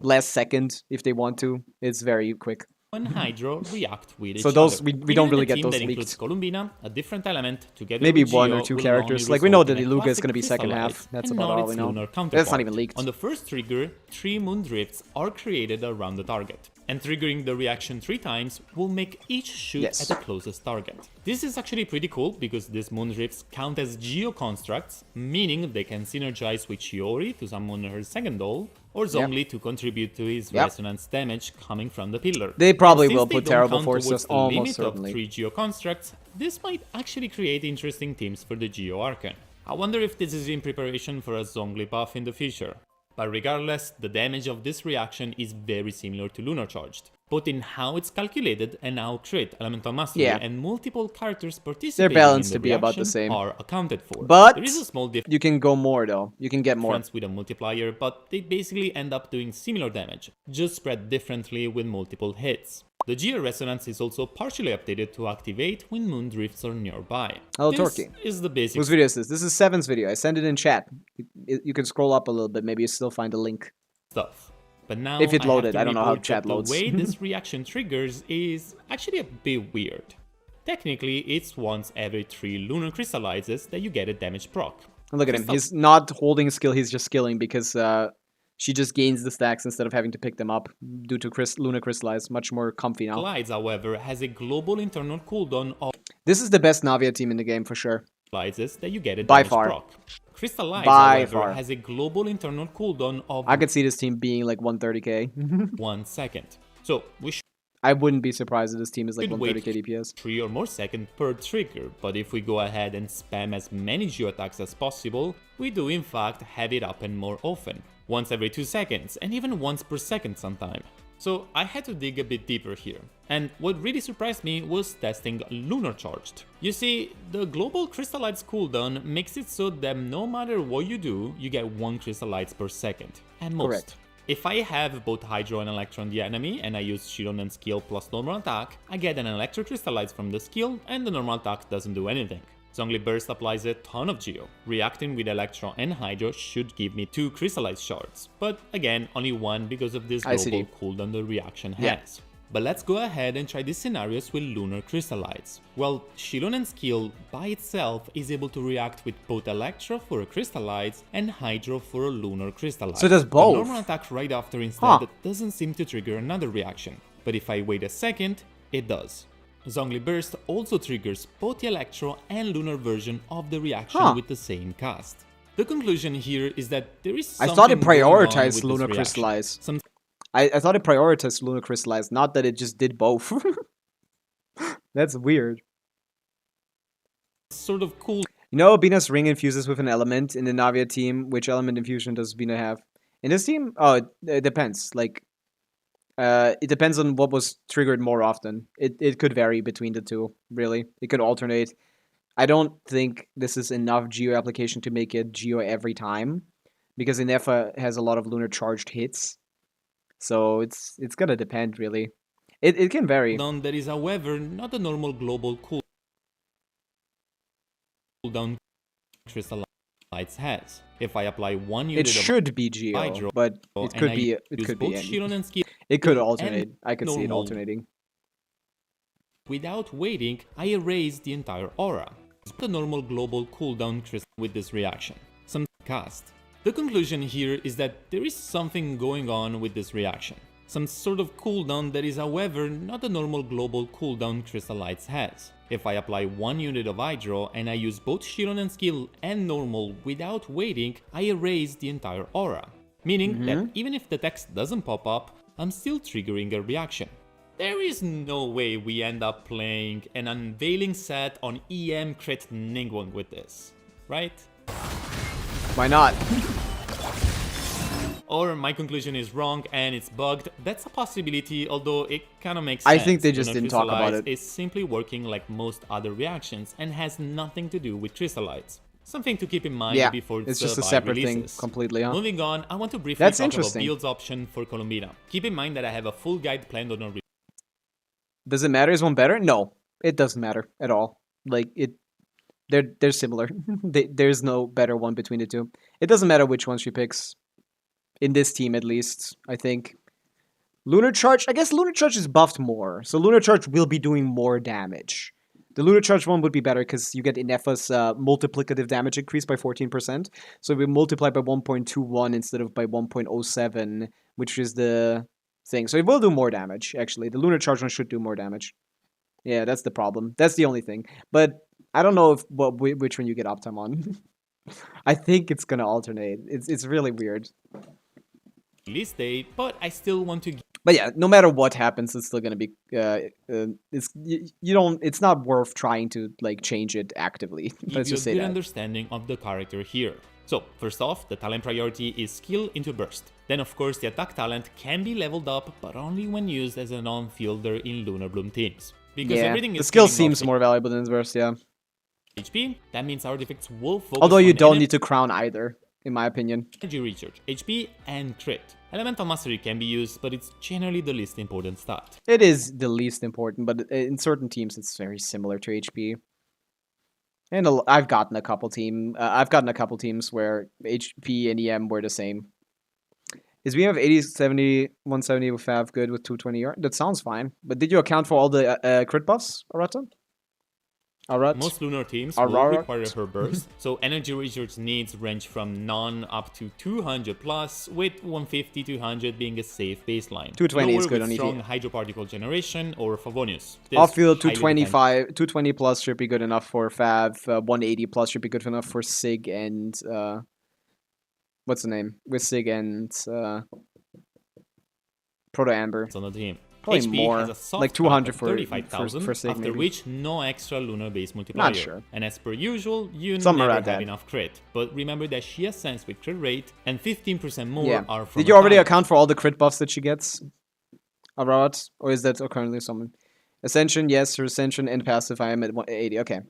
last second, if they want to. It's very quick. and Hydro react with each So those other. we don't Even really in a get team those that includes leaked. Columbina, a different element, together Maybe with one or Geo two will characters. only Like, we know result that in a Iluka is classic going to be second half. crystallize That's and about not all its we know. lunar That's not counterpart. even leaked. On the first trigger, 3 moon drifts are created around the target, and triggering the reaction 3 times will make each shoot Yes. at the closest target. This is actually pretty cool because these moon drifts count as geo constructs, meaning they can synergize with Shiori to summon her second doll, or Zhongli to contribute to his Yep. resonance damage coming from the pillar. They probably And will since they put don't terrible count forces, towards the almost limit certainly. of 3 geo constructs, this might actually create interesting teams for the Geo Archon. I wonder if this is in preparation for a Zhongli buff in the future. But regardless, the damage of this reaction is very similar to Lunar Charged, both in how it's calculated and how crit, Elemental Mastery, Yeah. and multiple characters participating balanced in the to be about the reaction same. are accounted for. But there is a small difference you can go more though. You can get more. with a multiplier, but they basically end up doing similar damage, just spread differently with multiple hits. The Geo Resonance is also partially updated to activate when moon drifts are nearby. Hello, This Torquay. is the basic Whose video is this? This is Seven's video. I sent it in chat. You can scroll up a little bit. Maybe you still find a link. stuff. But now If it I have loaded, to I don't know how report chat that loads. The way this reaction triggers is actually a bit weird. Technically, it's once every 3 lunar crystallizes that you get a damage proc. And look at him. He's not holding a skill. He's just skilling because she just gains the stacks instead of having to pick them up due to Lunar Crystallize. Much more comfy now. Crystallize, however, has a global internal cooldown of This is the best Navia team in the game for sure. crystallizes that you get a By damage far. proc. Crystallize, By however, far. has a global internal cooldown of I could see this team being like 130k. 1 second. So we I wouldn't be surprised if this team is like should wait 130k DPS. 3 or more seconds per trigger, but if we go ahead and spam as many geo attacks as possible, we do in fact have it happen more often. Once every 2 seconds, and even once per second sometime. So I had to dig a bit deeper here. And what really surprised me was testing Lunar Charged. You see, the global Crystallites cooldown makes it so that no matter what you do, you get 1 Crystallites per second. At most. Correct. If I have both Hydro and Electro on the enemy, and I use Shield and skill plus normal attack, I get an Electro Crystallites from the skill, and the normal attack doesn't do anything. Zhongli Burst applies a ton of Geo. Reacting with Electro and Hydro should give me 2 Crystallized Shards, but again, only 1 because of this global cooldown the reaction has. But let's go ahead and try these scenarios with Lunar Crystallites. Well, Shilonen's skill by itself is able to react with both Electro for a Crystallites and Hydro for a Lunar Crystallite. So it does both? A normal attack right after instead doesn't seem to trigger another reaction, but if I wait a second, it does. Zhongli Burst also triggers both the Electro and Lunar version of the reaction with the same cast. The conclusion here is that there is something I thought it going on prioritized with Lunar this reaction. Crystallize. I thought it prioritized Lunar Crystallize, not that it just did both. That's weird. Sort of cool. You know, Bina's ring infuses with an element in the Navia team. Which element infusion does Bina have? In this team? Oh, it depends. Like, it depends on what was triggered more often. It could vary between the two, really. It could alternate. I don't think this is enough Geo application to make it Geo every time, because Inefa has a lot of Lunar charged hits. So it's gonna depend, really. It can vary. That is, however, not a normal global cooldown Crystallites has. If I apply 1 unit It should be Geo, Hydro, but it could be any. It could alternate. I could see it alternating. Without waiting, I erase the entire aura. The normal global cooldown crystal with this reaction. Some cast. The conclusion here is that there is something going on with this reaction. Some sort of cooldown that is, however, not the normal global cooldown Crystallites has. If I apply 1 unit of Hydro and I use both Shironen skill and normal without waiting, I erase the entire aura. Meaning that even if the text doesn't pop up, I'm still triggering a reaction. There is no way we end up playing an unveiling set on EM crit Ningguang with this, right? Why not? Or my conclusion is wrong and it's bugged. That's a possibility, although it kinda makes sense. I think they just didn't talk about it. It's simply working like most other reactions and has nothing to do with Crystallites. Something to keep in mind before it's just a separate thing completely, huh? Moving on, I want to briefly talk about builds option for Columbina. Keep in mind that I have a full guide planned on a Does it matter? Is one better? No, it doesn't matter at all. Like they're similar. There's no better one between the two. It doesn't matter which one she picks. In this team, at least, I think. Lunar Charge, I guess Lunar Charge is buffed more, so Lunar Charge will be doing more damage. The Lunar Charge one would be better because you get Inefa's multiplicative damage increase by 14%, so we multiply by 1.21 instead of by 1.07, which is the thing. So it will do more damage, actually. The Lunar Charge one should do more damage. Yeah, that's the problem. That's the only thing. But I don't know which one you get Optime on. I think it's gonna alternate. It's really weird. Release date, but I still want to. But yeah, no matter what happens, it's still gonna be. It's not worth trying to like change it actively. Let's just say give you a good that. understanding of the character here. So first off, the talent priority is skill into burst. Then of course the attack talent can be leveled up, but only when used as a non-fielder in Lunar Bloom teams. Because everything the is skill seems more valuable than his burst. Yeah. HP. That means our defects will focus. Although you on don't need to crown either, in my opinion. Energy recharge, HP, and crit. Elemental Mastery can be used, but it's generally the least important stat. It is the least important, but in certain teams it's very similar to HP. And I've gotten a couple teams where HP and EM were the same. Is we have 80, 70, 170 with Fav good with 220 yard? That sounds fine. But did you account for all the crit buffs, Arata? Most Lunar teams will require her burst, so energy recharge needs range from none up to 200 plus, with 150 to 200 being a safe baseline. 220 is good on strong hydroparticle generation or Favonius. Off-field 220 plus should be good enough for Fav. 180 plus should be good enough for Sig and what's the name? With Sig and Proto Amber. On the team. Probably HP more, has a soft like 200 for 35,000, Sig, after maybe. which no extra lunar base multiplier. Not sure. And as per usual, you Somewhere never around have that. enough crit. But remember that she ascends with crit rate, and 15% more are from Did you already attack. account for all the crit buffs that she gets? Arat? Or is that currently someone? Ascension, yes, her Ascension and passive I am at 180. Okay.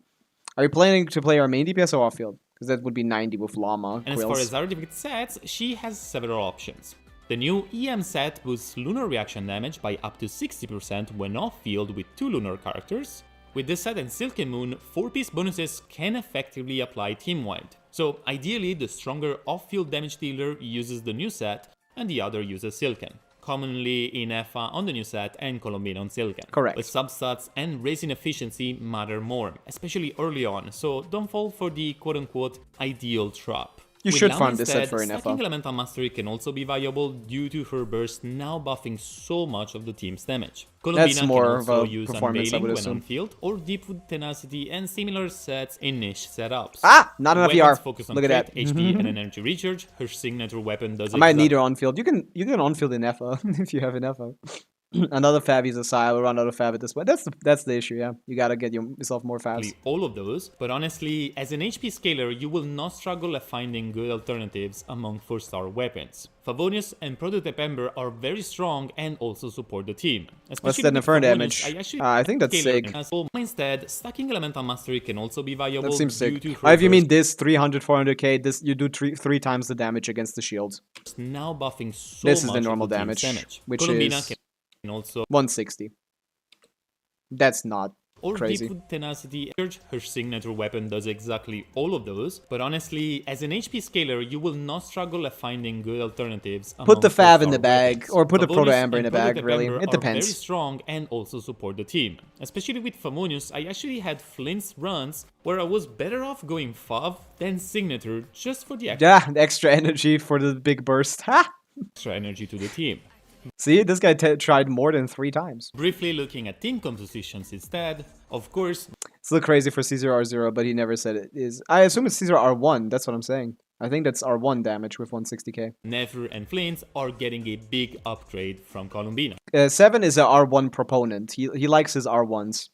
Are you planning to play our main DPS or off-field? Because that would be 90 with Llama. And as far as our defect sets, she has several options. The new EM set boosts lunar reaction damage by up to 60% when off-field with 2 lunar characters, With this set and Silken Moon, 4-piece bonuses can effectively apply team-wide. So ideally, the stronger off-field damage dealer uses the new set, and the other uses Silken. Commonly in Effa on the new set and Columbina on Silken. Correct. But substats and raising efficiency matter more, especially early on, so don't fall for the quote-unquote ideal trap. You With should Llama farm this set instead, for an stacking Effa. Elemental Mastery can also be viable due to her burst now buffing so much of the team's damage. Columbina more can of also a use performance, I would Unveiling when assume. on field, or Deepwood Tenacity and similar sets in niche setups. Ah! Not enough Weapons ER. focus on Look at crit, that. HP, and an energy recharge. Her signature weapon does I might exactly need her on field. You can on field in Effa if you have an Effa. Another Favi's aside, we'll run out of Fav at this point. That's the issue, yeah. You gotta get yourself more Favs. all of those, but honestly, as an HP scaler, you will not struggle at finding good alternatives among 4-star weapons. Favonius and Prototype Ember are very strong and also support the team. What's Especially that with Inferno Favonius, damage? I think that's scaler, Sig. so instead, stacking Elemental Mastery can also be viable That seems due sick. to her If you mean burst this 300, 400k, this you do three times the damage against the shield. now buffing so This is much the of normal team's damage, which Columbina is can also 160. That's not or crazy. Deepwood Tenacity. Her signature weapon does exactly all of those, but honestly, as an HP scaler, you will not struggle at finding good alternatives. Put the among Fav in 4-star the bag, weapons. or put the Proto Favonius Amber in and the bag, Prototype really. Ember It are depends. very strong and also support the team. Especially with Favonius, I actually had Flint's runs where I was better off going Fav than Signature just for the Yeah, the extra energy for the big burst. Ha! extra energy to the team. See, this guy tried more than 3 times. Briefly looking at team compositions instead, of course, It's a little crazy for Caesar R0, but he never said it is. I assume it's Caesar R1, that's what I'm saying. I think that's R1 damage with 160k. Nefer and Flint are getting a big upgrade from Columbina. 7 is a R1 proponent. He likes his R1s.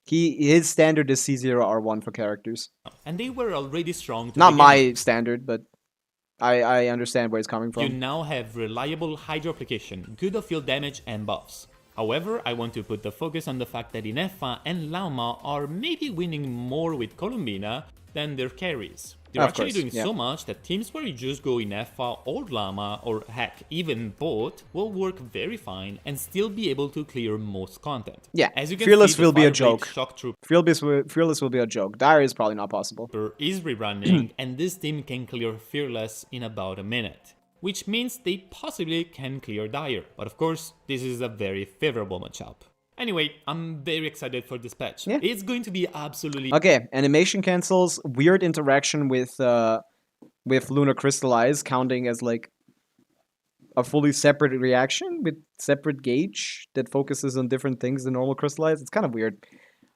His standard is C0 R1 for characters. And they were already strong to Not begin my with. standard, but I understand where it's coming You from. now have reliable hydro application, good off-field damage and buffs. However, I want to put the focus on the fact that Inefa and Lauma are maybe winning more with Columbina than their carries. They're Of actually course, doing yeah. so much that teams where you just go Inefa or Lama, or heck, even both, will work very fine and still be able to clear most content. Yeah, As you can Fearless see, the will be a Fire Blade joke. Shock Trooper Fearless will be a joke. Dire is probably not possible. is rerunning, and this team can clear Fearless in about a minute. Which means they possibly can clear Dire. But of course, this is a very favorable matchup. Anyway, I'm very excited for this patch. Yeah. It's going to be absolutely Okay, animation cancels, weird interaction with Lunar Crystallize, counting as like a fully separate reaction with separate gauge that focuses on different things than normal Crystallize. It's kind of weird.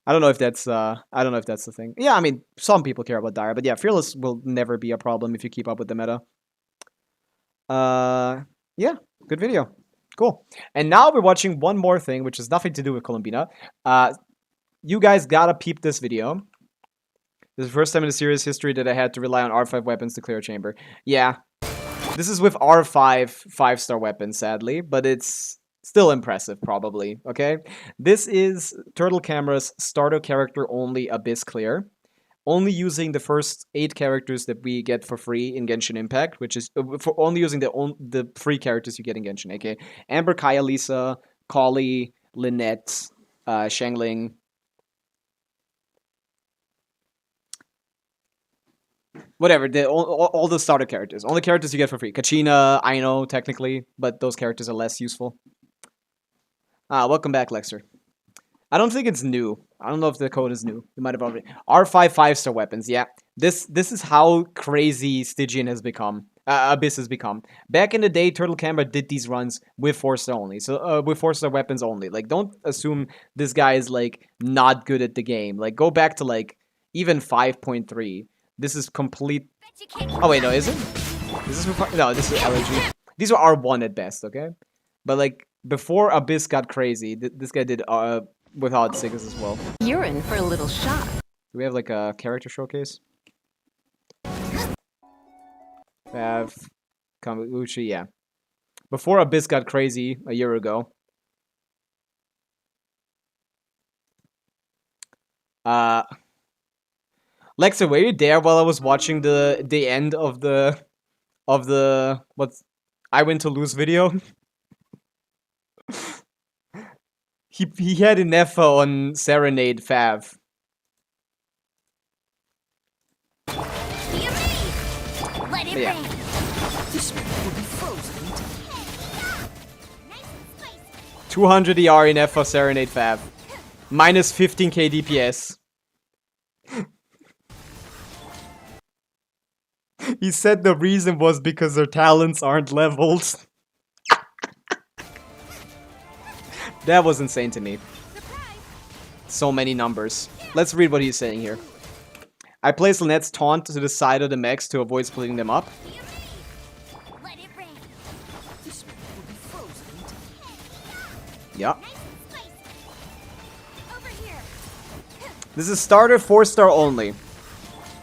I don't know if that's the thing. Yeah, I mean, some people care about Dire, but yeah, Fearless will never be a problem if you keep up with the meta. Yeah, good video. Cool. And now we're watching one more thing, which has nothing to do with Columbina. You guys gotta peep this video. This is the first time in the series history that I had to rely on R5 weapons to clear a chamber. Yeah. This is with R5 5-star weapons, sadly, but it's still impressive, probably, okay? This is Turtle Camera's starter character only Abyss clear. Only using the first 8 characters that we get for free in Genshin Impact, which is for only using the free characters you get in Genshin, aka Amber, Kaya, Lisa, Kali, Lynette, Shangling. Whatever, all the starter characters. Only characters you get for free. Kachina, Aino, technically, but those characters are less useful. Welcome back, Lexer. I don't think it's new. I don't know if the code is new. You might have already. R5 5-star weapons, yeah. This is how crazy Stygian has become. Abyss has become. Back in the day, Turtle Camera did these runs with 4-star only. So, with 4-star weapons only. Like, don't assume this guy is, like, not good at the game. Like, go back to, like, even 5.3. This is complete... Oh, wait, no, is it? Is this... No, this is allergy. These are R1 at best, okay? But, like, before Abyss got crazy, this guy did... without Sigas as well. You're in for a little shock. Do we have like a character showcase? We have Kamuchi, yeah. Before Abyss got crazy a year ago. Lexa, were you there while I was watching the end of the what's I Win to Lose video? He had an Effa on Serenade Fav. Be ready. Let it Yeah. rain. This will be frozen. Nice and spicy. 200 ER in Effa Serenade Fav. Minus 15k DPS. He said the reason was because their talents aren't leveled. That was insane to me. So many numbers. Let's read what he's saying here. I placed Lynette's taunt to the side of the mechs to avoid splitting them up. Be ready. Let it rain. This will be frozen. Yeah. Nice and spicy. Over here. This is starter 4-star only.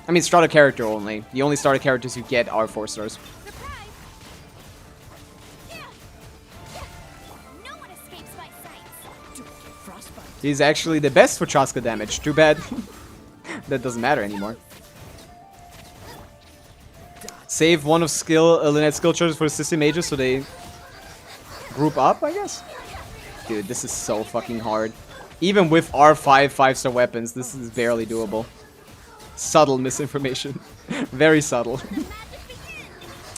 I mean, starter character only. The only starter characters you get are 4 stars. Surprise. Yeah. No one escapes my sights. Frostbite. He's actually the best for Chaska damage. Too bad. That doesn't matter anymore. Save one of Lynette's skill charges for assistant mages so they group up, I guess? Dude, this is so fucking hard. Even with R5 5-star weapons, this is barely doable. Subtle misinformation. Very subtle.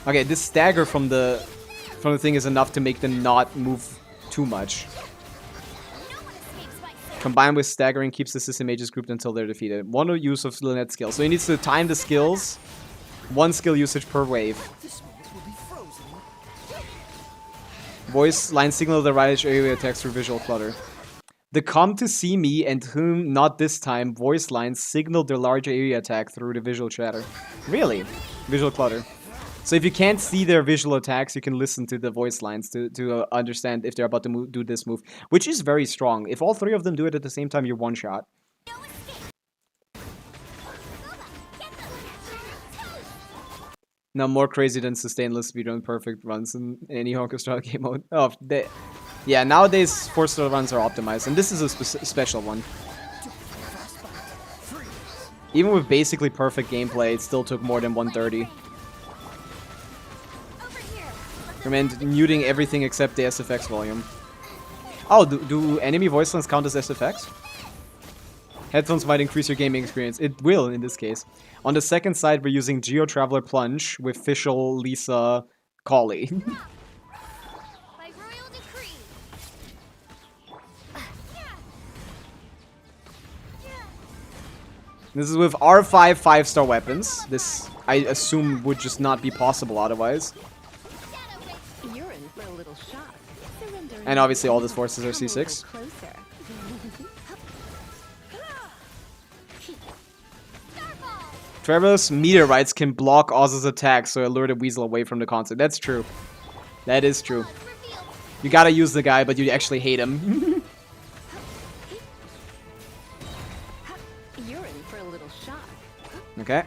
Okay, this stagger from the thing is enough to make them not move too much. Combined with staggering keeps the system mages grouped until they're defeated. One use of Lynette's skill. So he needs to time the skills. One skill usage per wave. This will be frozen. Voice line signal the right area attacks through visual clutter. The come to see me and whom not this time voice lines signal their large area attack through the visual chatter. Really? Visual clutter. So if you can't see their visual attacks, you can listen to the voice lines to understand if they're about to do this move, which is very strong. If all 3 of them do it at the same time, you're one shot. No escape. Get the Now more crazy than sustainless speedrun perfect runs in any Honka game mode. Oh, yeah, nowadays 4-star runs are optimized, and this is a special one. Even with basically perfect gameplay, it still took more than 130. Recommend muting everything except the SFX volume. Oh, do enemy voice lines count as SFX? Headphones might increase your gaming experience. It will in this case. On the second side, we're using Geo Traveler Plunge with Fischl, Lisa, Colley. By royal decree. This is with R5 5-star weapons. This, I assume, would just not be possible otherwise. You're in for a little shock. And obviously all these forces are C6. Traveler's meteorites can block Oz's attacks, so lure the weasel away from the concert. That's true. That is true. You gotta use the guy, but you actually hate him. You're in for a little shock. Okay.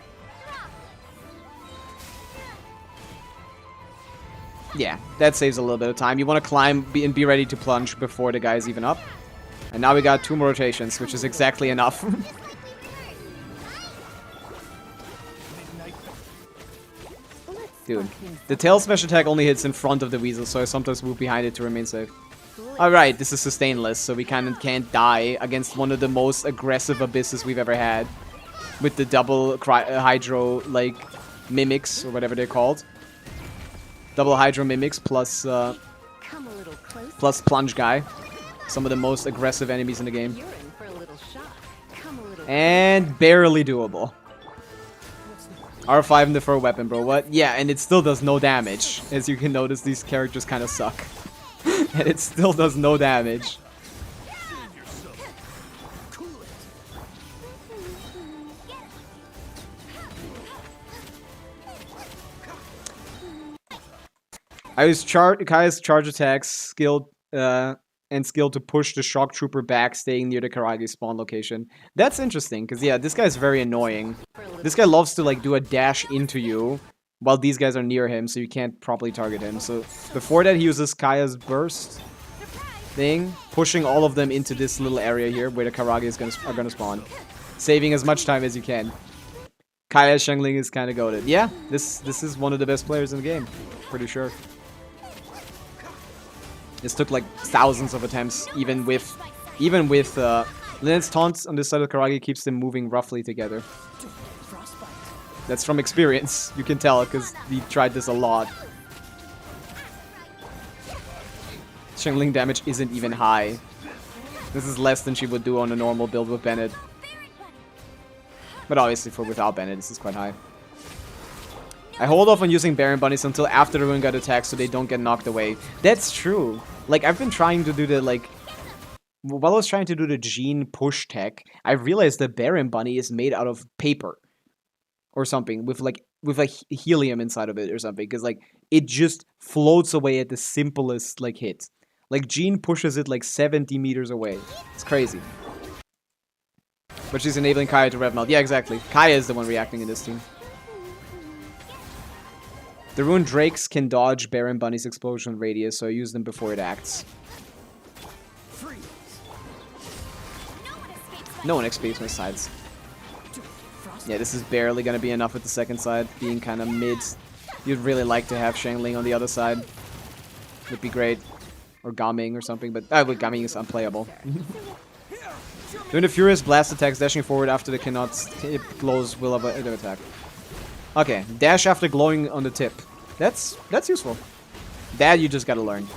Yeah, that saves a little bit of time. You want to climb and be ready to plunge before the guy's even up. And now we got 2 more rotations, which is exactly enough. Dude, the tail smash attack only hits in front of the weasel, so I sometimes move behind it to remain safe. Alright, this is sustainless, so we kind of can't die against one of the most aggressive abysses we've ever had. With the double hydro, like, mimics, or whatever they're called. Double hydro mimics plus plus plunge guy. Some of the most aggressive enemies in the game. And barely doable. R5 in the throw weapon, bro. What? Yeah, and it still does no damage. As you can notice, these characters kind of suck. And it still does no damage. I use Kaya's charge attacks, skilled and skilled to push the shock trooper back, staying near the Karagi spawn location. That's interesting, because yeah, this guy's very annoying. This guy loves to like do a dash into you, while these guys are near him, so you can't properly target him. So before that, he uses Kaya's burst thing, pushing all of them into this little area here where the Karagi are gonna spawn, saving as much time as you can. Kaya Shengling is kind of goated. Yeah, this is one of the best players in the game, pretty sure. This took like thousands of attempts, even with Even with Lynette's taunts on this side of Karagi keeps them moving roughly together. Frostbite. That's from experience. You can tell because he tried this a lot. Shangling damage isn't even high. This is less than she would do on a normal build with Bennett. But obviously for without Bennett, this is quite high. I hold off on using Baron Bunnies until after the Ruin God attacks so they don't get knocked away. That's true. Like, I've been trying to do the, like... While I was trying to do the gene push tech, I realized that Baron Bunny is made out of paper. Or something. With helium inside of it or something. Because, like, it just floats away at the simplest, like, hit. Like, Gene pushes it, like, 70 meters away. It's crazy. But she's enabling Kaya to rev melt. Yeah, exactly. Kaya is the one reacting in this team. The Rune Drakes can dodge Baron Bunny's explosion radius, so I use them before it acts. No one escapes my sides. Yeah, this is barely gonna be enough with the second side, being kind of mid. You'd really like to have Shangling on the other side. Would be great. Or Gaming or something, but Gaming is unplayable. Doing the Furious Blast attacks, dashing forward after the cannot it glows will have an attack. Okay, dash after glowing on the tip. That's useful. That you just gotta learn.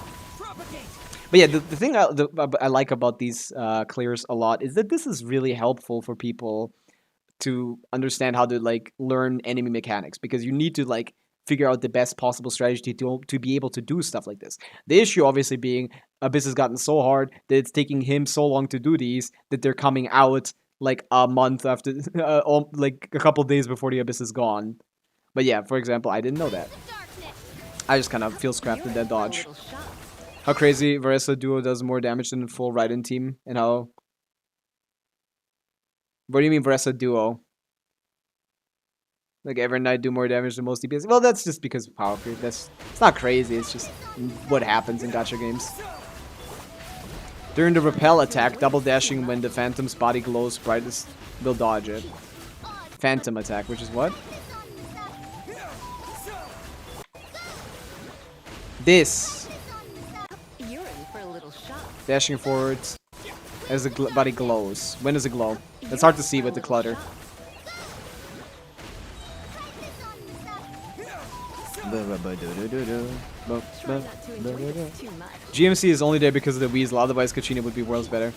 But yeah, the thing I like about these clears a lot is that this is really helpful for people to understand how to like learn enemy mechanics, because you need to like figure out the best possible strategy to be able to do stuff like this. The issue obviously being Abyss has gotten so hard that it's taking him so long to do these that they're coming out like a month after, like a couple days before the Abyss is gone. But yeah, for example, I didn't know that. I just kind of feel scrapped in that dodge. How crazy Varesa Duo does more damage than the full Raiden team, and how... What do you mean Varesa Duo? Like every night do more damage than most DPS? Well, that's just because of power creep. It's not crazy, it's just what happens in gacha games. During the repel attack, double dashing when the phantom's body glows brightest will dodge it. Phantom attack, which is what? This. Dashing forward as the body glows. When does it glow? It's hard to see with the clutter. GMC is only there because of the Weasel, otherwise Kachina would be worlds better.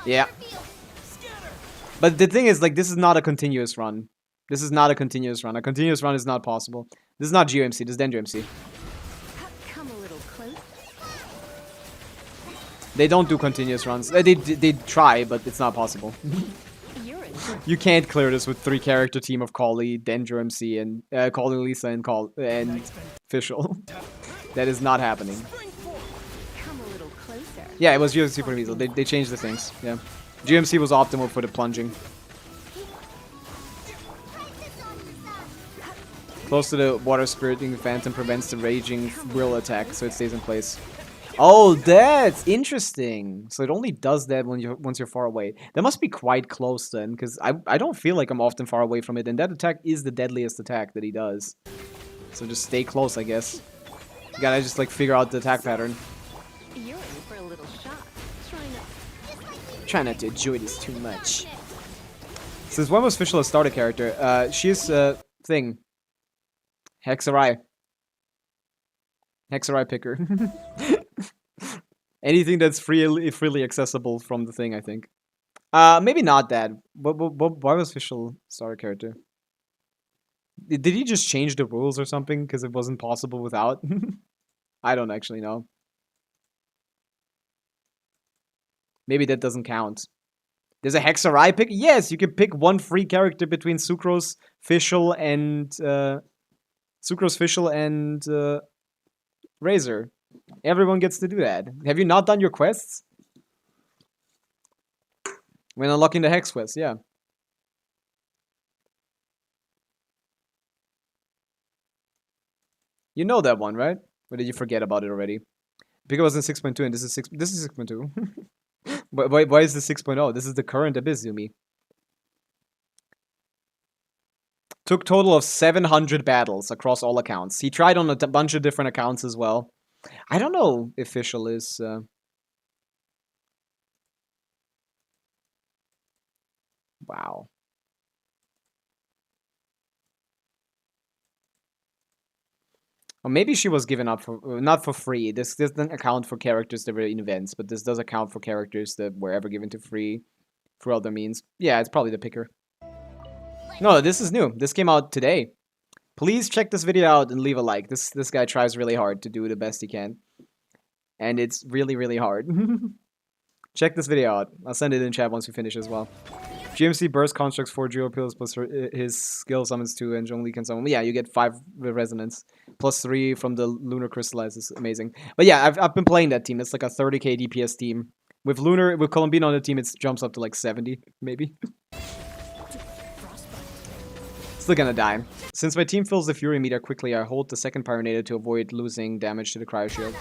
Yeah. But the thing is, like, this is not a continuous run. This is not a continuous run. A continuous run is not possible. This is not GMC, this is Dendro MC. They don't do continuous runs. They try, but it's not possible. You can't clear this with 3-character team of Kali, Dendro MC, and Kali, Lisa, and Fischl. That is not happening. Yeah, it was UFC for the Weasel. They changed the things. Yeah, GMC was optimal for the plunging. Close to the water spiriting phantom prevents the raging will attack, so it stays in place. Oh, that's interesting. So it only does that when once you're far away. That must be quite close then, because I don't feel like I'm often far away from it, and that attack is the deadliest attack that he does. So just stay close, I guess. You gotta just like figure out the attack pattern. You're in for a little shock. Try not to enjoy this too much. Since when was Fischl a starter character? She's thing. Hexarai. Hexarai picker. Anything that's freely accessible from the thing, I think. Maybe not that. But why was Fischl starter character? Did he just change the rules or something because it wasn't possible without? I don't actually know. Maybe that doesn't count. There's a Hexarai pick? Yes, you can pick one free character between Sucrose, Fischl, and Razor. Everyone gets to do that. Have you not done your quests? When unlocking the Hex quest, yeah. You know that one, right? Or did you forget about it already? Because it was in 6.2 and this is 6.2. Why is this 6.0? This is the current Abyss, Yumi. Took total of 700 battles across all accounts. He tried on a bunch of different accounts as well. I don't know if Fischl is... Wow. Or maybe she was given up for not for free. This doesn't account for characters that were in events, but this does account for characters that were ever given to free through other means. Yeah, it's probably the picker. No, this is new. This came out today. Please check this video out and leave a like. This guy tries really hard to do the best he can. And it's really, really hard. Check this video out. I'll send it in chat once we finish as well. GMC burst constructs 4 Geo Pills plus his skill summons 2 and only can summon. Yeah, you get 5 resonance plus 3 from the lunar crystallize. Is amazing. But yeah, I've been playing that team. It's like a 30k DPS team. With Columbina on the team, it jumps up to like 70 maybe. Still gonna die. Since my team fills the Fury meter quickly, I hold the second Pyronator to avoid losing damage to the Cryo Shield.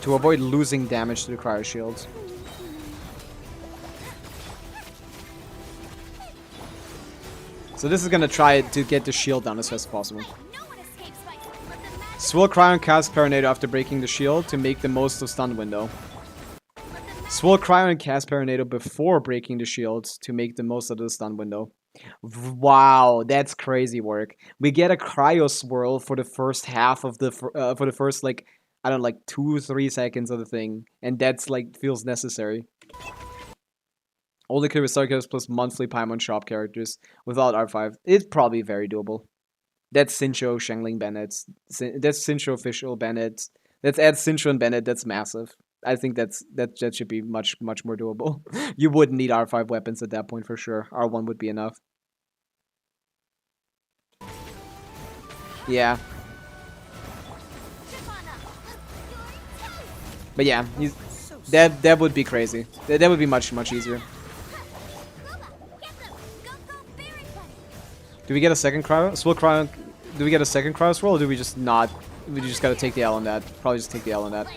To avoid losing damage to the Cryo Shield. So this is gonna try to get the shield down as fast as possible. Swill Cryo cast Pyronator after breaking the shield to make the most of stun window. Swill Cryo and cast Pyronator before breaking the shield to make the most of the stun window. Wow, that's crazy work. We get a Cryo Swirl for the first half of the for the first like I don't know, like 2-3 seconds of the thing, and that's like feels necessary. Only could with Starcars plus monthly Paimon shop characters without R5. It's probably very doable. That's Sincho, Shangling Bennett. That's Sincho official Bennett. That's add Sincho and Bennett. That's massive. I think that should be much more doable. You wouldn't need R5 weapons at that point for sure. R1 would be enough. Yeah. But yeah, that would be crazy. That would be much easier. Do we get a second cryo? Swill cryo? Do we get a second cryo swirl, or do we just not? We just gotta take the L on that. Probably just take the L on that.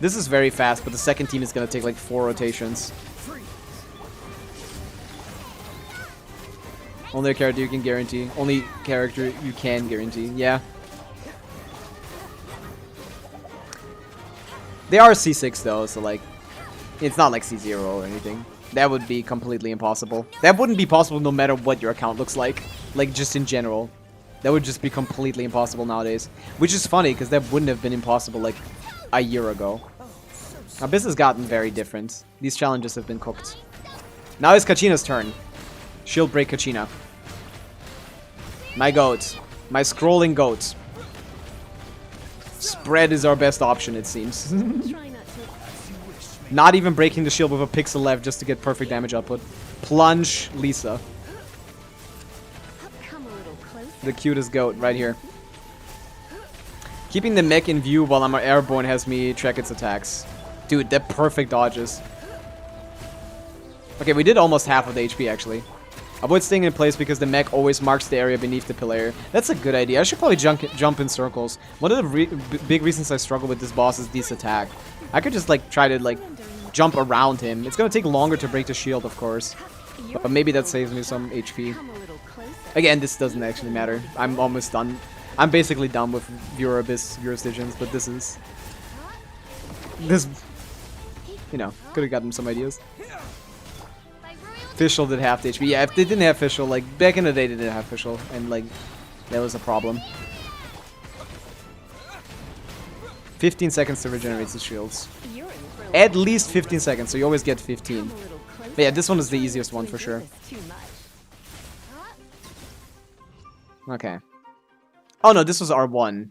This is very fast, but the second team is gonna take like 4 rotations. Only a character you can guarantee. Only character you can guarantee. Yeah. They are C6 though, so like, it's not like C0 or anything. That would be completely impossible. That wouldn't be possible no matter what your account looks like just in general. That would just be completely impossible nowadays. Which is funny, because that wouldn't have been impossible like a year ago. Abyss has gotten very different. These challenges have been cooked. Now it's Kachina's turn. Shield break Kachina. My goat. My scrolling goat. Spread is our best option, it seems. Not even breaking the shield with a pixel left just to get perfect damage output. Plunge Lisa. The cutest goat right here. Keeping the mech in view while I'm airborne has me track its attacks. Dude, they're perfect dodges. Okay, we did almost half of the HP actually. Avoid staying in place because the mech always marks the area beneath the pillar. That's a good idea. I should probably jump in circles. One of the big reasons I struggle with this boss is this attack. I could just like try to like jump around him. It's gonna take longer to break the shield, of course. But maybe that saves me some HP. Again, this doesn't actually matter. I'm almost done. I'm basically done with Viewer Abyss jurisdictions, but this, you know, could have gotten some ideas. Fischl did half the HP. Yeah, if they didn't have Fischl, like, back in the day they didn't have Fischl, and, like, that was a problem. 15 seconds to regenerate the shields. At least 15 seconds, so you always get 15. But yeah, this one is the easiest one for sure. Okay. Oh no, this was R1.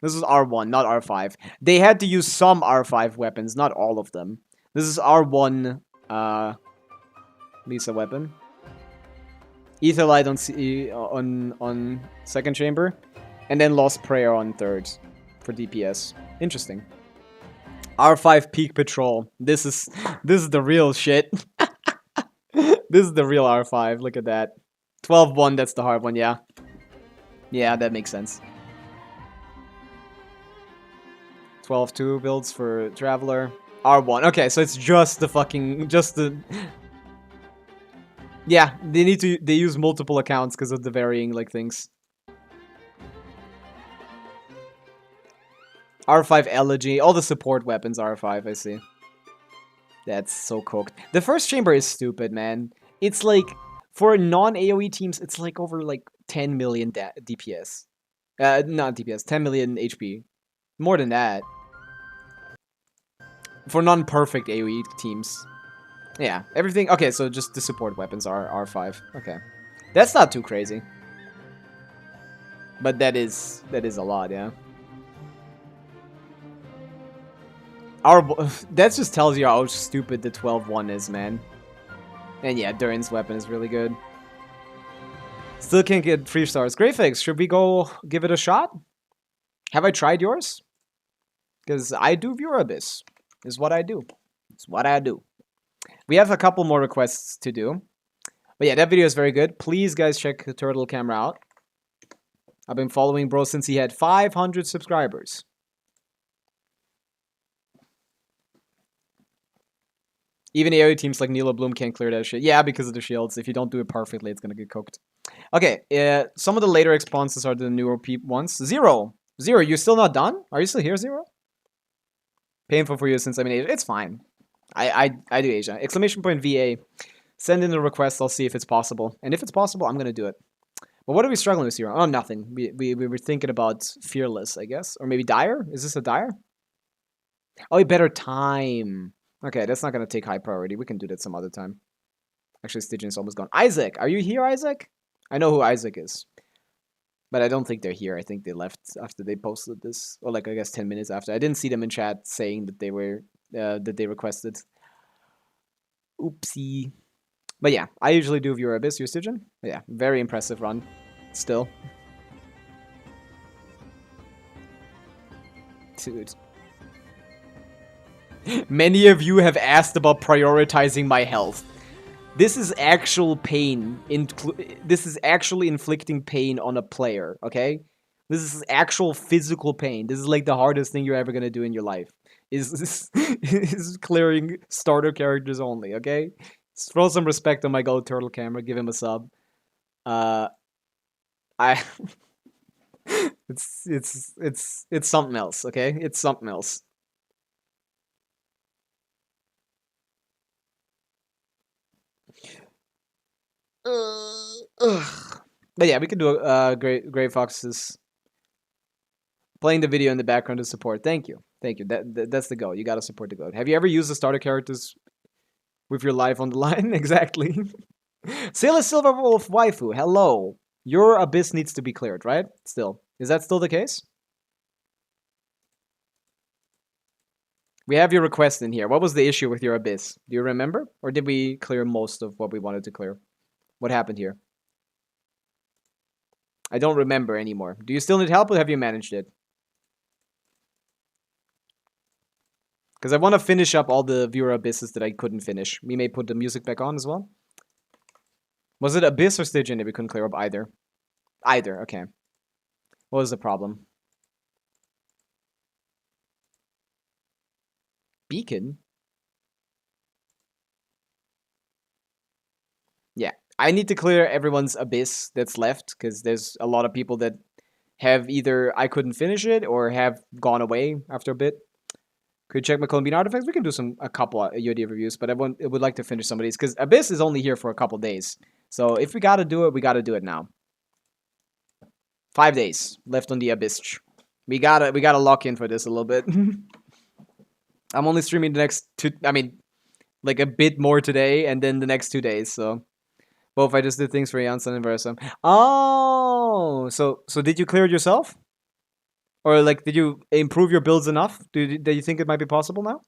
This was R1, not R5. They had to use some R5 weapons, not all of them. This is R1, Lisa weapon. Etherlight on second chamber, and then Lost Prayer on third for DPS. Interesting. R5 Peak Patrol. This is the real shit. This is the real R5. Look at that. 12-1, that's the hard one, yeah. Yeah, that makes sense. 12-2 builds for Traveler. R1. Okay, so it's just the fucking yeah, they use multiple accounts because of the varying like things. R5 Elegy, all the support weapons R5, I see. That's so cooked. The first chamber is stupid, man. It's like, for non-AoE teams, it's like over like 10 million DPS. Not DPS, 10 million HP. More than that. For non-perfect AoE teams. Yeah, everything... Okay, so just the support weapons are R5. Okay. That's not too crazy. But that is a lot, yeah. That just tells you how stupid the 12-1 is, man. And yeah, Durin's weapon is really good. Still can't get 3 stars. Great fix. Should we go give it a shot? Have I tried yours? Because I do viewer abyss. Is what I do. It's what I do. We have a couple more requests to do. But yeah, that video is very good. Please, guys, check the turtle camera out. I've been following bro since he had 500 subscribers. Even AoE teams like Nilo Bloom can't clear that shit. Yeah, because of the shields. If you don't do it perfectly, it's gonna get cooked. Okay, some of the later responses are the newer ones. Zero, you're still not done? Are you still here, Zero? Painful for you since I'm in Asia. It's fine. I do Asia. Exclamation point VA. Send in a request. I'll see if it's possible. And if it's possible, I'm gonna do it. But what are we struggling with here? Oh, nothing. We were thinking about Fearless, I guess. Or maybe Dire? Is this a Dire? Oh, better time. Okay, that's not going to take high priority. We can do that some other time. Actually, Stygian's almost gone. Isaac! Are you here, Isaac? I know who Isaac is. But I don't think they're here. I think they left after they posted this. Or like, I guess 10 minutes after. I didn't see them in chat saying that they were... that they requested. Oopsie. But yeah, I usually do viewer abyss. You, Stygian? Yeah, very impressive run. Still. Dude. Many of you have asked about prioritizing my health. This is actual pain. This is actually inflicting pain on a player, okay? This is actual physical pain. This is like the hardest thing you're ever gonna do in your life. Is clearing starter characters only, okay? Throw some respect on my gold turtle camera. Give him a sub. It's something else, okay? It's something else. But yeah, we can do Great Fox's playing the video in the background to support. Thank you. That's the goal. You gotta support the goal. Have you ever used the starter characters with your life on the line? Exactly. Sailor Silverwolf Waifu, hello. Your abyss needs to be cleared, right? Still. Is that still the case? We have your request in here. What was the issue with your abyss? Do you remember? Or did we clear most of what we wanted to clear? What happened here? I don't remember anymore. Do you still need help or have you managed it? Because I want to finish up all the viewer abysses that I couldn't finish. We may put the music back on as well. Was it Abyss or Stygian that we couldn't clear up either? Either, okay. What was the problem? Beacon? Yeah, I need to clear everyone's Abyss that's left, because there's a lot of people that have either I couldn't finish it or have gone away after a bit. Could you check my Columbina artifacts? We can do a couple of UID reviews, but I would like to finish some of these, because Abyss is only here for a couple days. So if we gotta do it, we gotta do it now. 5 days left on the Abyss. We gotta lock in for this a little bit. I'm only streaming the next like a bit more today, and then the next 2 days, so... Both I just did things for Janssen and Versa. Oh! So did you clear it yourself? Or, like, did you improve your builds enough? Do you think it might be possible now?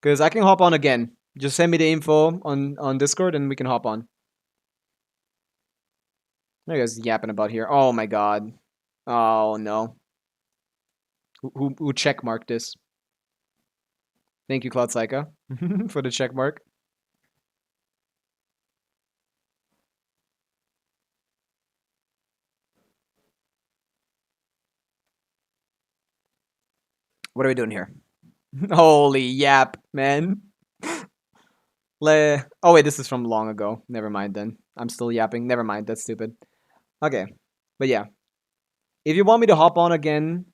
Because I can hop on again. Just send me the info on Discord, and we can hop on. What are you guys yapping about here? Oh, my God. Oh, no. Who checkmarked this? Thank you, Cloud Psycho, for the checkmark. What are we doing here? Holy yap, man. Oh, wait, this is from long ago. Never mind, then. I'm still yapping. Never mind, that's stupid. Okay, but yeah. If you want me to hop on again,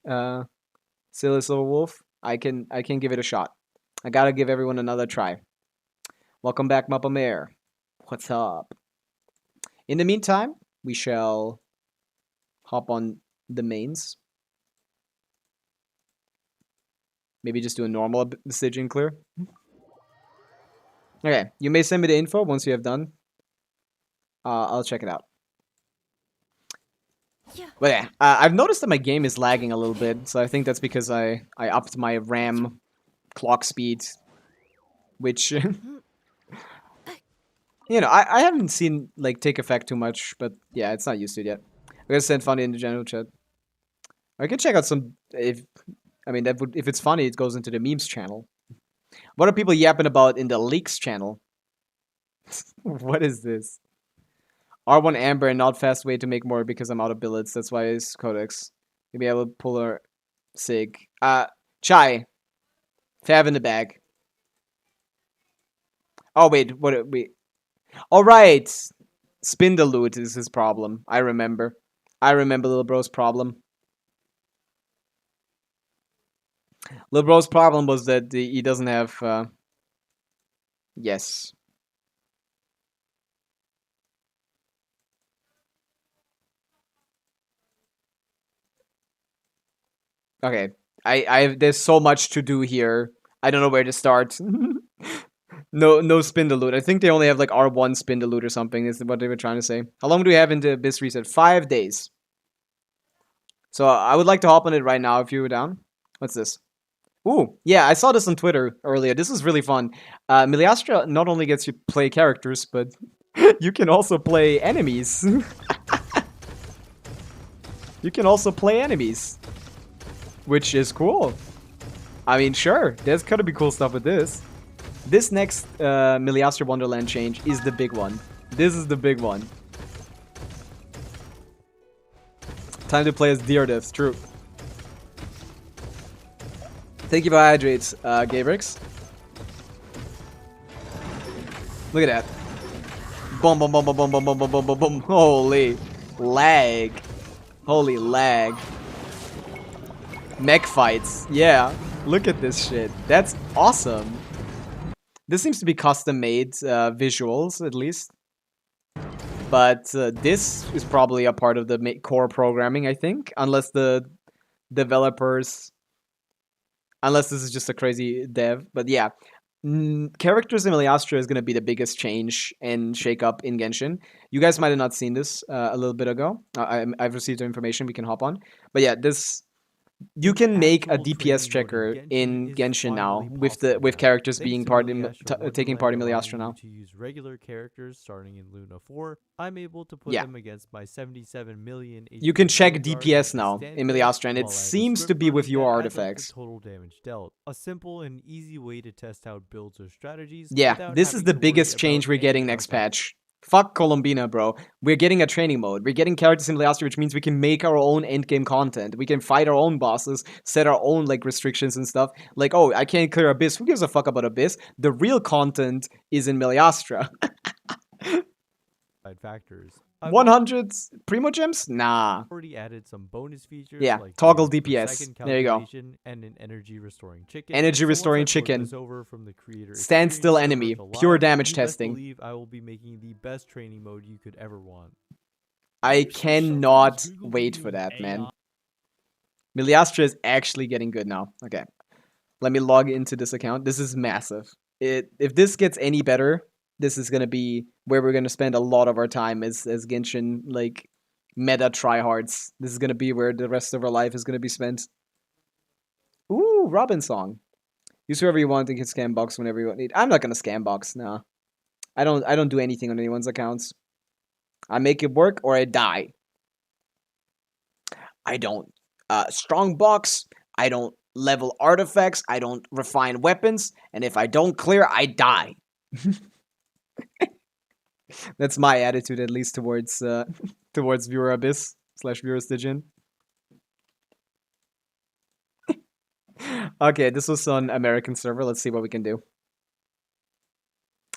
Silly Silver Wolf, I can give it a shot. I gotta give everyone another try. Welcome back, Mapamere. What's up? In the meantime, we shall hop on the mains. Maybe just do a normal Stygian clear. Okay, you may send me the info once you have done. I'll check it out. But yeah, I've noticed that my game is lagging a little bit, so I think that's because I upped my RAM clock speed, which you know I haven't seen like take effect too much, but yeah, it's not used to it yet. I'm gonna send funny in the general chat. I can check out some if I mean that would if it's funny, it goes into the memes channel. What are people yapping about in the leaks channel? What is this? R1 Amber and not fast way to make more because I'm out of billets. That's why it's Codex. Maybe I will pull our Sig. Chai. Fav in the bag. Oh wait, what wait. Alright. Spin the loot is his problem. I remember. I remember little bro's problem. Little bro's problem was that he doesn't have yes. Okay. There's so much to do here. I don't know where to start. No spin the loot. I think they only have like R1 spin the loot or something is what they were trying to say. How long do we have into Abyss Reset? 5 days. So I would like to hop on it right now if you were down. What's this? Ooh, yeah, I saw this on Twitter earlier. This is really fun. Miliastra not only gets you play characters, but you can also play enemies. You can also play enemies. Which is cool. I mean, sure, there's gotta be cool stuff with this. This next Miliastra Wonderland change is the big one. This is the big one. Time to play as Deerdeath, true. Thank you for hydrates, Gabrix. Look at that. Boom, boom, boom, boom, boom, boom, boom, boom, boom, boom, boom. Holy lag. Holy lag. Mech fights. Yeah. Look at this shit. That's awesome. This seems to be custom made visuals, at least. But this is probably a part of the core programming, I think. Unless the developers... Unless this is just a crazy dev. But yeah. Characters in Miliastra is going to be the biggest change and shake-up in Genshin. You guys might have not seen this a little bit ago. I've received the information. We can hop on. But yeah, this... You can make a DPS checker in Genshin now with characters being taking part in Miliastra now. To use regular characters starting in Luna 4, I'm able to put them against my 77 million. You can check DPS now in Miliastra, and it seems to be with your artifacts. Total damage dealt. A simple and easy way to test out builds or strategies. Yeah, this is the biggest change we're getting next patch. Fuck Columbina, bro. We're getting a training mode. We're getting characters in Miliastra, which means we can make our own endgame content. We can fight our own bosses, set our own like restrictions and stuff. Like, oh, I can't clear Abyss. Who gives a fuck about Abyss? The real content is in Miliastra. Factors. 100 primo gems? Nah. Already added some bonus features. Yeah, like toggle DPS. There you go. And an energy restoring chicken. Energy restoring chicken. Over from the creator standstill enemy. Pure damage testing. I believe I will be making the best training mode you could ever want. I cannot wait for that, man. Miliastra is actually getting good now. Okay. Let me log into this account. This is massive. If this gets any better, this is going to be where we're going to spend a lot of our time as Genshin, like, meta tryhards. This is going to be where the rest of our life is going to be spent. Ooh, Robin song. Use whoever you want and can scam box whenever you need. I'm not going to scam box, nah. I don't do anything on anyone's accounts. I make it work or I die. I don't strong box. I don't level artifacts. I don't refine weapons. And if I don't clear, I die. That's my attitude, at least towards towards viewer Abyss / viewer Stygian. Okay, this was on American server. Let's see what we can do.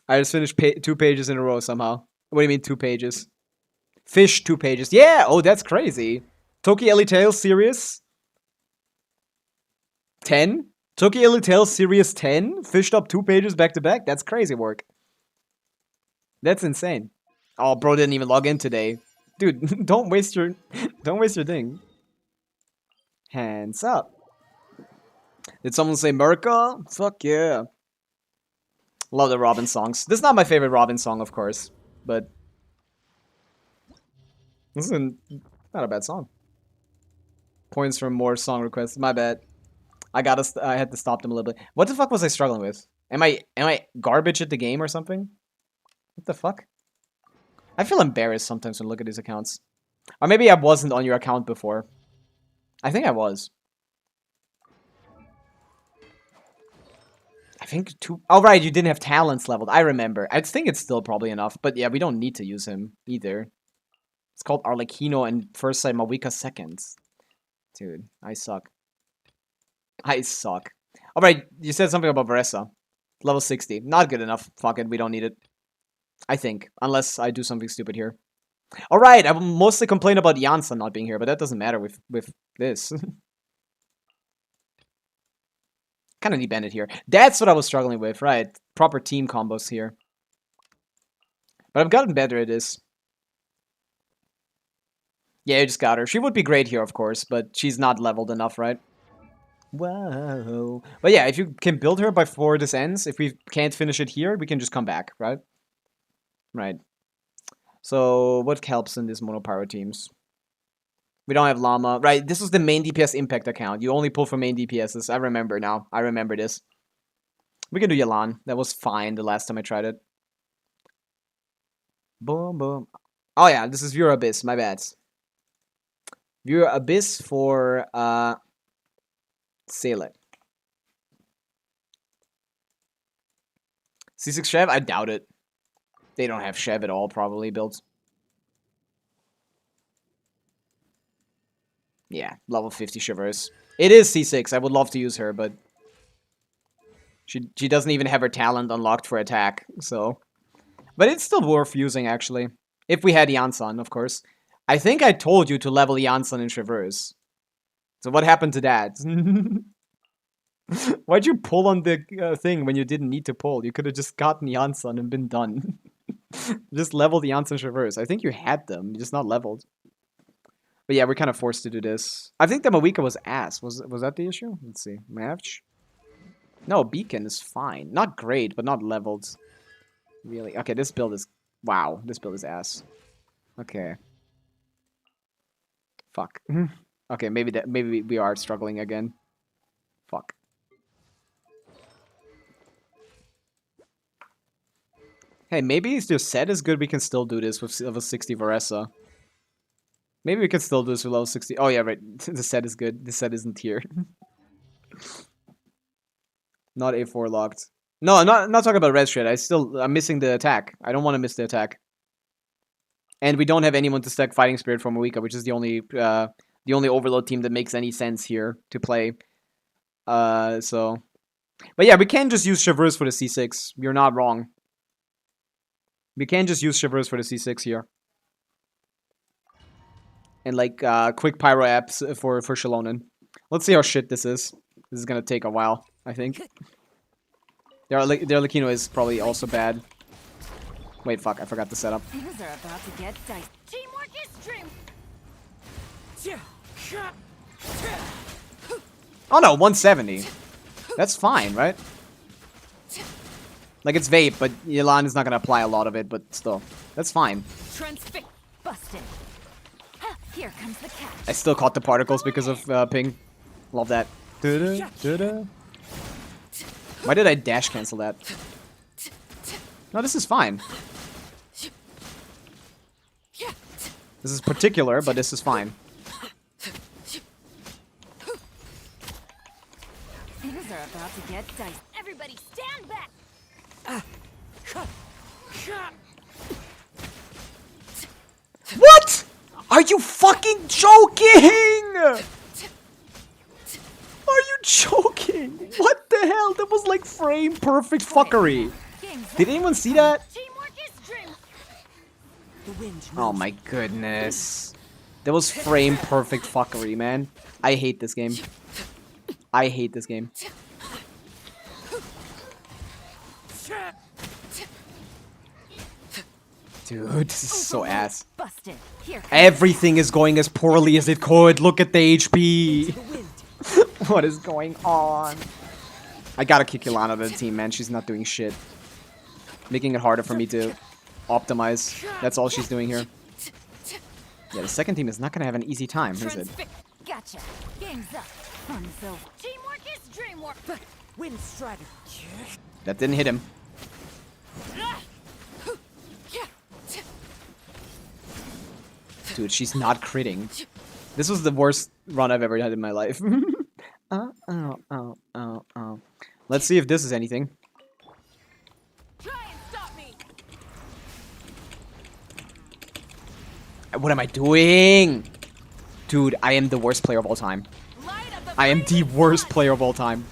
I just finished 2 pages in a row somehow. What do you mean 2 pages? Fish 2 pages. Yeah! Oh, that's crazy. Toki Ellie Tales, serious? 10? Tokyo Illy Tales Series 10 fished up 2 pages back to back. That's crazy work. That's insane. Oh, bro didn't even log in today. Dude, don't waste your thing. Hands up. Did someone say Merca? Fuck yeah. Love the Robin songs. This is not my favorite Robin song, of course, but this is not a bad song. Points for more song requests. My bad. I had to stop them a little bit. What the fuck was I struggling with? Am I garbage at the game or something? What the fuck? I feel embarrassed sometimes when I look at these accounts. Or maybe I wasn't on your account before. I think I was. I think oh right, you didn't have talents leveled. I remember. I think it's still probably enough. But yeah, we don't need to use him either. It's called Arlecchino and first side Mavica seconds. Dude, I suck. I suck. Alright, you said something about Varesa. Level 60. Not good enough. Fuck it, we don't need it. I think. Unless I do something stupid here. Alright, I will mostly complain about Janssen not being here, but that doesn't matter with this. Kinda need Bandit here. That's what I was struggling with, right. Proper team combos here. But I've gotten better at this. Yeah, you just got her. She would be great here, of course, but she's not leveled enough, right? Whoa. But yeah, if you can build her before this ends, if we can't finish it here, we can just come back, right? Right. So, what helps in these monopyro teams? We don't have Llama. Right, this was the main DPS Impact account. You only pull from main DPSs. I remember now. I remember this. We can do Yalan. That was fine the last time I tried it. Boom, boom. Oh yeah, this is Viewer Abyss. My bad. Viewer Abyss for, Sele. C6 Chev? I doubt it. They don't have Chev at all, probably, built. Yeah, level 50 Shivers. It is C6. I would love to use her, but she doesn't even have her talent unlocked for attack, so. But it's still worth using, actually. If we had Janssen, of course. I think I told you to level Janssen in Shivers. So what happened to that? Why'd you pull on the thing when you didn't need to pull? You could have just gotten Janssen and been done. Just leveled Janssen Shivers. I think you had them, just not leveled. But yeah, we're kind of forced to do this. I think the Mavica was ass. Was that the issue? Let's see. Match? No, Beacon is fine. Not great, but not leveled. Really? Okay, this build is... Wow, this build is ass. Okay. Fuck. Okay, maybe we are struggling again. Fuck. Hey, maybe if the set is good, we can still do this with level 60 Varesa. Maybe we can still do this with level 60. Oh yeah, right. The set is good. The set isn't here. Not A4 locked. No, I'm not talking about red shred. I'm missing the attack. I don't want to miss the attack. And we don't have anyone to stack Fighting Spirit from Mavica, which is the only overload team that makes any sense here to play. So. But yeah, we can just use Shivers for the C6. You're not wrong. We can just use Shivers for the C6 here. And like quick pyro apps for Shalonen. Let's see how shit this is. This is gonna take a while, I think. Their Arlecchino is probably also bad. Wait, fuck, I forgot the setup. Things are about to get dicey. Teamwork is dream. Oh no, 170. That's fine, right? Like it's vape, but Yelan is not gonna apply a lot of it, but still. That's fine. Transfix busted. Here comes the catch. I still caught the particles because of ping. Love that. Why did I dash cancel that? No, this is fine. This is particular, but this is fine. Things are about to get dicey. Everybody stand back. What? Are you fucking joking? Are you joking? What the hell? That was like frame perfect fuckery. Did anyone see that? Oh my goodness. That was frame perfect fuckery, man. I hate this game. I hate this game. Dude, this is so ass. Busted. Here. Everything is going as poorly as it could. Look at the HP. What is going on? I gotta kick Ilan out of the team, man. She's not doing shit. Making it harder for me to optimize. That's all she's doing here. Yeah, the second team is not gonna have an easy time, is it? Gotcha. Game's up. Fun's over. Teamwork is dreamwork. Wind Strider. That didn't hit him. Dude, she's not critting. This was the worst run I've ever had in my life. Let's see if this is anything. Try and stop me. What am I doing? Dude, I am the worst player of all time. Light up the I am the blazing worst sun. player of all time.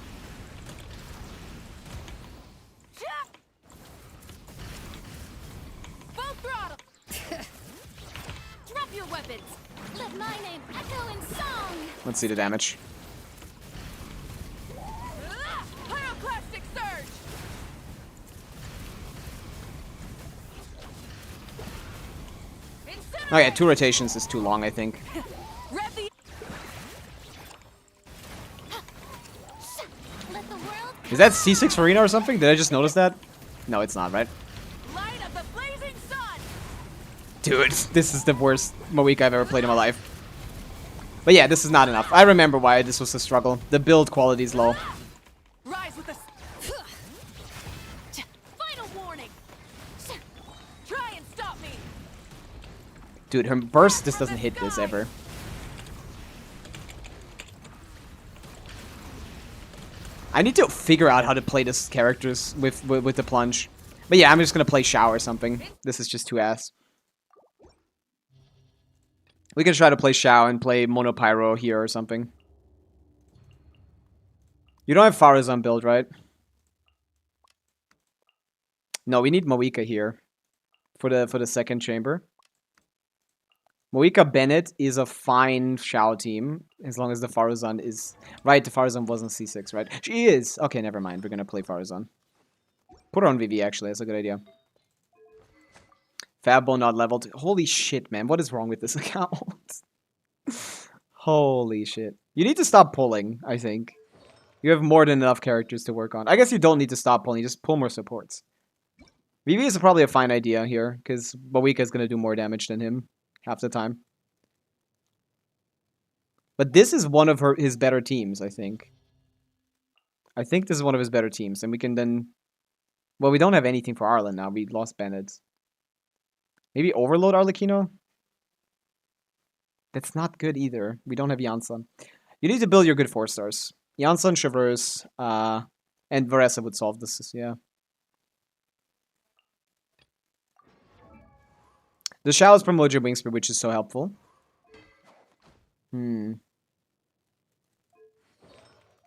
Full throttle. Drop your weapons. Let my name echo in song. Let's see the damage. Pyroclastic surge. Oh yeah, 2 rotations is too long, I think. Rev the Let the world Is that C6 Arena or something? Did I just notice that? No, it's not, right? light up the blazing sun. Dude, this is the worst Moika I've ever played in my life. But yeah, this is not enough. I remember why this was a struggle. The build quality is low. Rise with us. Final warning. Try and stop me. Dude, her burst just doesn't hit this ever. I need to figure out how to play this characters with the plunge. But yeah, I'm just gonna play Shao or something. This is just too ass. We can try to play Shao and play Mono Pyro here or something. You don't have Farazan build, right? No, we need Moika here for the second chamber. Moika Bennett is a fine Shao team as long as the Farazan is right. The Farazan wasn't C6, right? She is. Okay, never mind. We're gonna play Farazan. Put her on VV actually. That's a good idea. Fabbo not leveled. Holy shit, man. What is wrong with this account? Holy shit. You need to stop pulling, I think. You have more than enough characters to work on. I guess you don't need to stop pulling. You just pull more supports. VV is probably a fine idea here, because Moika is going to do more damage than him half the time. But this is one of his better teams, I think. I think this is one of his better teams. And we can then... Well, we don't have anything for Arlen now. We lost Bennett. Maybe overload Arlecchino? That's not good either. We don't have Janssen. You need to build your good 4-stars. Janssen, Chevreuse, and Varesa would solve this, yeah. The Shao is Primogia Wingspear, which is so helpful.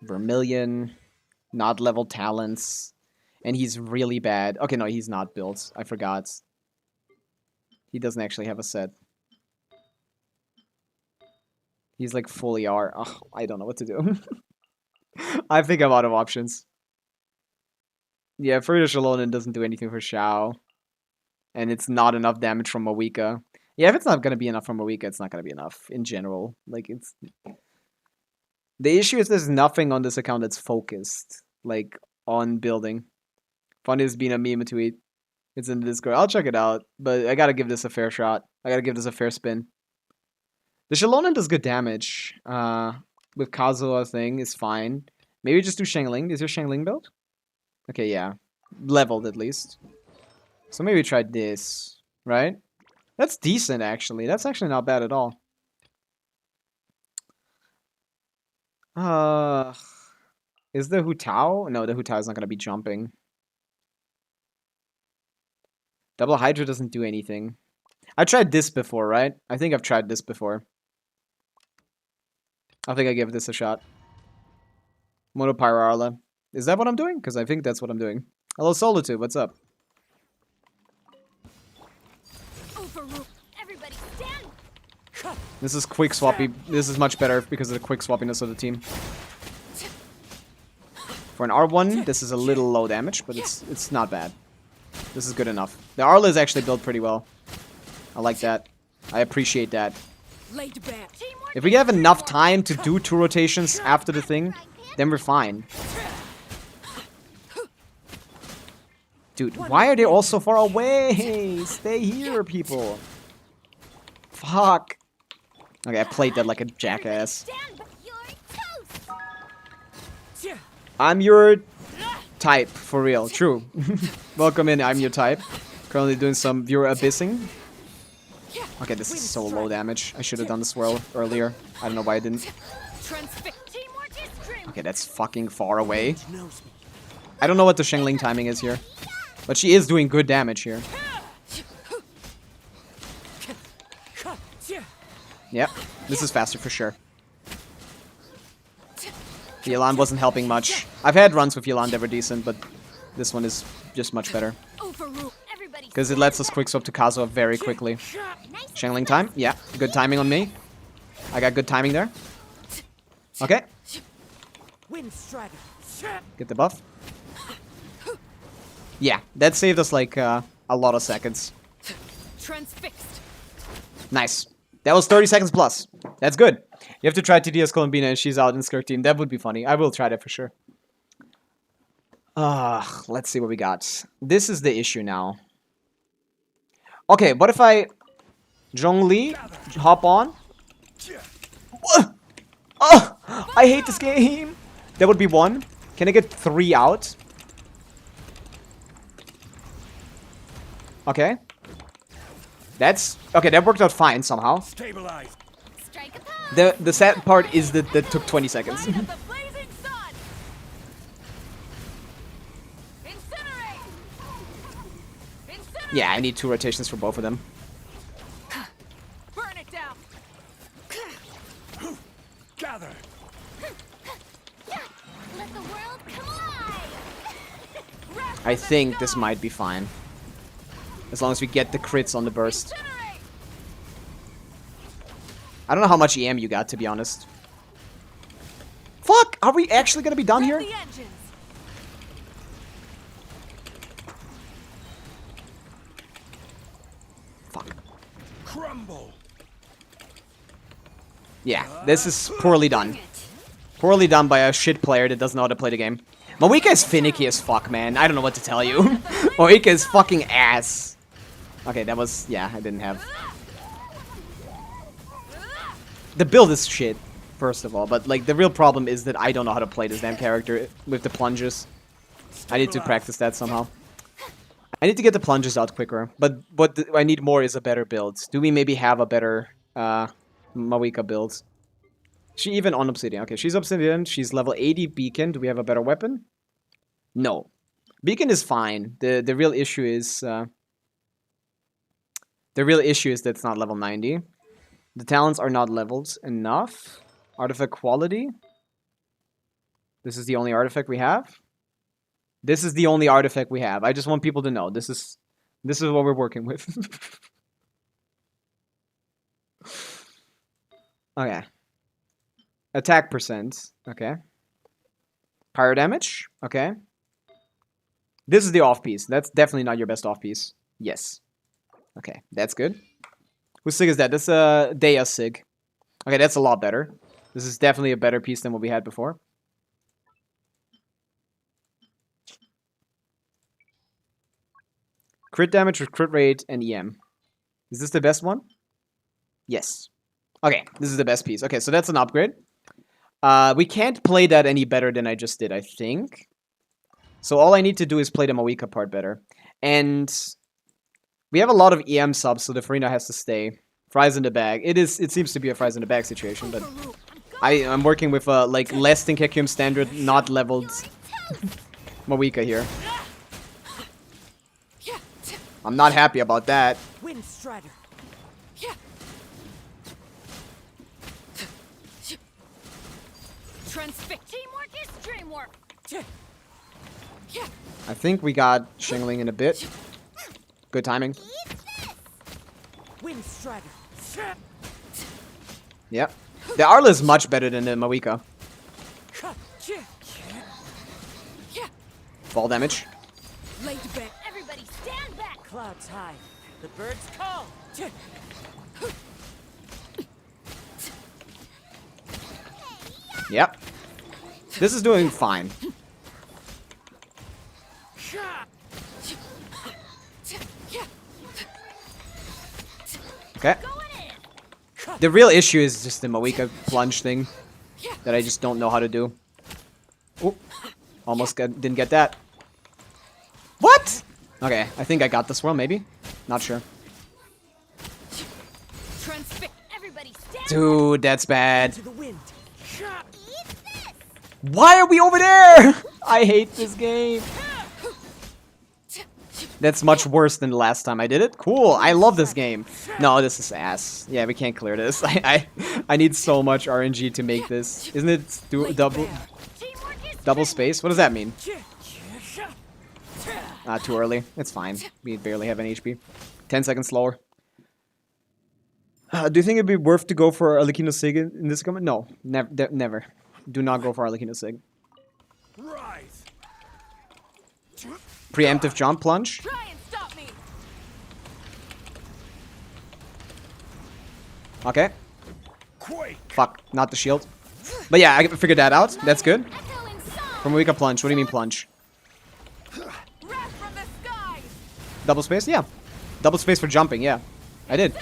Vermilion, not level talents, and he's really bad. Okay, no, he's not built. I forgot. He doesn't actually have a set. He's like fully R. Oh, I don't know what to do. I think I'm out of options. Yeah, Frida Shalonen doesn't do anything for Shao. And it's not enough damage from Moika. Yeah, if it's not going to be enough from Moika, it's not going to be enough in general. Like, it's... The issue is there's nothing on this account that's focused, like, on building. Funny has been a meme tweet. It's in the Discord. I'll check it out, but I gotta give this a fair shot. I gotta give this a fair spin. The Shalonen does good damage. With Kazuha thing is fine. Maybe just do Shangling. Is your Shangling build? Okay, yeah. Leveled at least. So maybe try this, right? That's decent, actually. That's actually not bad at all. Is the Hu Tao? No, the Hu Tao is not gonna be jumping. Double Hydra doesn't do anything. I tried this before, right? I think I've tried this before. I think I give this a shot. Mono Pyro Arla. Is that what I'm doing? Because I think that's what I'm doing. Hello, Solitude. What's up? Overrule. Everybody stand. This is quick swappy. This is much better because of the quick swappiness of the team. For an R1, this is a little low damage, but it's not bad. This is good enough. The Arla is actually built pretty well. I like that. I appreciate that. Laid back. If we have enough time to do 2 rotations after the thing, then we're fine. Dude, why are they all so far away? Stay here, people. Fuck. Okay, I played that like a jackass. I'm your type, for real. True. Welcome in, I'm your type. Currently doing some viewer abyssing. Okay, this is so low damage. I should have done the swirl earlier. I don't know why I didn't. Okay, that's fucking far away. I don't know what the Shengling timing is here. But she is doing good damage here. Yep, this is faster for sure. Yelan wasn't helping much. I've had runs with Yelan that were decent, but this one is just much better. Because it lets us quick swap to Kazuha very quickly. Shangling time? Yeah, good timing on me. I got good timing there. Okay. Get the buff. Yeah, that saved us like a lot of seconds. Nice. That was 30 seconds plus. That's good. You have to try TD as Columbina and she's out in Skirk team. That would be funny. I will try that for sure. Let's see what we got. This is the issue now. Okay, what if I... Zhongli, hop on. Oh, I hate this game. That would be 1. Can I get 3 out? Okay. That's... Okay, that worked out fine somehow. The sad part is that that took 20 seconds. Yeah, I need 2 rotations for both of them. Burn it down. Gather. Let the world come alive. I think this might be fine. As long as we get the crits on the burst. I don't know how much EM you got, to be honest. Fuck! Are we actually gonna be done here? Fuck. Crumble. Yeah, this is poorly done. Poorly done by a shit player that doesn't know how to play the game. Moika is finicky as fuck, man. I don't know what to tell you. Moika is fucking ass. Okay, that was... Yeah, I didn't have... The build is shit, first of all. But, like, the real problem is that I don't know how to play this damn character with the plunges. I need to practice that somehow. I need to get the plunges out quicker. But what I need more is a better build. Do we maybe have a better Moika build? She even on Obsidian. Okay, she's Obsidian. She's level 80 Beacon. Do we have a better weapon? No. Beacon is fine. The real issue is... the real issue is that it's not level 90. The talents are not leveled enough. Artifact quality. This is the only artifact we have. This is the only artifact we have. I just want people to know. This is what we're working with. Okay. Attack percent. Okay. Pyro damage. Okay. This is the off piece. That's definitely not your best off piece. Yes. Okay, that's good. Whose sig is that? That's a Dea sig. Okay, that's a lot better. This is definitely a better piece than what we had before. Crit damage with crit rate and EM. Is this the best one? Yes. Okay, this is the best piece. Okay, so that's an upgrade. We can't play that any better than I just did, I think. So all I need to do is play the Moika part better. And we have a lot of EM subs, so the Farina has to stay. Fries in the bag. It seems to be a fries in the bag situation, but I'm working with like less than Kekium standard, not leveled Moika here. I'm not happy about that. Windstrider. Transfix. Teamwork is dreamwork. I think we got Shingling in a bit. Good timing. Windstrider. Yep. The Arla is much better than the Moika. Fall damage. Laid back. Everybody stand back. Clouds high. The birds call. Yep. This is doing fine. Okay. The real issue is just the Mawika plunge thing that I just don't know how to do. Oop. Almost didn't get that. What? Okay, I think I got this one, maybe. Not sure. Dude, that's bad. Why are we over there? I hate this game. That's much worse than the last time I did it. Cool, I love this game. No, this is ass. Yeah, we can't clear this. I need so much RNG to make this. Isn't it double space? What does that mean? Too early. It's fine. We barely have any HP. 10 seconds slower. Do you think it'd be worth to go for Arlecchino Sig in this comment? No, never. Do not go for Arlecchino Sig. Preemptive jump plunge. Try and stop me. Okay. Fuck, not the shield. But yeah, I figured that out. That's good. From Mawika plunge. What do you mean plunge? Double space? Yeah. Double space for jumping, yeah. I did.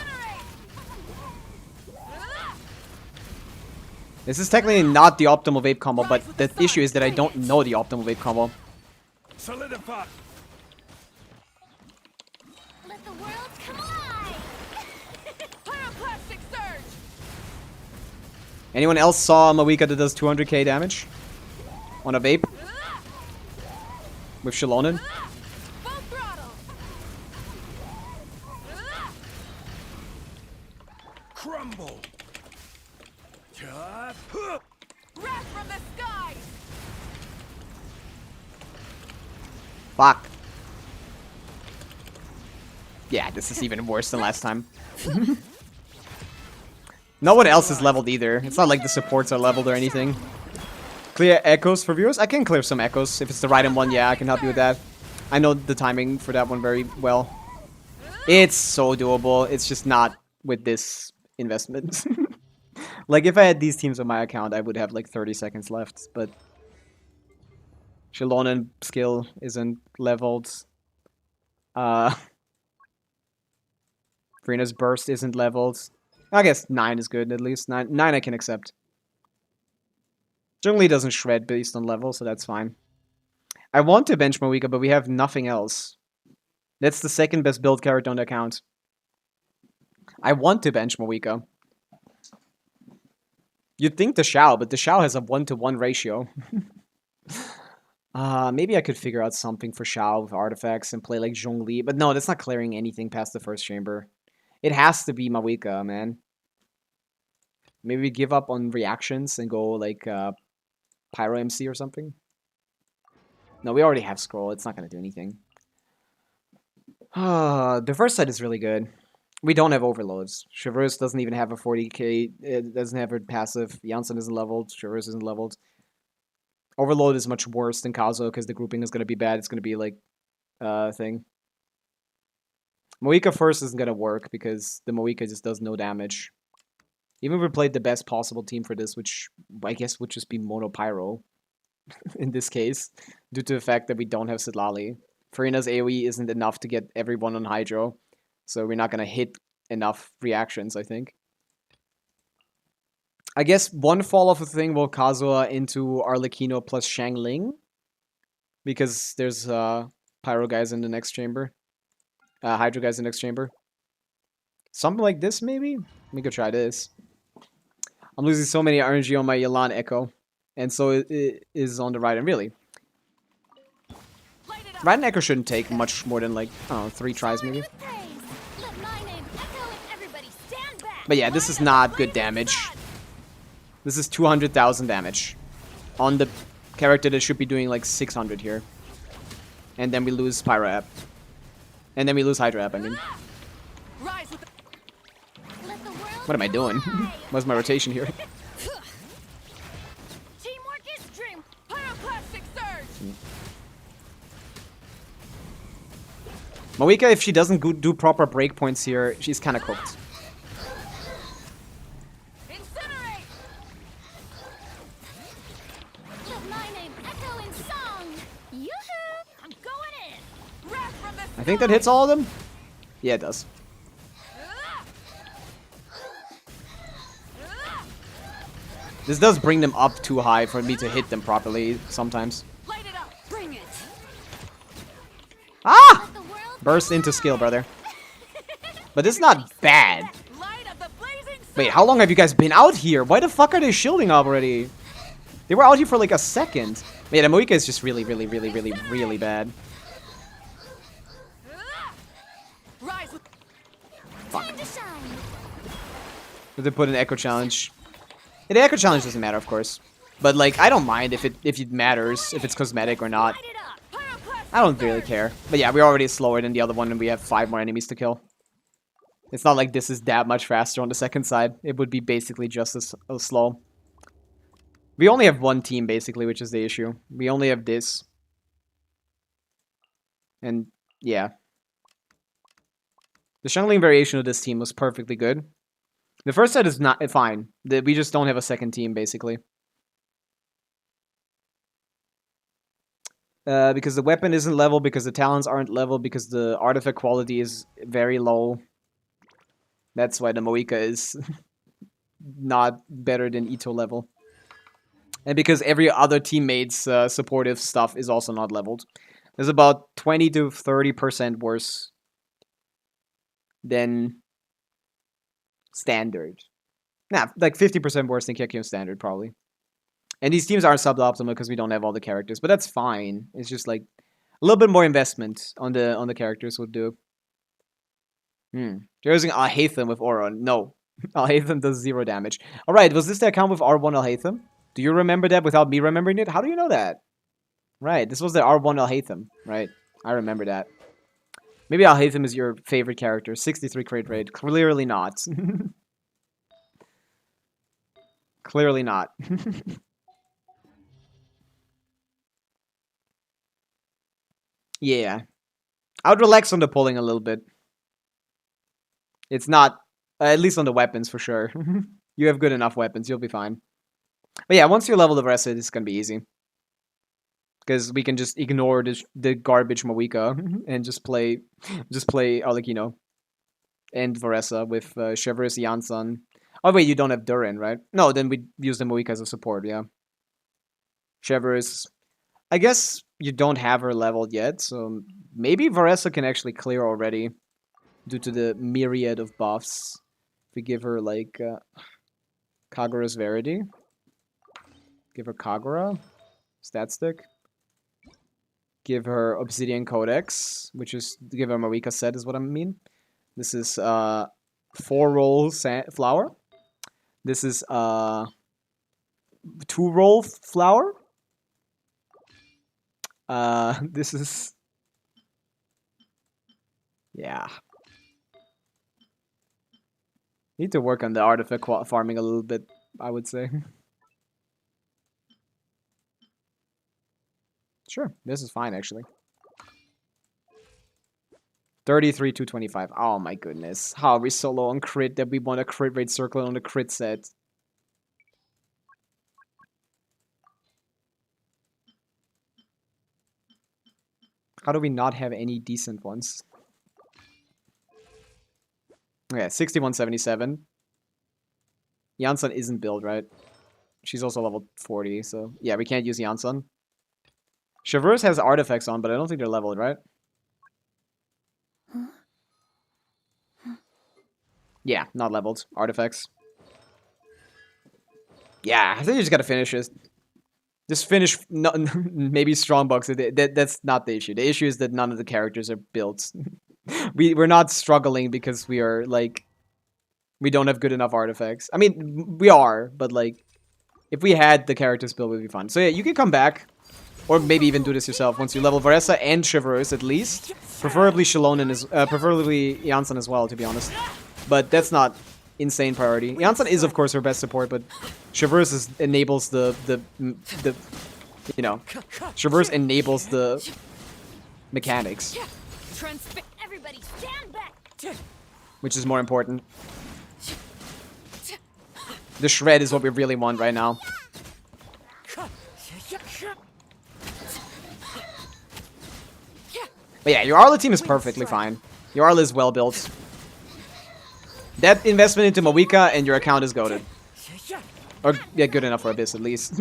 This is technically not the optimal vape combo, but the issue is that I don't know the optimal vape combo. Solidify. Let the world come alive. Pyroclastic surge. Anyone else saw Mawika that does 200k damage? On a vape? With Shalonen? Crumble. Wrath from the skies. Fuck. Yeah, this is even worse than last time. No one else is leveled either. It's not like the supports are leveled or anything. Clear echoes for viewers? I can clear some echoes. If it's the right one, yeah, I can help you with that. I know the timing for that one very well. It's so doable. It's just not with this investment. Like, if I had these teams on my account, I would have like 30 seconds left, but Shalonen skill isn't leveled. Farina's burst isn't leveled. I guess 9 is good at least. 9 I can accept. Zhongli doesn't shred based on level, so that's fine. I want to bench Mawika, but we have nothing else. That's the second best build character on the account. I want to bench Mawika. You'd think the Xiao, but the Xiao has a 1-to-1 ratio. Maybe I could figure out something for Xiao with artifacts and play like Zhongli, but no, that's not clearing anything past the first chamber. It has to be Mawika, man. Maybe we give up on reactions and go like Pyro MC or something. No, we already have Scroll. It's not going to do anything. The first side is really good. We don't have overloads. Traverse doesn't even have a 40k. It doesn't have a passive. Janssen isn't leveled. Traverse isn't leveled. Overload is much worse than Kazuo because the grouping is going to be bad. It's going to be like thing. Mawika first isn't going to work because the Mawika just does no damage. Even if we played the best possible team for this, which I guess would just be Mono Pyro in this case, due to the fact that we don't have Sidlali. Farina's AoE isn't enough to get everyone on Hydro, so we're not going to hit enough reactions, I think. I guess one fall-off thing will Kazuha into Arlecchino plus Xiangling, because there's Pyro guys in the next chamber. Hydro guys in the next chamber. Something like this, maybe? We could try this. I'm losing so many RNG on my Yelan Echo. And so it is on the right, and really. Right and Echo shouldn't take much more than like, I don't know, 3 tries maybe. But yeah, this is not good damage. This is 200,000 damage. On the character that should be doing like 600 here. And then we lose Pyro App. And then we lose Hydra App, I mean. What am I doing? What's my rotation here? Teamwork is dream. Pyroclastic surge. Pavica, if she doesn't do proper breakpoints here, she's kind of cooked. Incinerate! Let my name echo in song. Yoo-hoo! I'm going in. Wrath from the I think that hits all of them. Yeah, it does. This does bring them up too high for me to hit them properly sometimes. Light it up. Bring it. Ah! Burst into skill, brother. But it's not bad. Wait, how long have you guys been out here? Why the fuck are they shielding up already? They were out here for like a second. Yeah, the Moika is just really, really, really, really, really bad. Fuck. Did they put an Echo Challenge? Yeah, the Echo Challenge doesn't matter, of course. But like, I don't mind if it matters, if it's cosmetic or not. I don't really care. But yeah, we're already slower than the other one and we have 5 more enemies to kill. It's not like this is that much faster on the second side. It would be basically just as slow. We only have one team, basically, which is the issue. We only have this. And, yeah. The Shungling variation of this team was perfectly good. The first set is not fine. We just don't have a second team, basically. Because the weapon isn't level, because the talents aren't level, because the artifact quality is very low. That's why the Moika is not better than Ito level. And because every other teammate's supportive stuff is also not leveled. There's about 20 to 30% worse than standard. Nah, like 50% worse than Kekyun standard, probably. And these teams aren't suboptimal because we don't have all the characters, but that's fine. It's just like a little bit more investment on the characters would do. You're using Alhaitham with Auron. No. Alhaitham does 0 damage. Alright, was this the account with R1 Alhaitham? Do you remember that without me remembering it? How do you know that? Right, this was the R1 Alhaitham. Right, I remember that. Maybe Alhaitham is your favorite character. 63 crit rate. Clearly not. Clearly not. Yeah. I would relax on the pulling a little bit. It's not, at least on the weapons for sure. You have good enough weapons, you'll be fine. But yeah, once you level the rest of it, it's gonna be easy. Because we can just ignore the garbage Moika and just play Arlecchino and Varessa with Chevreuse, Yansan. Oh wait, you don't have Durin, right? No, then we use the Moika as a support, yeah. Chevreuse. I guess you don't have her leveled yet, so maybe Varessa can actually clear already due to the myriad of buffs. If we give her, like, Kagura's Verity. Give her Kagura. Stat Stick. Give her Obsidian Codex, which is, give her Marika set is what I mean. This is, 4-roll flower. This is, 2-roll flower. This is... Yeah. Need to work on the artifact farming a little bit, I would say. Sure, this is fine, actually. 33, 225. Oh my goodness. How are we so low on crit that we want a crit rate circle on the crit set? How do we not have any decent ones? Okay, 6177. Yansan isn't built, right? She's also level 40, so yeah, we can't use Yansan. Chevreuse has artifacts on, but I don't think they're leveled, right? Yeah, not leveled. Artifacts. Yeah, I think you just gotta finish this. Just finish, no, maybe Strongbox. That's not the issue. The issue is that none of the characters are built. We're not struggling because we are, like, we don't have good enough artifacts. I mean, we are, but, like, if we had the characters built, it would be fun. So yeah, you can come back, or maybe even do this yourself once you level Varessa and Chevreuse at least. Preferably Shalonen is, preferably Yansan as well, to be honest. But that's not insane priority. Yansan is, of course, her best support, but Chevreuse enables the you know, Chevreuse enables the mechanics. Everybody stand back. which is more important. The shred is what we really want right now. But yeah, your Arla team is perfectly fine. Your Arla is well built. That investment into Mawika and your account is goated. Or, yeah, good enough for Abyss at least.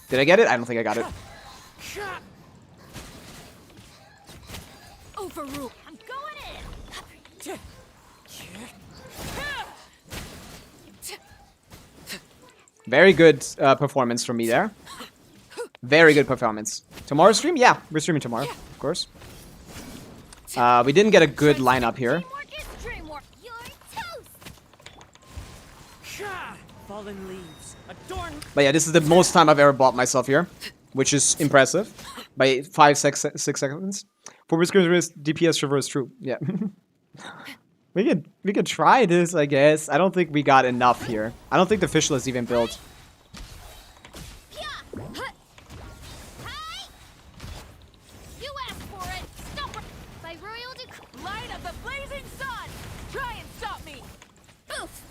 Did I get it? I don't think I got it. Overrule. I'm going in. Very good performance from me there. Very good performance. Tomorrow stream? Yeah, we're streaming tomorrow, of course. We didn't get a good lineup here. Fallen leaves. Adorn. But yeah, this is the most time I've ever bought myself here, which is impressive. By 6 seconds. For Whiskers DPS traverse true. Yeah. we could try this, I guess. I don't think we got enough here. I don't think the Fischl is even built. You asked for it. Stop. By royal decree. Light of the blazing sun. Try and stop me. Oof.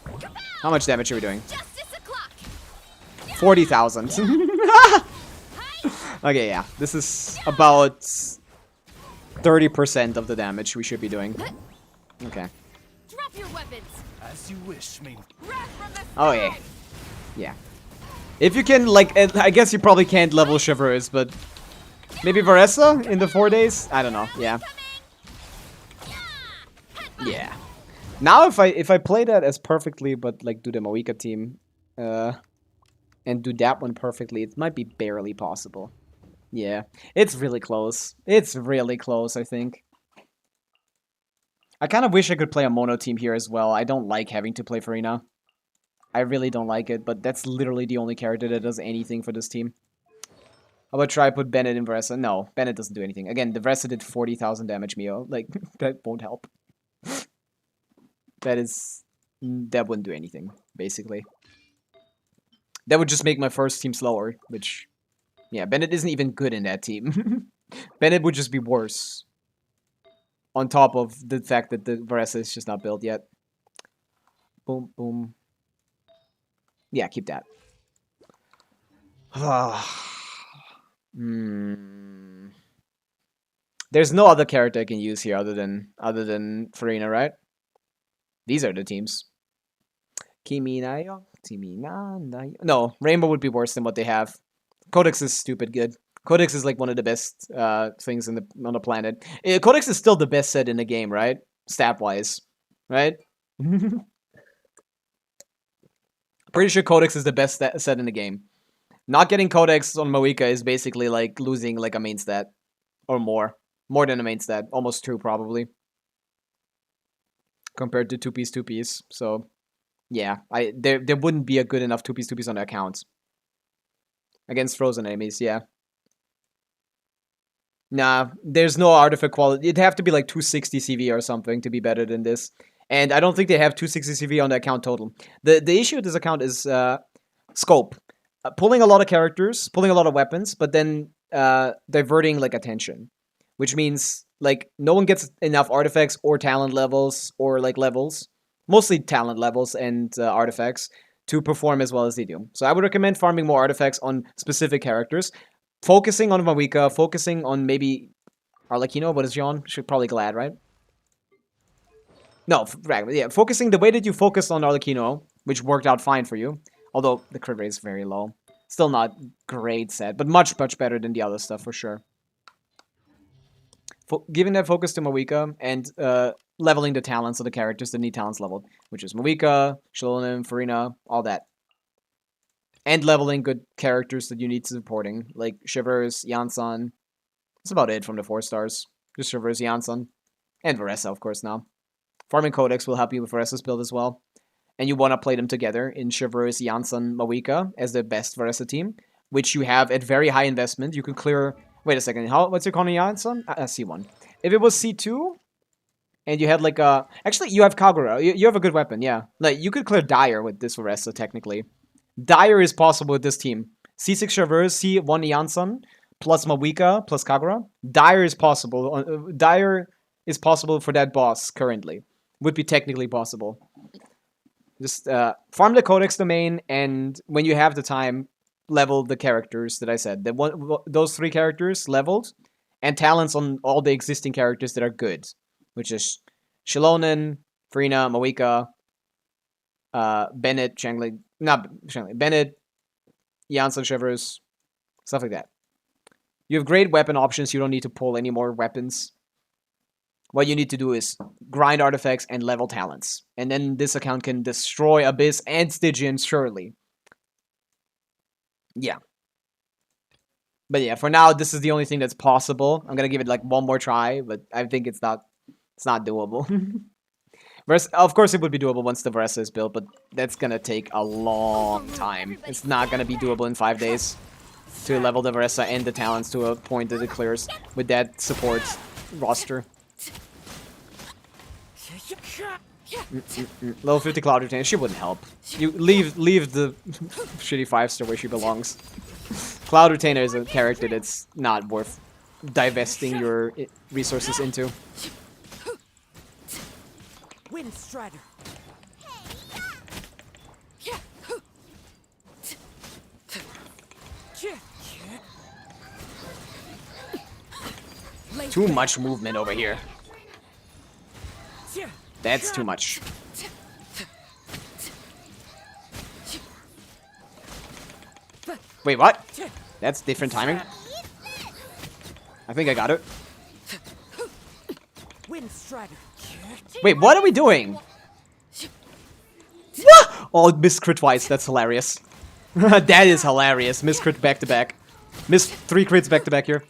How much damage are we doing? Justice o'clock. 40,000. Okay, yeah. This is about 30% of the damage we should be doing. Okay. Drop your weapons. As you wish, me. Oh, yeah. Yeah. If you can, like, I guess you probably can't level Chivalrous, but maybe Varessa in the 4 days? I don't know. Yeah. Yeah. Now if I play that as perfectly, but like do the Mawika team, and do that one perfectly, it might be barely possible. Yeah, it's really close. It's really close, I think. I kind of wish I could play a mono team here as well. I don't like having to play Farina. I really don't like it, but that's literally the only character that does anything for this team. How about try put Bennett in Varessa? No, Bennett doesn't do anything. Again, the Varessa did 40,000 damage, Mio. Like, that won't help. That wouldn't do anything, basically. That would just make my first team slower, which... Yeah, Bennett isn't even good in that team. Bennett would just be worse. On top of the fact that the Varessa is just not built yet. Boom, boom. Yeah, keep that. There's no other character I can use here other than Farina, right? These are the teams. Kiminayo, Timinanayo. No, Rainbow would be worse than what they have. Codex is stupid good. Codex is like one of the best things on the planet. Codex is still the best set in the game, right? Stat-wise, right? Pretty sure Codex is the best set in the game. Not getting Codex on Mawika is basically like losing like a main stat. Or more. More than a main stat. Almost 2 probably. Compared to 2-piece. So, yeah. There wouldn't be a good enough 2-piece on the accounts. Against frozen enemies, yeah. Nah, there's no artifact quality. It'd have to be like 260 CV or something to be better than this. And I don't think they have 260 CV on the account total. The issue with this account is scope. Pulling a lot of characters, pulling a lot of weapons, but then diverting like attention. Which means like no one gets enough artifacts or talent levels or like levels. Mostly talent levels and artifacts to perform as well as they do. So I would recommend farming more artifacts on specific characters. Focusing on Mawika, focusing on maybe Arlecchino. What is she on? She's probably Glad, right? No, yeah, focusing the way that you focused on Arlecchino, which worked out fine for you. Although the crit rate is very low. Still not great set, but much, much better than the other stuff for sure. Giving that focus to Mawika and leveling the talents of the characters that need talents leveled, which is Mawika, Shalonim, Farina, all that. And leveling good characters that you need supporting, like Shivers, Yansan. That's about it from the 4 stars. Just Shivers, Yansan, and Varessa, of course, now. Farming Codex will help you with Varessa's build as well. And you want to play them together in Shivers, Yansan, Mawika as the best Varessa team, which you have at very high investment. You could clear... Wait a second, what's your Kona Yansan? C1. If it was C2, and you had like a... Actually, you have Kagura. You have a good weapon, yeah. Like, you could clear Dire with this Varessa, technically. Dire is possible with this team. C6 Traverse, C1 Yansan, plus Mawika, plus Kagura. Dire is possible. Dire is possible for that boss currently. Would be technically possible. Just farm the Codex domain, and when you have the time, level the characters that I said. Those 3 characters leveled, and talents on all the existing characters that are good, which is Shilonen, Frina, Mawika, Bennett, Shangli, not Shangli, Bennett, Janssen, Shivers, stuff like that. You have great weapon options. You don't need to pull any more weapons. What you need to do is grind artifacts and level talents. And then this account can destroy Abyss and Stygian surely. Yeah. But yeah, for now, this is the only thing that's possible. I'm gonna give it like one more try, but I think it's not doable. Of course, it would be doable once the Veresa is built, but that's gonna take a long time. It's not gonna be doable in 5 days to level the Veresa and the talents to a point that it clears with that support roster. Level 50 Cloud Retainer, she wouldn't help. You leave the shitty 5-star where she belongs. Cloud Retainer is a character that's not worth divesting your resources into. Wind Strider. Too much movement over here. That's too much. Wait, what? That's different timing. I think I got it. Wind Strider. Wait, what are we doing? What? Oh, missed crit twice. That's hilarious. That is hilarious. Miss crit back to back. Missed 3 crits back to back here.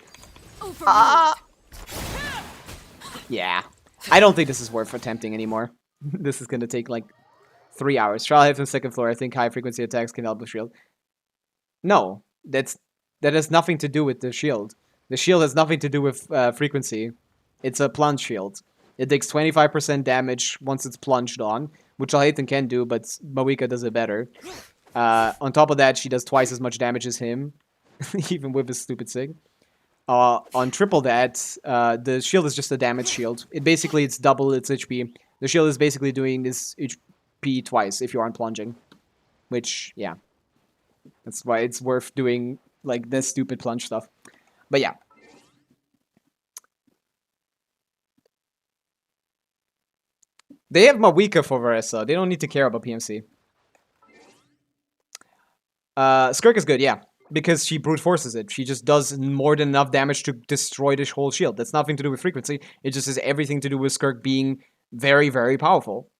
Yeah. I don't think this is worth attempting anymore. This is gonna take like 3 hours. Trial hit from 2nd floor. I think high frequency attacks can help with shield. No, that has nothing to do with the shield. The shield has nothing to do with frequency. It's a plunge shield. It takes 25% damage once it's plunged on, which Alhaithon can do, but Mawika does it better. On top of that, she does twice as much damage as him, even with his stupid sig. On triple that, the shield is just a damage shield. It's double its HP. The shield is basically doing this HP twice if you aren't plunging. Which, yeah. That's why it's worth doing, like, this stupid plunge stuff. But yeah. They have Mawika for Veresa. They don't need to care about PMC. Skirk is good, yeah. Because she brute forces it. She just does more than enough damage to destroy the whole shield. That's nothing to do with frequency. It just has everything to do with Skirk being very, very powerful.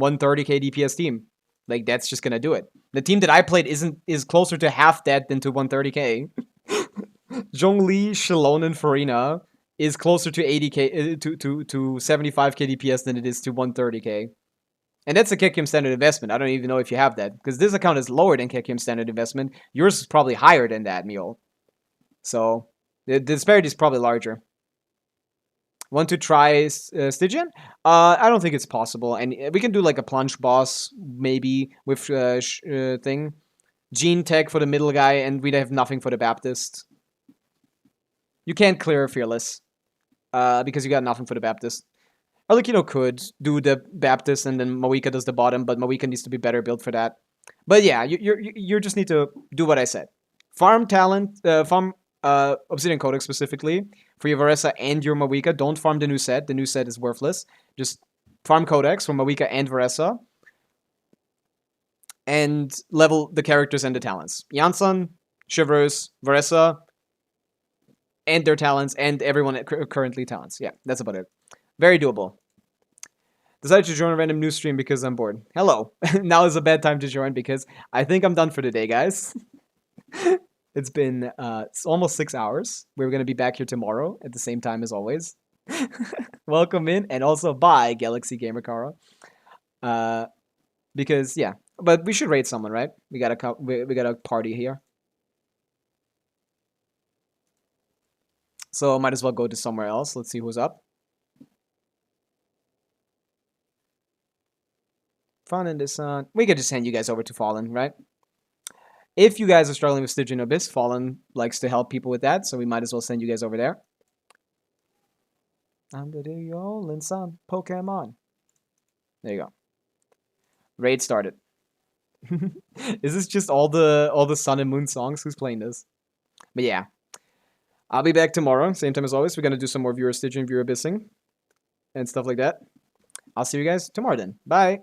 130k DPS team. Like, that's just gonna do it. The team that I played is closer to half that than to 130k. Zhongli, Shilon, and Farina is closer to 80k to 75k DPS than it is to 130k. And that's a Kekim standard investment. I don't even know if you have that. Because this account is lower than Kekim standard investment. Yours is probably higher than that, Mule. So, the disparity is probably larger. Want to try Stygian? I don't think it's possible. And we can do like a plunge boss, maybe, with thing. Gene Tech for the middle guy, and we'd have nothing for the Baptist. You can't clear Fearless. Because you got nothing for the Baptist. Arlecchino could do the Baptist and then Mawika does the bottom, but Mawika needs to be better built for that. But yeah, you just need to do what I said. Farm talent, farm Obsidian Codex specifically for your Veresa and your Mawika. Don't farm the new set. The new set is worthless. Just farm Codex for Mawika and Veresa. And level the characters and the talents. Janssen, Shivers, Veresa, and their talents, and everyone currently talents. Yeah, that's about it. Very doable. Decided to join a random news stream because I'm bored. Hello. Now is a bad time to join because I think I'm done for today, guys. It's been almost 6 hours. We're going to be back here tomorrow at the same time as always. Welcome in, and also bye, Galaxy Gamer Kara. Because, yeah. But we should raid someone, right? We got a party here. So I might as well go to somewhere else. Let's see who's up. Fun in the sun. We could just hand you guys over to Fallen, right? If you guys are struggling with Stygian Abyss, Fallen likes to help people with that, so we might as well send you guys over there. Under the Yolin Sun, Pokemon. There you go. Raid started. Is this just all the Sun and Moon songs? Who's playing this? But yeah. I'll be back tomorrow, same time as always. We're gonna do some more viewer Stygian, viewer Abyssing, and stuff like that. I'll see you guys tomorrow then. Bye!